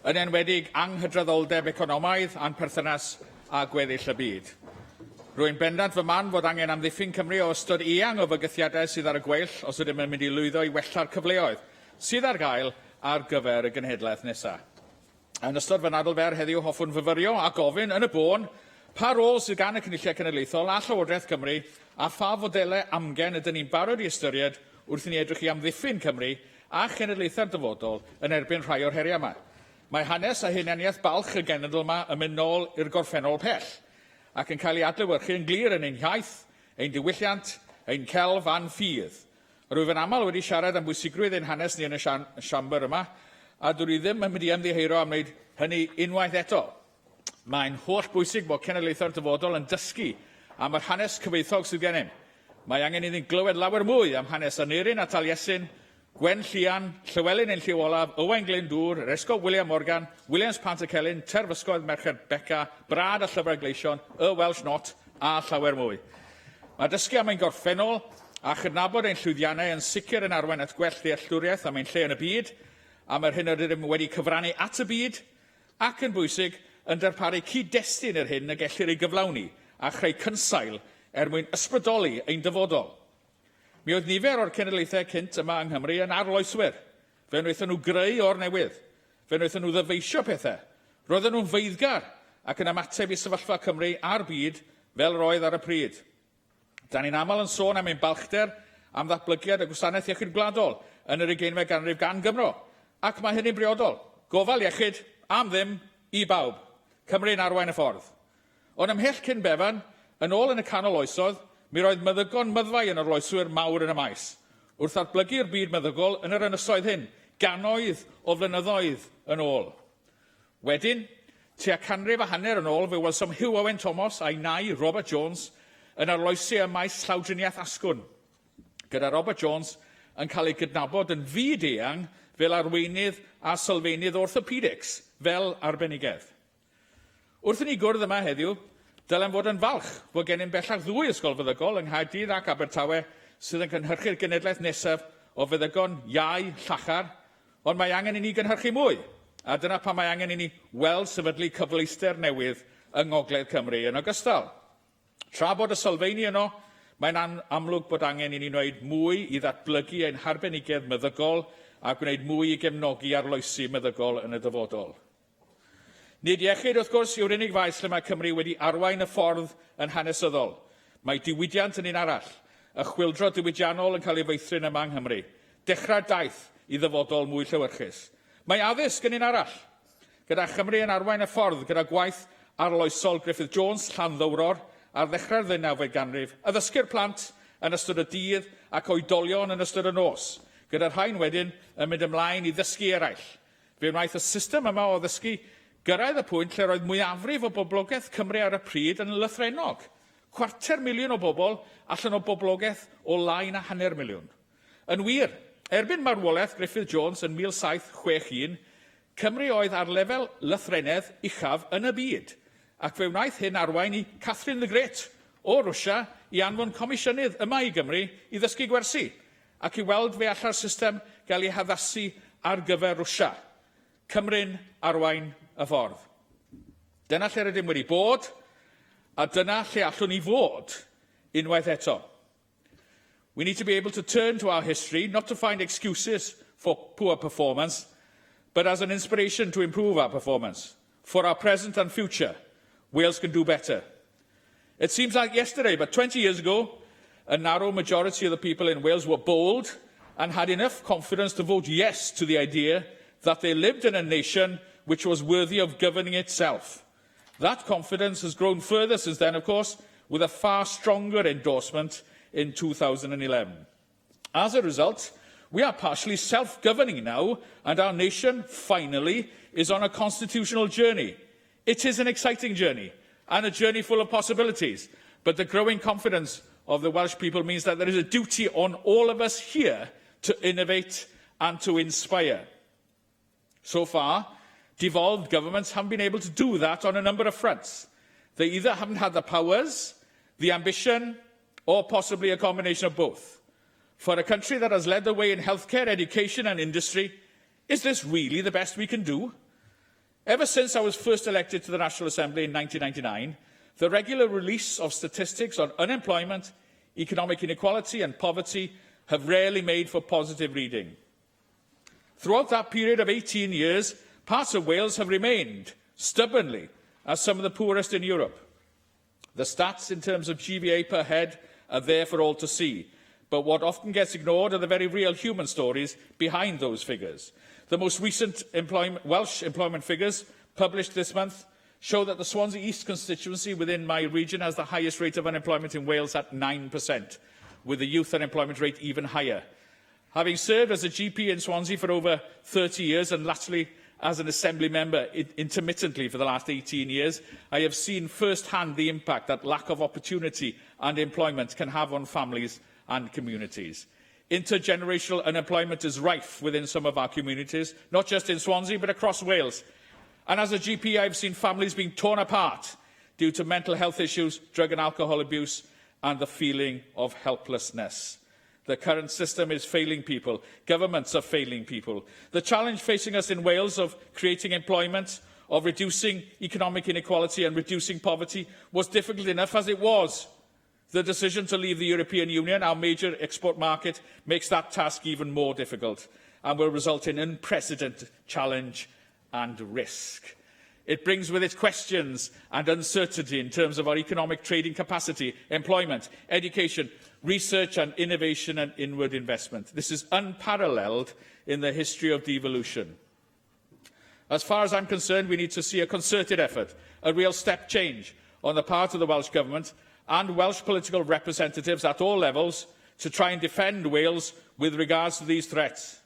yn enwedig anghydraddoldeb economaidd a'n perthynas a gweddill y byd. Rwy'n bendant fy man fod angen amddiffyn Cymru o ystod eang o fygythiadau sydd ar y gweill os ydym yn mynd i lwyddo i wella'r cyfleoedd sydd ar gael ar gyfer y genhedlaeth nesaf. Yn ystod fy nadlfer heddiw hoffwn fyfyrio a gofyn yn y bôn pa rôl sydd gan y Cynulliad Cenedlaethol a Llywodraeth Cymru a pha fodelau amgen ydyn ni'n barod i ystyried wrth i ni edrych i amddiffyn Cymru a chenedlaethau'r dyfodol yn erbyn rhai o'r heriau yma. Mae hanes a hunaniaeth balch y genedl yma yn mynd nôl i'r gorffennol pell ac yn cael ei adlewyrchu yn glir yn ein hiaith, ein diwylliant, ein celf a'n ffydd. Rwyf yn aml wedi siarad am bwysigrwydd ein hanes ni yn y Siambr yma, a dwi ddim yn mynd i ymddiheuro am wneud hynny unwaith eto. Mae'n holl bwysig bod cenedlaethau'r dyfodol yn dysgu am yr hanes cyfoethog sydd gennym. Mae angen iddy'n glywed lawer mwy am hanes Aneurin a Taliesin, Gwen Llian, Llywelyn ein Lliw Olaf, Owain Glyndŵr, yr Esgob William Morgan, Williams Pantycelyn, Terfysgoedd Merched Beca, Brad a Llyfr Gleision, y Welsh Not a llawer mwy. Mae dysgu am ein gorffennol a chydnabod ein llwyddiannau yn sicr yn arwain at gwell ddealltwriaeth am ein lle yn y byd, am yr hyn ydym wedi cyfrannu at y byd, ac yn bwysig yn darparu cyd-destun yr hyn y gellir ei gyflawni a chreu cynsail mwyn ysbrydoli ein dyfodol. Mi oedd nifer o'r cenedlaethau cynt yma yng Nghymru yn arloeswyr. Fe wnaethon nhw greu o'r newydd. Fe wnaethon nhw ddyfeisio pethau. Roedden nhw'n feiddgar ac yn ymateb i sefyllfa Cymru a'r byd fel roedd ar y pryd. Da ni'n aml yn sôn am ein balchder am ddatblygiad y gwasanaeth iechyd gwladol yn yr 20eg ganrif gan Gymro. Ac mae hynny'n briodol. Gofal iechyd am ddim i bawb. Cymru'n arwain y ffordd. Ond ymhell cyn befan, yn ôl yn y canol oesodd, mi roedd meddygon myddfai yn oroeswyr mawr yn y maes, wrth ddatblygu'r byd meddygol yn yr ynysoedd hyn, gannoedd o flynyddoedd yn ôl. Wedyn, tua canrif a hanner yn ôl, fe welsom Hugh Owen Thomas a'i nai Robert Jones yn arloesi y maes llawdriniaeth asgwn, gyda Robert Jones yn cael ei gydnabod yn fyd-eang fel arweinydd a sylfaenydd orthopedics, fel arbenigedd. Wrth i ni gwrdd yma heddiw, dylen fod yn falch fod gennym bellach 2 ysgol feddygol yng Nghaerdydd ac Abertawe sydd yn cynhyrchu'r genedlaeth nesaf o feddygon iau llachar, ond mae angen i ni gynhyrchu mwy, a dyna pan mae angen i ni weld sefydlu cyfleuster newydd yng Ngogledd Cymru yn ogystal. Tra bod y sylfaeni yno, mae'n amlwg bod angen i ni wneud mwy i ddatblygu ein harbenigedd meddygol a gwneud mwy i gefnogi arloesi meddygol yn y dyfodol. Nid iechyd, wrth gwrs, yw'r unig faes lle mae Cymru wedi arwain y ffordd yn hanesyddol. Mae diwydiant yn un arall. Y chwyldro diwydiannol yn cael ei feithrin yma yng Nghymru. Dechrau daith i ddyfodol mwy llewyrchus. Mae addysg yn un arall. Gyda Chymru yn arwain y ffordd gyda gwaith arloesol Griffith Jones, Llanddowror, ar ddechrau'r 19eg ganrif, addysgu'r plant yn ystod y dydd ac oedolion yn ystod y nos, gyda'r rhain wedyn yn mynd ymlaen i ddysgu eraill. Fe wnaeth y system yma o ddysgu gyrraedd y pwynt lle roedd mwyafrif o boblogaeth Cymru ar y pryd yn lythrennog. 250,000 o bobl allan o boblogaeth o lai na 500,000. Yn wir, erbyn marwolaeth Griffith Jones yn 1761, Cymru oedd ar lefel lythrennedd uchaf yn y byd, ac fe wnaeth hyn arwain i Catherine the Great o Rwsia i anfon comisiynydd yma i Gymru i ddysgu gwersi, ac i weld fe alla'r system gael ei haddasu ar gyfer Rwsia. Cymru'n arwain y ffordd. Dyna lle rydym wedi bod, a dyna lle allwn ni fod unwaith eto. We need to be able to turn to our history, not to find excuses for poor performance, but as an inspiration to improve our performance. For our present and future, Wales can do better. It seems like yesterday, but 20 years ago, a narrow majority of the people in Wales were bold and had enough confidence to vote yes to the idea that they lived in a nation which was worthy of governing itself. That confidence has grown further since then, of course, with a far stronger endorsement in 2011. As a result, we are partially self-governing now, and our nation, finally, is on a constitutional journey. It is an exciting journey, and a journey full of possibilities, but the growing confidence of the Welsh people means that there is a duty on all of us here to innovate and to inspire. So far, devolved governments haven't been able to do that on a number of fronts. They either haven't had the powers, the ambition, or possibly a combination of both. For a country that has led the way in healthcare, education and industry, is this really the best we can do? Ever since I was first elected to the National Assembly in 1999, the regular release of statistics on unemployment, economic inequality and poverty have rarely made for positive reading. Throughout that period of 18 years, parts of Wales have remained, stubbornly, as some of the poorest in Europe. The stats in terms of GVA per head are there for all to see, but what often gets ignored are the very real human stories behind those figures. The most recent Welsh employment figures, published this month, show that the Swansea East constituency within my region has the highest rate of unemployment in Wales at 9%, with the youth unemployment rate even higher. Having served as a GP in Swansea for over 30 years and latterly as an Assembly member intermittently for the last 18 years, I have seen firsthand the impact that lack of opportunity and employment can have on families and communities. Intergenerational unemployment is rife within some of our communities, not just in Swansea, but across Wales. And as a GP, I've seen families being torn apart due to mental health issues, drug and alcohol abuse, and the feeling of helplessness. The current system is failing people. Governments are failing people. The challenge facing us in Wales of creating employment, of reducing economic inequality and reducing poverty was difficult enough as it was. The decision to leave the European Union, our major export market, makes that task even more difficult and will result in unprecedented challenge and risk. It brings with it questions and uncertainty in terms of our economic trading capacity, employment, education, research and innovation and inward investment. This is unparalleled in the history of devolution. As far as I'm concerned, we need to see a concerted effort, a real step change on the part of the Welsh Government and Welsh political representatives at all levels to try and defend Wales with regards to these threats.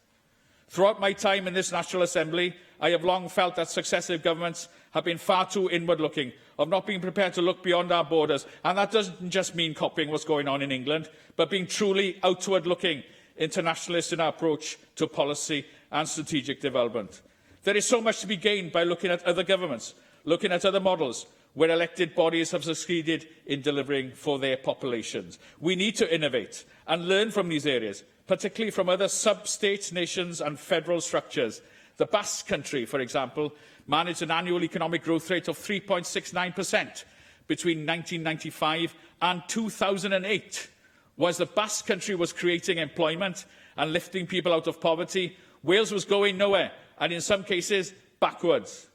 Throughout my time in this National Assembly, I have long felt that successive governments have been far too inward-looking, of not being prepared to look beyond our borders. And that doesn't just mean copying what's going on in England, but being truly outward-looking internationalists in our approach to policy and strategic development. There is so much to be gained by looking at other governments, looking at other models where elected bodies have succeeded in delivering for their populations. We need to innovate and learn from these areas, particularly from other sub-state nations and federal structures. The Basque Country, for example, managed an annual economic growth rate of 3.69% between 1995 and 2008. Whilst the Basque Country was creating employment and lifting people out of poverty, Wales was going nowhere, and in some cases, backwards.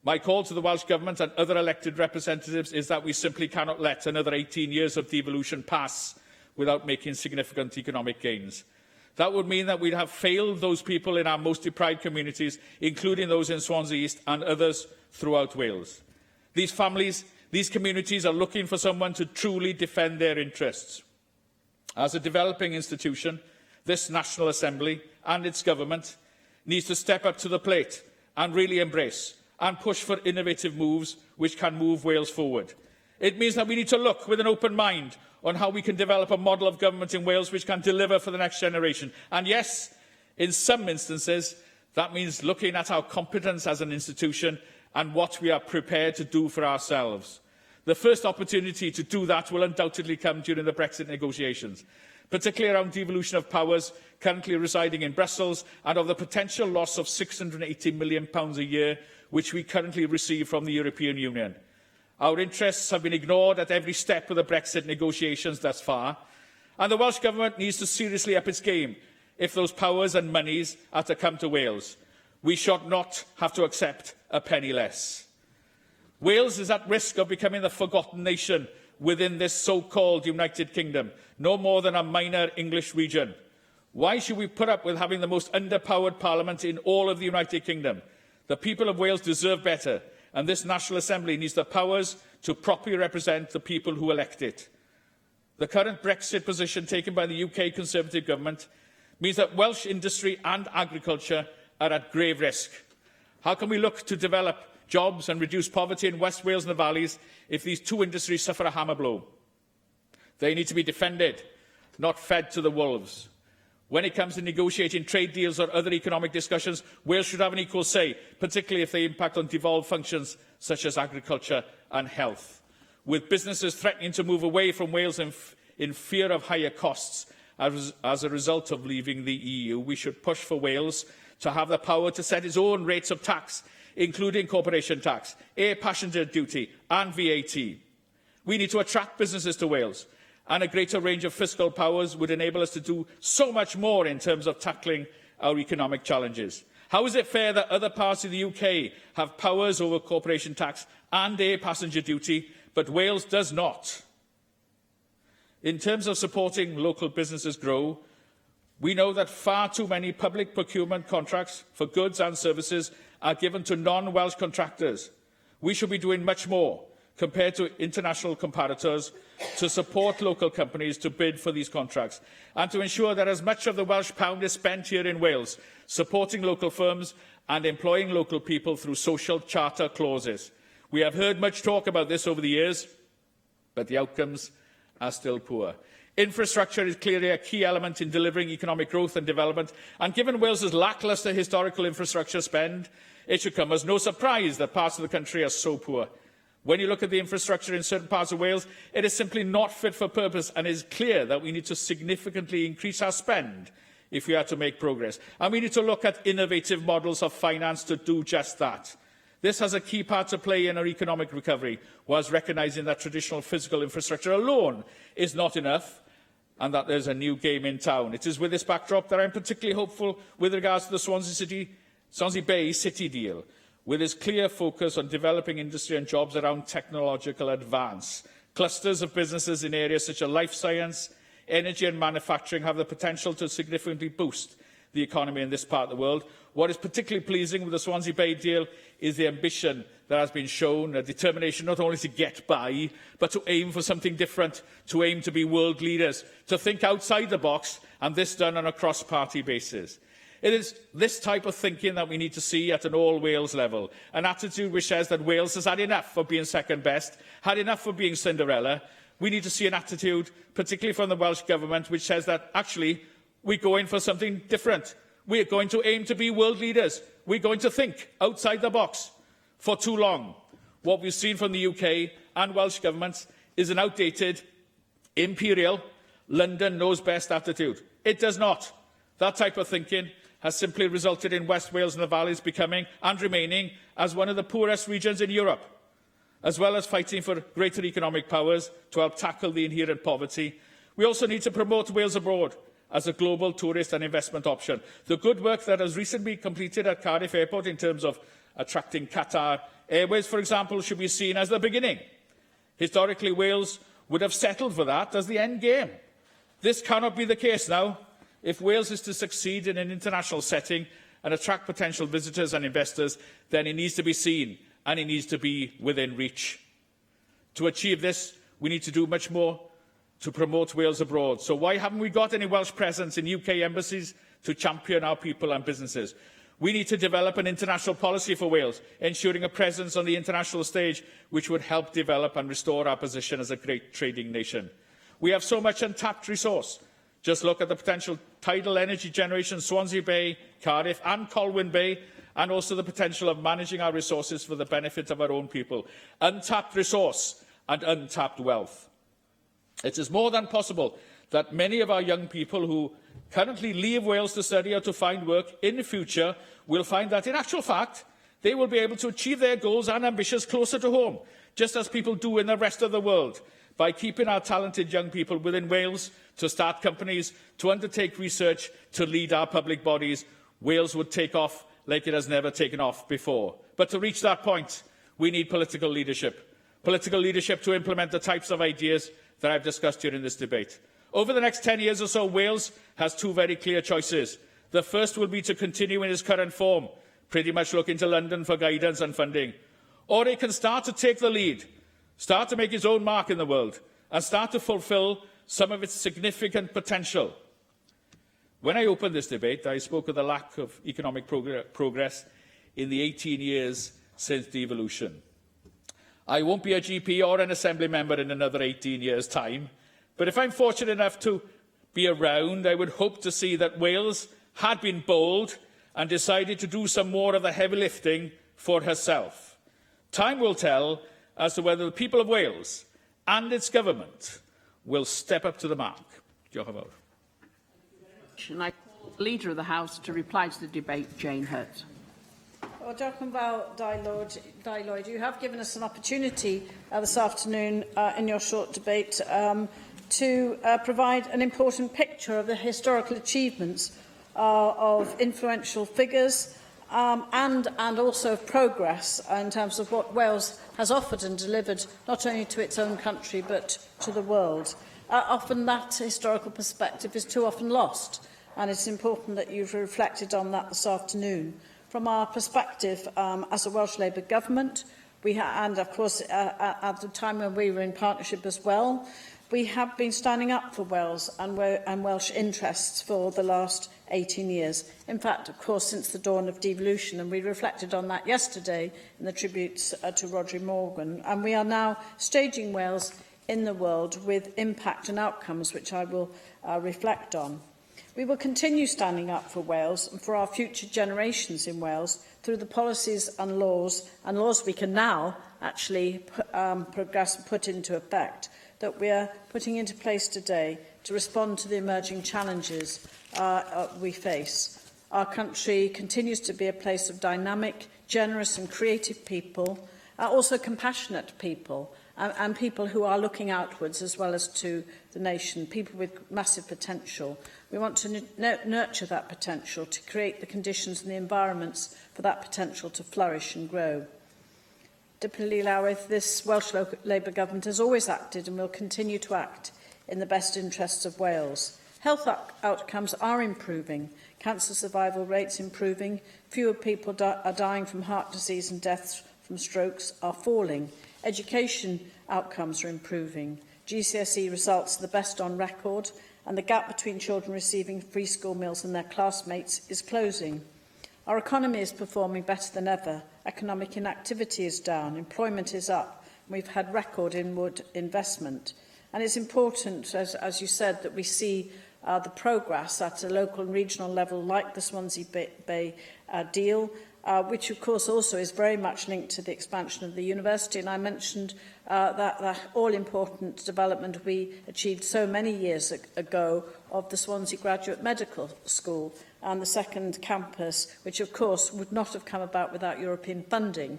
My call to the Welsh Government and other elected representatives is that we simply cannot let another 18 years of devolution pass without making significant economic gains. That would mean that we'd have failed those people in our most deprived communities, including those in Swansea East and others throughout Wales. These families, these communities are looking for someone to truly defend their interests. As a developing institution, this National Assembly and its government needs to step up to the plate and really embrace and push for innovative moves which can move Wales forward. It means that we need to look with an open mind on how we can develop a model of government in Wales which can deliver for the next generation. And yes, in some instances, That means looking at our competence as an institution and what we are prepared to do for ourselves. The first opportunity to do that will undoubtedly come during the Brexit negotiations, particularly around devolution of powers currently residing in Brussels and of the potential loss of £680 million a year, which we currently receive from the European Union. Our interests have been ignored at every step of the Brexit negotiations thus far, and the Welsh Government needs to seriously up its game if those powers and monies are to come to Wales. We should not have to accept a penny less. Wales is at risk of becoming the forgotten nation within this so-called United Kingdom, no more than a minor English region. Why should we put up with having the most underpowered parliament in all of the United Kingdom? The people of Wales deserve better, and this National Assembly needs the powers to properly represent the people who elect it. The current Brexit position taken by the UK Conservative Government means that Welsh industry and agriculture are at grave risk. How can we look to develop jobs and reduce poverty in West Wales and the valleys if these two industries suffer a hammer blow? They need to be defended, not fed to the wolves. When it comes to negotiating trade deals or other economic discussions, Wales should have an equal say, particularly if they impact on devolved functions such as agriculture and health. With businesses threatening to move away from Wales in fear of higher costs as a result of leaving the EU, we should push for Wales to have the power to set its own rates of tax, including corporation tax, air passenger duty and VAT. We need to attract businesses to Wales, and a greater range of fiscal powers would enable us to do so much more in terms of tackling our economic challenges. How is it fair that other parts of the UK have powers over corporation tax and air passenger duty, but Wales does not? In terms of supporting local businesses grow, we know that far too many public procurement contracts for goods and services are given to non-Welsh contractors. We should be doing much more compared to international comparators to support local companies to bid for these contracts and to ensure that as much of the Welsh pound is spent here in Wales, supporting local firms and employing local people through social charter clauses. We have heard much talk about this over the years, but the outcomes are still poor. Infrastructure is clearly a key element in delivering economic growth and development, and given Wales's lacklustre historical infrastructure spend, it should come as no surprise that parts of the country are so poor. When you look at the infrastructure in certain parts of Wales, it is simply not fit for purpose, and it is clear that we need to significantly increase our spend if we are to make progress. And we need to look at innovative models of finance to do just that. This has a key part to play in our economic recovery, whilst recognising that traditional physical infrastructure alone is not enough, and that there is a new game in town. It is with this backdrop that I am particularly hopeful with regards to the Swansea Bay City deal, with its clear focus on developing industry and jobs around technological advance. Clusters of businesses in areas such as life science, energy and manufacturing have the potential to significantly boost the economy in this part of the world. What is particularly pleasing with the Swansea Bay deal is the ambition that has been shown, a determination not only to get by, but to aim for something different, to aim to be world leaders, to think outside the box, and this done on a cross-party basis. It is this type of thinking that we need to see at an all-Wales level, an attitude which says that Wales has had enough of being second best, had enough of being Cinderella. We need to see an attitude, particularly from the Welsh Government, which says that actually we're going for something different. We're going to aim to be world leaders. We're going to think outside the box. For too long, what we've seen from the UK and Welsh governments is an outdated, imperial, London knows best attitude. It does not. That type of thinking has simply resulted in West Wales and the Valleys becoming and remaining as one of the poorest regions in Europe, as well as fighting for greater economic powers to help tackle the inherent poverty. We also need to promote Wales abroad as a global tourist and investment option. The good work that has recently been completed at Cardiff Airport in terms of attracting Qatar Airways, for example, should be seen as the beginning. Historically, Wales would have settled for that as the end game. This cannot be the case now. If Wales is to succeed in an international setting and attract potential visitors and investors, then it needs to be seen and it needs to be within reach. To achieve this, we need to do much more to promote Wales abroad. So why haven't we got any Welsh presence in UK embassies to champion our people and businesses? We need to develop an international policy for Wales, ensuring a presence on the international stage which would help develop and restore our position as a great trading nation. We have so much untapped resource. Just look at the potential tidal energy generation, Swansea Bay, Cardiff and Colwyn Bay, and also the potential of managing our resources for the benefit of our own people. Untapped resource and untapped wealth. It is more than possible that many of our young people who currently leave Wales to study or to find work in the future will find that, in actual fact, they will be able to achieve their goals and ambitions closer to home, just as people do in the rest of the world, by keeping our talented young people within Wales to start companies, to undertake research, to lead our public bodies. Wales would take off like it has never taken off before. But to reach that point, we need political leadership. Political leadership to implement the types of ideas that I've discussed during this debate. Over the next 10 years or so, Wales has two very clear choices. The first will be to continue in its current form, pretty much looking to London for guidance and funding. Or it can start to take the lead, start to make its own mark in the world, and start to fulfil some of its significant potential. When I opened this debate, I spoke of the lack of economic progress in the 18 years since devolution. I won't be a GP or an Assembly member in another 18 years' time, but if I'm fortunate enough to be around, I would hope to see that Wales had been bold and decided to do some more of the heavy lifting for herself. Time will tell as to whether the people of Wales and its government will step up to the mark. Diolch yn fawr. And I call the Leader of the House to reply to the debate, Jane Hurt. Well, diolch yn fawr, Dai Lloyd. You have given us an opportunity this afternoon in your short debate to provide an important picture of the historical achievements of influential figures and also of progress in terms of what Wales has offered and delivered, not only to its own country but to the world. Often that historical perspective is too often lost, and it's important that you've reflected on that this afternoon. From our perspective as a Welsh Labour government, and of course at the time when we were in partnership as well, we have been standing up for Wales and Welsh interests for the last 18 years. In fact, of course, since the dawn of devolution, and we reflected on that yesterday in the tributes to Rodri Morgan, and we are now staging Wales in the world with impact and outcomes, which I will reflect on. We will continue standing up for Wales and for our future generations in Wales through the policies and laws we can now actually progress and put into effect, that we are putting into place today to respond to the emerging challenges we face. Our country continues to be a place of dynamic, generous and creative people, also compassionate people, and people who are looking outwards as well as to the nation, people with massive potential. We want to nurture that potential, to create the conditions and the environments for that potential to flourish and grow. Deputy Llawn, this Welsh Labour government has always acted and will continue to act in the best interests of Wales. Health outcomes are improving, cancer survival rates improving, fewer people are dying from heart disease and deaths from strokes are falling. Education outcomes are improving. GCSE results are the best on record, and the gap between children receiving free school meals and their classmates is closing. Our economy is performing better than ever. Economic inactivity is down, employment is up, and we've had record inward investment. And it's important, as you said, that we see the progress at a local and regional level, like the Swansea Bay deal, which of course also is very much linked to the expansion of the university. And I mentioned that all-important development we achieved so many years ago of the Swansea Graduate Medical School and the second campus, which of course would not have come about without European funding.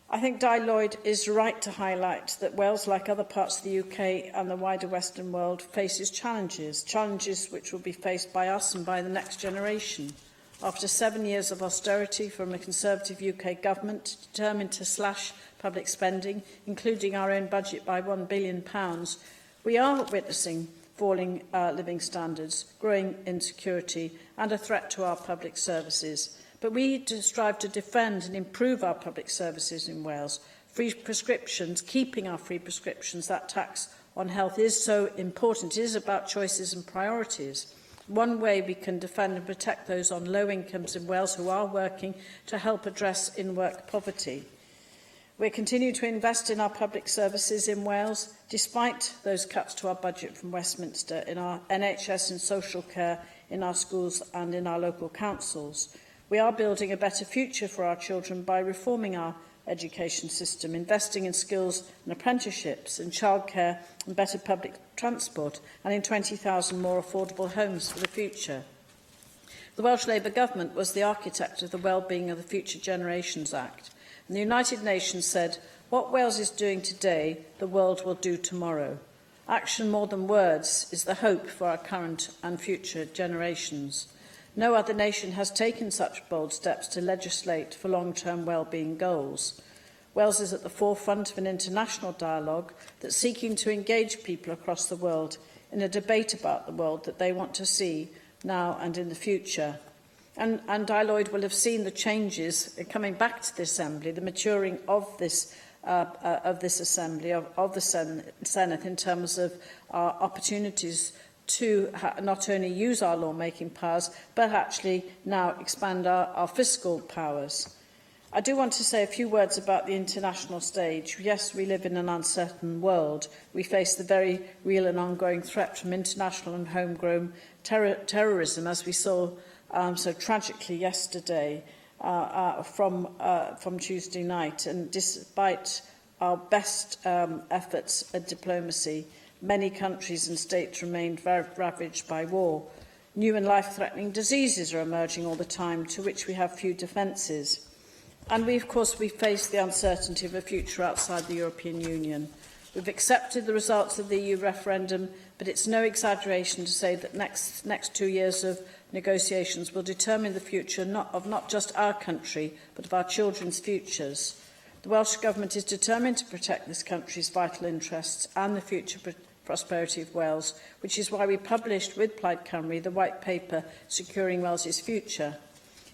I think Dai Lloyd is right to highlight that Wales, like other parts of the UK and the wider Western world, faces challenges which will be faced by us and by the next generation. After 7 years of austerity from a Conservative UK government determined to slash public spending, including our own budget by £1 billion, we are witnessing falling living standards, growing insecurity and a threat to our public services. But we need to strive to defend and improve our public services in Wales. Free prescriptions, keeping our free prescriptions, that tax on health is so important. It is about choices and priorities. One way we can defend and protect those on low incomes in Wales who are working to help address in-work poverty. We continue to invest in our public services in Wales, despite those cuts to our budget from Westminster, in our NHS and social care, in our schools and in our local councils. We are building a better future for our children by reforming our education system, investing in skills and apprenticeships, in childcare and better public transport, and in 20,000 more affordable homes for the future. The Welsh Labour Government was the architect of the Wellbeing of the Future Generations Act, and the United Nations said, "What Wales is doing today, the world will do tomorrow." Action more than words is the hope for our current and future generations. No other nation has taken such bold steps to legislate for long-term wellbeing goals. Wales is at the forefront of an international dialogue that's seeking to engage people across the world in a debate about the world that they want to see now and in the future. And Aelod will have seen the changes coming back to the Assembly, the maturing of this Assembly, of the Senedd, in terms of our opportunities to not only use our lawmaking powers, but actually now expand our fiscal powers. I do want to say a few words about the international stage. Yes, we live in an uncertain world. We face the very real and ongoing threat from international and homegrown terrorism, as we saw so tragically yesterday from Tuesday night. And despite our best efforts at diplomacy, many countries and states remain ravaged by war. New and life-threatening diseases are emerging all the time, to which we have few defences. And we face the uncertainty of a future outside the European Union. We've accepted the results of the EU referendum, but it's no exaggeration to say that next 2 years of negotiations will determine the future of not just our country, but of our children's futures. The Welsh Government is determined to protect this country's vital interests and the future prosperity of Wales, which is why we published with Plaid Cymru the White Paper Securing Wales's Future.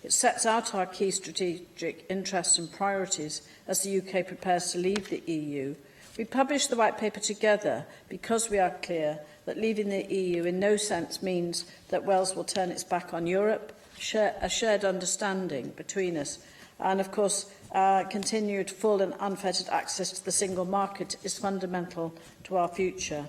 It sets out our key strategic interests and priorities as the UK prepares to leave the EU. We published the White Paper together because we are clear that leaving the EU in no sense means that Wales will turn its back on Europe, a shared understanding between us. And of course, continued full and unfettered access to the single market is fundamental to our future.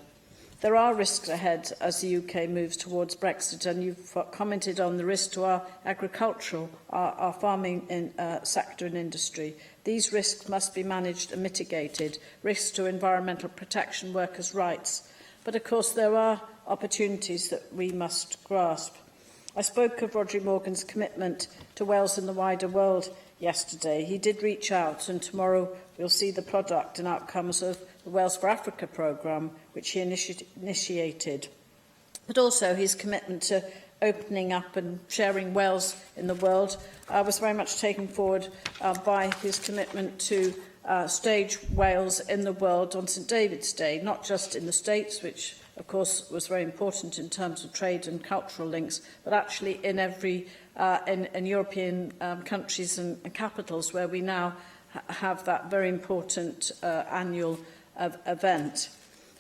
There are risks ahead as the UK moves towards Brexit, and you've commented on the risk to our agricultural, our farming sector and industry. These risks must be managed and mitigated, risks to environmental protection, workers' rights. But of course, there are opportunities that we must grasp. I spoke of Rodri Morgan's commitment to Wales and the wider world yesterday. He did reach out, and tomorrow we'll see the product and outcomes of the Wales for Africa programme, which he initiated. But also his commitment to opening up and sharing Wales in the world was very much taken forward by his commitment to stage Wales in the world on St David's Day, not just in the States, which of course was very important in terms of trade and cultural links, but actually in every in European countries and capitals where we now have that very important annual event.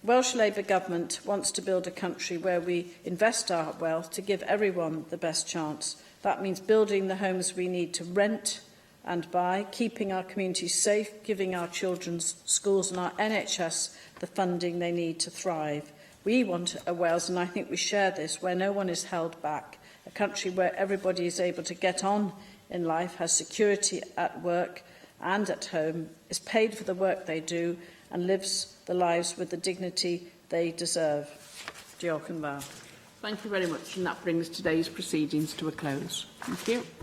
Welsh Labour Government wants to build a country where we invest our wealth to give everyone the best chance. That means building the homes we need to rent and buy, keeping our communities safe, giving our children's schools and our NHS the funding they need to thrive. We want a Wales, and I think we share this, where no one is held back, a country where everybody is able to get on in life, has security at work and at home, is paid for the work they do, and lives the lives with the dignity they deserve. Diolch yn fawr. Thank you very much, and that brings today's proceedings to a close. Thank you.